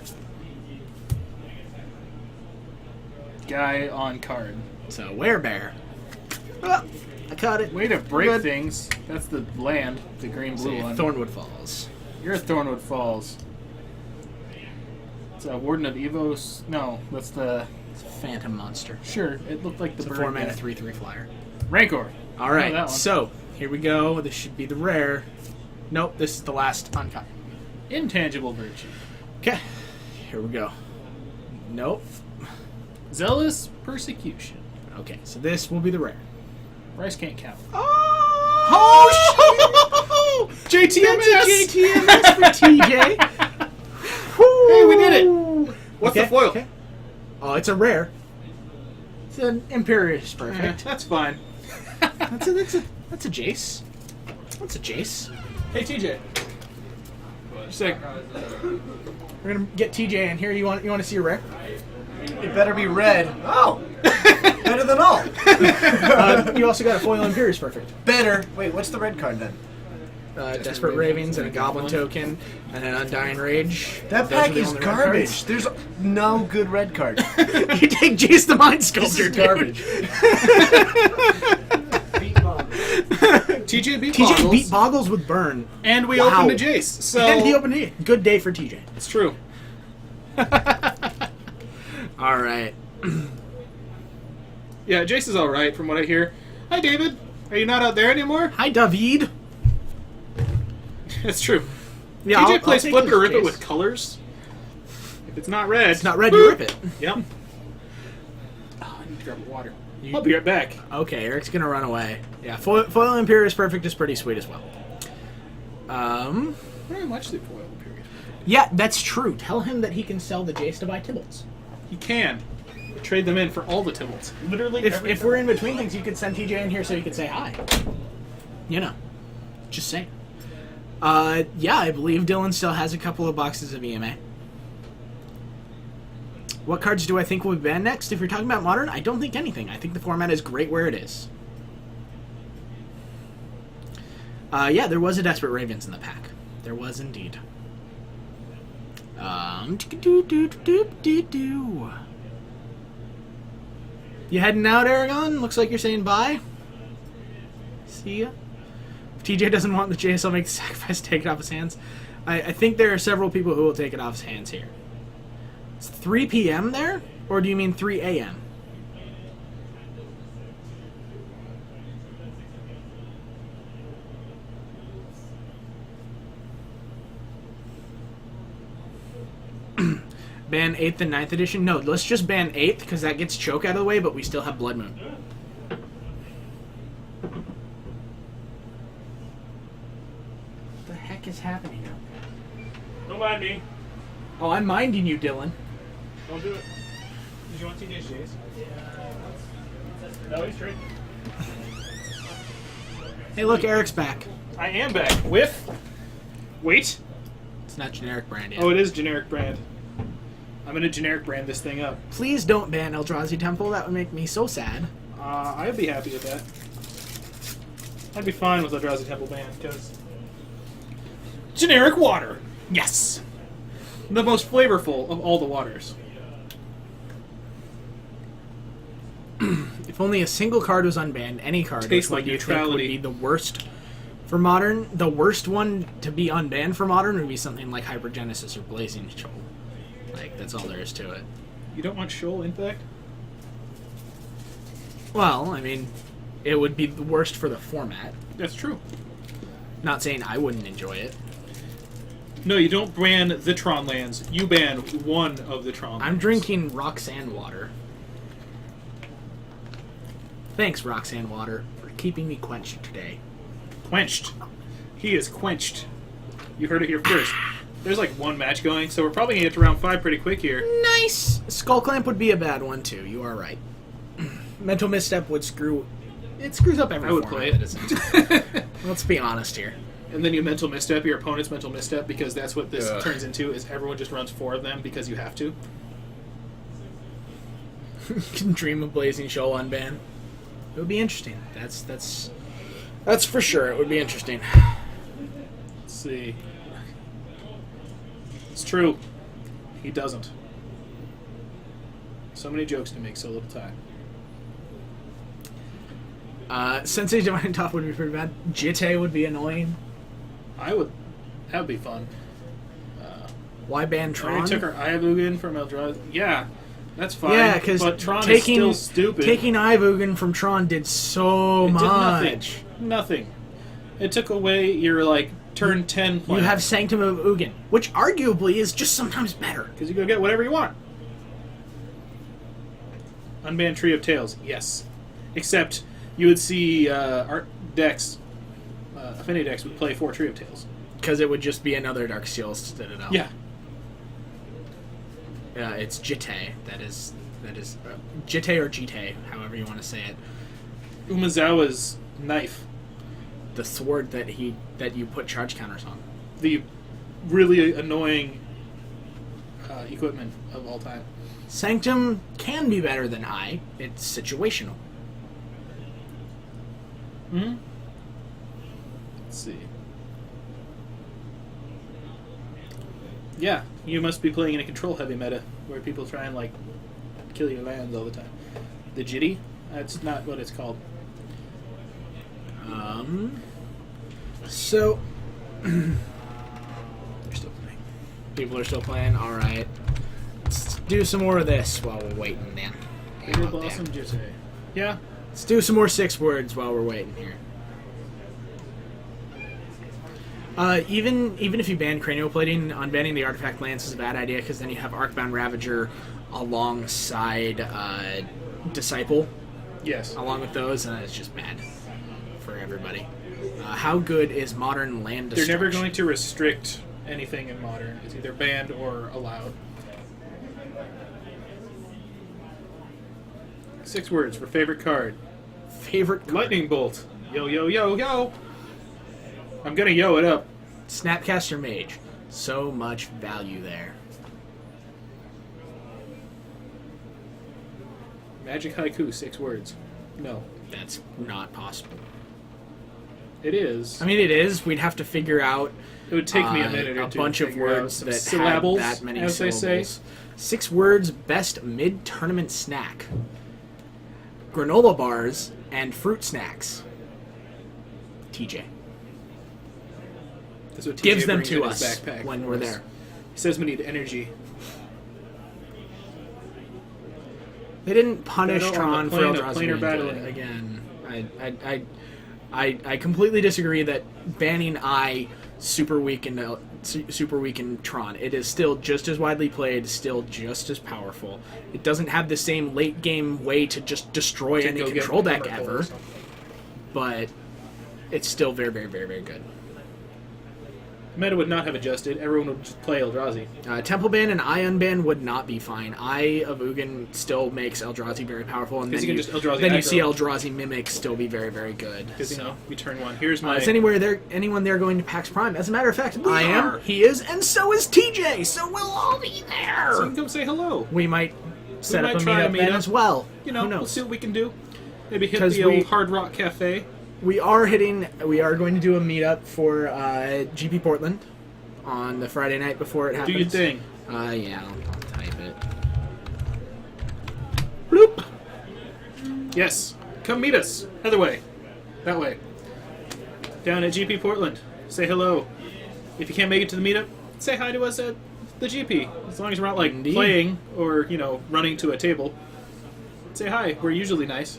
Guy on card. It's a Werebear. Ah, I caught it. Way to break Good. things. That's the land, the green It's blue a one. Thornwood Falls. You're a Thornwood Falls. It's a Warden of Evos. No, that's the. It's a Phantom Monster. Sure, it looked like the It's a bird 4-mana guy. 3/3 flyer. Rancor. All I know that right, one. so here we go. This should be the rare. Nope, this is the last uncut. Intangible Virtue. Okay, here we go. Nope. Zealous Persecution. Okay, so this will be the rare. Bryce can't count. Oh, JTMS! That's a JTMS for TJ. Hey, we did it! What's Okay, the foil? okay. Oh, it's a rare. It's an Imperious Perfect. That's fine. That's a Jace. That's a Jace. Hey, TJ. Sick. We're gonna get TJ in here. You want to see a rare? It better be red. Oh! Better than all. You also got a foil Imperious Perfect. Better. Wait, what's the red card then? Desperate Ravens and a Goblin token and an Undying Rage. That Those are pack the is only red garbage. cards. There's no good red card. You take Jace the Mind Sculptor. This is garbage. TJ beat TJ Boggles, beat Boggles with Burn. and we Wow. opened a Jace. So And he opened it. Good day for TJ. It's true. All right. Yeah, Jace is all right from what I hear. Hi, David. Are you not out there anymore? Hi, David. It's true. Yeah, TJ I'll plays take flip it or his rip it Jace. with colors. If it's not red, It's not red, you rip it. Yep. Oh, I need to grab water. I'll be right back. Okay, Eric's gonna run away. Yeah, Foil Imperious Perfect is pretty sweet as well. Very much the foil period. Yeah, that's true. Tell him that he can sell the Jace to buy Tibbles. He can trade them in for all the Tibbles. Literally, If we're in between things, you could send TJ in here so he could say hi. You know, just saying. Yeah, I believe Dylan still has a couple of boxes of EMA. What cards do I think will be banned next? If you're talking about Modern, I don't think anything. I think the format is great where it is. Yeah, there was a Desperate Ravens in the pack. There was indeed. You heading out, Aragon? Looks like you're saying bye. See ya. If TJ doesn't want the Jace, I'll make the sacrifice, take it off his hands. I think there are several people who will take it off his hands here. It's 3 p.m. there? Or do you mean 3 a.m.? Ban 8th and 9th edition? No, let's just ban 8th because that gets Choke out of the way, but we still have Blood Moon. What the heck is happening now? Don't mind me. Oh, I'm minding you, Dylan. Don't do it. Did you want TJ's Jace? No, he's straight. Hey, look, Eric's back. I am back with. Wait. It's not generic brand yet. Oh, it is generic brand. I'm gonna generic brand this thing up. Please don't ban Eldrazi Temple. That would make me so sad. I'd be happy with that. I'd be fine with Eldrazi Temple ban because generic water. Yes. The most flavorful of all the waters. If only a single card was unbanned, any card, Tastes which one like do you think would neutrality. be the worst for Modern? The worst one to be unbanned for Modern would be something like Hypergenesis or Blazing Shoal. Like, that's all there is to it. You don't want Shoal Impact? Well, I mean, it would be the worst for the format. That's true. Not saying I wouldn't enjoy it. No, you don't ban the Tron lands. You ban one of the Tron lands. I'm drinking Roxanne water. Thanks, Roxanne water, for keeping me quenched today. Quenched. He is quenched. You heard it here first. There's like one match going, so we're probably gonna get to round 5 pretty quick here. Nice! Skull Clamp would be a bad one, too. You are right. Mental Misstep would screw... It screws up every I would format play that it's in. Let's be honest here. And then you mental misstep your opponent's mental misstep because that's what this Ugh. turns into is everyone just runs 4 of them because you have to. You can dream of Blazing Shoal unban. It would be interesting. That's for sure. It would be interesting. Let's see. It's true. He doesn't. So many jokes to make, so little time. Sensei Divine Top would be pretty bad. Jitte would be annoying. That would be fun. Why ban We Tron? already took our Ivugan from Eldrazi. Yeah, that's fine. Yeah, because but Tron taking is still stupid. taking Ivugan from Tron did so It did much. nothing. Nothing. It took away your turn 10 plan. You have Sanctum of Ugin, which arguably is just sometimes better. Because you go get whatever you want. Unbanned Tree of Tails, yes. Except you would see art decks, Affinity decks would play 4 Tree of Tails. Because it would just be another Dark Steel Citadel. Yeah. It's Jitte. That is Jitte or Jitte, however you want to say it. Umezawa's knife. The sword that you put charge counters on. The really annoying equipment of all time. Sanctum can be better than I. It's situational. Hmm? Let's see. Yeah, you must be playing in a control-heavy meta where people try and kill your lands all the time. The Jitty? That's not what it's called. So They're still playing. people are still playing. All right, let's do some more of this while we're waiting. Then Peter Blossom Jitte. Yeah. let's do some more 6 words while we're waiting here. Even if you ban cranial plating, unbanning the artifact lance is a bad idea because then you have Arcbound Ravager alongside Disciple, Yes. along with those, and it's just bad for everybody. How good is Modern Land They're Destruction? never going to restrict anything in Modern. It's either banned or allowed. 6 words for favorite card. Favorite card? Lightning Bolt. Yo, yo, yo, yo. I'm gonna yo it up. Snapcaster Mage. So much value there. Magic Haiku, 6 words. No. That's not possible. It is. I mean, it is. We'd have to figure out It would take me a minute or a two bunch to of figure out words some that syllables, have that many as they syllables. say. 6 words, best mid-tournament snack. Granola bars and fruit snacks. TJ. That's what TJ Gives them brings to in his us backpack when for we're us. there. He says we need energy. They didn't punish Battle on Tron the for plane of Eldrazi planar being battling. good. Again, I completely disagree that banning I super weak in Tron. It is still just as widely played, still just as powerful. It doesn't have the same late game way to just destroy To any go get control deck Emrakul or ever, something. but it's still very, very, very, very good. Meta would not have adjusted. Everyone would just play Eldrazi. Temple Ban and Eye Unban would not be fine. Eye of Ugin still makes Eldrazi very powerful, and 'Cause then you you, can just Eldrazi then you aggro. see Eldrazi Mimic still be very, very good. Because, So, you know, you turn one. Here's my... is anyone there going to PAX Prime? As a matter of fact, I are. am, he is, and so is TJ, so we'll all be there. So you can come say hello. We might set might up a try a meetup then meetup. as well. You know, Who we'll knows? see what we can do. Maybe hit 'Cause the we- old Hard Rock Cafe. We are going to do a meetup for GP Portland on the Friday night before it Do happens. your thing. Yeah, I'll type it. Bloop. Yes. Come meet us. Other way. That way. Down at GP Portland. Say hello. If you can't make it to the meetup, say hi to us at the GP. As long as we're not, like, Indeed. playing or, you know, running to a table. Say hi. We're usually nice.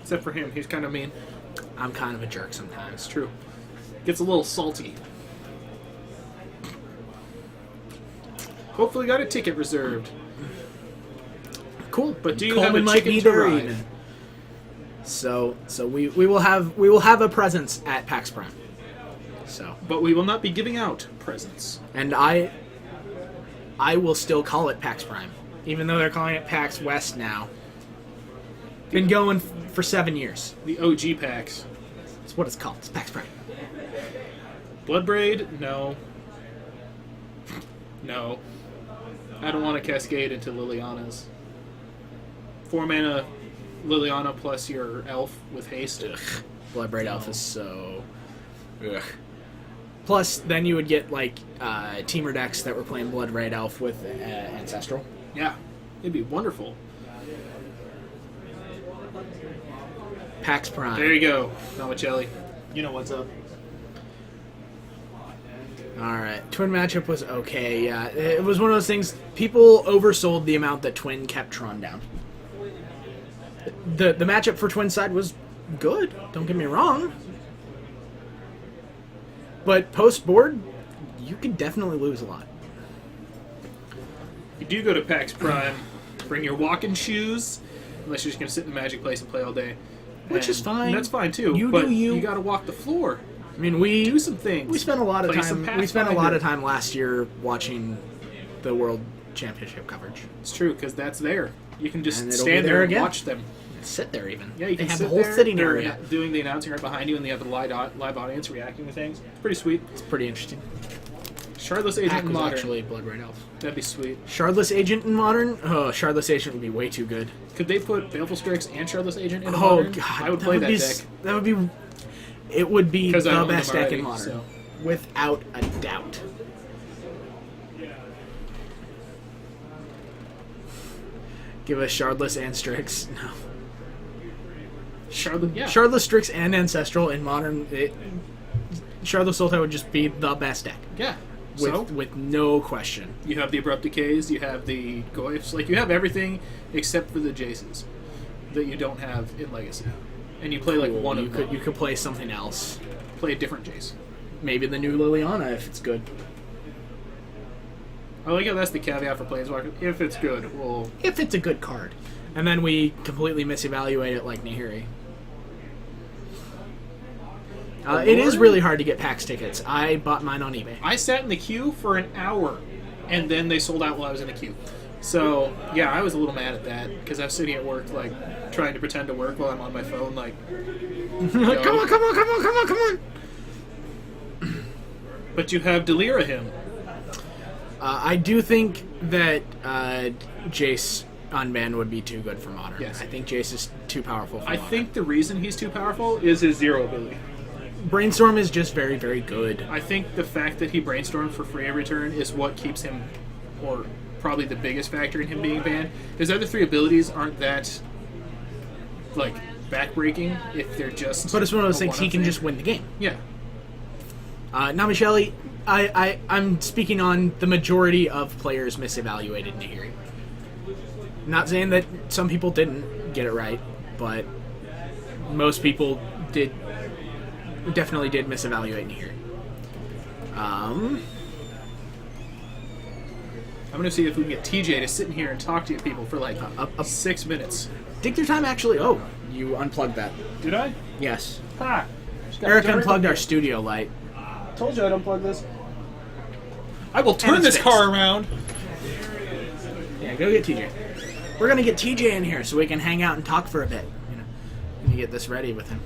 Except for him. He's kind of mean. I'm kind of a jerk sometimes. It's true. Gets a little salty. Hopefully got a ticket reserved. Cool, But do you Coleman have a might chicken be to there ride? even. So we will have a presence at PAX Prime. So, But we will not be giving out presents. and I will still call it PAX Prime, even though they're calling it PAX West now. Been going for 7 years. The OG packs. That's what it's called. It's PAX Prime. Bloodbraid? No. No. I don't want to cascade into Liliana's. 4 mana Liliana plus your elf with haste. Bloodbraid Elf is so. Ugh. Plus, then you would get like teamer decks that were playing Bloodbraid Elf with Ancestral. Yeah. It'd be wonderful. PAX Prime. There you go, Nomicelli. You know what's up. Alright, Twin matchup was okay, yeah. It was one of those things, people oversold the amount that Twin kept Tron down. The matchup for Twin side was good, don't get me wrong. But post-board, you could definitely lose a lot. If you do go to PAX Prime, bring your walking shoes, unless you're just going to sit in the Magic Place and play all day. Which is fine. That's fine too. You but do you. You got to walk the floor. I mean, we Do some things. We spent a lot of Play some time. We spent a lot Pathfinder. of time last year watching the World Championship coverage. It's true, because that's there. You can just And it'll stand be there there and again. watch them. Sit there even. Yeah, you they can have sit the whole there. sitting They're area. doing the announcing right behind you, and they have the live audience reacting to things. It's pretty sweet. It's pretty interesting. Shardless Agent Pack in was Modern. actually Blood Red Elf. That'd be sweet. Shardless Agent in Modern? Oh, Shardless Agent would be way too good. Could they put Baleful Strix and Shardless Agent in Oh Modern? god, I would play that be, deck. That would be. It would be 'Cause I the own them best deck in already, Modern, so. without a doubt. Give us Shardless and Strix. No. Yeah. Shardless, Strix, and Ancestral in Modern. Shardless Sultai would just be the best deck. Yeah. With no question. You have the Abrupt Decays, you have the Goyfs, like you have everything except for the Jaces that you don't have in Legacy. And you play like Cool. one you of could them. you could play something else. Play a different Jace. maybe the new Liliana if it's good. I like how that's the caveat for Planeswalker. If it's good, we'll... If it's a good card. And then we completely misevaluate it like Nahiri. It is really hard to get PAX tickets. I bought mine on eBay. I sat in the queue for an hour, and then they sold out while I was in the queue. So, yeah, I was a little mad at that, because I was sitting at work, like, trying to pretend to work while I'm on my phone, like... Come on. But you have Delira him. I do think that Jace unban would be too good for Modern. Yes. I think Jace is too powerful for I Modern. think the reason he's too powerful is his zero ability. Brainstorm is just very, very good. I think the fact that he brainstormed for free every turn is what keeps him, or probably the biggest factor in him being banned. His other three abilities aren't that, like, backbreaking if they're just... But it's one of those a things he one-up can thing. just win the game. Yeah. Nami Shelley, I'm speaking on the majority of players misevaluated Nahiri. Not saying that some people didn't get it right, but most people definitely did misevaluate Nahiri. I'm going to see if we can get TJ to sit in here and talk to you people for like 6 minutes. Dig Through Time actually... Oh, you unplugged that. Did I? Yes. Ha! Eric unplugged our studio light. Told you I'd unplug this. I will turn And this it's car around. Yeah, go get TJ. We're gonna get TJ in here so we can hang out and talk for a bit. You know, let me get this ready with him.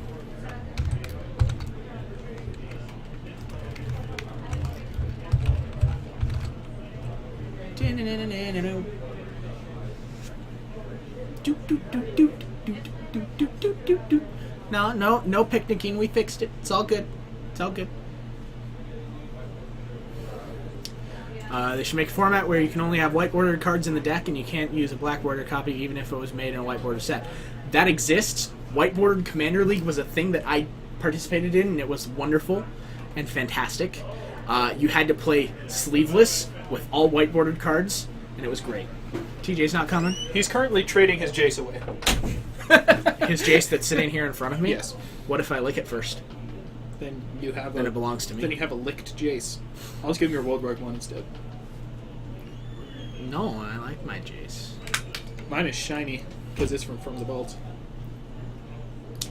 No picnicking. We fixed it. It's all good. It's all good. They should make a format where you can only have white bordered cards in the deck and you can't use a black bordered copy even if it was made in a white bordered set. That exists. White bordered Commander League was a thing that I participated in and it was wonderful and fantastic. You had to play sleeveless with all white bordered cards and it was great. TJ's not coming. He's currently trading his Jace away. His Jace that's sitting here in front of me? Yes. What if I lick it first? Then you have Then it belongs to me. Then you have a licked Jace. I'll just give you your World one instead. No, I like my Jace. Mine is shiny because it's from the vault.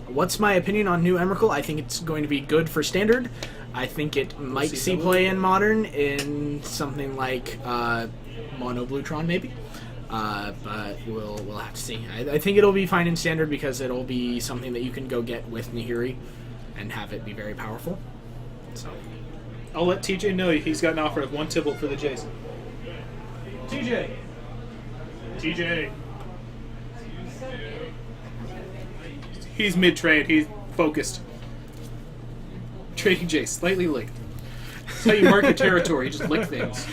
What's my opinion on New Emrakul? I think it's going to be good for Standard. I think it might see play in Modern in something like Mono Bluetron, maybe. But we'll have to see. I think it'll be fine in Standard because it'll be something that you can go get with Nahiri and have it be very powerful. So I'll let TJ know he's got an offer of 1 Tibble for the Jason. TJ. He's mid-trade. He's focused. Trading Jace. Slightly licked. That's how you mark your territory. You just lick things.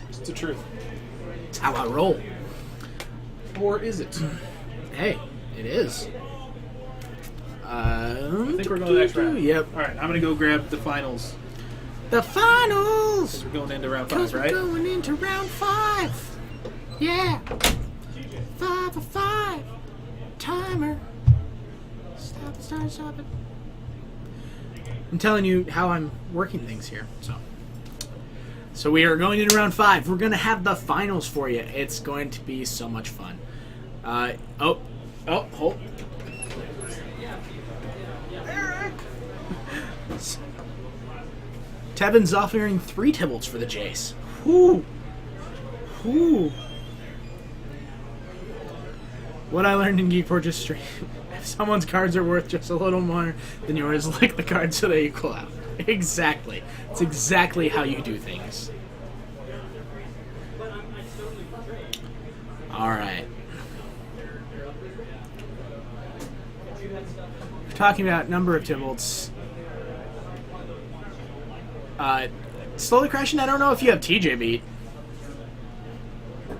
It's the truth. it's how I roll. Or is it? Hey, it is. I think we're going to the next round. Yep. Alright, I'm going to go grab the finals. The finals! We're going into round 'Cause 5, right? we're going into round 5. Yeah. 5 of 5. Timer. Stop it. I'm telling you how I'm working things here. So we are going into round 5. We're going to have the finals for you. It's going to be so much fun. Hold. Tevin's offering 3 Tibbles for the Jace. Whoo! What I learned in Geek Fortress stream: if someone's cards are worth just a little more than yours, lick the cards so they equal out. Exactly. It's exactly how you do things. Alright. We're talking about number of Tibbles. Slowly Crashing, I don't know if you have TJ beat.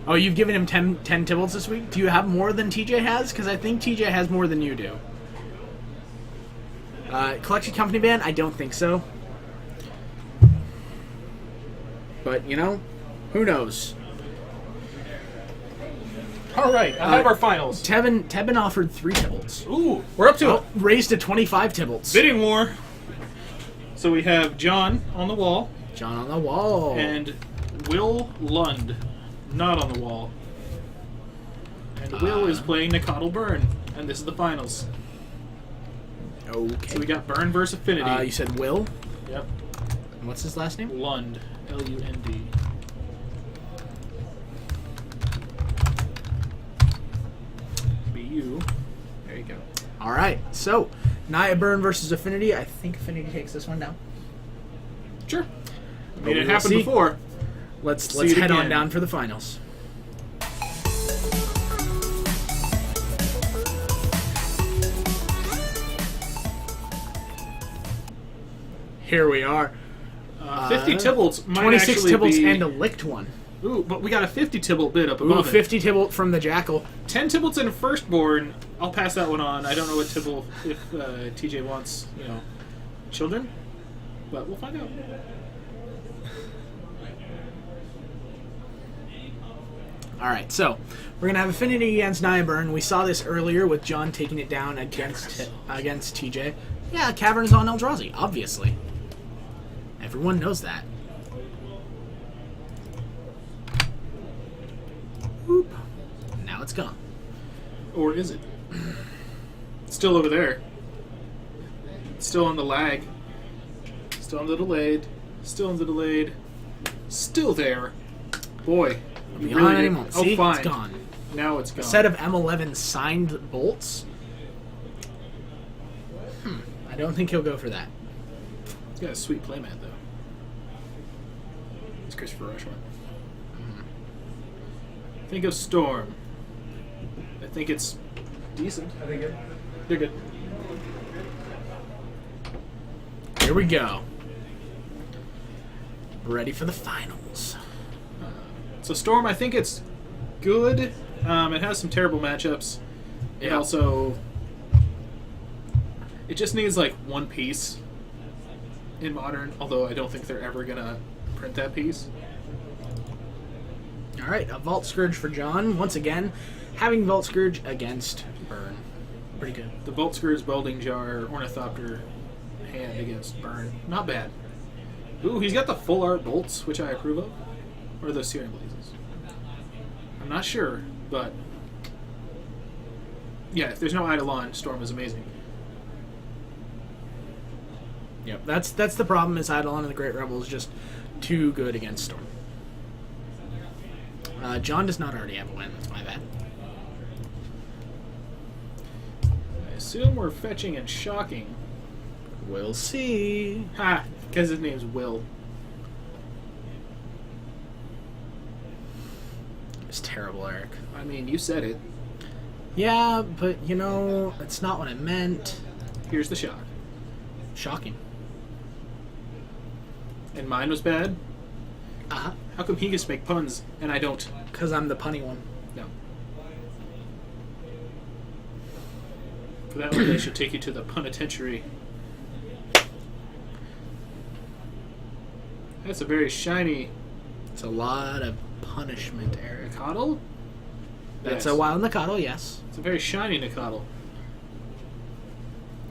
Oh, you've given him 10 Tibbles this week? Do you have more than TJ has? Because I think TJ has more than you do. Collection Company ban? I don't think so. But, you know, who knows? All right, I have our finals. Tebben offered 3 Tybalts. Ooh, we're up to Oh, raised to 25 Tybalts. bidding war. So we have John on the wall John on the wall. and Will Lund not on the wall. And Will is playing Nicodle Burn, and this is the finals. Okay. So we got Burn versus Affinity. You said Will? Yep. And what's his last name? Lund. L-U-N-D. B-U. There you go. All right. So, Nia Burn versus Affinity. I think Affinity takes this one down. Sure. I But mean, we it will happened see. before. Let's See it head on again. down for the finals. Here we are. 50 Tybalts might 26 actually Tybalts be... and a licked one. Ooh, but we got a 50 Tybalt bid up Ooh, above it. 50 Tybalt from the Jackal. 10 Tybalts and a Firstborn. I'll pass that one on. I don't know what Tybalt, if TJ wants, children. But we'll find out. All right, so we're gonna have Affinity against Nia Burn. We saw this earlier with John taking it down against TJ. Yeah, Caverns on Eldrazi, obviously. Everyone knows that. Whoop. Now it's gone. Or is it? It's still over there. It's still on the lag. Still on the delayed. Still on the delayed. Still there. Boy. you Beyond really any did- moment. Oh, See, fine. it's gone. Now it's gone. A set of M11 signed bolts. I don't think he'll go for that. He's got a sweet playmat, though. It's Christopher Rush one. Think of Storm. I think it's decent. I think they're good. Here we go. Ready for the finals. So Storm, I think it's good. It has some terrible matchups. It Yeah. also... It just needs, like, one piece in Modern, although I don't think they're ever going to print that piece. All right, a Vault Scourge for John. Once again, having Vault Scourge against Burn. Pretty good. The Bolt Scourge, Belding Jar, Ornithopter hand against Burn. Not bad. Ooh, he's got the full art bolts, which I approve of. Or the Searing Blazes. I'm not sure, but... Yeah, if there's no Eidolon, Storm is amazing. Yep, that's the problem. Is Eidolon and the Great Rebel is just too good against Storm. John does not already have a win. That's my bad. I assume we're fetching and shocking. We'll see. Ha! Because his name's Will. It's terrible, Eric. I mean, you said it. Yeah, but it's not what I meant. Here's the shock. Shocking. And mine was bad? Uh-huh. How come he gets to make puns and I don't? Because I'm the punny one. No. For that one, they should take you to the penitentiary. That's a very shiny It's a lot of punishment, Eric. Nicodle? That's Yes. a Wild Nicodle, yes. It's a very shiny Nicodle.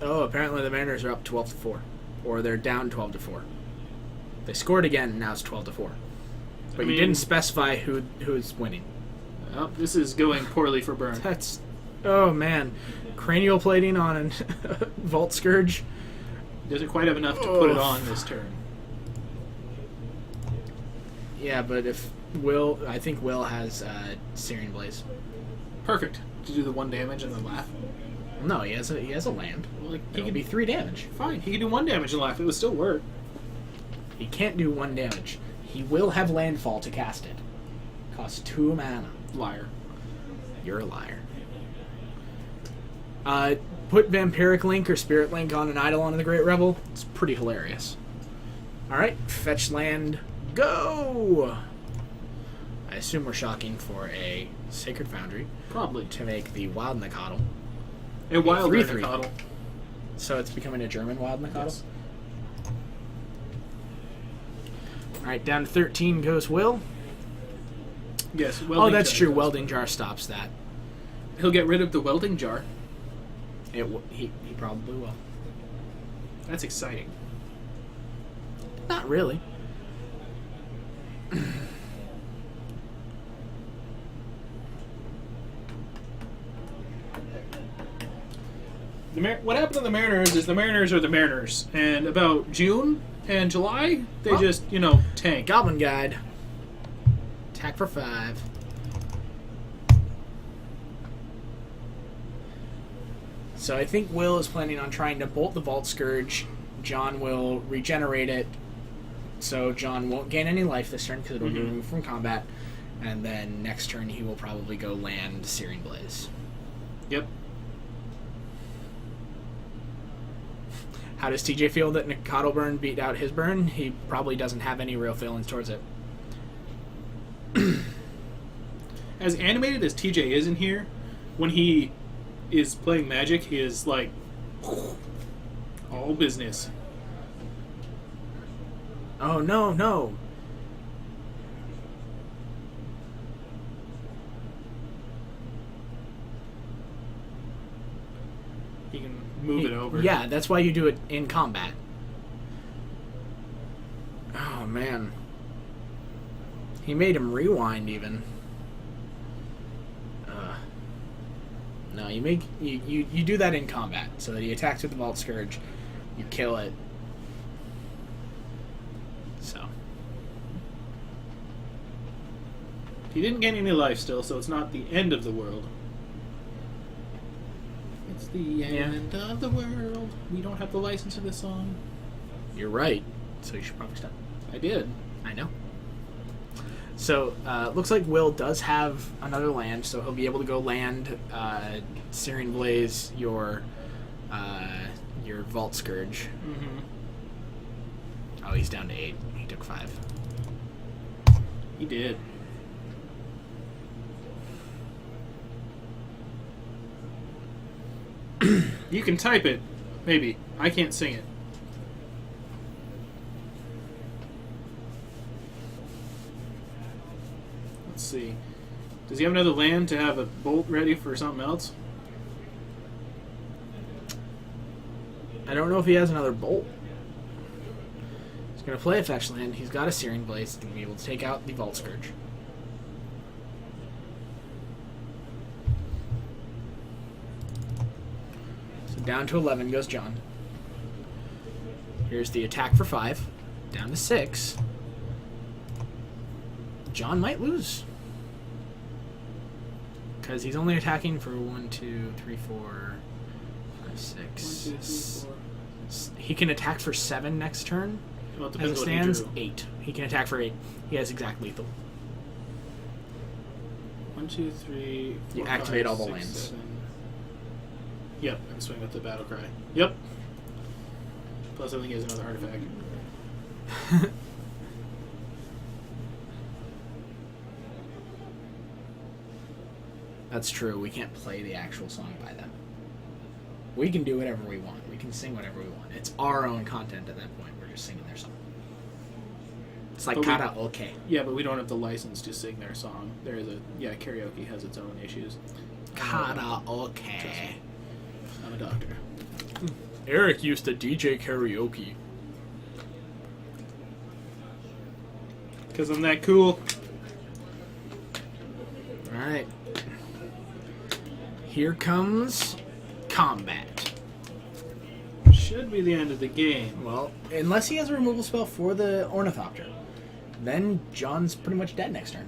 Oh, apparently the Mariners are up 12-4. Or they're down 12-4. They scored again, and now it's 12-4. But I you mean- didn't specify who's winning. Oh, this is going poorly for Burn. That's... Oh, man. Cranial plating on a Vault Scourge. Doesn't quite have enough to put it Oof. on this turn. Yeah, but if I think Will has Searing Blaze. Perfect. To do the 1 damage and then laugh. No, he has a land. Well, like, He could be 3 damage. fine. He can do 1 damage and laugh. It would still work. He can't do 1 damage. He will have landfall to cast it. Costs 2 mana. Liar. You're a liar. Put Vampiric Link or Spirit Link on an Eidolon of the Great Rebel. It's pretty hilarious. Alright, fetch land, go! I assume we're shocking for a Sacred Foundry Probably. to make the Wild Nicodle. A wild 3/3. Nicodle. So it's becoming a German Wild Nicodle? Yes. Alright, down to 13 goes Will. Yes. Oh, that's jar true. does. Welding jar stops that. He'll get rid of the welding jar. He probably will. That's exciting. Not really. What happened to the Mariners is the Mariners are the Mariners, and about June and July they Oh. just tank. Goblin Guide. Attack for 5. So I think Will is planning on trying to bolt the Vault Scourge. John will regenerate it, so John won't gain any life this turn because it'll be removed from combat. And then next turn he will probably go land Searing Blaze. Yep. How does TJ feel that Nikado Burn beat out his burn? He probably doesn't have any real feelings towards it. As animated as TJ is in here, when he is playing Magic, he is like all business. Oh, no. He can move it over. Yeah, that's why you do it in combat. Oh, man. He made him rewind, even. No, you do that in combat. So that he attacks with the Vault Scourge, you kill it. So. He didn't gain any life still, so it's not the end of the world. It's the end of the world. We don't have the license to this song. You're right. So you should probably stop. I did. I know. So, looks like Will does have another land, so he'll be able to go land Searing Blaze, your Vault Scourge. Mm-hmm. Oh, he's down to 8. He took 5. He did. You can type it, maybe. I can't sing it. Let's see. Does he have another land to have a bolt ready for something else? I don't know if he has another bolt. He's going to play a fetch land. He's got a Searing Blaze to be able to take out the Vault Scourge. So down to 11 goes John. Here's the attack for 5. Down to 6. John might lose. Because he's only attacking for 1, 2, 3, 4, 5, 6. 1, 2, 3, 4. He can attack for 7 next turn. Well, it As depends it what he stands, drew. 8. He can attack for 8. He has exact lethal. 1, 2, 3, 4, You activate 5, all the 6, lands. 7. Yep, and swing with the battle cry. Yep. Plus, I think he has another artifact. That's true. We can't play the actual song by them. We can do whatever we want. We can sing whatever we want. It's our own content at that point. We're just singing their song. It's like But we- karaoke. Yeah, but we don't have the license to sing their song. There is karaoke has its own issues. Karaoke. I'm a doctor. Eric used to DJ karaoke. Because I'm that cool. Alright. Here comes combat. Should be the end of the game. Well, unless he has a removal spell for the Ornithopter, then John's pretty much dead next turn.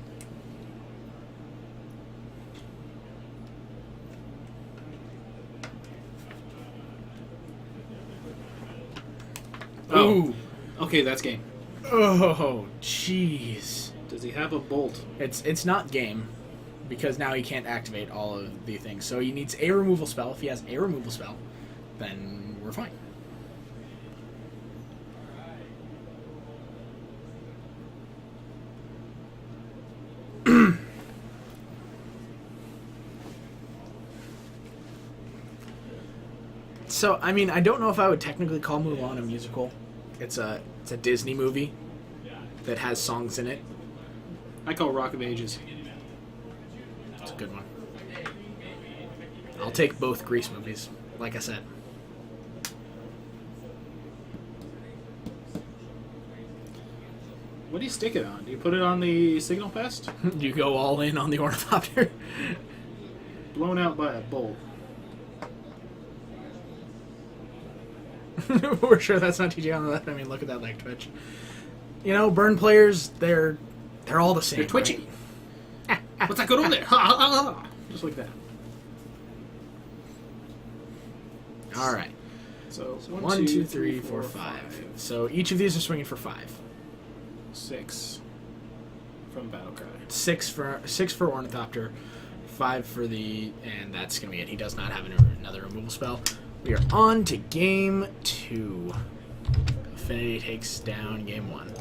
Oh. Okay, that's game. Oh, jeez. Does he have a bolt? It's not game, because now he can't activate all of the things. So he needs a removal spell. If he has a removal spell, then we're fine. So, I mean, I don't know if I would technically call Mulan a musical. It's a Disney movie that has songs in it. I call Rock of Ages. a good one. I'll take both Grease movies, like I said. What do you stick it on? Do you put it on the Signal Pest? You go all in on the Ornithopter. Blown out by a bolt. We're sure that's not TJ on the left. I mean, look at that leg twitch. You know, burn players, they're all the same. They're twitchy. Right? What's that going on there? Ha, ha, ha, ha. Just like that. All right. So 1, 2, 3, 4, 5. So each of these are swinging for 5. 6 from Battlecry. 6 for Ornithopter, 5 for the, and that's gonna be it. He does not have another removal spell. We are on to game 2. Affinity takes down game 1.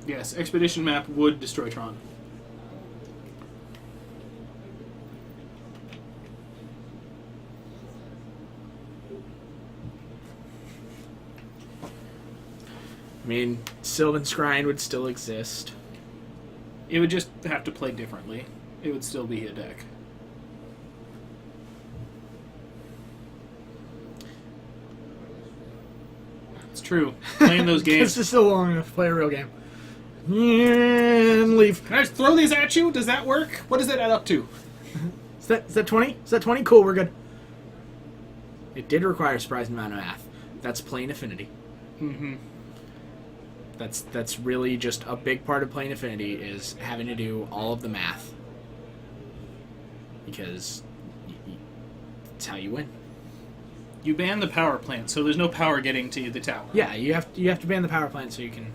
Yes, Expedition Map would destroy Tron. I mean, Sylvan Scrying would still exist. It would just have to play differently. It would still be a deck. It's true. Playing those games. This is still long enough to play a real game. And leave. Can I just throw these at you? Does that work? What does that add up to? Is that 20? Is that 20? Cool, we're good. It did require a surprising amount of math. That's playing Affinity. Mm-hmm. That's really just a big part of playing Affinity is having to do all of the math. Because it's how you win. You ban the power plant, so there's no power getting to the tower. Yeah, you have to ban the power plant so you can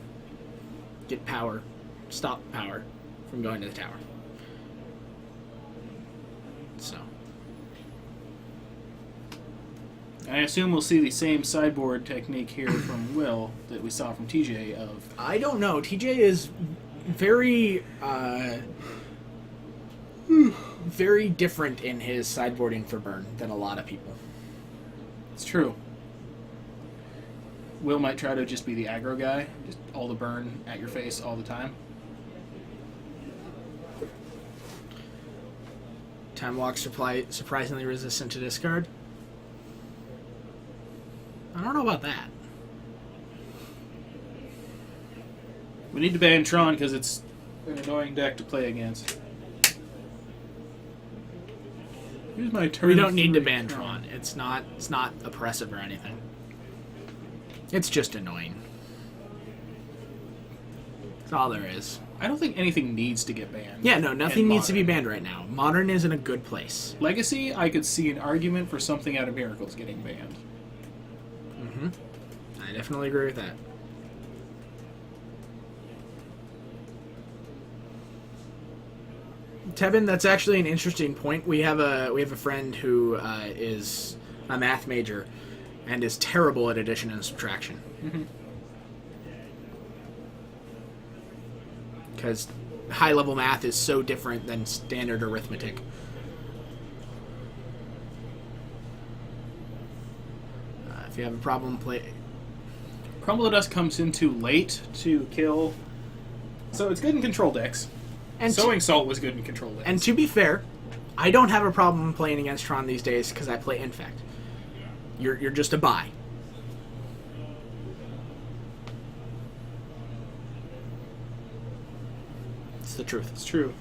get power, stop power from going to the tower. So. I assume we'll see the same sideboard technique here from Will that we saw from TJ of... I don't know. TJ is very, very different in his sideboarding for burn than a lot of people. It's true. Will might try to just be the aggro guy, just all the burn at your face all the time. Time Walk surprisingly resistant to discard. I don't know about that. We need to ban Tron because it's an annoying deck to play against. Here's my turn. We don't need to 3 ban Tron. It's not oppressive or anything. It's just annoying. That's all there is. I don't think anything needs to get banned. Yeah, no, nothing in needs to be Modern. banned right now. Modern is in a good place. Legacy, I could see an argument for something out of Miracles getting banned. I definitely agree with that. Tevin, that's actually an interesting point. We have a friend who is a math major and is terrible at addition and subtraction. Because high-level math is so different than standard arithmetic. If you have a problem, Crumble of Dust comes in too late to kill. So it's good in control decks. And Sowing Salt was good in control decks. And to be fair, I don't have a problem playing against Tron these days because I play Infect. You're just a buy. It's the truth. It's true.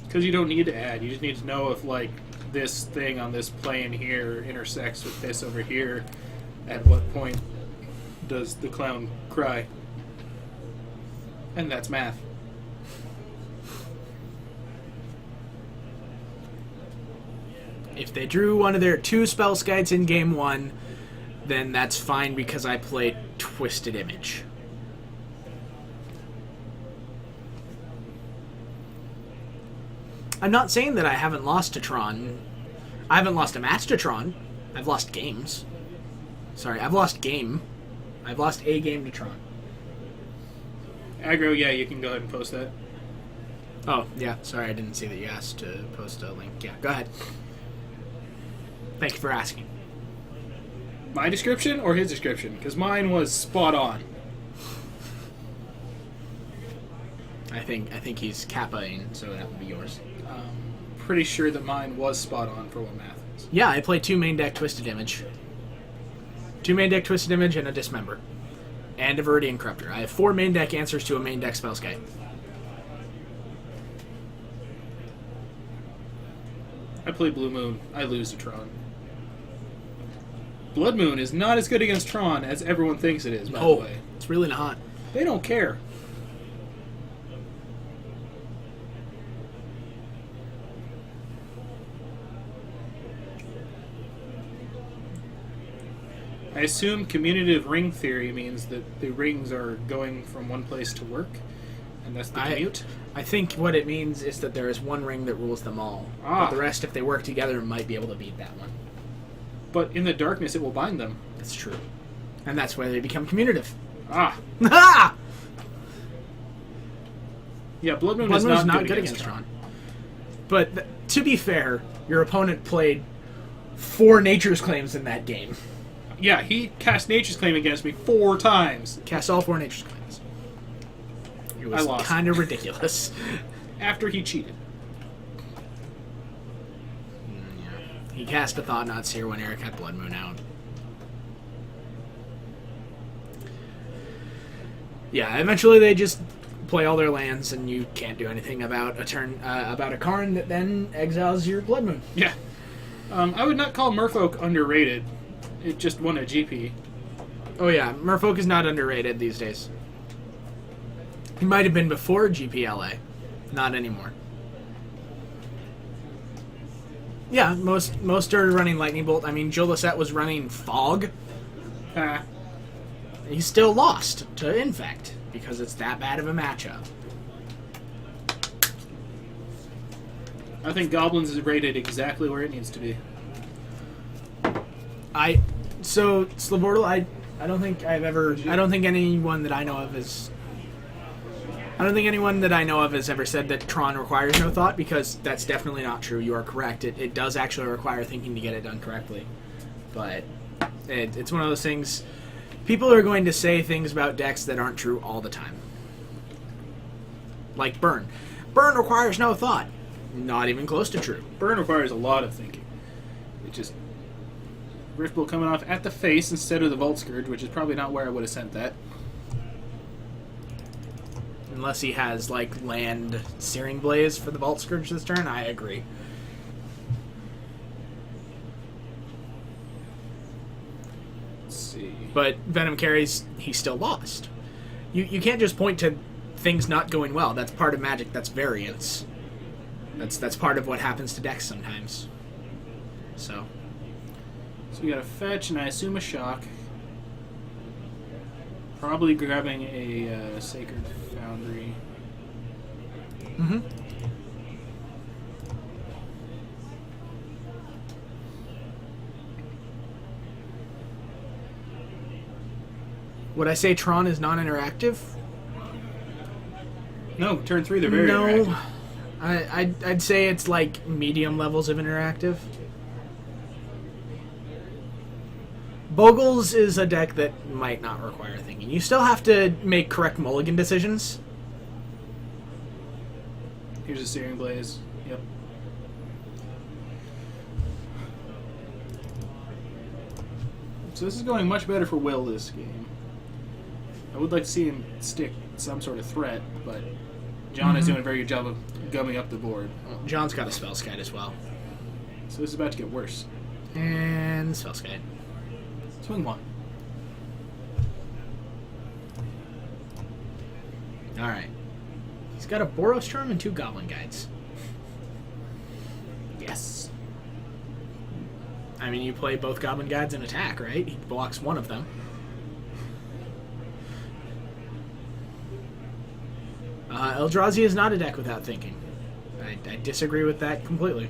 Because you don't need to add. You just need to know if, like, this thing on this plane here intersects with this over here. At what point does the clown cry? And that's math. If they drew one of their 2 spell skites in game 1, then that's fine because I played Twisted Image. I'm not saying that I haven't lost to Tron. I haven't lost a match to Tron. I've lost games. Sorry, I've lost game. I've lost a game to Tron. Aggro, yeah, you can go ahead and post that. Oh, yeah. Sorry, I didn't see that you asked to post a link. Yeah, go ahead. Thank you for asking. My description or his description? Because mine was spot on. I think he's Kappa-ing, so that would be yours. Pretty sure that mine was spot on for what math is. Yeah, I play 2 main deck Twisted Image. 2 main deck Twisted Image and a Dismember. And a Viridian Corruptor. I have 4 main deck answers to a main deck Spellskite. I play Blue Moon. I lose to Tron. Blood Moon is not as good against Tron as everyone thinks it is, by the Oh, way. it's really not. They don't care. I assume commutative ring theory means that the rings are going from one place to work, and that's the commute. I think what it means is that there is one ring that rules them all. Ah. But the rest, if they work together, might be able to beat that one. But in the darkness, it will bind them. That's true. And that's why they become commutative. Ah, Ha! yeah. Blood Moon Blood is Moon's not good against Tron. But to be fair, your opponent played 4 Nature's Claims in that game. Yeah, he cast Nature's Claim against me 4 times Cast all 4 Nature's Claims. It was lost. kind of ridiculous. after he cheated. He cast a Thought-Knot Seer when Eric had Blood Moon out. Yeah, eventually they just play all their lands, and you can't do anything about a turn about a Karn that then exiles your Blood Moon. Yeah. I would not call Merfolk underrated. It just won a GP. Oh yeah, Merfolk is not underrated these days. He might have been before GPLA, not anymore. Yeah, most started running Lightning Bolt. I mean, Joe Lissette was running Fog. Ah, He still lost to Infect because it's that bad of a matchup. I think Goblins is rated exactly where it needs to be. So Slavortal, I don't think I've ever. I don't think anyone that I know of is. I don't think anyone that I know of has ever said that Tron requires no thought, because that's definitely not true. You are correct. It does actually require thinking to get it done correctly. But it's one of those things. People are going to say things about decks that aren't true all the time. Like Burn. Burn requires no thought. Not even close to true. Burn requires a lot of thinking. It just... Riftbolt coming off at the face instead of the Vault Scourge, which is probably not where I would have sent that. Unless he has, like, land Searing Blaze for the Vault Scourge this turn, I agree. Let's see. But Venom carries, he still lost. You can't just point to things not going well. That's part of Magic. That's variance. That's part of what happens to decks sometimes. So So we got a fetch, and I assume a shock. Probably grabbing a Sacred Foundry. Mm-hmm. Would I say Tron is non-interactive? No, turn 3 they're very No. interactive. I'd say it's like medium levels of interactive. Bogles is a deck that might not require thinking. You still have to make correct mulligan decisions. Here's a Searing Blaze. Yep. So this is going much better for Will this game. I would like to see him stick some sort of threat, but John is doing a very good job of gumming up the board. John's got a Spellskite as well. So this is about to get worse. And Spellskite. Swing 1. Alright. He's got a Boros Charm and 2 Goblin Guides. Yes. I mean, you play both Goblin Guides and attack, right? He blocks one of them. Eldrazi is not a deck without thinking. I disagree with that completely.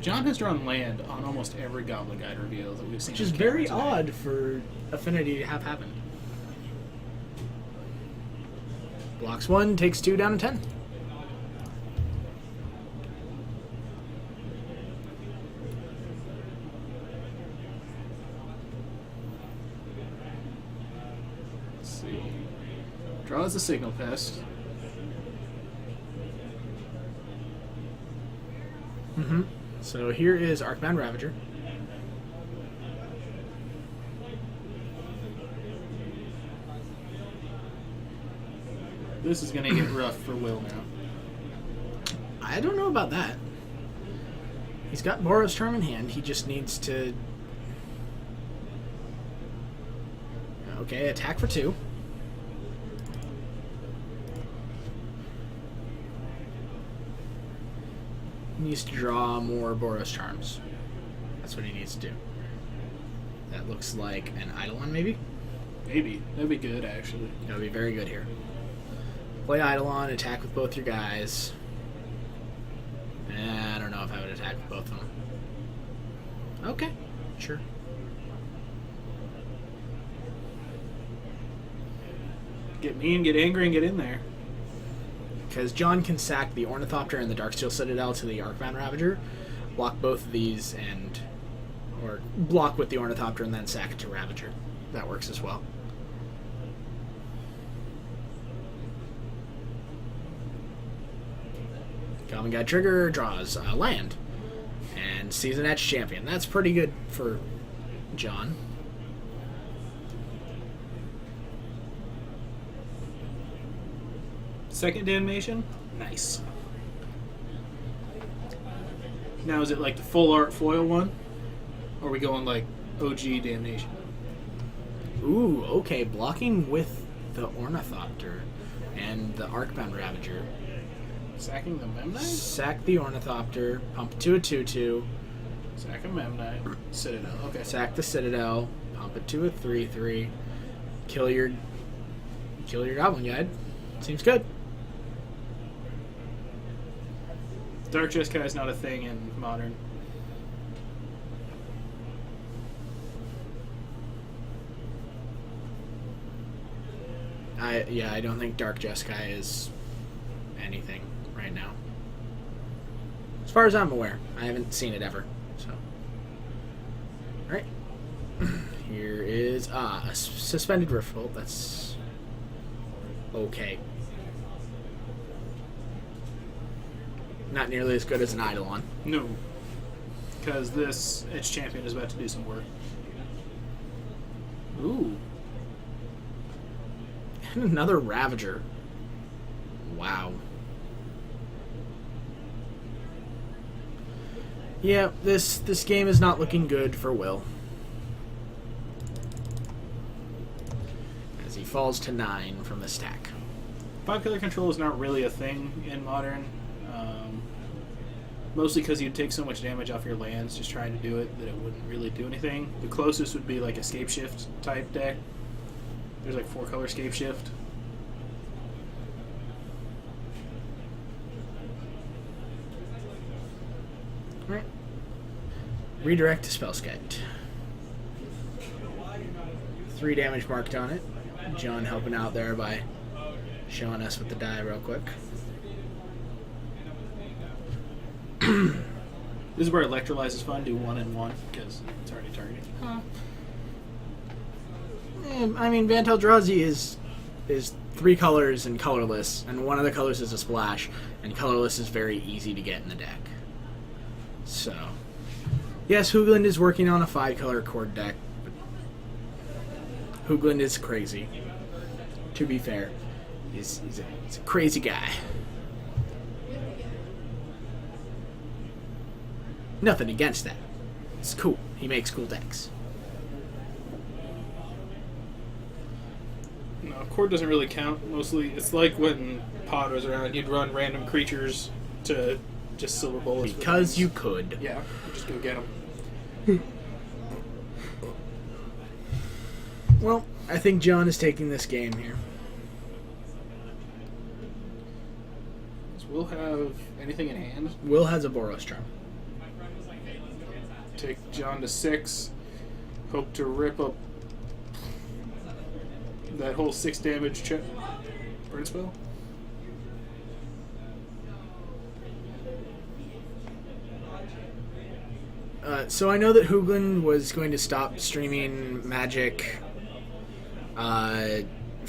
John has drawn land on almost every Goblin Guide reveal that we've seen. Which is on camera very today. odd for Affinity to have happened. Blocks 1, takes 2 down to 10. Let's see. Draws the Signal Pest. So here is Arcbound Ravager. This is going to get rough for Will now. I don't know about that. He's got Boros Charm in hand. He just needs to... Okay, attack for 2. He needs to draw more Boros Charms. That's what he needs to do. That looks like an Eidolon, maybe? Maybe. That'd be good, actually. That would be very good here. Play Eidolon, attack with both your guys. I don't know if I would attack with both of them. Okay, sure. Get mean, get angry, and get in there. Because John can sack the Ornithopter and the Darksteel Citadel to the Arcbound Ravager, block both of these, or block with the Ornithopter and then sack it to Ravager. That works as well. Common Guide Trigger draws land. And Season Etch Champion. That's pretty good for John. Second Damnation? Nice. Now, is it like the full art foil one? Or are we going like OG Damnation? Ooh, okay. Blocking with the Ornithopter and the Arcbound Ravager. Sacking the Memnite? Sack the Ornithopter, pump it to a 2/2. Sack a Memnite. Citadel. Okay. Sack the Citadel, pump it to a 3/3. Kill your Goblin Guide. Seems good. Dark Jeskai is not a thing in Modern. I don't think Dark Jeskai is anything right now. As far as I'm aware, I haven't seen it ever. So, all right. Here is a Suspended Riftbolt. That's okay. Not nearly as good as an Eidolon. No. Because this Edge Champion is about to do some work. Ooh. And another Ravager. Wow. Yeah, this game is not looking good for Will. As he falls to 9 from the stack. 5-color control is not really a thing in Modern. Mostly because you'd take so much damage off your lands just trying to do it that it wouldn't really do anything. The closest would be like a Scape Shift type deck. There's like 4-color Scape Shift. Alright. Redirect to Spellskite. 3 damage marked on it. John helping out there by showing us with the die real quick. This is where Electrolyze is fun. Do 1 and 1 because it's already targeting. I mean, Van Teldrazi is 3 colors and colorless, and one of the colors is a splash, and colorless is very easy to get in the deck. So, yes, Hoogland is working on a 5-color cord deck. But Hoogland is crazy. To be fair, he's a crazy guy. Nothing against that. It's cool. He makes cool decks. No, Cord doesn't really count. Mostly, it's like when Pod was around, you'd run random creatures to just silver bullets. Because you could. Yeah, just go get them. Well, I think John is taking this game here. Does Will have anything in hand? Will has a Boros Charm. Take John to 6. Hope to rip up that whole 6 damage burn spell. So I know that Hoogland was going to stop streaming Magic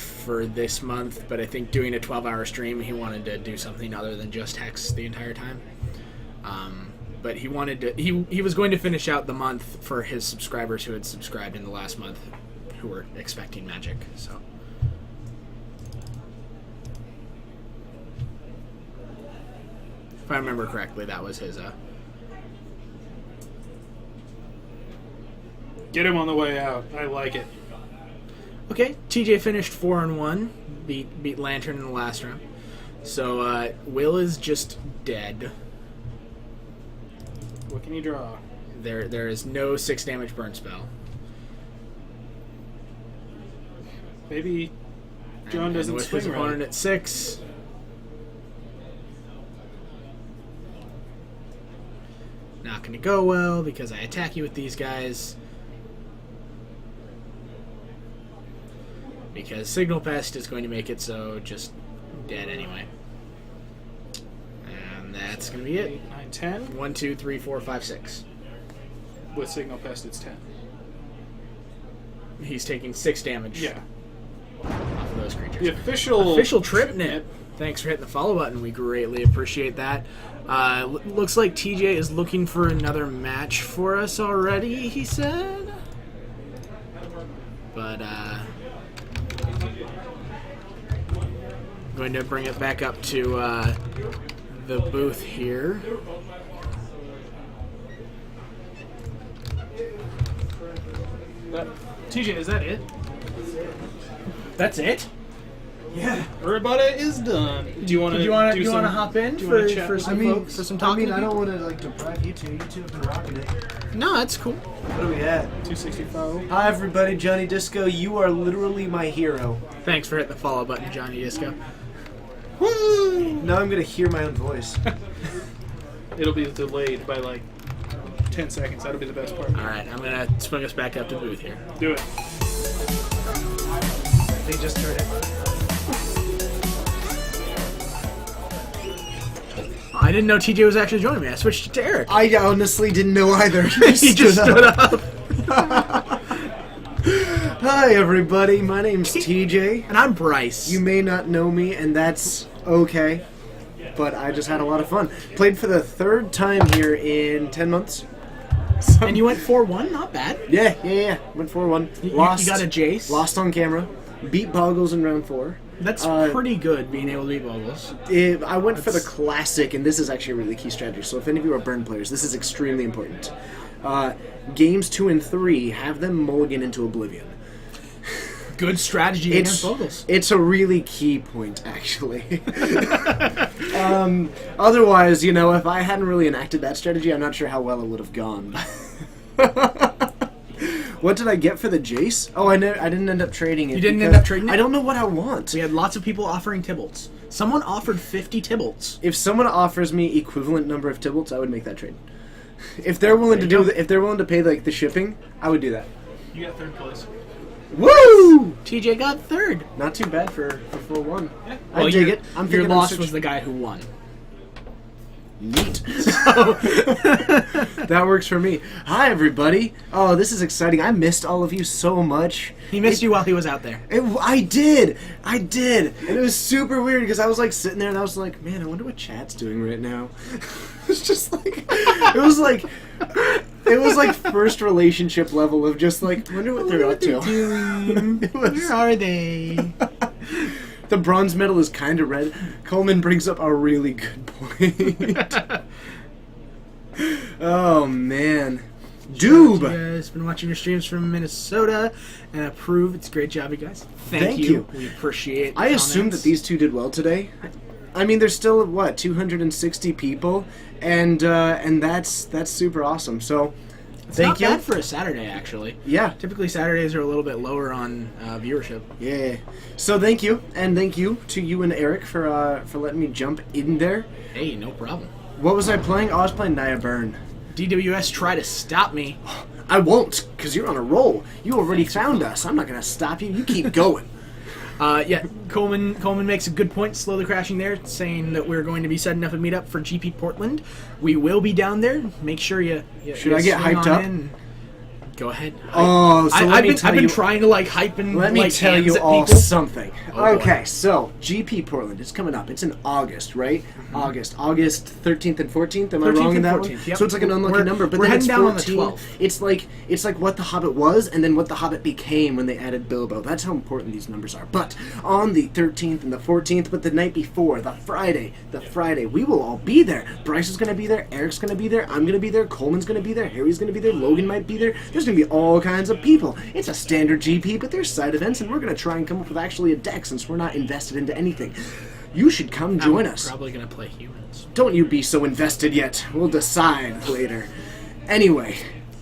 for this month, but I think doing a 12-hour stream, he wanted to do something other than just Hex the entire time. But he wanted to. He was going to finish out the month for his subscribers who had subscribed in the last month, who were expecting Magic. So. If I remember correctly, that was his. Get him on the way out. I like it. Okay, TJ finished 4-1, beat Lantern in the last round. So Will is just dead. What can you draw? There is no 6 damage burn spell. Maybe John And doesn't with swing his opponent right. at 6. Not going to go well because I attack you with these guys. Because Signal Pest is going to make it so just dead anyway. And that's going to be it. 8, 9, 10. 1, 2, 3, 4, 5, 6. With Signal Pest, it's 10. He's taking 6 damage Yeah. off of those creatures. The official Tripnit. Thanks for hitting the follow button. We greatly appreciate that. Looks like TJ is looking for another match for us already, he said. But, going to bring it back up to the booth here. TJ, is that it? That's it? Yeah. Everybody is done. Do you want to? Do you want to hop in do you wanna for chat? some folks, for some talking? I don't want to like deprive you two. You two have been rocking it. No, that's cool. What are we at? 265. Hi everybody, Johnny Disco. You are literally my hero. Thanks for hitting the follow button, Johnny Disco. Now I'm gonna hear my own voice. It'll be delayed by like 10 seconds. That'll be the best part. All right, I'm gonna swing us back up to the booth here. Do it. They just heard it. I didn't know TJ was actually joining me. I switched it to Eric. I honestly didn't know either. He just stood up. Hi everybody, my name's TJ. And I'm Bryce. You may not know me, and that's okay. But I just had a lot of fun. Played for the 3rd time here in 10 months. And you went 4-1? Not bad. Yeah. Went 4-1. You Lost. got a Jace. Lost on camera. Beat Boggles in round 4. That's pretty good, being able to beat Boggles. I went for the classic, and this is actually a really key strategy. So if any of you are burn players, this is extremely important. Games 2 and 3, have them mulligan into Oblivion. Good strategy against Boggles. It's a really key point, actually. Otherwise, if I hadn't really enacted that strategy, I'm not sure how well it would have gone. What did I get for the Jace? Oh, I didn't end up trading it. You didn't end because up trading it? I don't know what I want. We had lots of people offering Tybalts. Someone offered 50 Tybalts. If someone offers me equivalent number of Tybalts, I would make that trade. If they're willing to do, if they're willing to pay like the shipping, I would do that. You got 3rd place. Woo! TJ got 3rd. Not too bad for 4-1. Yeah. I dig it. I'm your thinking loss was the guy who won. Neat. That works for me. Hi, everybody. Oh, this is exciting. I missed all of you so much. He missed you while he was out there. I did. And it was super weird because I was like sitting there and I was like, man, I wonder what chat's doing right now. It's just like, it was like first relationship level of just like, wonder what they're up to. Where are they? The bronze medal is kind of red. Coleman brings up a really good point. Oh, man. Doob! You guys been watching your streams from Minnesota and approve. It's a great job, you guys. Thank you. We appreciate the I assume comments. that these two did well today. I mean, there's still, 260 people? And that's super awesome. So, It's thank not you. bad for a Saturday, actually. Yeah. Typically, Saturdays are a little bit lower on viewership. Yeah. So thank you, and thank you to you and Eric for letting me jump in there. Hey, no problem. What was I playing? Oh, I was playing Naya Burn. DWS try to stop me. I won't, because you're on a roll. You already found us. I'm not going to stop you. You keep going. Yeah, Coleman makes a good point, slowly crashing there, saying that we're going to be setting up a meetup for GP Portland. We will be down there. Make sure you Should I get swing hyped on up? in and Go ahead. Oh, so let me tell I've been you. trying to like hype and Let me like, tell hands you at all people. something. Oh, boy. Okay, so GP Portland is coming up. It's in August, right? August 13th and 14th. Am I 13th wrong in and that 14th, one? yep. So it's like an unlucky We're- number, but we're then it's heading down on the 14. 12th. It's like what the Hobbit was, and then what the Hobbit became when they added Bilbo. That's how important these numbers are. But on the 13th and the 14th, but the night before, the Friday, we will all be there. Bryce is gonna be there. Eric's gonna be there. I'm gonna be there. Coleman's gonna be there. Harry's gonna be there. Logan might be there. There's gonna be all kinds of people. It's a standard GP, but there's side events, and we're gonna try and come up with actually a deck since we're not invested into anything. You should come join I'm us. probably gonna play humans. Don't you be so invested yet. We'll decide later. Anyway,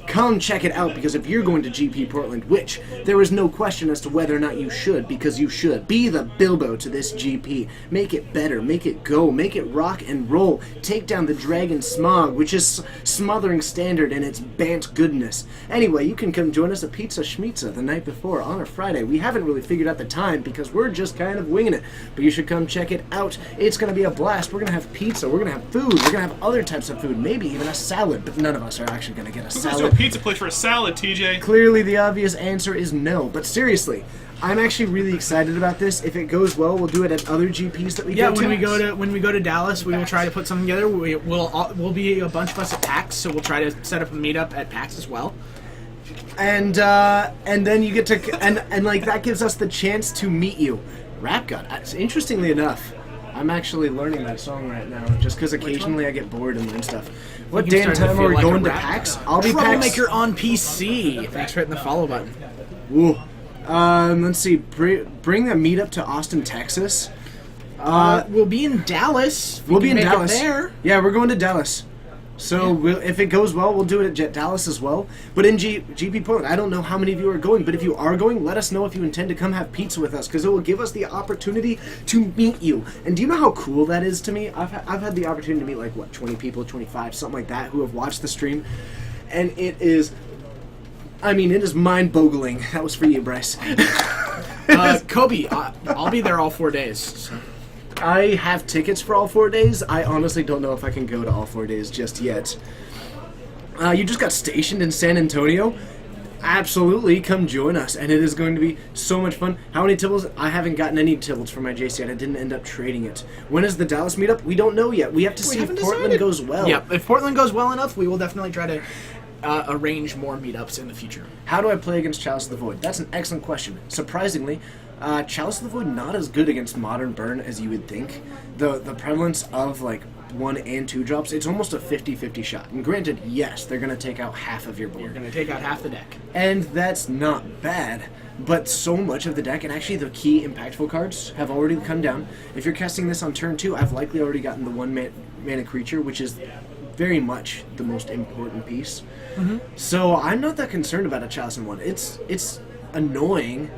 come check it out, because if you're going to GP Portland, which there is no question as to whether or not you should, because you should, be the Bilbo to this GP. Make it better, make it go, make it rock and roll. Take down the Dragon Smog, which is smothering Standard in its Bant goodness. Anyway, you can come join us at Pizza Schmitza the night before on a Friday. We haven't really figured out the time because we're just kind of winging it, but you should come check it out. It's going to be a blast. We're going to have pizza, we're going to have food, we're going to have other types of food, maybe even a salad, but none of us are actually going to get a Who goes to a salad. pizza place for a salad, TJ? Clearly, the obvious answer is no. But seriously, I'm actually really excited about this. If it goes well, we'll do it at other GPs that we Yeah, go to. when we go to Dallas, we will try to put something together. We'll be a bunch of us at PAX, so we'll try to set up a meetup at PAX as well. And then you get to and like that gives us the chance to meet you. Rap God. Interestingly enough, I'm actually learning that song right now, just because occasionally I get bored and learn stuff. What You day and started to time feel are we like a going to rap PAX? god. I'll be PAX. Troublemaker on PC. Thanks for hitting the follow button. Ooh. Let's see. Bring the meetup to Austin, Texas. We'll be in Dallas. We'll be in make it Dallas. there. Yeah, we're going to Dallas. So if it goes well, we'll do it at Dallas as well. But in GP Portland, I don't know how many of you are going, but if you are going, let us know if you intend to come have pizza with us, because it will give us the opportunity to meet you. And do you know how cool that is to me? I've had the opportunity to meet like, what, 20 people, 25, something like that, who have watched the stream. And it is, I mean, it is mind-boggling. That was for you, Bryce. Kobe, I'll be there all 4 days. So. I have tickets for all 4 days. I honestly don't know if I can go to all 4 days just yet. You just got stationed in San Antonio? Absolutely, come join us, and it is going to be so much fun. How many Tibbles? I haven't gotten any Tibbles for my JC yet. I didn't end up trading it. When is the Dallas meetup? We don't know yet. We have to see if haven't Portland decided. goes well. Yep, if Portland goes well enough, we will definitely try to arrange more meetups in the future. How do I play against Chalice of the Void? That's an excellent question. Surprisingly, Chalice of the Void not as good against Modern Burn as you would think. The prevalence of like 1 and 2 drops, it's almost a 50-50 shot. And granted, yes, they're going to take out half of your You're board. going to take out half the deck. And that's not bad, but so much of the deck, and actually the key impactful cards have already come down. If you're casting this on turn 2, I've likely already gotten the 1 mana creature, which is very much the most important piece. So I'm not that concerned about a Chalice in 1. It's annoying,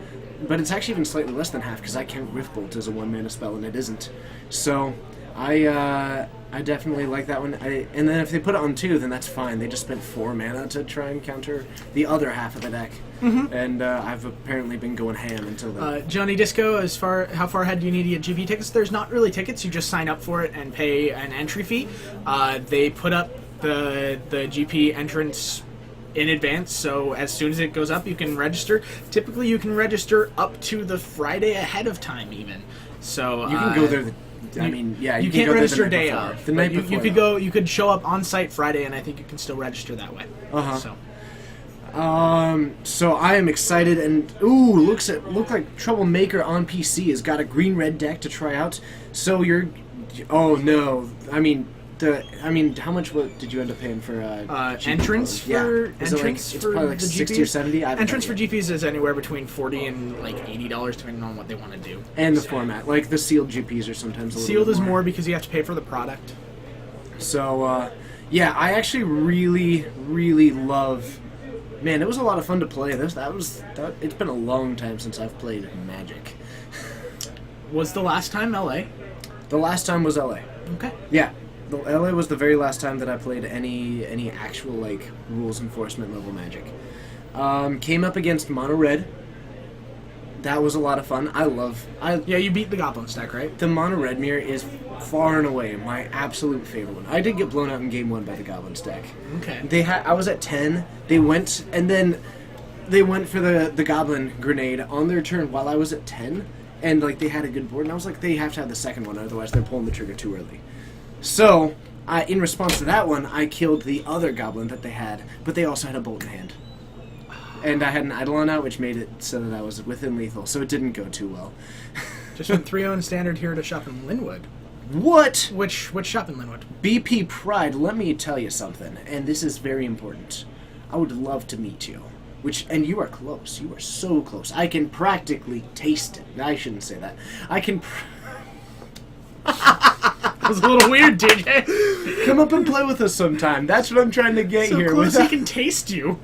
but it's actually even slightly less than half, because I count Riftbolt as a 1 mana spell, and it isn't. So I definitely like that one. And then if they put it on 2, then that's fine. They just spent 4 mana to try and counter the other half of the deck. And I've apparently been going ham until then. Johnny Disco, how far ahead do you need to get GP tickets? There's not really tickets. You just sign up for it and pay an entry fee. They put up the GP entrance in advance, so as soon as it goes up, you can register. Typically, you can register up to the Friday ahead of time, even. So You can go there. You can can't go there register the night day before. of. The but night you before. could go. You could show up on site Friday, and I think you can still register that way. Uh-huh. So. So I am excited, and look like Troublemaker on PC has got a green-red deck to try out. So oh no, how much did you end up paying for Entrance GP? Yeah. for Is it entrance it's for probably like the 60 GPs? or 70. I haven't Entrance for done it yet. GPs is anywhere between $40 and like $80, depending on what they want to do. And the format, like the sealed GPs are sometimes a little Sealed bit is more because you have to pay for the product. So yeah, I actually really, really love. Man, it was a lot of fun to play. It's been a long time since I've played Magic. Was the last time LA? The last time was LA. Okay. Yeah, the LA was the very last time that I played any actual like rules enforcement level Magic. Came up against Mono Red. That was a lot of fun. Yeah, you beat the Goblin stack, right? The Mono Redmere is far and away my absolute favorite one. I did get blown out in game 1 by the Goblin stack. Okay. I was at 10. They went for the Goblin grenade on their turn while I was at 10, and like they had a good board, and I was like, they have to have the second one, otherwise they're pulling the trigger too early. So, in response to that one, I killed the other Goblin that they had, but they also had a bolt in hand. And I had an Eidolon out, which made it so that I was within lethal, so it didn't go too well. Just went 3-0 in standard here to shop in Linwood. What? Which shop in Linwood? BP Pride, let me tell you something, and this is very important. I would love to meet you. And you are close. You are so close. I can practically taste it. I shouldn't say that. I can... That was a little weird, DJ. Come up and play with us sometime. That's what I'm trying to get So here. close he can taste you.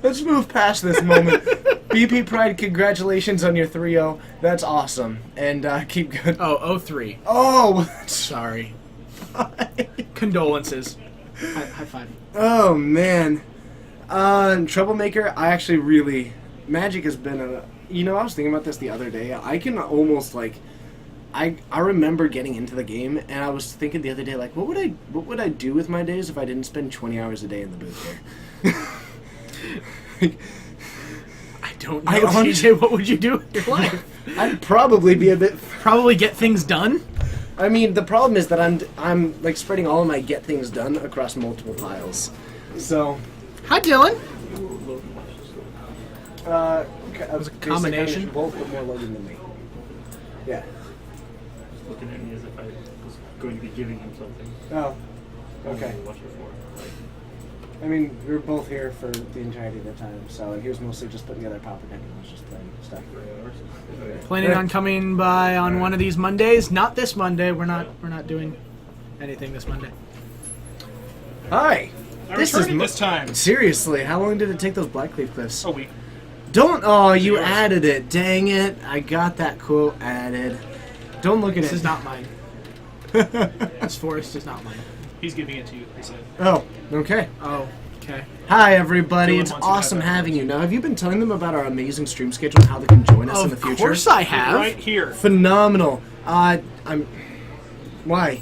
Let's move past this moment. BP Pride, congratulations on your 3-0. That's awesome. And keep going. Oh, 0-3. Oh! Sorry. Condolences. High five. Oh, man. Troublemaker, I actually really... Magic has been a... You know, I was thinking about this the other day. I can almost, like... I remember getting into the game, and I was thinking the other day, like, what would I do with my days if I didn't spend 20 hours a day in the booth here? I don't know, TJ, what would you do with your life? I'd probably be a bit... Probably get things done? I mean, the problem is that I'm like spreading all of my get things done across multiple piles. So... Hi, Dylan. It was a combination. Both put more loading than me. Yeah. Looking at me as if I was going to be giving him something. Oh. Okay. Watch it for. Like, I mean, we were both here for the entirety of the time, so he was mostly just putting together Pauper Deck and I was just playing stuff. Planning on coming by on one of these Mondays. Not this Monday. We're not doing anything this Monday. Hi. I returned this time. Seriously, how long did it take those Blackleaf Cliffs? A week. Don't. Oh, you added it. Dang it. I got that quote added. Don't look at This it. is not mine. This forest is not mine. He's giving it to you, he said. Oh, okay. Oh, okay. Hi, everybody. Dylan It's wants you to awesome have that. having you. Now, have you been telling them about our amazing stream schedule and how they can join us in the future? Of course I have. Right here. Phenomenal. I'm... Why?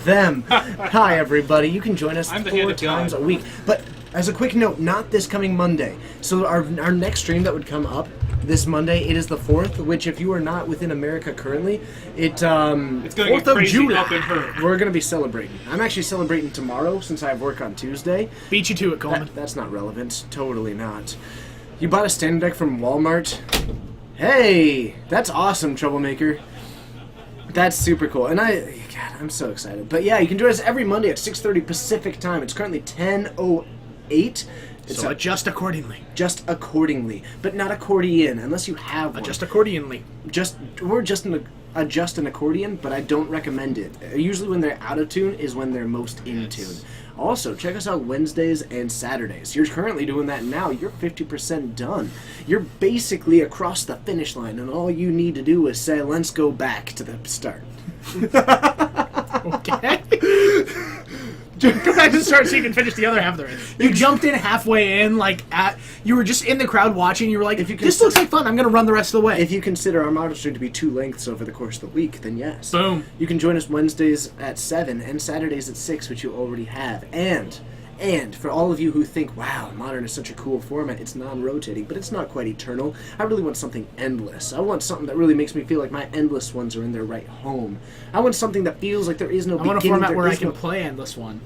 Them. Hi, everybody. You can join us I'm the 4 hand of God. times a week. But as a quick note, not this coming Monday. So our next stream that would come up this Monday, it is the 4th, which if you are not within America currently, It's going to 4th get of crazy July. up in her. we're going to be celebrating. I'm actually celebrating tomorrow since I have work on Tuesday. Beat you to it, Coleman. That's not relevant. Totally not. You bought a standard deck from Walmart? Hey! That's awesome, Troublemaker. That's super cool. And God, I'm so excited. But yeah, you can join us every Monday at 6:30 Pacific time. It's currently 10:08. It's So adjust accordingly. just accordingly, but not accordion, unless you have one. Adjust accordingly. Adjust an accordion, but I don't recommend it. Usually when they're out of tune is when they're most in tune. Also, check us out Wednesdays and Saturdays. You're currently doing that now. You're 50% done. You're basically across the finish line, and all you need to do is say, let's go back to the start. Okay. Go back to the start so you can finish the other half of the race. You jumped in halfway in, you were just in the crowd watching. You were like, this looks like fun. I'm going to run the rest of the way. If you consider our model stream to be 2 lengths over the course of the week, then yes. Boom. You can join us Wednesdays at 7 and Saturdays at 6, which you already have. And for all of you who think, wow, Modern is such a cool format, it's non-rotating, but it's not quite eternal. I really want something endless. I want something that really makes me feel like my endless ones are in their right home. I want something that feels like there is no I want a beginning, format there where I is can no play Endless One.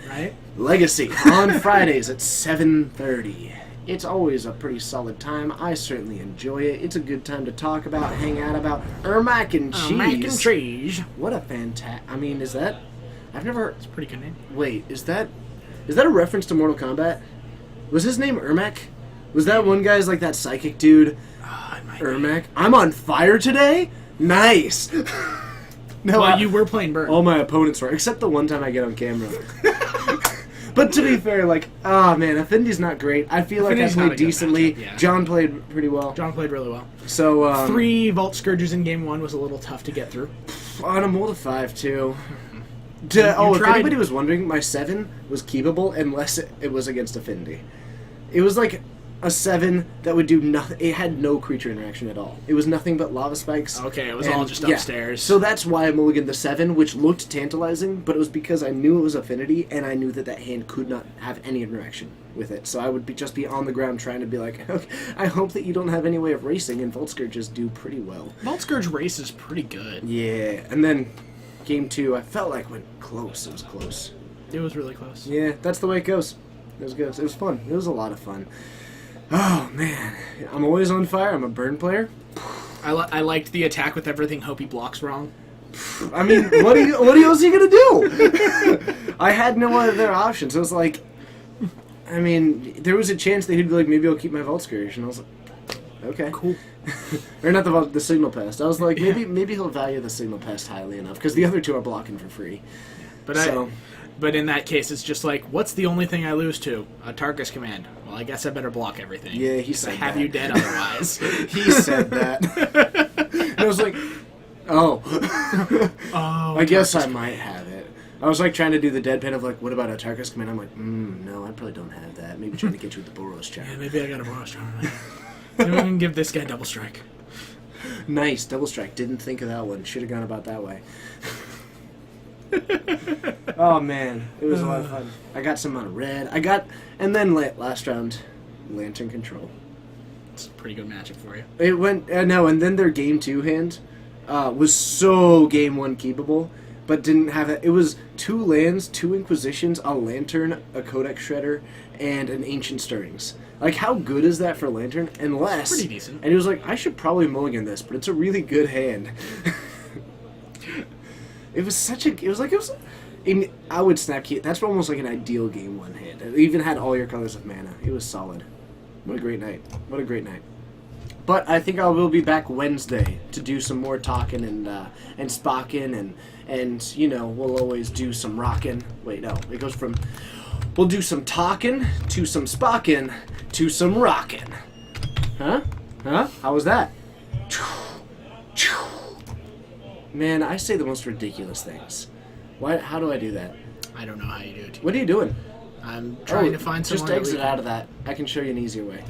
Right? Legacy on Fridays at 7:30. It's always a pretty solid time. I certainly enjoy it. It's a good time to talk about, hang out about Ermac and Cheese. Mac and cheese. What a fantastic... I mean, is that... I've never... It's a pretty good name. Wait, is that a reference to Mortal Kombat? Was his name Ermac? Was that one guy's like that psychic dude? Oh, it might Ermac? I'm on fire today? Nice! No, Well, you were playing Bird. all my opponents were, except the one time I get on camera. But to be fair, man, Affindy's not great. I feel like I Affindy's not a played good decently. matchup, yeah. John played pretty well. John played really well. So, 3 Vault Scourges in game 1 was a little tough to get through. on a mold of 5, too. You If tried. anybody was wondering, my 7 was keepable unless it was against Affinity. It was like a 7 that would do nothing. It had no creature interaction at all. It was nothing but lava spikes. Okay, it was all just yeah. upstairs. So that's why I mulliganed the 7, which looked tantalizing, but it was because I knew it was Affinity, and I knew that hand could not have any interaction with it. So I would just be on the ground trying to be like, okay, I hope that you don't have any way of racing, and Vault Scourges do pretty well. Vault Scourge race is pretty good. Yeah, and then game 2, I felt like went close. It was close. It was really close. Yeah, that's the way it goes. It was good. It was fun. It was a lot of fun. Oh, man. I'm always on fire. I'm a burn player. I liked the attack with everything hope he blocks wrong. I mean, what else are you going to do? I had no other options. It was like, I mean, there was a chance that he'd be like, maybe I'll keep my Vault Scourge. And I was like, okay. Cool. Or not the Signal Pest. I was like, maybe he'll value the Signal Pest highly enough, because the other two are blocking for free. But in that case, it's just like, what's the only thing I lose to? A Tarkus command. Well, I guess I better block everything. Yeah, he 'cause said I have that. you dead otherwise. He said that. And I was like, oh. Oh, I guess I might have it. I was like trying to do the deadpan of like, what about a Tarkus command? I'm like, no, I probably don't have that. Maybe trying to get you with the Boros Yeah, Charm. maybe I got a Boros Charm. Maybe I can give this guy double strike. Nice, double strike. Didn't think of that one. Should have gone about that way. Oh man, it was a lot of fun. I got some on red. And then last round, Lantern Control. It's a pretty good matchup for you. It went no, and then their game 2 hand was so game 1 keepable, but didn't have it. It was 2 lands, 2 Inquisitions, a Lantern, a Codex Shredder, and an Ancient Stirrings. Like, how good is that for Lantern? Unless Pretty decent. And he was like, I should probably mulligan this, but it's a really good hand. It was I would snap key. That's almost like an ideal game 1 hand. It even had all your colors of mana. It was solid. What a great night. What a great night. But I think I will be back Wednesday to do some more talking and spocking and you know, we'll always do some rocking. Wait, no. It goes from we'll do some talking to some spocking to some rocking. Huh? How was that? Man, I say the most ridiculous things. Why? How do I do that? I don't know how you do it. What are you doing? I'm trying to find Just someone. exit out of that. I can show you an easier way.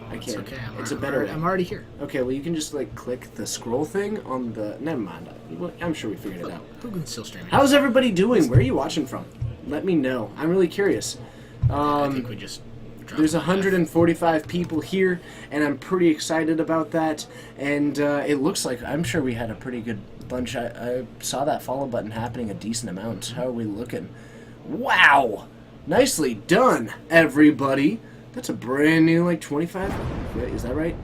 I It's can't. okay. It's a better way. I'm already here. Okay, well you can just like click the scroll thing on the. Never mind. I'm sure we figured it out. Who can still stream it? How's everybody doing? Where are you watching from? Let me know. I'm really curious. I think we just. dropped There's the 145 people here, and I'm pretty excited about that. And it looks like I'm sure we had a pretty good bunch. I saw that follow button happening a decent amount. How are we looking? Wow! Nicely done, everybody. That's a brand new, like, 25. Is that right?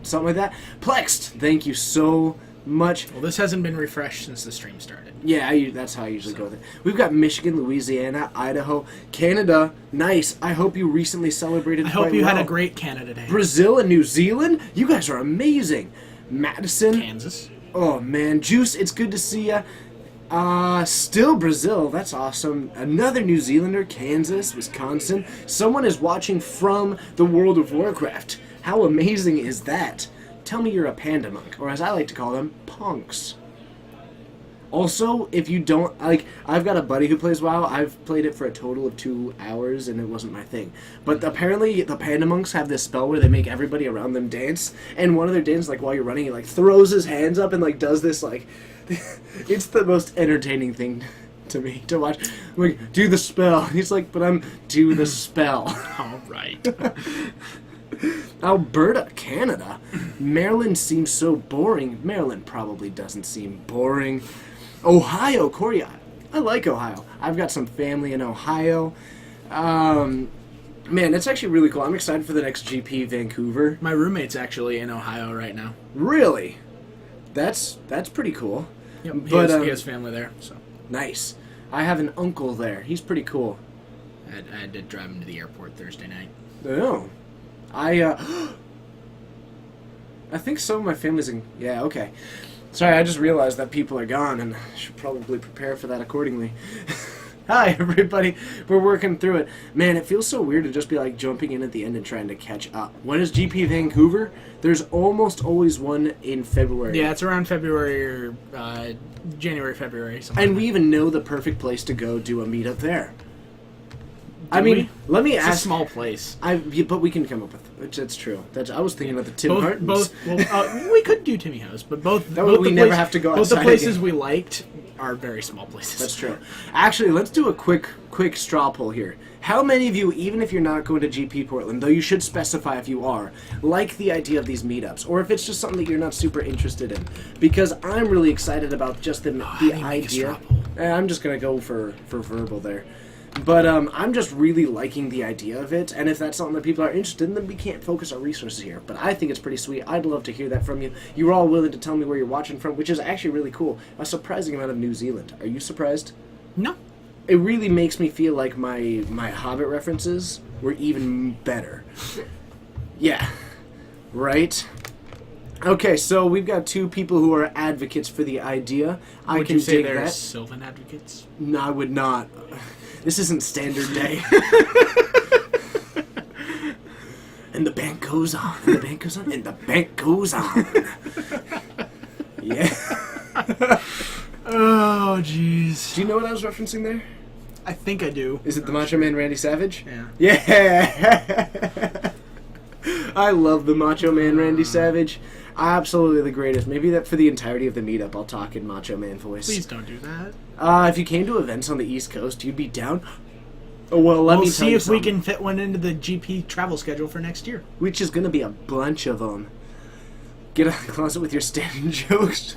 Something like that. Plexed, thank you so much. Well, this hasn't been refreshed since the stream started. Yeah, that's how I usually go with it. We've got Michigan, Louisiana, Idaho, Canada. Nice. I hope you recently celebrated I hope quite you well. had a great Canada Day. Brazil and New Zealand. You guys are amazing. Madison. Kansas. Oh, man. Juice, it's good to see ya. Still Brazil. That's awesome. Another New Zealander, Kansas, Wisconsin. Someone is watching from the World of Warcraft. How amazing is that? Tell me you're a panda monk, or as I like to call them, punks. Also, if you don't, like, I've got a buddy who plays WoW. I've played it for a total of 2 hours, and it wasn't my thing. But apparently, the panda monks have this spell where they make everybody around them dance, and one of their dances, like, while you're running, he, like, throws his hands up and, like, does this, like, it's the most entertaining thing to me to watch. I'm like, do the spell. He's like, but I'm do the spell. All right. Alberta, Canada. Maryland seems so boring. Maryland probably doesn't seem boring. Ohio, Corey. I like Ohio. I've got some family in Ohio. Man, that's actually really cool. I'm excited for the next GP Vancouver. My roommate's actually in Ohio right now. Really? That's pretty cool. Yep, But, he has family there, so Nice. I have an uncle there. He's pretty cool. I had to drive him to the airport Thursday night. Oh. I think some of my family's in... Yeah, okay. Sorry, I just realized that people are gone, and I should probably prepare for that accordingly. Hi, everybody. We're working through it. Man, it feels so weird to just be, like, jumping in at the end and trying to catch up. When is GP Vancouver? There's almost always one in February. Yeah, it's around February or January, February. Something And like we even know the perfect place to go do a meetup there. I mean, let me It's a ask. small place. But we can come up with. That's true. I was thinking about the Tim Both, Hortons. well, we could do Timmy House, but both. That way both we the never places- have to go Both the outside places again. we liked are very small places. That's true. Actually, let's do a quick straw poll here. How many of you, even if you're not going to GP Portland, though you should specify if you are, like the idea of these meetups, or if it's just something that you're not super interested in? Because I'm really excited about just the do you make a idea. straw poll? I'm just gonna go for verbal there. But I'm just really liking the idea of it, and if that's something that people are interested in, then we can't focus our resources here. But I think it's pretty sweet. I'd love to hear that from you. You were all willing to tell me where you're watching from, which is actually really cool. A surprising amount of New Zealand. Are you surprised? No. It really makes me feel like my Hobbit references were even better. Yeah. Right? Okay, so we've got two people who are advocates for the idea. I Would can you say dig they're that. Sylvan advocates? No, I would not. This isn't standard day. And the bank goes on, and the bank goes on, and the bank goes on. Yeah. Oh, jeez. Do you know what I was referencing there? I think I do. Is it the Macho Man Randy Savage? Yeah. Yeah. I love the Macho Man Randy Savage. Absolutely the greatest. Maybe that for the entirety of the meetup, I'll talk in Macho Man voice. Please don't do that. If you came to events on the East Coast, you'd be down. Oh, well, let We'll me tell see you if we something. can fit one into the GP travel schedule for next year. Which is going to be a bunch of them. Get out of the closet with your standing jokes.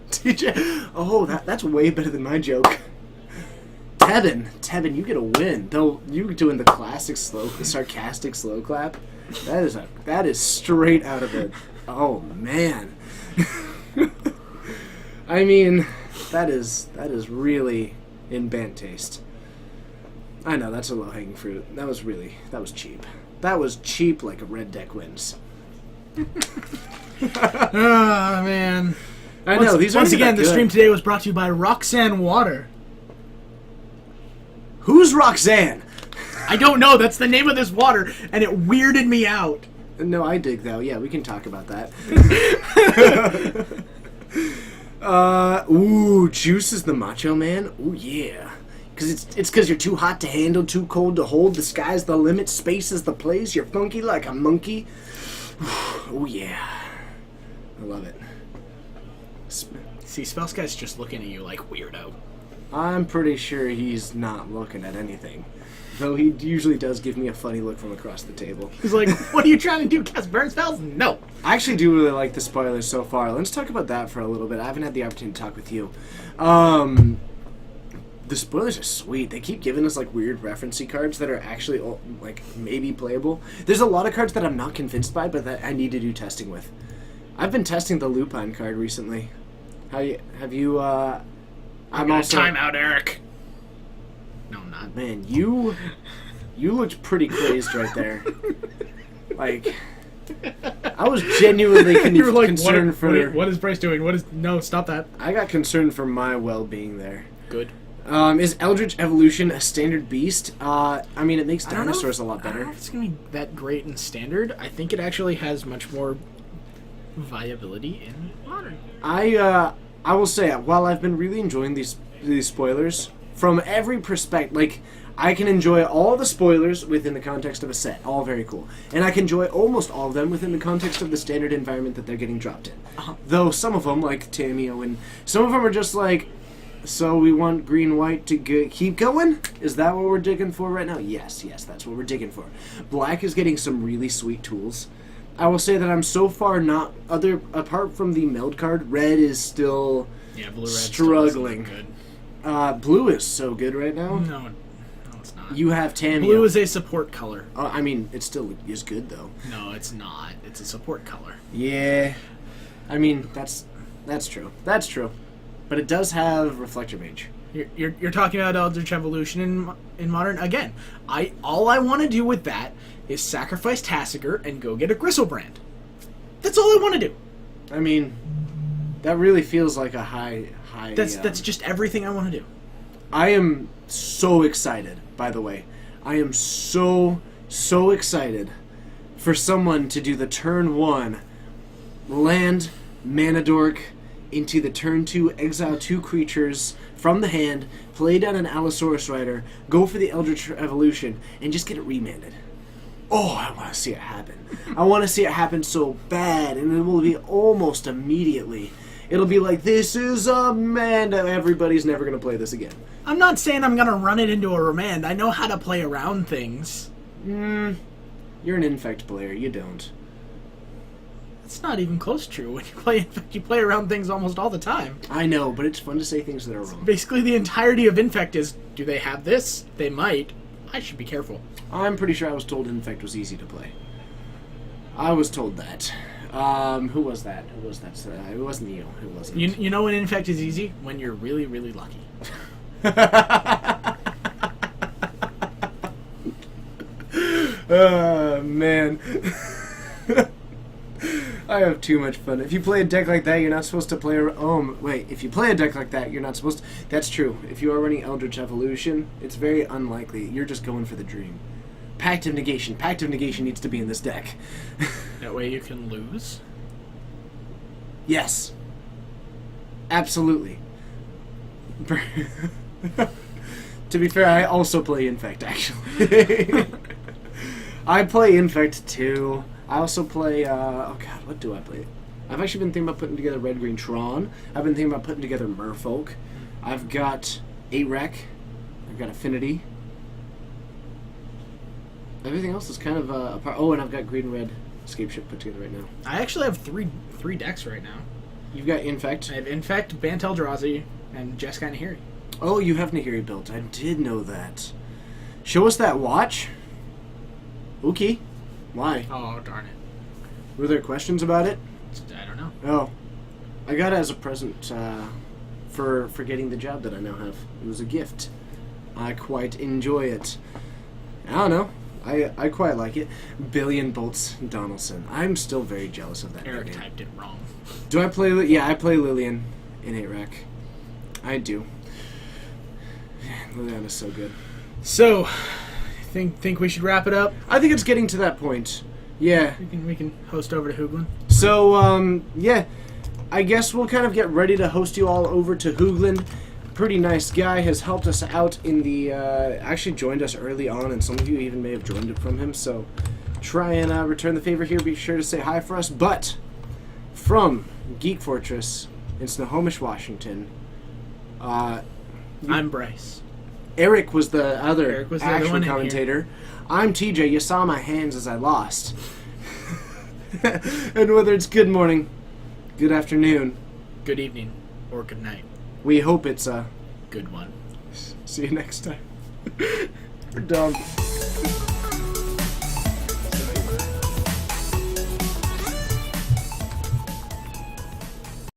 TJ. Oh, that's way better than my joke. Tevin, you get a win. Though you doing the classic sarcastic slow clap. That is straight out of it. Oh man. I mean, that is really in bad taste. I know that's a low hanging fruit. That was cheap. That was cheap like a red deck wins. Oh, man. I know these Once aren't again, that the good. stream today was brought to you by Roxanne Water. Who's Roxanne? I don't know. That's the name of this water, and it weirded me out. No, I dig though. Yeah, we can talk about that. Juice is the Macho Man. Ooh, yeah. Cause it's cause you're too hot to handle, too cold to hold. The sky's the limit, space is the place. You're funky like a monkey. Oh yeah, I love it. See, Spells Guy's just looking at you like weirdo. I'm pretty sure he's not looking at anything, though he usually does give me a funny look from across the table. He's like, "What are you trying to do? Cast burn spells? No." I actually do really like the spoilers so far. Let's talk about that for a little bit. I haven't had the opportunity to talk with you. The spoilers are sweet. They keep giving us like weird referencey cards that are actually like maybe playable. There's a lot of cards that I'm not convinced by, but that I need to do testing with. I've been testing the Lupine card recently. Have you? I'm also. Time out, Eric. No, I'm not. Man, you looked pretty crazed right there. Like, I was genuinely You're like, concerned for. what is Bryce doing? No, stop that. I got concerned for my well-being there. Good. Is Eldritch Evolution a standard beast? I mean, it makes I don't know dinosaurs if- a lot I don't know better. if it's gonna be that great in standard. I think it actually has much more viability in modern. I will say, while I've been really enjoying these spoilers from every perspective, like I can enjoy all the spoilers within the context of a set, all very cool, and I can enjoy almost all of them within the context of the standard environment that they're getting dropped in. Though some of them, like Tameo, and some of them are just like, so we want green white to keep going? Is that what we're digging for right now? Yes, that's what we're digging for. Black is getting some really sweet tools. I will say that I'm so far not apart from the meld card. Red is still Yeah, blue red struggling. Good. Blue is so good right now. No, it's not. You have Tameo. Blue is a support color. I mean, it still is good though. No, it's not. It's a support color. Yeah, I mean that's true. That's true, but it does have Reflector Mage. You're talking about Eldritch Evolution in modern again. All I want to do with that is sacrifice Tassiger and go get a Gristlebrand. That's all I want to do. I mean, that really feels like a high. That's just everything I want to do. I am so excited. By the way, I am so excited for someone to do the turn 1 land mana dork into the turn 2, exile 2 creatures from the hand, play down an Allosaurus Rider, go for the Eldritch Evolution, and just get it remanded. Oh, I want to see it happen. I want to see it happen so bad, and it will be almost immediately. It'll be like, this is a man, everybody's never going to play this again. I'm not saying I'm going to run it into a remand. I know how to play around things. You're an Infect player, you don't. It's not even close true. When you play Infect, you play around things almost all the time. I know, but it's fun to say things that are wrong. Basically, the entirety of Infect is, do they have this? They might. I should be careful. I'm pretty sure I was told Infect was easy to play. I was told that. Who was that? Who was that? It wasn't Neo. It wasn't. You know when Infect is easy? When you're really, really lucky. Man. I have too much fun. If you play a deck like that, you're not supposed to play... if you play a deck like that, you're not supposed to... That's true. If you are running Eldritch Evolution, it's very unlikely. You're just going for the dream. Pact of Negation. Pact of Negation needs to be in this deck. That way you can lose? Yes. Absolutely. To be fair, I also play Infect, actually. I play Infect, too. I also play, what do I play? I've actually been thinking about putting together Red Green Tron. I've been thinking about putting together Merfolk. I've got 8-Rec. I've got Affinity. Everything else is kind of apart. Oh, and I've got Green and Red Escape Ship put together right now. I actually have three decks right now. You've got Infect. I have Infect, Bant Eldrazi, and Jeskai Nahiri. Oh, you have Nahiri built. I did know that. Show us that watch. Okay. Why? Oh, darn it. Were there questions about it? I don't know. Oh. I got it as a present for getting the job that I now have. It was a gift. I quite enjoy it. I don't know. I quite like it. Billion Bolts Donaldson. I'm still very jealous of that. Eric name. typed it wrong. Do I play... Yeah, I play Lillian in 8-Rec. I do. Lillian is so good. So, think we should wrap it up? I think it's getting to that point. Yeah. We can host over to Hooglin. So, yeah. I guess we'll kind of get ready to host you all over to Hooglin. Pretty nice guy, has helped us out in the... actually joined us early on, and some of you even may have joined it from him, so try and return the favor here. Be sure to say hi for us. But from Geek Fortress in Snohomish, Washington, I'm Bryce. Eric was the other other actual one in commentator. I'm TJ. You saw my hands as I lost. And whether it's good morning, good afternoon, Good evening, or good night. we hope it's a... Good one. See you next time. We're done.